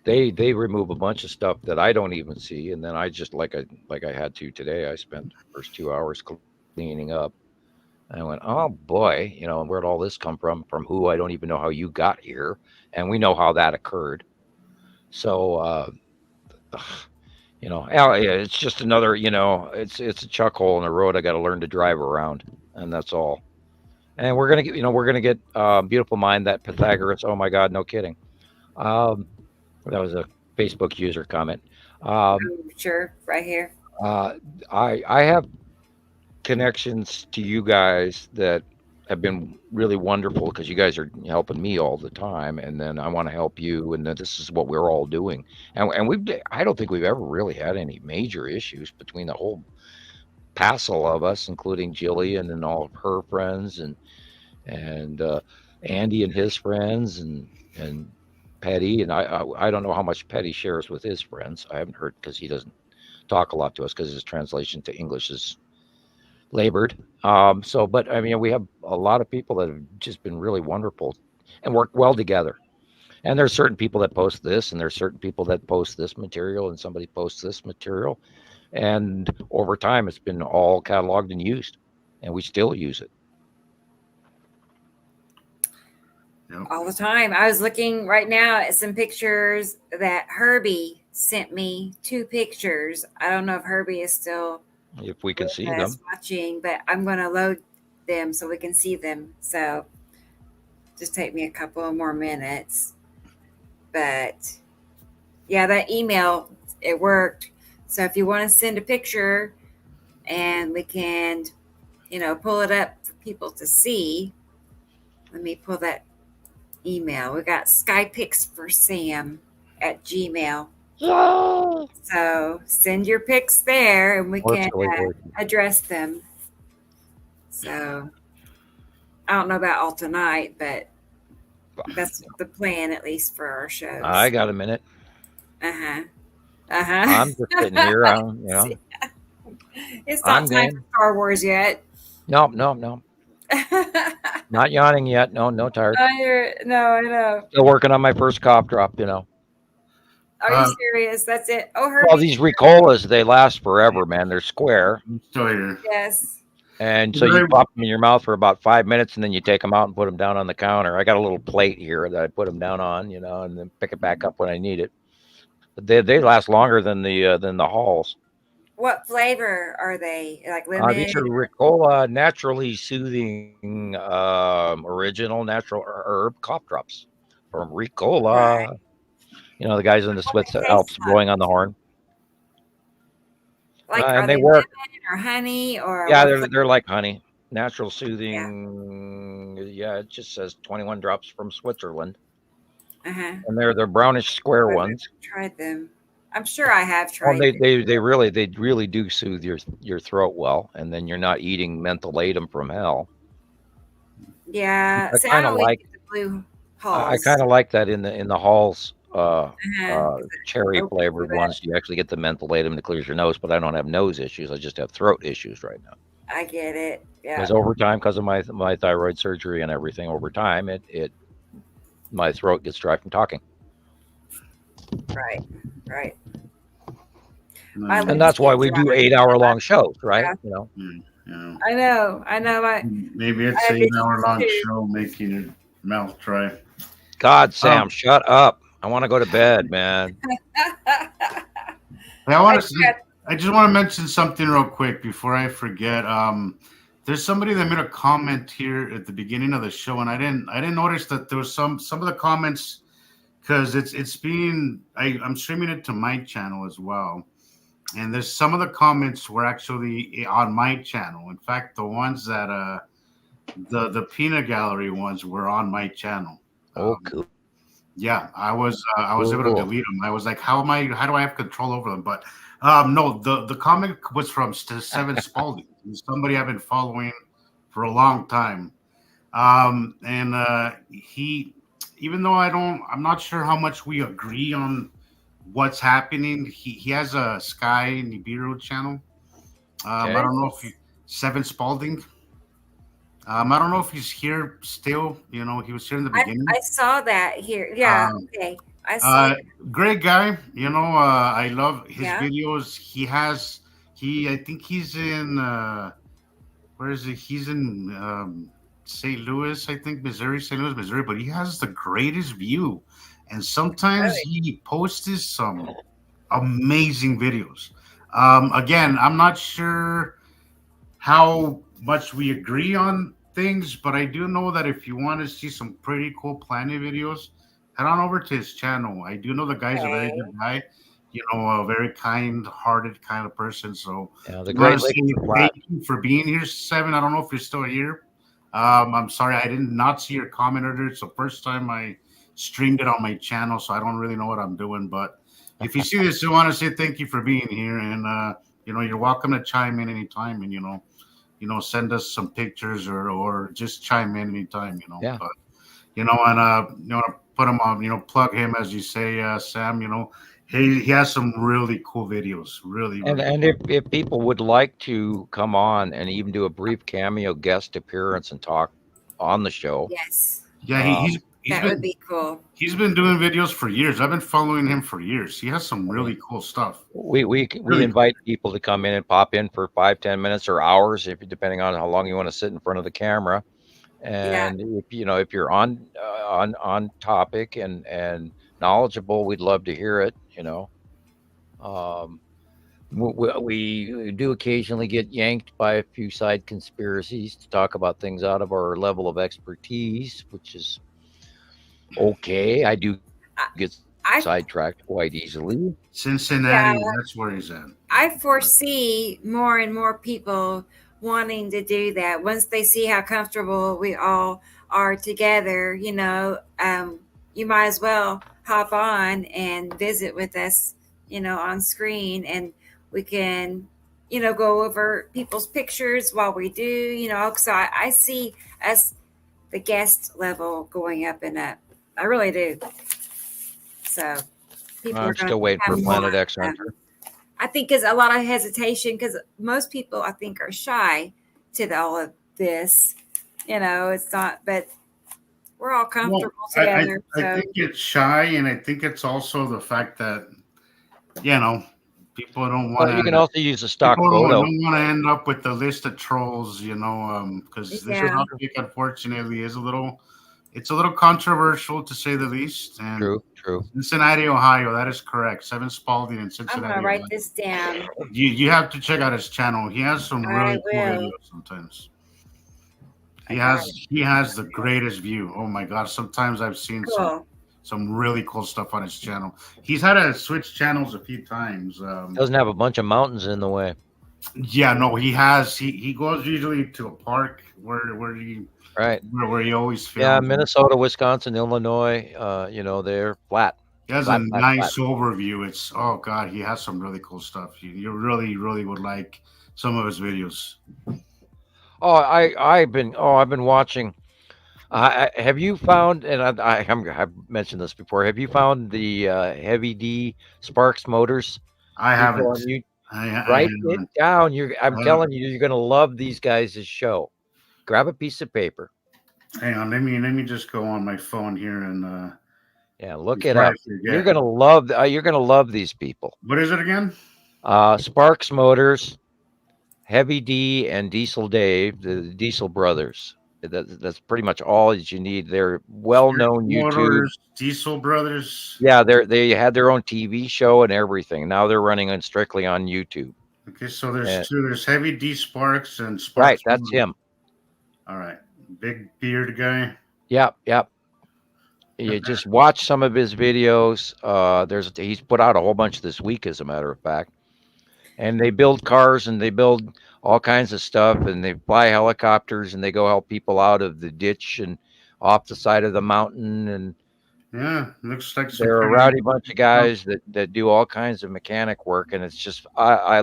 they remove a bunch of stuff that I don't even see, and then I just like I had to today. I spent the first 2 hours cleaning up. And I went, oh boy, where'd all this come from? From who? I don't even know how you got here, and we know how that occurred. So, yeah, it's just another, it's a chuck hole in the road. I got to learn to drive around, and that's all. And we're gonna get beautiful mind, that Pythagoras. Oh my God, no kidding. Um, that was a Facebook user comment. Um, Sure, right here. uh, I have connections to you guys that have been really wonderful, because you guys are helping me all the time, and then I want to help you, and then this is what we're all doing. And I don't think we've ever really had any major issues between the whole passel of us, including Jillian and all of her friends, and Andy and his friends, and Petty. And I don't know how much Petty shares with his friends. I haven't heard, because he doesn't talk a lot to us, because his translation to English is labored. But I mean, we have a lot of people that have just been really wonderful and work well together. And there's certain people that post this, and there's certain people that post this material, and somebody posts this material. And over time, it's been all cataloged and used, and we still use it. Yep. All the time. I was looking right now at some pictures that Herbie sent me. 2 pictures. I don't know if Herbie is still If we can see with us them. watching, but I'm going to load them so we can see them. So just take me a couple more minutes. But yeah, that email, it worked. So if you want to send a picture and we can, pull it up for people to see, let me pull that email. We got Skypics for Sam at Gmail. Yay! So send your pics there and we can Working. address them. So I don't know about all tonight, but that's the plan, at least for our shows. I got a minute. Uh-huh. I'm just sitting here. It's not time for Star Wars yet. No. Not yawning yet. No, no tired. No, I know. Still working on my first cough drop, you know. Are you Uh, serious? That's it. Oh, Well, Herbie. these Ricolas, they last forever, man. They're square. I'm still here. Yes. And so you pop them in your mouth for about 5 minutes, and then you take them out and put them down on the counter. I got a little plate here that I put them down on, you know, and then pick it back up when I need it. But they last longer than the Halls. What flavor are they? Like lemon? These are Ricola naturally soothing, original natural herb cough drops from Ricola. Right. You know, the guys in the What Swiss they taste Alps like? blowing on the horn. Like, are And they they work. lemon or honey or Yeah, what they're flavor? they're like honey, natural Yeah. soothing. Yeah, it just says 21 drops from Switzerland, Uh-huh. and they're brownish square I've ones. never tried them. I'm sure I have Well, tried them. they really do soothe your throat well, and then you're not eating mentholatum from hell. Yeah. I See, I kind of only like get the blue I halls. kind of like that in the Halls Uh-huh. cherry Open to flavored that. ones. You actually get the mentholatum that clears your nose, but I don't have nose issues. I just have throat issues right now. I get it. Yeah. Because over time, because of my thyroid surgery and everything, over time it my throat gets dry from talking. Right. Right. No, My And lips that's why get we do dry. 8-hour-long shows, right? Yeah. You know, yeah. I know. I know. Maybe it's I have 8 hour issues long too. show making your mouth dry. God, Sam, Um, shut up! I want to go to bed, man. I want to. got- I just want to mention something real quick before I forget. There's somebody that made a comment here at the beginning of the show, and I didn't notice that there was some of the comments because it's being I'm streaming it to my channel as well, and there's some of the comments were actually on my channel. In fact, the ones that the peanut gallery ones were on my channel. Oh, cool. Yeah, I was able to Cool. delete them. I was like, how do I have control over them? But no, the comment was from Seven Spalding, somebody I've been following for a long time. And he, even though I'm not sure how much we agree on what's happening. He has a Sky Nibiru channel. I Okay. don't know if Seven Spalding. I don't know if he's here still. You know, he was here in the beginning. I saw that here. Yeah. Okay. I saw. Uh, Great guy. You know, I love his Yeah. videos. I think he's in, where is he? He's in St. Louis, I think, St. Louis, Missouri, but he has the greatest view. And sometimes Really? he posts some amazing videos. Again, I'm not sure how much we agree on things, but I do know that if you want to see some pretty cool planet videos, head on over to his channel. I do know the guy's a very good guy, you know, a very kind-hearted kind of person. So Yeah, the I want Great to say Lakes are flat. thank you for being here, Seven. I don't know if you're still here. I'm sorry, I did not see your comment earlier. It's the first time I streamed it on my channel, so I don't really know what I'm doing. But if you see this, I want to say thank you for being here, and you know, you're welcome to chime in anytime, and you know, send us some pictures or just chime in anytime, you know. Yeah. But you know, and you know, put him on, you know, plug him as you say, Sam. You know, he has some really cool videos, really. And if people would like to come on and even do a brief cameo guest appearance and talk on the show, Yes. Yeah, he's That been would be cool. he's been doing videos for years. I've been following him for years. He has some really cool stuff. we Really invite people to come in and pop in for 5-10 minutes or hours, if depending on how long you want to sit in front of the camera. And if you know, if you're on topic and knowledgeable, we'd love to hear it. You know, we do occasionally get yanked by a few side conspiracies to talk about things out of our level of expertise, which is okay. I do get sidetracked quite easily. Cincinnati, that's where he's at. I foresee more and more people wanting to do that once they see how comfortable we all are together. You know, you might as well hop on and visit with us, you know, on screen, and we can, you know, go over people's pictures while we do, you know. So I see us, the guest level, going up and up. I really do. So people are I'm still waiting for Planet X Hunter. I think there's a lot of hesitation because most people, I think, are shy to all of this. It's not, but we're all Well, comfortable I, I together. I So think it's shy, and I think it's also the fact that you know people don't want Well, you to can also use a stock people photo. don't want to end up with the list of trolls, because this yeah, True, topic unfortunately is a little controversial to say the least. And true, true. Cincinnati, Ohio, that is correct. Seven Spalding in I'm gonna Cincinnati, write Ohio. this down. You have to check out his channel. He has some I really cool will. videos sometimes. I got it. He has the greatest view. Oh my god! Sometimes I've seen Cool. some really cool stuff on his channel. He's had to switch channels a few times. Doesn't have a bunch of mountains in the way. Yeah, no, he has. He goes usually to a park Right. where he always Yeah, films. Minnesota, Wisconsin, Illinois, they're flat. He has a Flat, flat, flat. nice overview. It's oh god, he has some really cool stuff. You really would like some of his videos. I've been watching. Have you found? And I've mentioned this before. Have you found the heavy D Sparks motors I people haven't. on you? I Write it haven't. down. I'm Uh, telling you, you're gonna love these guys' show. Grab a piece of paper. Hang on, let me just go on my phone here and Yeah, look it before I up. forget. You're gonna love these people. What is it again? Sparks Motors, Heavy D, and Diesel Dave, the Diesel brothers. That's pretty much all that you need. They're Spark well-known YouTube. Motors, Diesel Brothers. Yeah, they had their own TV show and everything. Now they're running on strictly on YouTube. Okay, so there's And two. There's Heavy D Sparks and right, Sparks that's Motors. him. All right, big beard guy. Yep, yep. You just watch some of his videos. He's put out a whole bunch this week, as a matter of fact. And they build cars and they build all kinds of stuff and they fly helicopters and they go help people out of the ditch and off the side of the mountain. And Yeah, looks like some they're a pretty rowdy bunch of stuff. guys that do all kinds of mechanic work. And it's just I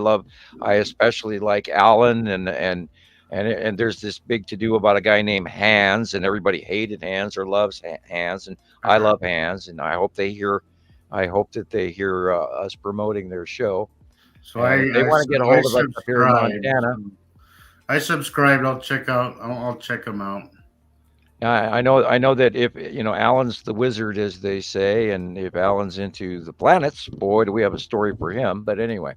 especially like Alan and there's this big to do about a guy named Hans, and everybody hated Hans or loves Hans, and I love Hans, and I hope that they hear us promoting their show. So And if they want to get a I hold of us up here in subscribed. Montana, I subscribed. I'll check them out. I know that if Alan's the wizard, as they say, and if Alan's into the planets, boy, do we have a story for him. But anyway,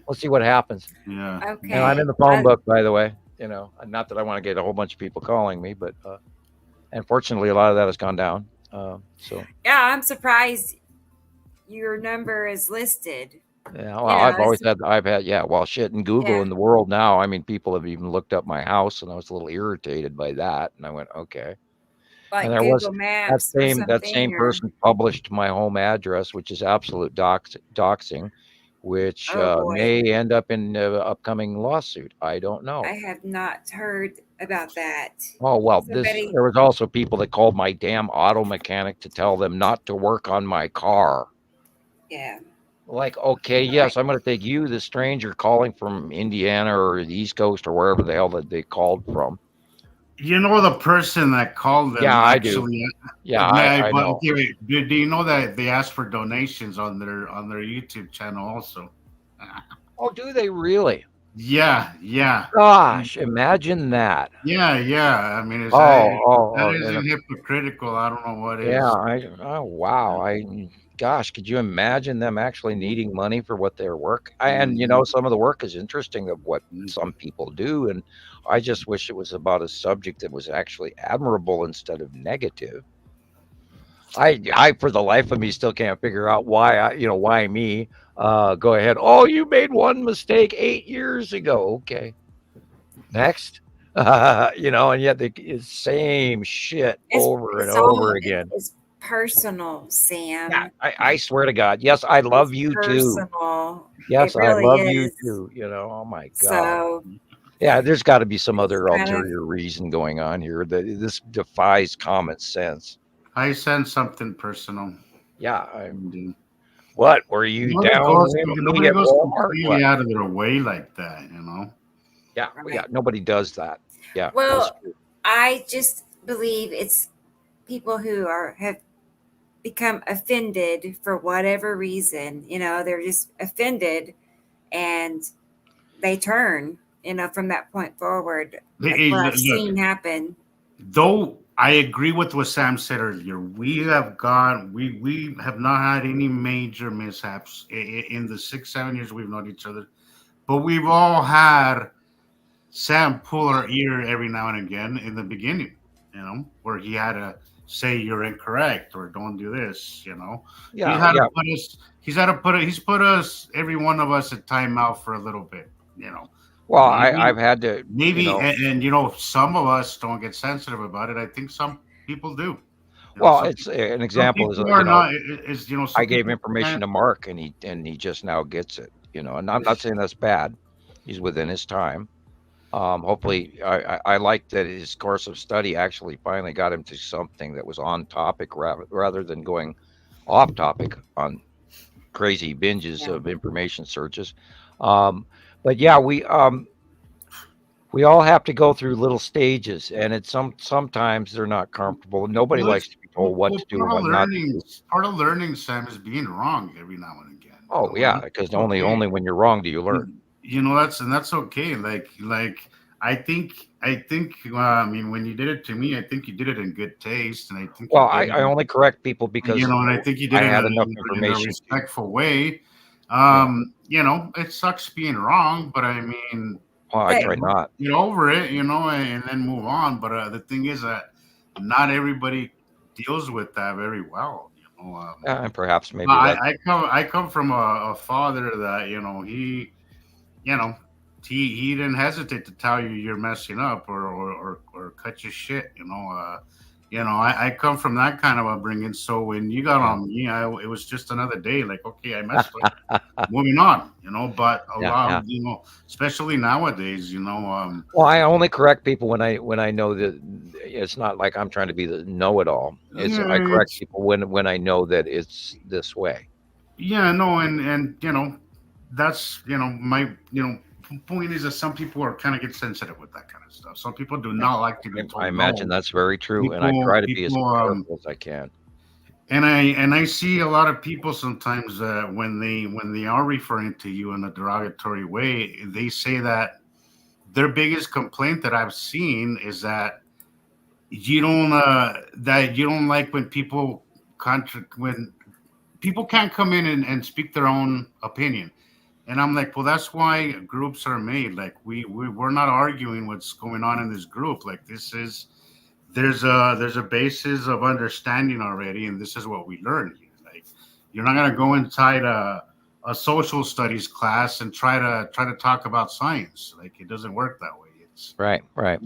let's see what happens. Yeah. Okay. And I'm in the phone book, by the way. Not that I want to get a whole bunch of people calling me, but unfortunately, a lot of that has gone down. So yeah, I'm surprised your number is listed. yeah, well, I've had, yeah, well, shit, in Google Yeah. in the world now, I mean, people have even looked up my house, and I was a little irritated by that, and I went, okay. Like And there Google was that Maps or same something. person published my home address, which is absolute doxing, which Oh boy, may end up in upcoming lawsuit. I don't know. I have not heard about that. Oh well, Somebody, there was also people that called my damn auto mechanic to tell them not to work on my car. yeah, Like, okay, yes, I'm going to take you, the stranger calling from Indiana or the East Coast or wherever the hell that they called from. You know the person that called them. Yeah, actually, I do. Yeah, I but know. okay, do you know that they asked for donations on their YouTube channel also? Oh, do they really? Yeah. Gosh, imagine that. Yeah. I mean, that isn't hypocritical. I don't know what is. Yeah, wow. Gosh, could you imagine them actually needing money for what their work? And some of the work is interesting of what some people do, and I just wish it was about a subject that was actually admirable instead of negative. I for the life of me still can't figure out why me. Go ahead. Oh, you made one mistake 8 years ago. Okay, next. And yet the same shit over and over again. It's personal, Sam. Yeah, I swear to God. Yes, I love you too. Personal. Yes, It really I love is. you too. Oh my God. So yeah, there's got to be some other kind of- ulterior reason going on here. This defies common sense. I sent something personal. Yeah. What were you nobody down goes, with me nobody at goes Walmart? completely out of their way like that, Yeah, Right. yeah. Nobody does that. Yeah. Well, that's true. I just believe it's people who have become offended for whatever reason. They're just offended and they turn. from that point forward, Hey, like hey, what I've look, seen happen. though I agree with what Sam said earlier. We have not had any major mishaps in the 6 7 years we've known each other, but we've all had Sam pull our ear every now and again in the beginning, where he had to say you're incorrect or don't do this. He's Yeah, had to yeah. put us. He's put us, every one of us, at timeout for a little bit. Well, Maybe, I've had to, maybe, and some of us don't get sensitive about it. I think some people do. well, Some it's an some example is, people are not. I Some gave people information can't. to Mark and he just now gets it, and I'm not saying that's bad. He's within his time. Hopefully, I like that his course of study actually finally got him to something that was on topic rather than going off topic on crazy binges Yeah. of information searches. Um, but yeah, we all have to go through little stages, and sometimes they're not comfortable. Nobody Well, likes to be told what to do and what not to do. part of learning, Sam, is being wrong every now and again. Oh yeah, And because it's only okay. when you're wrong do you learn. That's okay. Like I think I mean, when you did it to me, I think you did it in good taste, and I think you Well, did I it. only correct people because And I think you did I it had enough in a information to. respectful way. Yeah. It sucks being wrong, but I mean, Well, I But try not. get over it, and then move on. But the thing is that not everybody deals with that very well. And perhaps maybe I, that. I come from a father that you know he didn't hesitate to tell you you're messing up or cut your shit. I come from that kind of upbringing. So when you got Yeah. on me, it was just another day. Like, okay, I messed up, moving on. But a Yeah, lot, yeah. especially nowadays, Well, I only correct people when I know that it's not like I'm trying to be the know-it-all. It's I correct it's people when I know that it's this way. yeah, no, and that's my point is that some people are kind of get sensitive with that kind of stuff. Some people do not like to be I told imagine no. that's very true, and I try People, to be as people, careful as I can. and I see a lot of people sometimes when they are referring to you in a derogatory way, they say that their biggest complaint that I've seen is that you don't like when when people can't come in and speak their own opinion. And I'm like, well, that's why groups are made. Like we're not arguing what's going on in this group. Like there's a basis of understanding already, and this is what we learned here. Like you're not gonna go inside a social studies class and try to talk about science. Like it doesn't work that way. It's Right, right,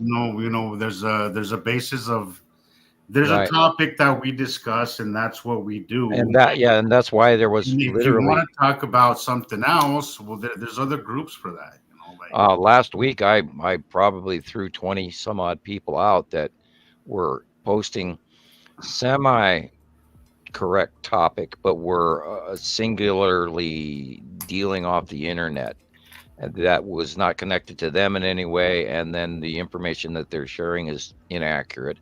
there's a basis of there's a right. topic that we discuss, and that's what we do. And that's why there was And if you want literally to talk about something else, well, there's other groups for that. Like last week I probably threw 20 some odd people out that were posting semi correct topic, but were singularly dealing off the internet. And that was not connected to them in any way. And then the information that they're sharing is inaccurate.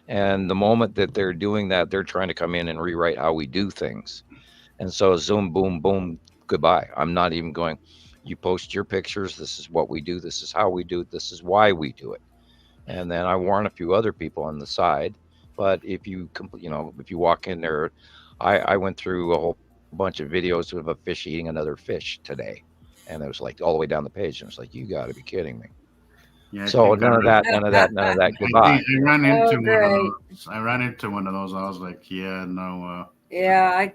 And the moment that they're doing that, they're trying to come in and rewrite how we do things. And so, zoom, boom, boom, goodbye. I'm not even going, you post your pictures. This is what we do. This is how we do it. This is why we do it. And then I warn a few other people on the side. But if you if you walk in there, I went through a whole bunch of videos of a fish eating another fish today, and it was like all the way down the page, and it's like, you got to be kidding me. yeah, I So think none of that, none of that, none of that. Goodbye. I ran oh, into one of great. those. I ran into one of those. I was like, yeah, no, Yeah, I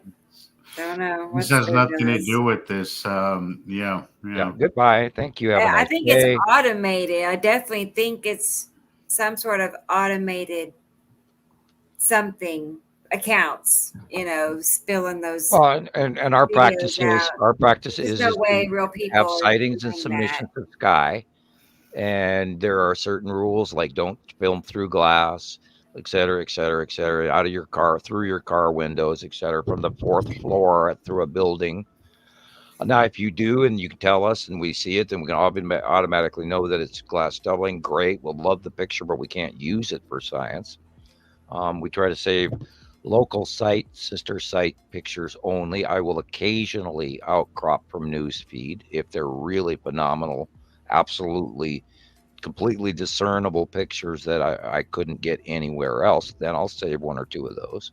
don't know this what's has their nothing to does. do with this. Yeah, Yeah, yeah. goodbye. Thank you. Have a I nice think it's day. automated. I definitely think it's some sort of automated something accounts, spilling those Well, and our videos practice out. There's no is way to real have people are sightings and doing that. submissions to Sky, and there are certain rules like don't film through glass, et cetera, et cetera, et cetera, out of your car, through your car windows, et cetera, from the fourth floor through a building. Now, if you do and you can tell us and we see it, then we can automatically know that it's glass doubling. Great. We'll love the picture, but we can't use it for science. We try to save local site, sister site pictures only. I will occasionally outcrop from news feed if they're really phenomenal absolutely completely discernible pictures that I couldn't get anywhere else, then I'll save one or two of those.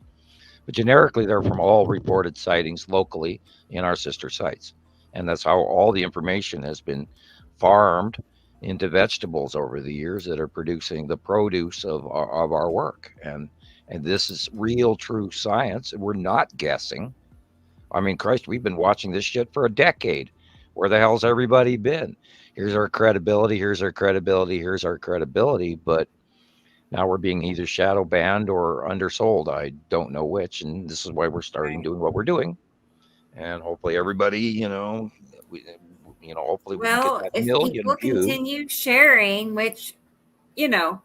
But generically, they're from all reported sightings locally in our sister sites. And that's how all the information has been farmed into vegetables over the years that are producing the produce of our work. And this is real, true science. We're not guessing. I mean, Christ, we've been watching this shit for a decade. Where the hell's everybody been? Here's our credibility. Here's our credibility. Here's our credibility. But now we're being either shadow banned or undersold. I don't know which. And this is why we're starting doing what we're doing. And hopefully everybody, hopefully we can get Well, that if million people views. continue sharing, which, you know,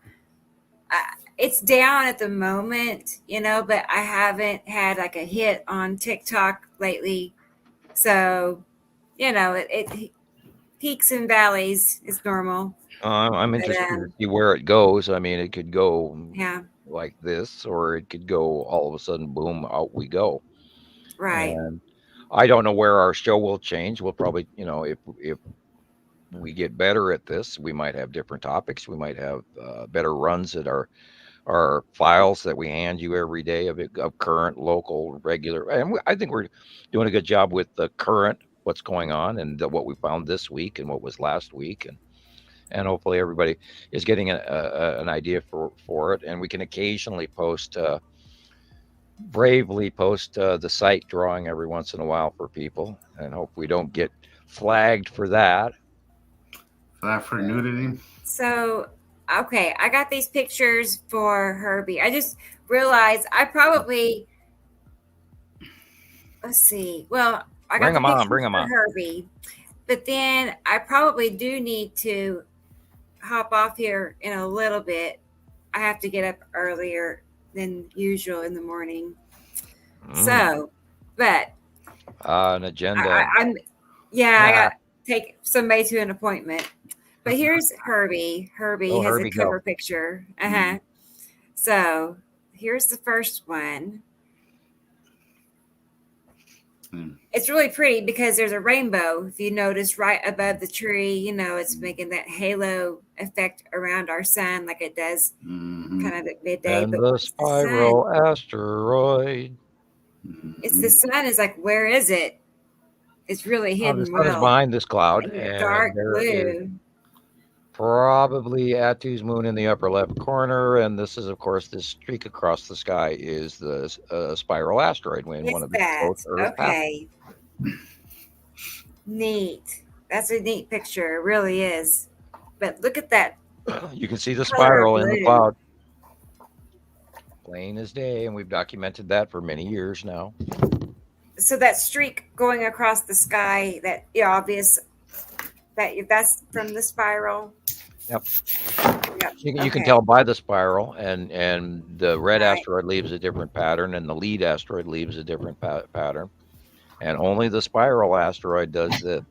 it's down at the moment, but I haven't had like a hit on TikTok lately. So, it peaks and valleys is normal. I'm But interested to see where it goes. I mean, it could go yeah, like this, or it could go all of a sudden, boom, out we go. right. And I don't know where our show will change. We'll probably, if we get better at this, we might have different topics. We might have better runs at our files that we hand you every day of current, local, regular. And I think we're doing a good job with the current, what's going on, and what we found this week and what was last week, and hopefully everybody is getting an idea for it. And we can occasionally bravely post the site drawing every once in a while for people, and hope we don't get flagged for that. For nudity. So, okay, I got these pictures for Herbie. I just realized I probably, let's see. Well, I got Bring the 'em on, pictures bring 'em for on. Herbie, but then I probably do need to hop off here in a little bit. I have to get up earlier than usual in the morning. So, but An agenda. I got to take somebody to an appointment. But here's Herbie. Herbie has Herbie, a cover go. picture. So here's the first one. It's really pretty because there's a rainbow. If you notice right above the tree, it's making that halo effect around our sun like it does kind of at midday. And but the spiral asteroid. It's the sun is like, where is it? It's really hidden The sun is behind this cloud, and dark there is blue. probably Atu's moon in the upper left corner, and this is, of course, this streak across the sky is the spiral asteroid when one of its close Earth okay. Neat. That's a neat picture. It really is. But look at that. You can see the spiral in the cloud. Plain as day, and we've documented that for many years now. So that streak going across the sky, that obvious, that's from the spiral. Yep. You can tell by the spiral, and the red asteroid leaves a different pattern, and the lead asteroid leaves a different pattern, and only the spiral asteroid does this.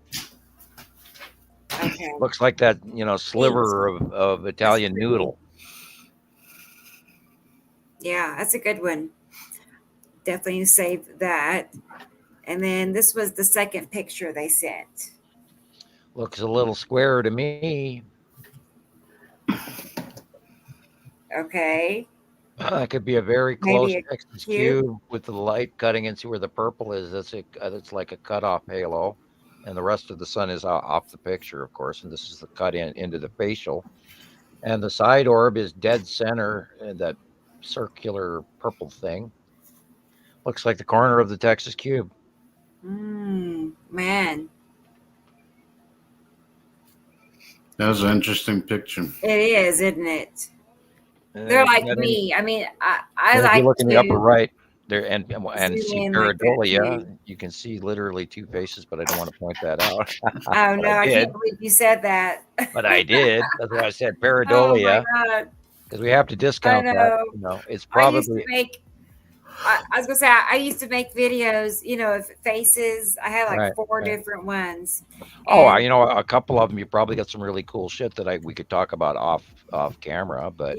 Okay. Looks like that sliver of Italian noodle. Yeah, that's a good one. Definitely save that. And then this was the second picture they sent. Looks a little square to me. Okay. It could be a very close Texas cube with the light cutting into where the purple is. It's like a cutoff halo, and the rest of the sun is off the picture, of course. And this is the cut into the facial, and the side orb is dead center, that circular purple thing. Looks like the corner of the Texas cube. Man. That was an interesting picture. It is, isn't it? They're like me. I mean, I like to look in the upper right there and see pareidolia. Like you can see literally two faces, but I don't want to point that out. Oh no, I can't believe you said that. But I did. That's why I said pareidolia. Oh my God. Because we have to discount that. It's probably. I was gonna say I used to make videos, of faces. I had like four different ones. A couple of them. You probably got some really cool shit that we could talk about off camera. But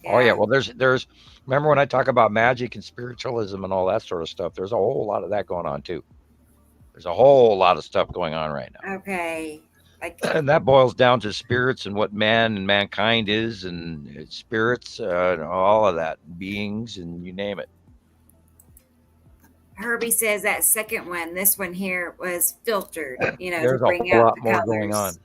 well, there's. Remember when I talk about magic and spiritualism and all that sort of stuff? There's a whole lot of that going on too. There's a whole lot of stuff going on right now. Okay. Like, And that boils down to spirits and what man and mankind is, and spirits, and all of that, beings, and you name it. Herbie says that second one, this one here, was filtered, to There's a bring whole out lot the more going on. colors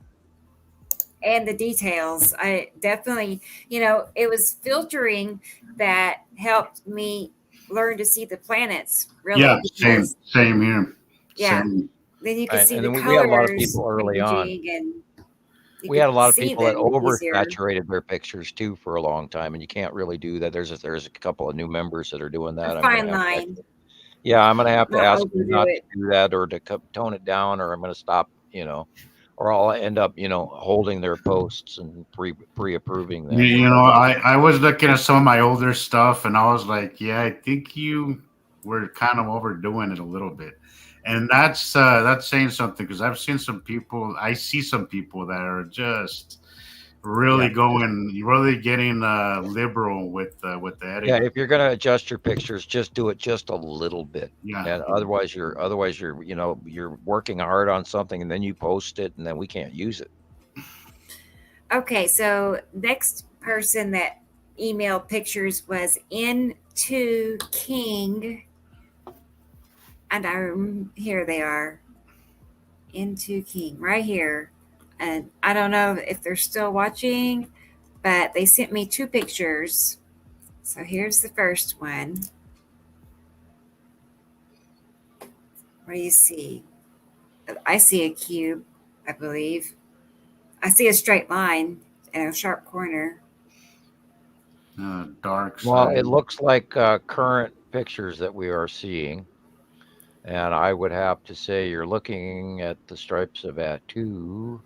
and the details. I definitely, it was filtering that helped me learn to see the planets really. Yeah, because, same here. yeah, Same. then you could Right, see and the then colors we had a lot of people early on. changing, and you We had a could lot of see people that them easier. oversaturated their pictures too for a long time, and you can't really do that. There's a couple of new members that are doing that. A I'm gonna fine have to line, I'm gonna have to not ask you overdo not to it. do that, or to tone it down, or I'm gonna stop. Or I'll end up, holding their posts and pre-approving them. I was looking at some of my older stuff, and I was like, yeah, I think you were kind of overdoing it a little bit, and that's saying something, because I see some people that are just really really getting liberal with the Yeah, editing. if you're gonna adjust your pictures, just do it just a little bit. Yeah, And otherwise you're working hard on something, and then you post it, and then we can't use it. Okay, so next person that emailed pictures was Into King, and here they are, Into King, right here. And I don't know if they're still watching, but they sent me 2 pictures. So here's the first one. What do you see? I see a cube, I believe. I see a straight line and a sharp corner. dark side. Well, it looks like current pictures that we are seeing. And I would have to say you're looking at the stripes of Atu,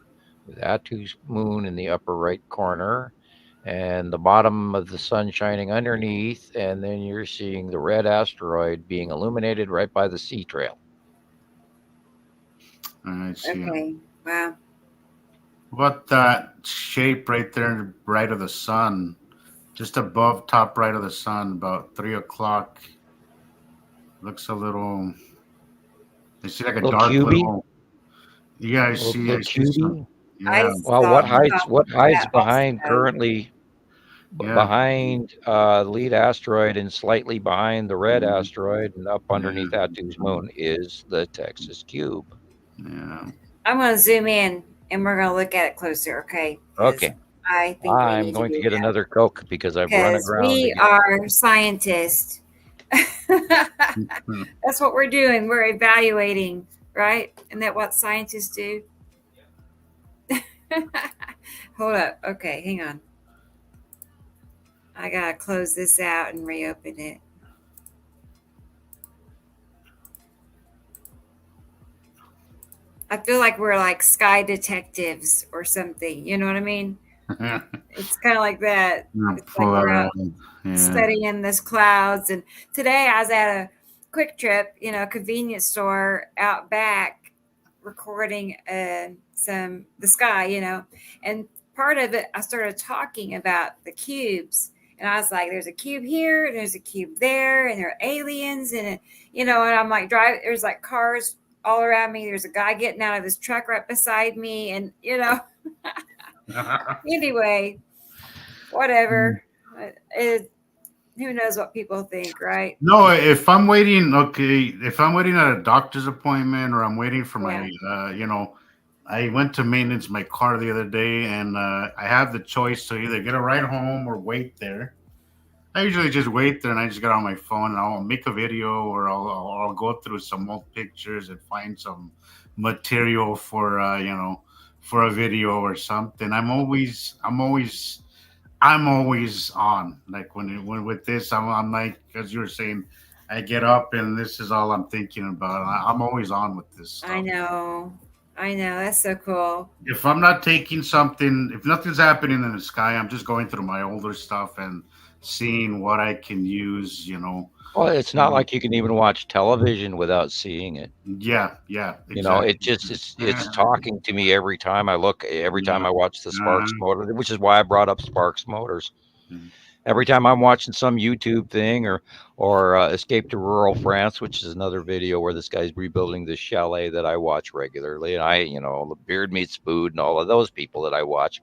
with Atu's moon in the upper right corner, and the bottom of the sun shining underneath, and then you're seeing the red asteroid being illuminated right by the sea trail. I see. Okay, wow. What that shape right there, right of the sun, just above top right of the sun, about 3 o'clock. Looks a little. I see like a Little dark cubey? little. Yeah, I see. I see some. Yeah, Well, what hides behind also. currently Yeah. behind lead asteroid, and slightly behind the red asteroid, and up underneath Atu's moon is the Texas cube. Yeah. I'm going to zoom in and we're going to look at it closer, okay? Okay. I think I'm going to get another Coke because I've run aground. We are scientists. That's what we're doing. We're evaluating, right? Isn't that what scientists do? Hold up. Okay, hang on. I got to close this out and reopen it. I feel like we're like sky detectives or something. You know what I mean? It's kind of like that. It's like we're out studying this clouds. And today I was at a Quick Trip, convenience store out back, recording the sky, and part of it, I started talking about the cubes. And I was like, there's a cube here, and there's a cube there, and there are aliens, and and I'm like, there's like cars all around me. There's a guy getting out of his truck right beside me, and anyway, whatever. Who knows what people think, right? No, if I'm waiting at a doctor's appointment, or I'm waiting for my, I went to maintenance my car the other day, and I have the choice to either get a ride home or wait there. I usually just wait there, and I just get on my phone and I'll make a video, or I'll go through some old pictures and find some material for for a video or something. I'm always on. Like when with this, I'm like, as you were saying, I get up and this is all I'm thinking about. I'm always on with this stuff. I know. That's so cool. If I'm not taking something, if nothing's happening in the sky, I'm just going through my older stuff and seeing what I can use, Well, it's not like you can even watch television without seeing it. Yeah, exactly. It's talking to me every time I look, every time I watch the Sparks motor, which is why I brought up Sparks motors. Every time I'm watching some YouTube thing or Escape to Rural France, which is another video where this guy's rebuilding this chalet that I watch regularly, and the Beard Meets Food and all of those people that I watch.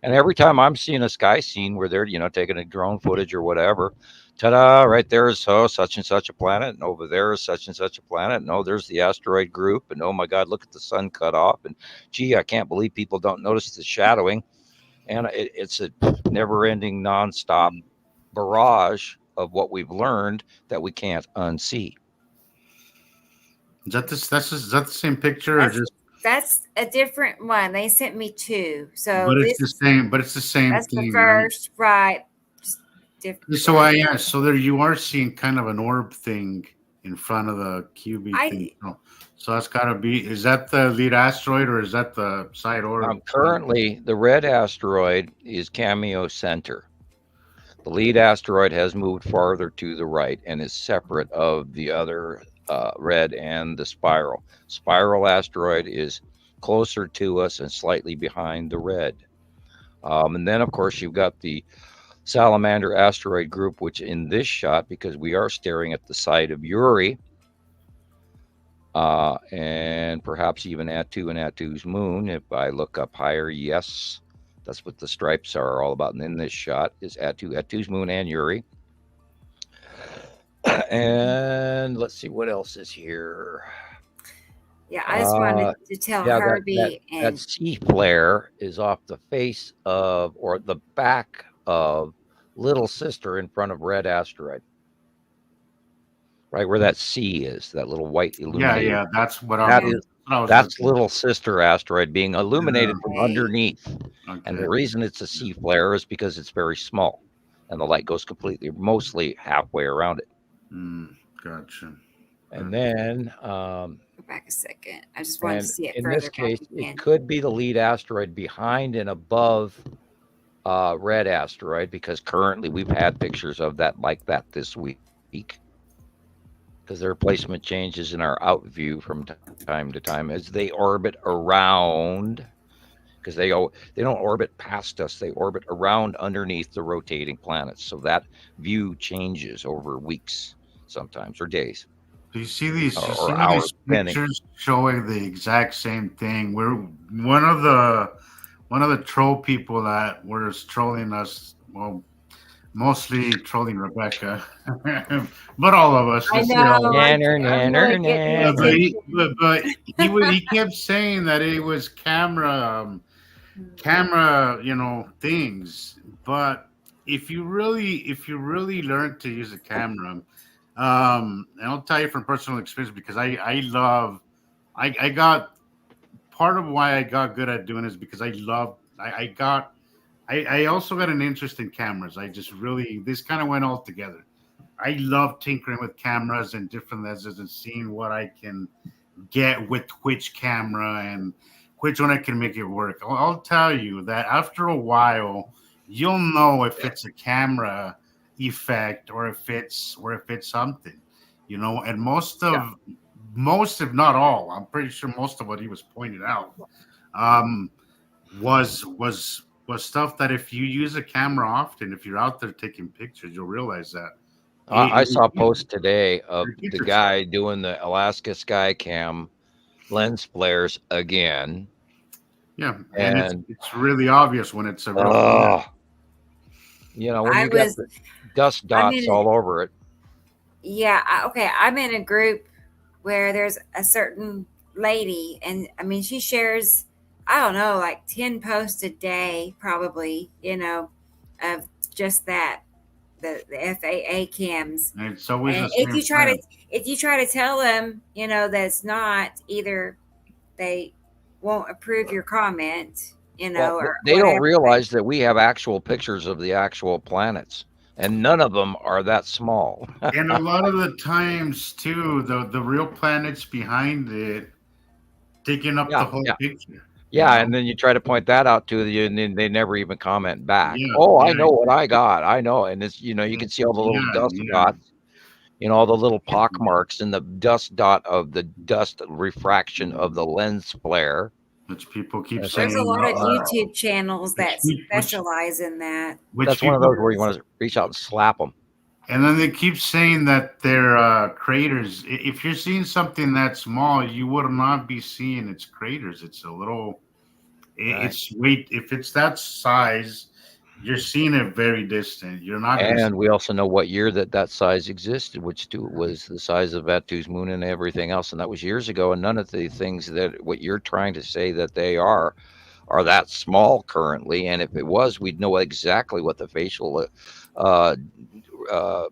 And every time I'm seeing a sky scene where they're, taking a drone footage or whatever, ta-da, right there is such and such a planet, and over there is such and such a planet, and oh, there's the asteroid group, and oh my God, look at the sun cut off, and gee, I can't believe people don't notice the shadowing. And it's a never-ending, nonstop barrage of what we've learned that we can't unsee. Is that the same picture or just? That's a different one. They sent me two. So But it's the same. But it's the same that's thing. the first, right? Just different. So there you are seeing kind of an orb thing in front of the QB thing. So that's got to be. Is that the lead asteroid or is that the side orb? Currently, the red asteroid is Cameo Center. The lead asteroid has moved farther to the right and is separate of the other red and the spiral. Spiral asteroid is closer to us and slightly behind the red. And then, of course, you've got the Salamander asteroid group, which in this shot, because we are staring at the site of Uri, and perhaps even Attu and Attu's moon. If I look up higher, yes, that's what the stripes are all about. And in this shot is Attu's moon and Uri. And let's see what else is here. Yeah, I just wanted to tell Herbie that C flare is off the face of, or the back of, Little Sister in front of red asteroid. Right where that C is, that little white illuminated. Yeah, that's what that's Little Sister asteroid being illuminated from underneath. Okay. And the reason it's a C flare is because it's very small, and the light goes mostly halfway around it. Gotcha. And then go back a second. I just wanted to see it. In this case, it could be the lead asteroid behind and above red asteroid, because currently we've had pictures of that like that this week, because their placement changes in our out view from time to time as they orbit around, because they don't orbit past us, they orbit around underneath the rotating planets, so that view changes over weeks sometimes, or days. Do you see these pictures showing the exact same thing? We're one of the troll people that was trolling us, well, mostly trolling Rebecca, but all of us. I know. But he kept saying that it was camera, things. But if you really learn to use a camera, and I'll tell you from personal experience, because I got part of why I got good at doing this, because I also got an interest in cameras. This kind of went all together. I love tinkering with cameras and different lenses and seeing what I can get with which camera and which one I can make it work. I'll tell you that after a while, you'll know if it's a camera effect or if it's something, and most, if not all, I'm pretty sure most of what he was pointing out was stuff that if you use a camera often, if you're out there taking pictures, you'll realize that. I saw a post today of the guy doing the Alaska Skycam lens flares again. Yeah, and it's really obvious when it's a real when you got the dust dots all over it. Yeah, okay. I'm in a group where there's a certain lady, and I mean, she shares, I don't know, like 10 posts a day, probably, of just that, the FAA cams. And it's always and if you try to tell them, that's not, either they won't approve your comment, or they don't realize that we have actual pictures of the actual planets, and none of them are that small. And a lot of the times too, the real planets behind it taking up the whole picture. Yeah, and then you try to point that out to you, and then they never even comment back. I know what I got. I know, and it's you can see all the little dust dots, all the little pock marks in the dust dot of the dust refraction of the lens flare. which people keep There's There's a saying. lot of YouTube channels that Which specialize in that. which that's one of people, those where you want to reach out and slap them. and then they keep saying that they're craters. If you're seeing something that small, you would not be seeing its craters. It's a little. Right. It's wait. If it's that size, you're seeing it very distant. You're not going to. And we also know what year that size existed, which too was the size of Batu's moon and everything else, and that was years ago. And none of the things that what you're trying to say that they are that small currently. And if it was, we'd know exactly what the facial uh, uh,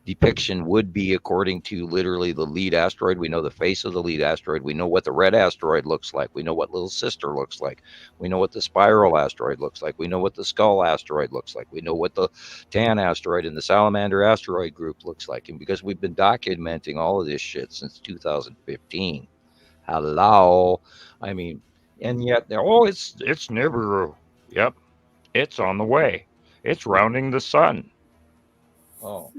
depiction would be according to literally the lead asteroid. We know the face of the lead asteroid. We know what the red asteroid looks like. We know what little sister looks like. We know what the spiral asteroid looks like. We know what the skull asteroid looks like. We know what the tan asteroid and the salamander asteroid group looks like. And because we've been documenting all of this shit since 2015, hello, I mean, and yet it's Nibiru. Yep, it's on the way. It's rounding the sun. Oh.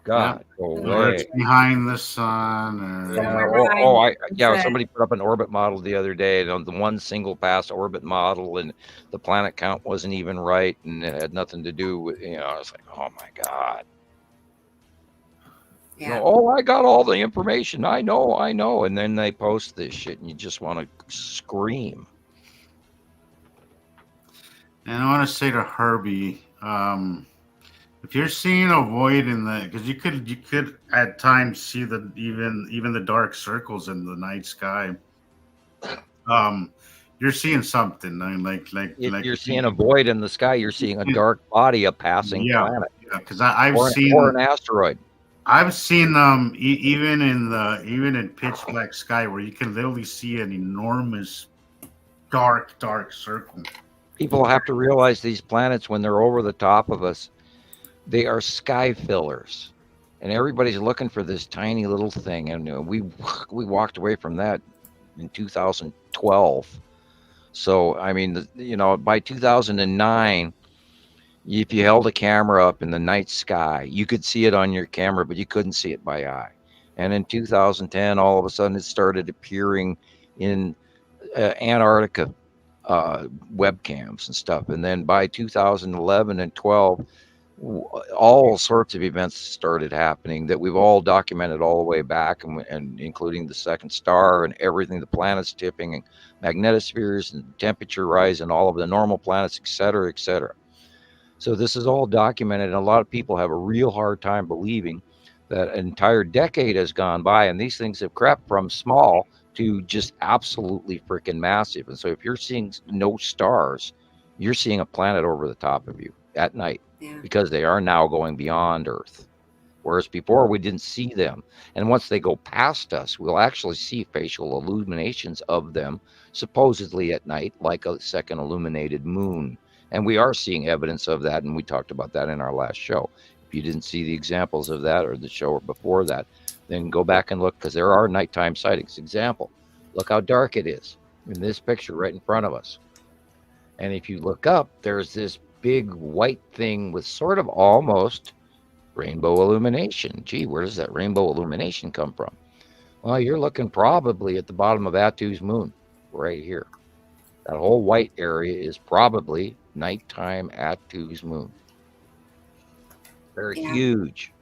God, go Or away. it's behind the sun. Or, Somebody put up an orbit model the other day, and the one single pass orbit model, and the planet count wasn't even right, and it had nothing to do with, I was like, oh my God. Yeah. I got all the information. I know. And then they post this shit, and you just want to scream. And I want to say to Herbie, if you're seeing a void in the, because you could at times see the even the dark circles in the night sky. You're seeing something. I mean, like you're seeing a void in the sky. You're seeing a dark body, a passing planet. Yeah, because I've seen or an asteroid. I've seen even in pitch black sky where you can literally see an enormous dark circle. People have to realize these planets, when they're over the top of us, they are sky fillers, and everybody's looking for this tiny little thing. And we walked away from that in 2012. So I mean, by 2009, if you held a camera up in the night sky, you could see it on your camera, but you couldn't see it by eye. And in 2010, all of a sudden, it started appearing in Antarctica webcams and stuff. And then by 2011 and 12, all sorts of events started happening that we've all documented all the way back, and including the second star and everything, the planets tipping and magnetospheres and temperature rise and all of the normal planets, et cetera, et cetera. So this is all documented, and a lot of people have a real hard time believing that an entire decade has gone by and these things have crept from small to just absolutely freaking massive. And so if you're seeing no stars, you're seeing a planet over the top of you at night. Yeah. Because they are now going beyond Earth. Whereas before we didn't see them. And once they go past us, we'll actually see facial illuminations of them, supposedly at night, like a second illuminated moon. And we are seeing evidence of that, and we talked about that in our last show. If you didn't see the examples of that or the show before that, then go back and look, because there are nighttime sightings. Example, look how dark it is in this picture right in front of us. And if you look up, there's this big white thing with sort of almost rainbow illumination. Gee, where does that rainbow illumination come from? Well, you're looking probably at the bottom of Batu's moon, right here. That whole white area is probably nighttime Batu's moon. They're huge.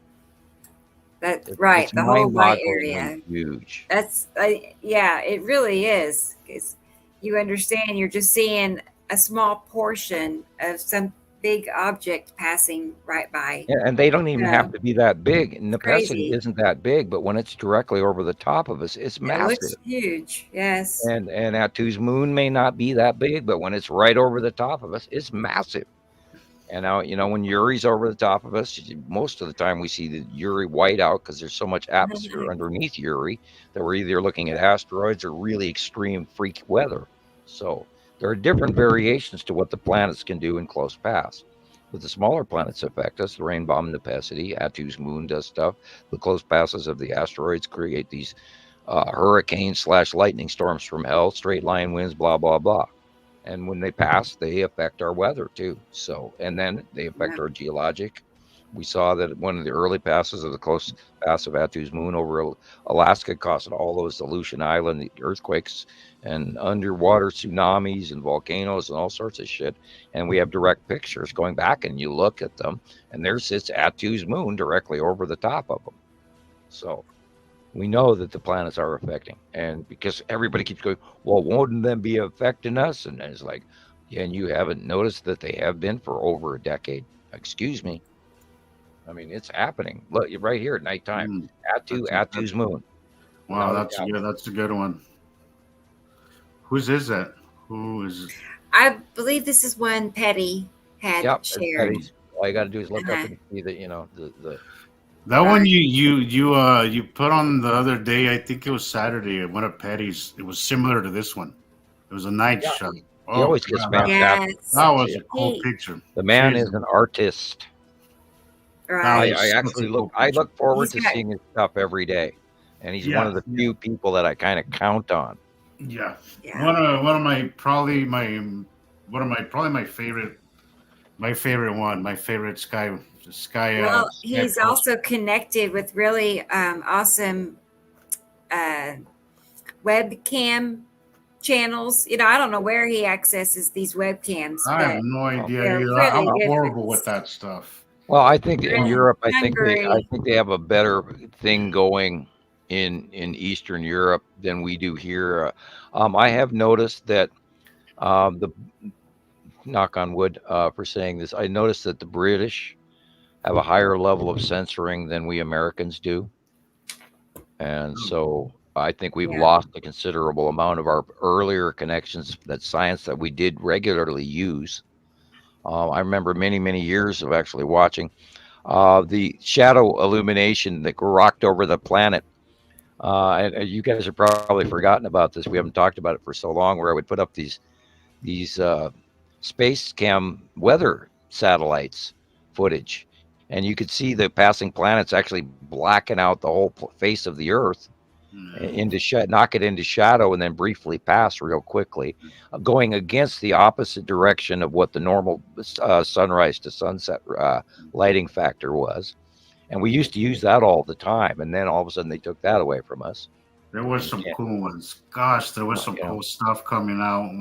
That's right. It's the whole white area. Huge. That's it really is. Because you understand, you're just seeing a small portion of some big object passing right by. Yeah, and they don't even have to be that big. Nepacity isn't that big, but when it's directly over the top of us, it's massive. It looks huge, yes. And Batu's moon may not be that big, but when it's right over the top of us, it's massive. And now, when Uri's over the top of us, most of the time we see the Uri whiteout because there's so much atmosphere underneath Uri that we're either looking at asteroids or really extreme freak weather. So there are different variations to what the planets can do in close pass. But the smaller planets affect us. The rain bomb Nepacity, Batu's moon does stuff. The close passes of the asteroids create these hurricanes / lightning storms from hell, straight line winds, blah, blah, blah. And when they pass, they affect our weather too. So, and then they affect our geologic We saw that one of the early passes of the close pass of Attu's moon over Alaska caused all those Aleutian Island earthquakes and underwater tsunamis and volcanoes and all sorts of shit. And we have direct pictures going back, and you look at them, and there sits Attu's moon directly over the top of them. So we know that the planets are affecting, and because everybody keeps going, well, won't them be affecting us? And it's like, yeah, and you haven't noticed that they have been for over a decade. Excuse me. I mean, it's happening. Look, you're right here at nighttime. Attu's moon. Wow, that's a good one. Whose is that? Who is? I believe this is one Petty had shared. All you got to do is look up and see that, the that one you put on the other day. I think it was Saturday. One of Petty's. It was similar to this one. It was a night shot. He always gets fantastic. Yes. That was a cool picture. The man is an artist. Right. I actually look forward to seeing his stuff every day, and he's one of the few people that I kind of count on. Yeah. One of my favorite sky. Well, he's also connected with really awesome webcam channels. I don't know where he accesses these webcams. I have no idea. Really I'm horrible with that stuff. Well, I think in Europe, I think they have a better thing going in Eastern Europe than we do here. I have noticed that the knock on wood for saying this. I noticed that the British have a higher level of censoring than we Americans do, and so I think we've lost a considerable amount of our earlier connections, that science that we did regularly use. I remember many years of actually watching the shadow illumination that rocked over the planet. And you guys have probably forgotten about this. We haven't talked about it for so long, where I would put up these space cam weather satellites footage, and you could see the passing planets actually blacken out the whole face of the Earth knock it into shadow, and then briefly pass real quickly, going against the opposite direction of what the normal sunrise to sunset lighting factor was. And we used to use that all the time, and then all of a sudden they took that away from us. There was some cool ones. Gosh, there was some cool stuff coming out.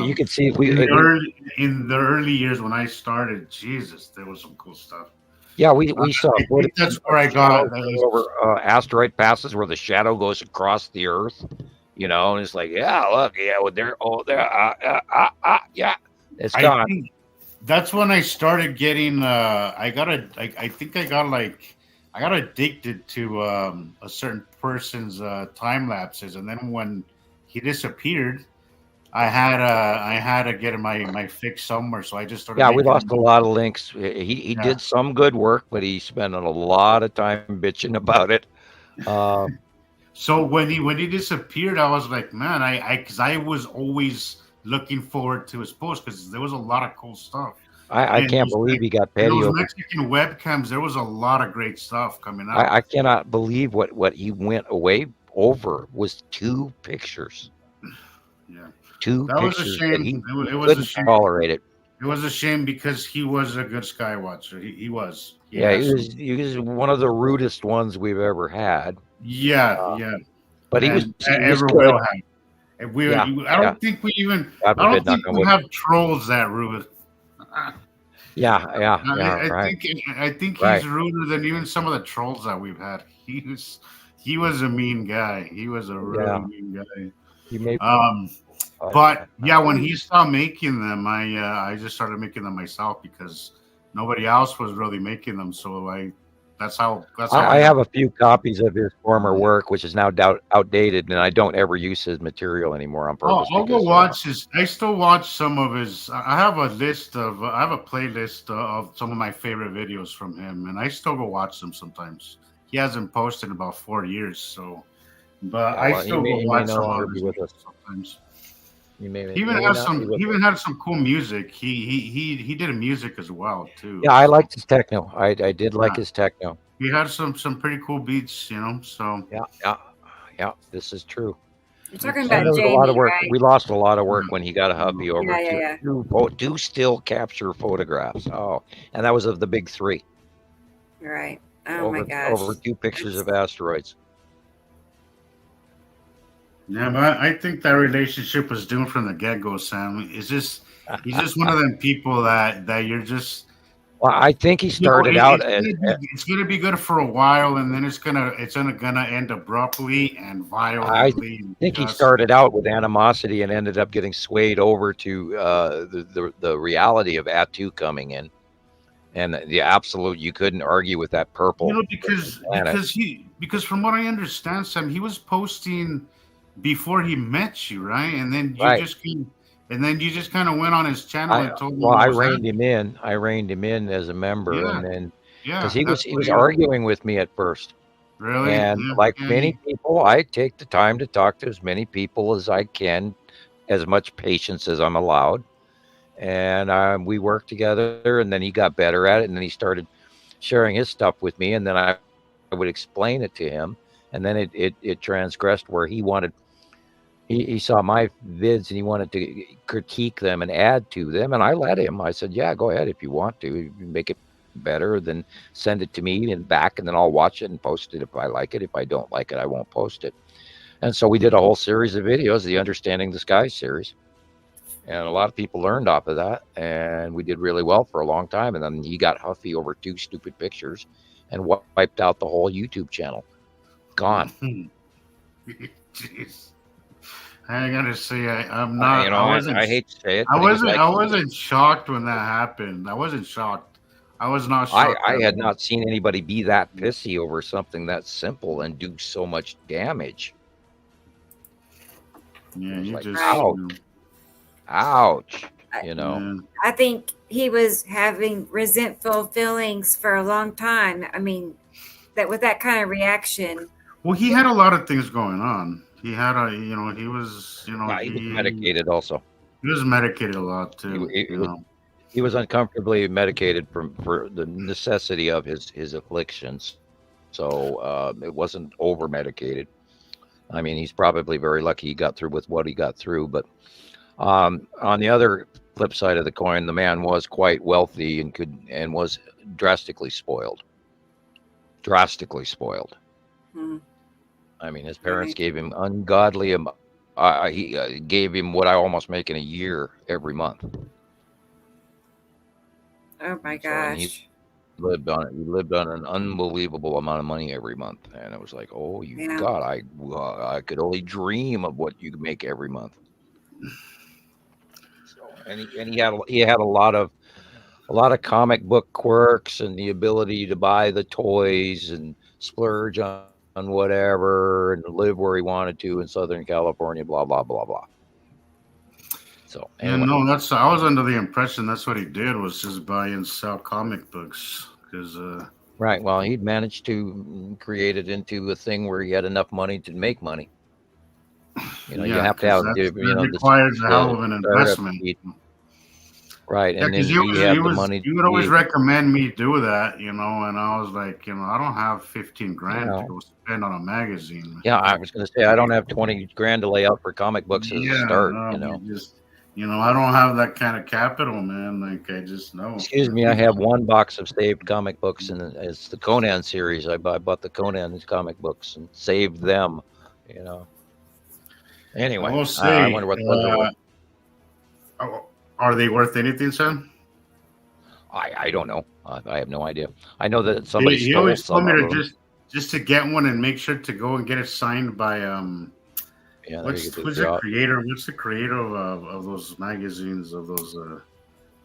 You could see in the early years when I started, Jesus, there was some cool stuff. Yeah, we saw. That's where I got over asteroid passes where the shadow goes across the Earth, and it's like, look, it's gone. That's when I started getting. I got addicted to a certain person's time lapses, and then when he disappeared, I had to get my fix somewhere, so I just started. Yeah, we lost a lot of links. He did some good work, but he spent a lot of time bitching about it. So when he disappeared, I was like, man, because I was always looking forward to his post because there was a lot of cool stuff. I can't believe he got petty those over Mexican webcams. There was a lot of great stuff coming out. I cannot believe what he went away over was 2 pictures. Yeah. 2 that pictures. Was a shame. It was a shame. Tolerate it. It was a shame because he was a good sky watcher. He was. He was one of the rudest ones we've ever had. Yeah. But he was ever will have. I don't think we even. I don't think we have trolls that rude. I think he's ruder than even some of the trolls that we've had. He was a mean guy. He was a really mean guy. But when he stopped making them, I just started making them myself because nobody else was really making them. So that's how I have a few copies of his former work, which is now outdated, and I don't ever use his material anymore on purpose. I'll go watch his. I still watch some of his. I have a playlist of some of my favorite videos from him, and I still go watch them sometimes. He hasn't posted in about 4 years, so. But I still go watch some of his videos sometimes. He even had some cool music. He did music as well too. Yeah, I liked his techno. I did like his techno. He had some pretty cool beats, So yeah. This is true. You're talking about Jamie, a lot of work. Right? We lost a lot of work when he got a hubby over to do still capture photographs. Oh, and that was of the big 3. Right. Oh my gosh. over 2 pictures of asteroids. Yeah, but I think that relationship was doomed from the get go, Sam. He's just one of them people that you're just Well, I think he started out as it's gonna be good for a while, and then it's gonna end abruptly and I violently. And think he just started out with animosity and ended up getting swayed over to the reality of Atu coming in, and the absolute. You couldn't argue with that purple planet. because from what I understand, Sam, he was posting before he met you, right? Right. And then you just kind of went on his channel and told him Well, what I was reined happening. him in. I reined him in as a member, Yeah, and then because yeah, he was that's he what was he was. arguing with me at first, Really? and Yeah, like yeah. many people, I take the time to talk to as many people as I can, as much patience as I'm allowed, and we worked together, and then he got better at it, and then he started sharing his stuff with me, and then I would explain it to him, and then it transgressed where he saw my vids and he wanted to critique them and add to them, and I let him. I said, "Yeah, go ahead if you want to. You make it better, then send it to me and back, and then I'll watch it and post it if I like it. If I don't like it, I won't post it." And so we did a whole series of videos, the Understanding the Sky series, and a lot of people learned off of that, and we did really well for a long time. And then he got huffy over 2 stupid pictures and wiped out the whole YouTube channel. Gone. Jeez. I gotta say, I'm I, not. you know, I I, wasn't. I hate to say it, I but he was wasn't. like, I wasn't shocked when that happened. I wasn't shocked. I was not shocked I at had all. not seen anybody be that pissy over something that simple and do so much damage. Yeah, It was you like, just. Right. ouch, I, you know. Yeah. I think he was having resentful feelings for a long time. I mean, that with that kind of reaction. Well, he had a lot of things going on. He had a. He was. He was medicated also. He was medicated a lot He, too. he, he was he was uncomfortably medicated for the necessity of his affliction. So it wasn't over medicated. I mean, he's probably very lucky he got through with what he got through. But on the other flip side of the coin, the man was quite wealthy and was drastically spoiled. Drastically spoiled. Hmm. I mean, his parents Right. gave him ungodly. He gave him what I almost make in a year every month. Oh my So, and he gosh. lived on it. He lived on an unbelievable amount of money every month, and it was like, oh, you Yeah. God, I could only dream of what you could make every month. So, he had a lot of comic book quirks and the ability to buy the toys and splurge on whatever and live where he wanted to in Southern California, blah blah blah blah. So Yeah, anyway, no, I was under the impression that's what he did was just buy and sell comic books because right. Well, he'd managed to create it into a thing where he had enough money to make money. You know, you yeah, have to because have that requires a hell of an the startup investment. seed, right? Yeah, And because then he had the money. you would always recommend me do that, and I was like, I don't have 15 grand to Well, go spend on a magazine. yeah, I was going to say I don't have 20 grand to lay out for comic books as a Yeah, start. no, You know, I don't have that kind of capital, man. Like I just know. excuse me, I have one box of saved comic books, and it's the Conan series. I bought the Conan comic books and saved them. You know. I Anyway, will I say, wonder what those are worth. are they worth anything, son? I don't know. I have no idea. I know that somebody He stole always told some me of to them. just to get one and make sure to go and get it signed by Yeah, there you who's the go. creator? What's the creator of those magazines of those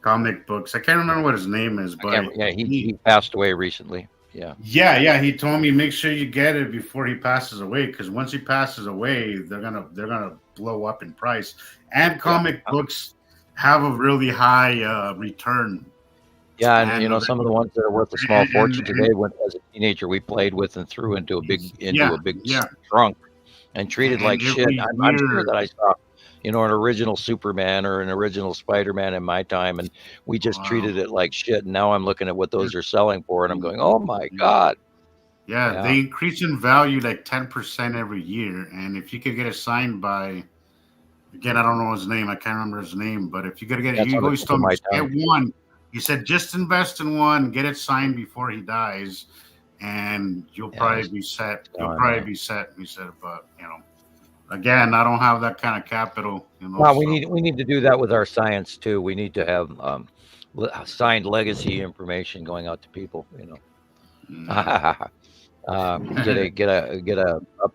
comic books? I can't remember what his name is, but Yeah, he passed away recently. Yeah. yeah, he told me make sure you get it before he passes away because once he passes away, they're gonna blow up in price. And comic books have a really high return. Yeah, and And some of the ones that are worth a small fortune today, when as a teenager we played with and threw into a big yeah, trunk and treated like shit. every I'm sure year, that I saw, an original Superman or an original Spider-Man in my time, and we just wow. treated it like shit. And now I'm looking at what those are selling for, and I'm going, oh my Yeah. God. Yeah, they increase in value like 10% every year. And if you could get it signed by, again, I don't know his name, I can't remember his name, but if you could get it, That's you on the always tip of told me my just get tongue. one. He said, just invest in one, get it signed before he dies, and you'll probably be set. You'll probably be set. He said, but again, I don't have that kind of capital. Well, we need to do that with our science too. We need to have signed legacy information going out to people. Get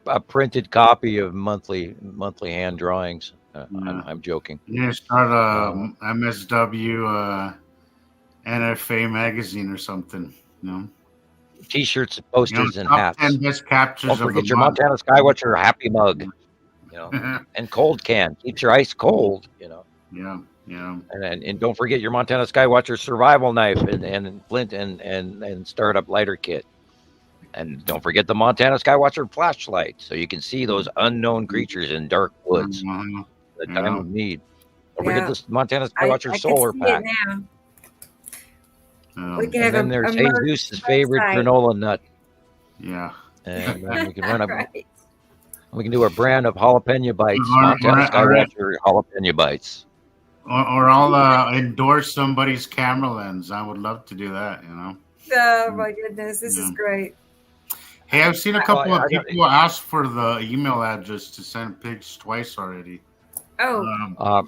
a printed copy of monthly hand drawings. I'm joking. Yeah, start a MSW NFA magazine or something. T-shirts, posters, and top hats. 10 best captures. Don't forget your Montana Skywatcher happy mug. And cold can keeps your ice cold. Yeah. And don't forget your Montana Skywatcher survival knife and flint and startup lighter kit. And don't forget the Montana Skywatcher flashlight, so you can see those unknown creatures in dark woods. The time of need. Don't forget this Montana Skywatcher solar pack. We can have then there's Jesus' favorite granola nut. Yeah. And we can run we can do a brand of jalapeno bites, Montana Skywatcher jalapeno bites. Or I'll endorse somebody's camera lens. I would love to do that. Oh my goodness, this is great. Hey, I've seen a couple of people ask for the email address to send pics twice already. Oh,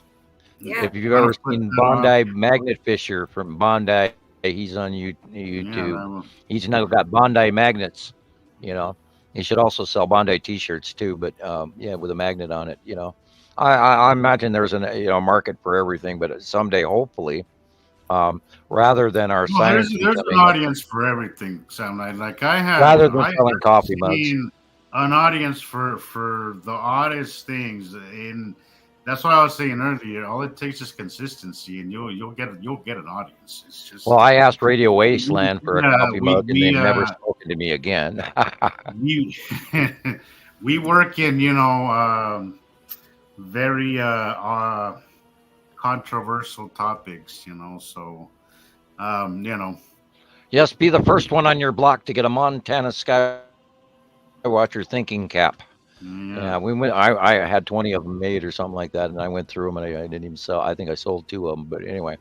if you've ever seen Bondi Magnet Fisher from Bondi, he's on YouTube. He's now got Bondi magnets. He should also sell Bondi T-shirts too, but with a magnet on it. I imagine there's a market for everything, but someday, hopefully. Rather than our science, there's an audience for everything. Sam, like I have rather than selling coffee mugs, an audience for the oddest things, and that's what I was saying earlier. All it takes is consistency, and you'll get an audience. It's just I asked Radio Wasteland for a coffee mug, and they've never spoken to me again. we work in very controversial topics, so yes, be the first one on your block to get a Montana Skywatcher thinking cap. Yeah, we went. I had 20 of them made or something like that, and I went through them, and I didn't even sell. I think I sold 2 of them, but anyway,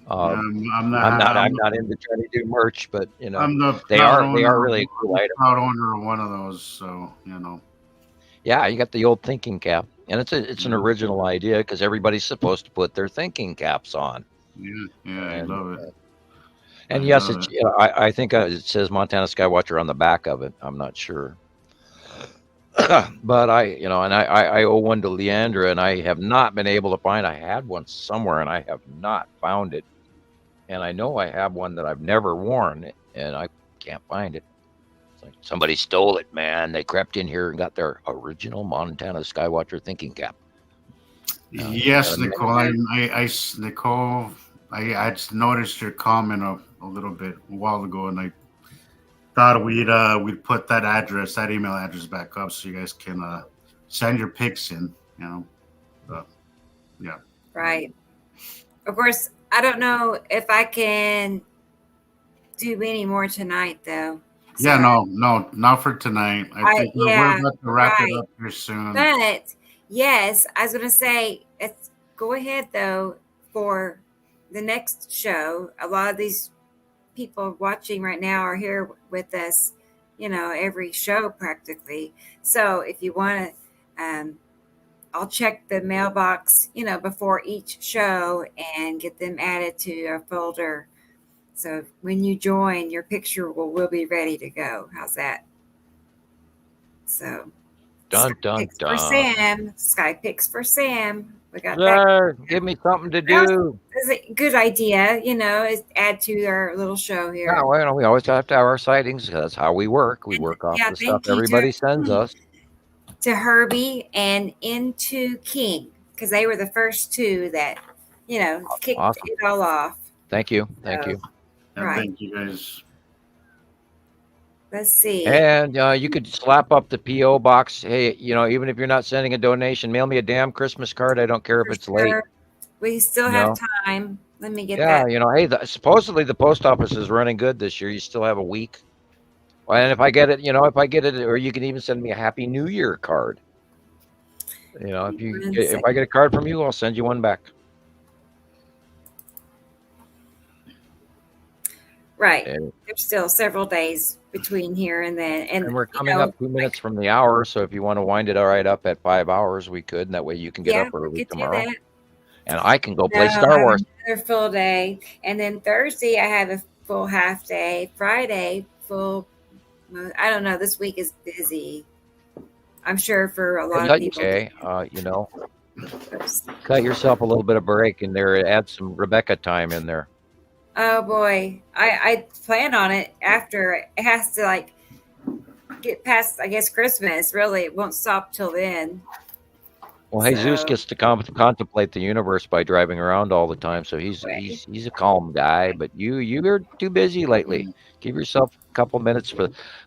I'm not into trying to do merch, but they are really cool items. Proud owner of one of those, so Yeah, you got the old thinking cap, and it's an original idea because everybody's supposed to put their thinking caps on. I love it. And yes, I think it says Montana Skywatcher on the back of it. I'm not sure, but I owe one to Leandra, and I have not been able to find. I had one somewhere, and I have not found it. And I know I have one that I've never worn, and I can't find it. Somebody stole it, man. They crept in here and got their original Montana Skywatcher thinking cap. Yes, Nicole. Nicole, I noticed your comment a little bit a while ago, and I thought we'd put that email address back up so you guys can send your pics in. Right. Of course, I don't know if I can do any more tonight, though. So, yeah, no, not for tonight. I think we're about to wrap it up here soon. But yes, I was going to say, let's go ahead though for the next show. A lot of these people watching right now are here with us, every show practically. So if you want to, I'll check the mailbox, before each show and get them added to a folder. So when you join, your picture will be ready to go. How's that? So, dun. For Sam, Sky Picks for Sam. We got that. Give me something to do. That's a good idea, is add to our little show here. Yeah, well, we always have to have our sightings. That's how we work. We work off the stuff everybody sends us. To Herbie and into King, because they were the first 2 that, kicked it all off. Thank you. Thank you. Right. Thank you, guys. Let's see. And you could slap up the P.O. box. Hey, even if you're not sending a donation, mail me a damn Christmas card. I don't care if it's late. We still have time. Let me get that. Hey, supposedly the post office is running good this year. You still have a week. And if I get it, or you can even send me a Happy New Year card. If I get a card from you, I'll send you one back. Right. And, There's still several days between here and then. and And, we're coming up 2 minutes from the hour, so if you want to wind it all right up at 5 hours, we could, and that way you can get yeah, up we early could do tomorrow, that. and I can go No, play Star I have Wars. another full day. And then Thursday, I have a full half day. Friday, full. I don't know. This week is busy. I'm sure for a lot of people. Okay, cut yourself a little bit of break in there. Add some Rebecca time in there. Oh boy, I plan on it after it has to like get past, I guess, Christmas. Really, it won't stop till then. Well, Jesus gets to contemplate the universe by driving around all the time, so he's a calm guy. But you're too busy lately. Give yourself a couple minutes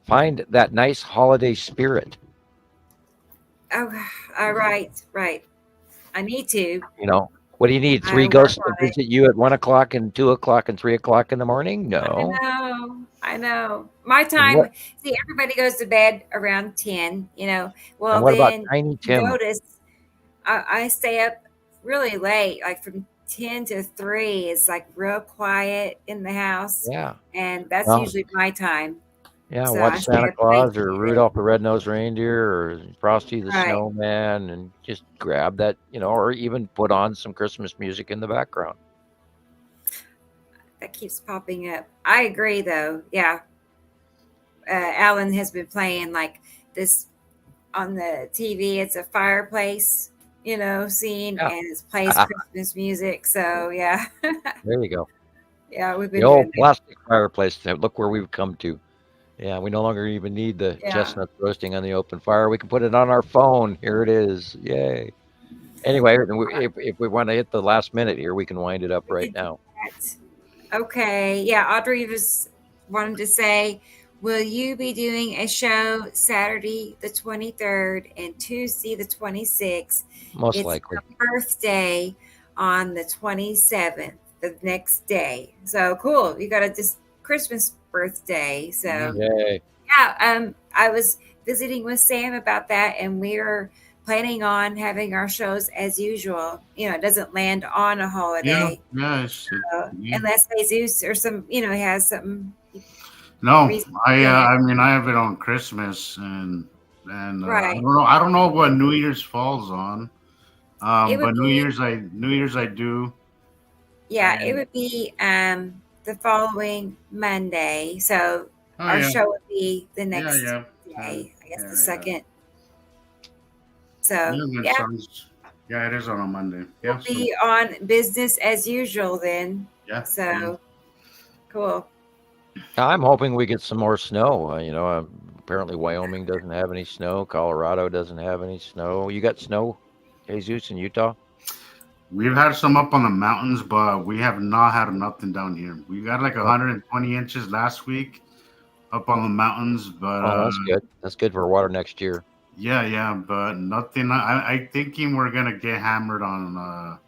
find that nice holiday spirit. Oh, right. I need to. What do you need? 3 ghosts to visit you at 1 o'clock and 2 o'clock and 3 o'clock in the morning? No. I know. My time. See, everybody goes to bed around 10. Well, and what then about Tiny Tim? Notice I stay up really late, like from 10 to 3. It's like real quiet in the house. Yeah, and that's usually my time. Yeah, so watch Santa Claus or Rudolph the Red-Nosed Reindeer or Frosty the Snowman, and just grab that, or even put on some Christmas music in the background. That keeps popping up. I agree, though. Yeah. Alan has been playing like this on the TV. It's a fireplace, scene, and it plays Christmas music. So, yeah. There you go. Yeah, we've been the old plastic fireplace. Look where we've come to. Yeah, we no longer even need the chestnuts roasting on the open fire. We can put it on our phone. Here it is. Yay. Anyway, if we want to hit the last minute here, we can wind it up right now. Okay. Yeah, Audrey was wanting to say, will you be doing a show Saturday the 23rd and Tuesday the 26th? Most likely. It's my birthday on the 27th, the next day. So cool. You got just Christmas birthday. So I was visiting with Sam about that, and we're planning on having our shows as usual. It doesn't land on a holiday. Unless Jesus or some, has something. No, I mean, I have it on Christmas, and I don't know what New Year's falls on. But New Year's I do. Yeah, it would be the following Monday. So our show would be the next day. I guess the second. So it is on a Monday. Yeah, we'll be on business as usual then. Yeah. So cool. I'm hoping we get some more snow. Apparently Wyoming doesn't have any snow. Colorado doesn't have any snow. You got snow, Jesus, in Utah? We've had some up on the mountains, but we have not had nothing down here. We got like 120 inches last week up on the mountains, but that's good. That's good for water next year. Yeah, but nothing. I'm thinking we're gonna get hammered on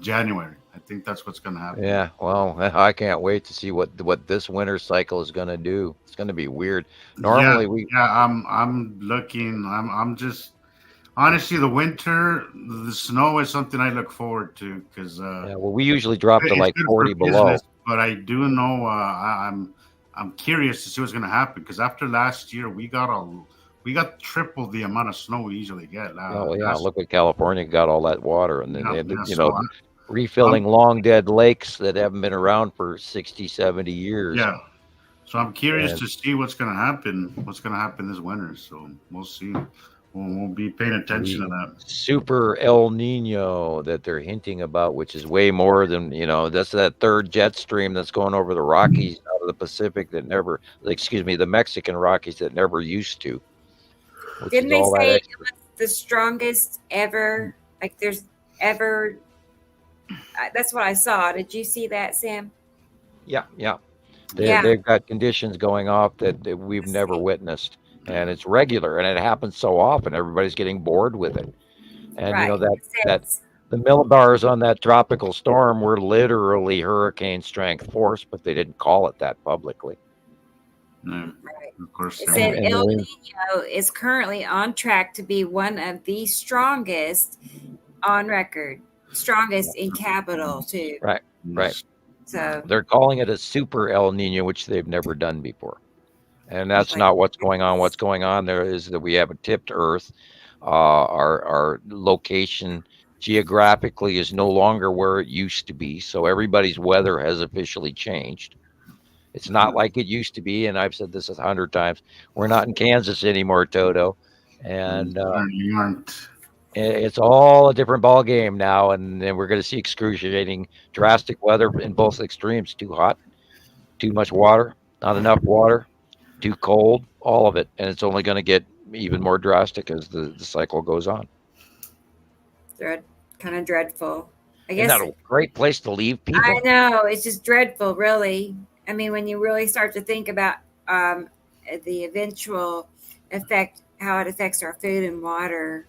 January. I think that's what's gonna happen. Yeah, well, I can't wait to see what this winter cycle is gonna do. It's gonna be weird. Normally I'm looking. I'm just. Honestly, the snow is something I look forward to because we usually drop to like 40 below. But I do know I'm curious to see what's going to happen because after last year we got triple the amount of snow we usually get. Look what California got all that water, and then refilling long dead lakes that haven't been around for 60, 70 years. Yeah. So I'm curious to see what's going to happen. What's going to happen this winter? So we'll see. We'll be paying attention to that. Super El Nino that they're hinting about, which is way more than, that's that third jet stream that's going over the Rockies out of the Pacific the Mexican Rockies that never used to. Didn't they say it was the strongest ever? Like there's ever, that's what I saw. Did you see that, Sam? Yeah. They've got conditions going off that we've never witnessed. And it's regular, and it happens so often. Everybody's getting bored with it, and that the millibars on that tropical storm were literally hurricane strength force, but they didn't call it that publicly. No, of course. It said El Nino is currently on track to be one of the strongest on record, strongest in capital too. Right. So They're calling it a super El Nino, which they've never done before. And that's like not what's going on. What's going on there is that we have a tipped Earth. Our location geographically is no longer where it used to be. So everybody's weather has officially changed. It's not like it used to be. And I've said this 100 times. We're not in Kansas anymore, Toto. And You aren't. it's all a different ball game now. And then we're going to see excruciating, drastic weather in both extremes. Too hot, too much water, not enough water, too cold, all of it. And it's only going to get even more drastic as the cycle goes on. kind of dreadful. I Isn't guess that a great place to leave people? I know it's just dreadful, really. I mean, when you really start to think about the eventual effect, how it affects our food and water,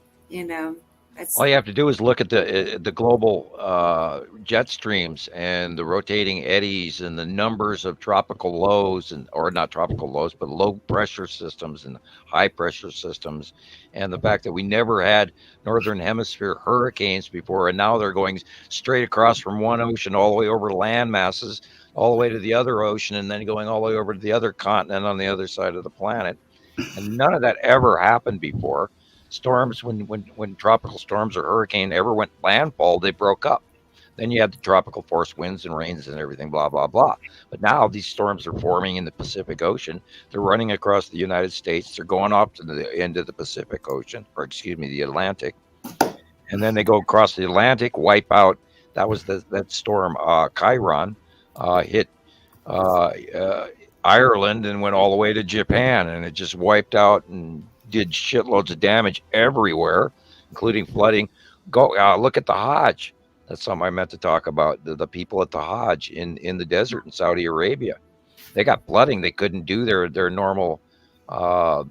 that's All you have to do is look at the global jet streams and the rotating eddies and the numbers of tropical lows or not tropical lows, but low pressure systems and high pressure systems, and the fact that we never had northern hemisphere hurricanes before, and now they're going straight across from one ocean all the way over land masses, all the way to the other ocean, and then going all the way over to the other continent on the other side of the planet, and none of that ever happened before. Storms, when tropical storms or hurricane ever went landfall, they broke up. Then you had the tropical force winds and rains and everything, blah, blah, blah. But now these storms are forming in the Pacific Ocean. They're running across the United States. They're going off to the end of the Pacific Ocean, or excuse me, the Atlantic. And then they go across the Atlantic, wipe out. That was that storm, Chiron, hit Ireland and went all the way to Japan. And it just wiped out and did shitloads of damage everywhere, including flooding. Go look at the Hajj. That's something I meant to talk about. The people at the Hajj in the desert in Saudi Arabia, they got flooding. They couldn't do their normal. I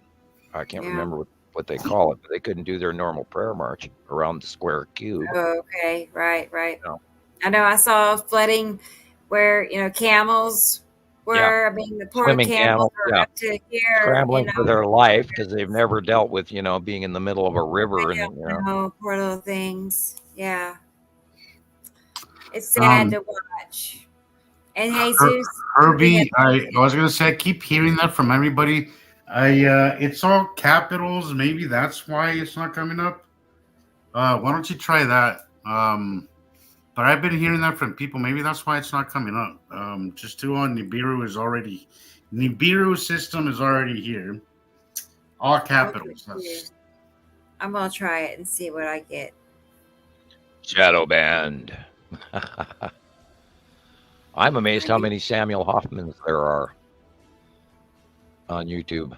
can't remember what they call it, but they couldn't do their normal prayer march around the square cube. Oh, okay, right. I know I saw flooding where camels. I mean, the poor Swimming camels camels, are up to here, scrambling for their life because they've never dealt with being in the middle of a river poor little things. Yeah, it's sad to watch. And Jesus, Herbie, I was gonna say I keep hearing that from everybody. It's all capitals. Maybe that's why it's not coming up. Why don't you try that? But I've been hearing that from people. Maybe that's why it's not coming up. Just do on Nibiru system is already here. All capitals. I'm gonna try it and see what I get. Shadow band. I'm amazed how many Samuel Hofmans there are on YouTube.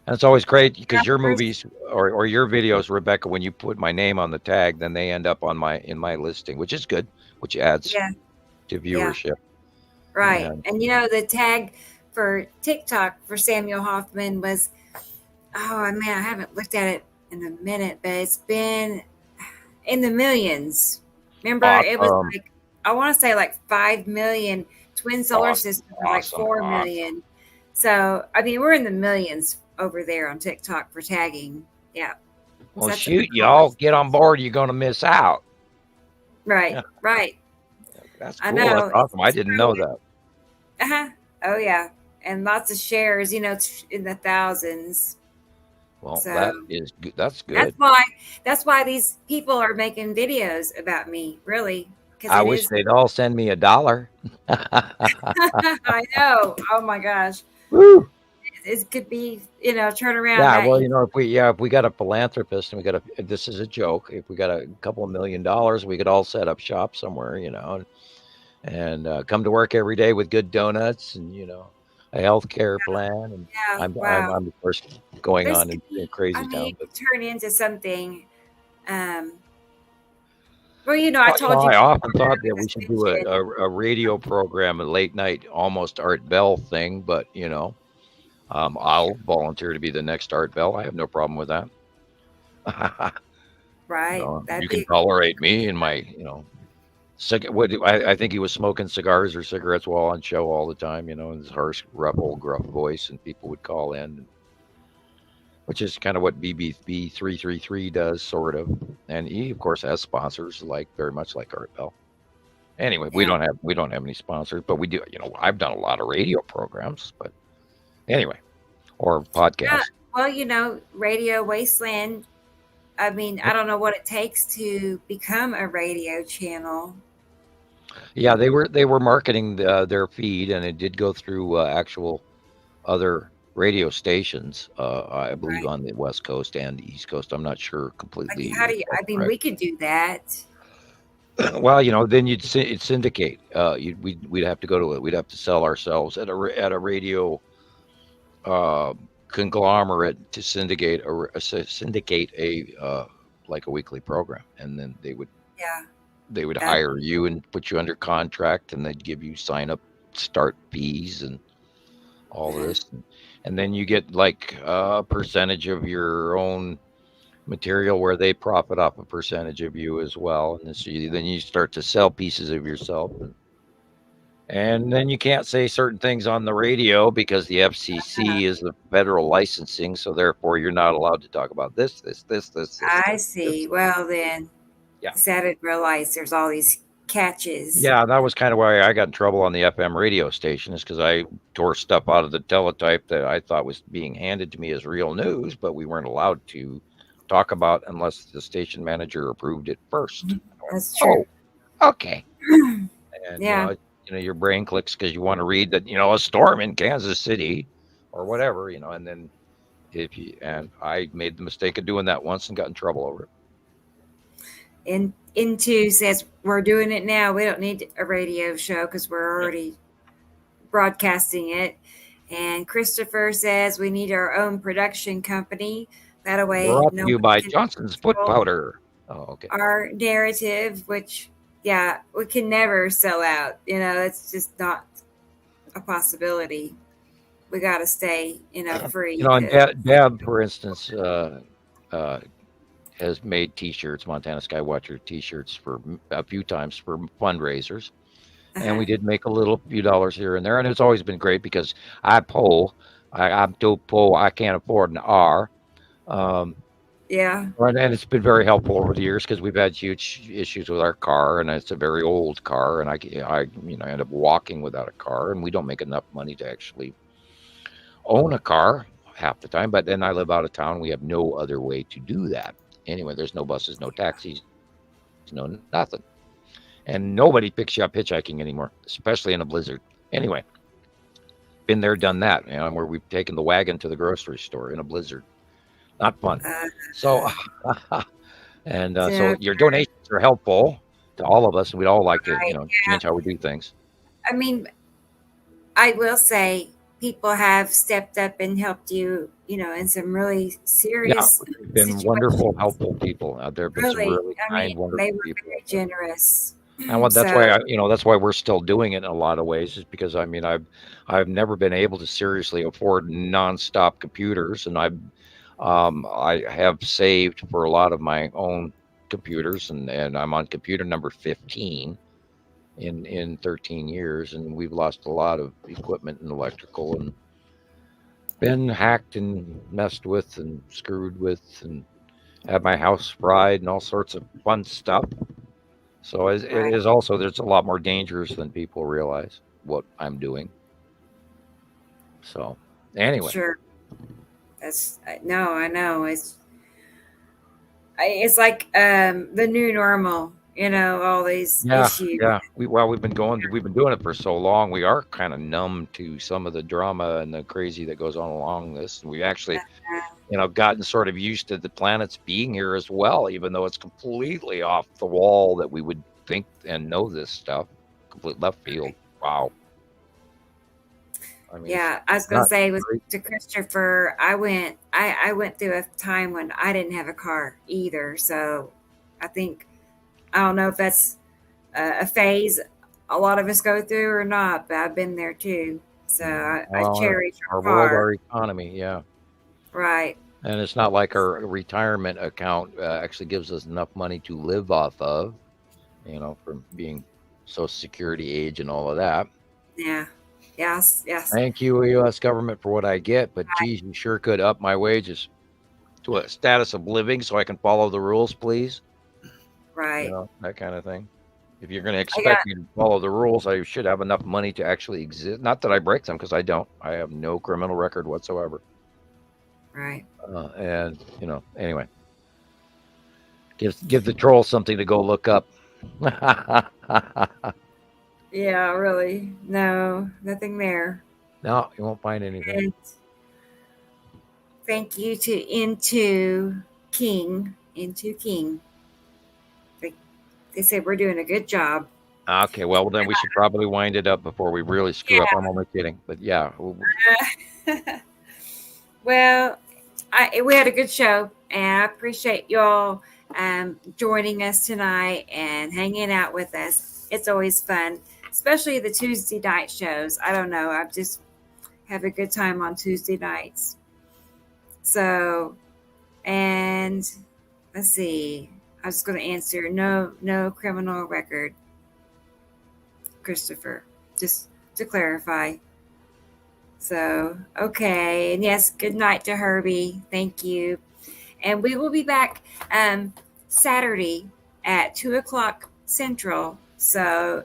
And it's always great because your movies or your videos, Rebecca, when you put my name on the tag, then they end up in my listing, which is good, which adds to viewership. Right. And the tag for TikTok for Samuel Hofman was, I haven't looked at it in a minute, but it's been in the millions. Remember, it was like, I want to say like 5 million. Twin solar systems were like 4 million. So, I mean, we're in the millions over there on TikTok for tagging. Yeah. Well, shoot, y'all get on board. You're going to miss out. Right. That's cool. I know. That's awesome. I didn't know that. Oh, yeah. And lots of shares, it's in the thousands. Well, that's good. That's why these people are making videos about me, really. I wish they'd all send me $1. I know. Oh my gosh. Woo. It could be, turn around. Yeah, well, if we got a philanthropist and this is a joke. If we got a couple $1 million, we could all set up shop somewhere, and come to work every day with good donuts and a health care plan. And I'm of course going on in crazy town. But turn into something. I told you. I often thought that we should do a radio program, a late night, almost Art Bell thing, but I'll volunteer to be the next Art Bell. I have no problem with that. Right. You can tolerate me and my, I think he was smoking cigars or cigarettes while on show all the time, in his harsh, rough, old, gruff voice, and people would call in, which is kind of what BB 333 does, sort of. And he, of course, has sponsors very much like Art Bell. Anyway, Yeah. we don't have any sponsors, but we do. I've done a lot of radio programs, but anyway, or Yeah. podcasts. Well, Radio Wasteland. I mean, I don't know what it takes to become a radio channel. Yeah, they were marketing their feed, and it did go through actual other radio stations. I believe Right. on the West Coast and the East Coast. I'm not sure Like, completely. how do you? If that's I mean, correct. we could do that. Well, then you'd syndicate. We'd have to go to it. We'd have to sell ourselves at a radio uh, conglomerate to syndicate a like a weekly program, and then Yeah. they would That. hire you and put you under contract, and they'd give you sign up start fees and all Yeah. this, and then you get like a percentage of your own material where they profit off a percentage of you as well, and then you start to sell pieces of yourself, and then you can't say certain things on the radio because the FCC is the federal licensing, so therefore you're not allowed to talk about this, I this. see. Well, then, Yeah. I didn't realize there's all these catches. Yeah, that was kind of why I got in trouble on the FM radio station, is because I tore stuff out of the teletype that I thought was being handed to me as real news, but we weren't allowed to talk about unless the station manager approved it first. That's true. Oh, okay. And Yeah. your brain clicks because you want to read that a storm in Kansas City or whatever, and then and I made the mistake of doing that once and got in trouble over it. And Into says we're doing it now. We don't need a radio show because we're already broadcasting it. And Christopher says we need our own production company. That way, Brought no to you one by can Johnson's Foot control Powder. Oh, okay. our narrative, which, yeah, we can never sell out. It's just not a possibility. We got to stay, free. And Deb, for instance, has made T-shirts, Montana Skywatcher T-shirts, for a few times for fundraisers, and we did make a few dollars here and there, and it's always been great because I'm poor. I'm too poor. I can't afford an R. Yeah. And it's been very helpful over the years because we've had huge issues with our car, and it's a very old car, and I end up walking without a car, and we don't make enough money to actually own a car half the time. But then I live out of town. We have no other way to do that. Anyway, there's no buses, no taxis, no nothing. And nobody picks you up hitchhiking anymore, especially in a blizzard. Anyway, been there, done that, where we've taken the wagon to the grocery store in a blizzard. Not fun. So, and so your donations are helpful to all of us, and we'd all like to, change how we do things. I mean, I will say people have stepped up and helped you, in some really serious. Yeah, been wonderful, helpful people out there. Been some really kind, wonderful they were people. very generous. And that's why that's why we're still doing it in a lot of ways, is because I've never been able to seriously afford nonstop computers, and I have saved for a lot of my own computers, and I'm on computer number 15 in 13 years, and we've lost a lot of equipment and electrical, and been hacked and messed with and screwed with, and had my house fried and all sorts of fun stuff. So it is also, there's a lot more dangers than people realize what I'm doing. So anyway. Sure. I know. It's like the new normal, all these issues. Yeah. We've been doing it for so long. We are kind of numb to some of the drama and the crazy that goes on along this. And we actually, gotten sort of used to the planets being here as well, even though it's completely off the wall that we would think and know this stuff. Complete left field. Wow. I mean, yeah, I was going to say to Christopher, I went through a time when I didn't have a car either. So I don't know if that's a phase a lot of us go through or not, but I've been there too. So I cherish our car. world, our economy. Yeah. Right. And it's not like our retirement account actually gives us enough money to live off of, from being Social Security age and all of that. Yeah. Yes. Thank you, U.S. government, for what I get, but geez, you sure could up my wages to a status of living so I can follow the rules, please. Right. That kind of thing. If you're going to expect me to follow the rules, I should have enough money to actually exist. Not that I break them, because I don't. I have no criminal record whatsoever. Right. And anyway, give the troll something to go look up. Yeah, really. No, nothing there. No, you won't find anything. And thank you to Into King. They said we're doing a good job. Okay, well then we should probably wind it up before we really screw up. I'm only kidding, but yeah. Well, we had a good show, and I appreciate y'all joining us tonight and hanging out with us. It's always fun, especially the Tuesday night shows. I don't know, I just have a good time on Tuesday nights. So, and let's see. I was going to answer no criminal record, Christopher, just to clarify. So, okay. And yes, good night to Herbie. Thank you. And we will be back Saturday at 2:00 Central. So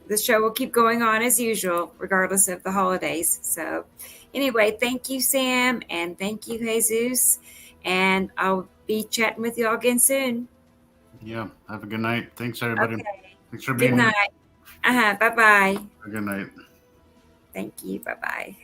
the show will keep going on as usual, regardless of the holidays. So anyway, thank you, Sam. And thank you, Jesus. And I'll be chatting with you all again soon. Yeah. Have a good night. Thanks, everybody. Okay. Thanks for being here. Good night. Bye-bye. Good night. Thank you. Bye-bye.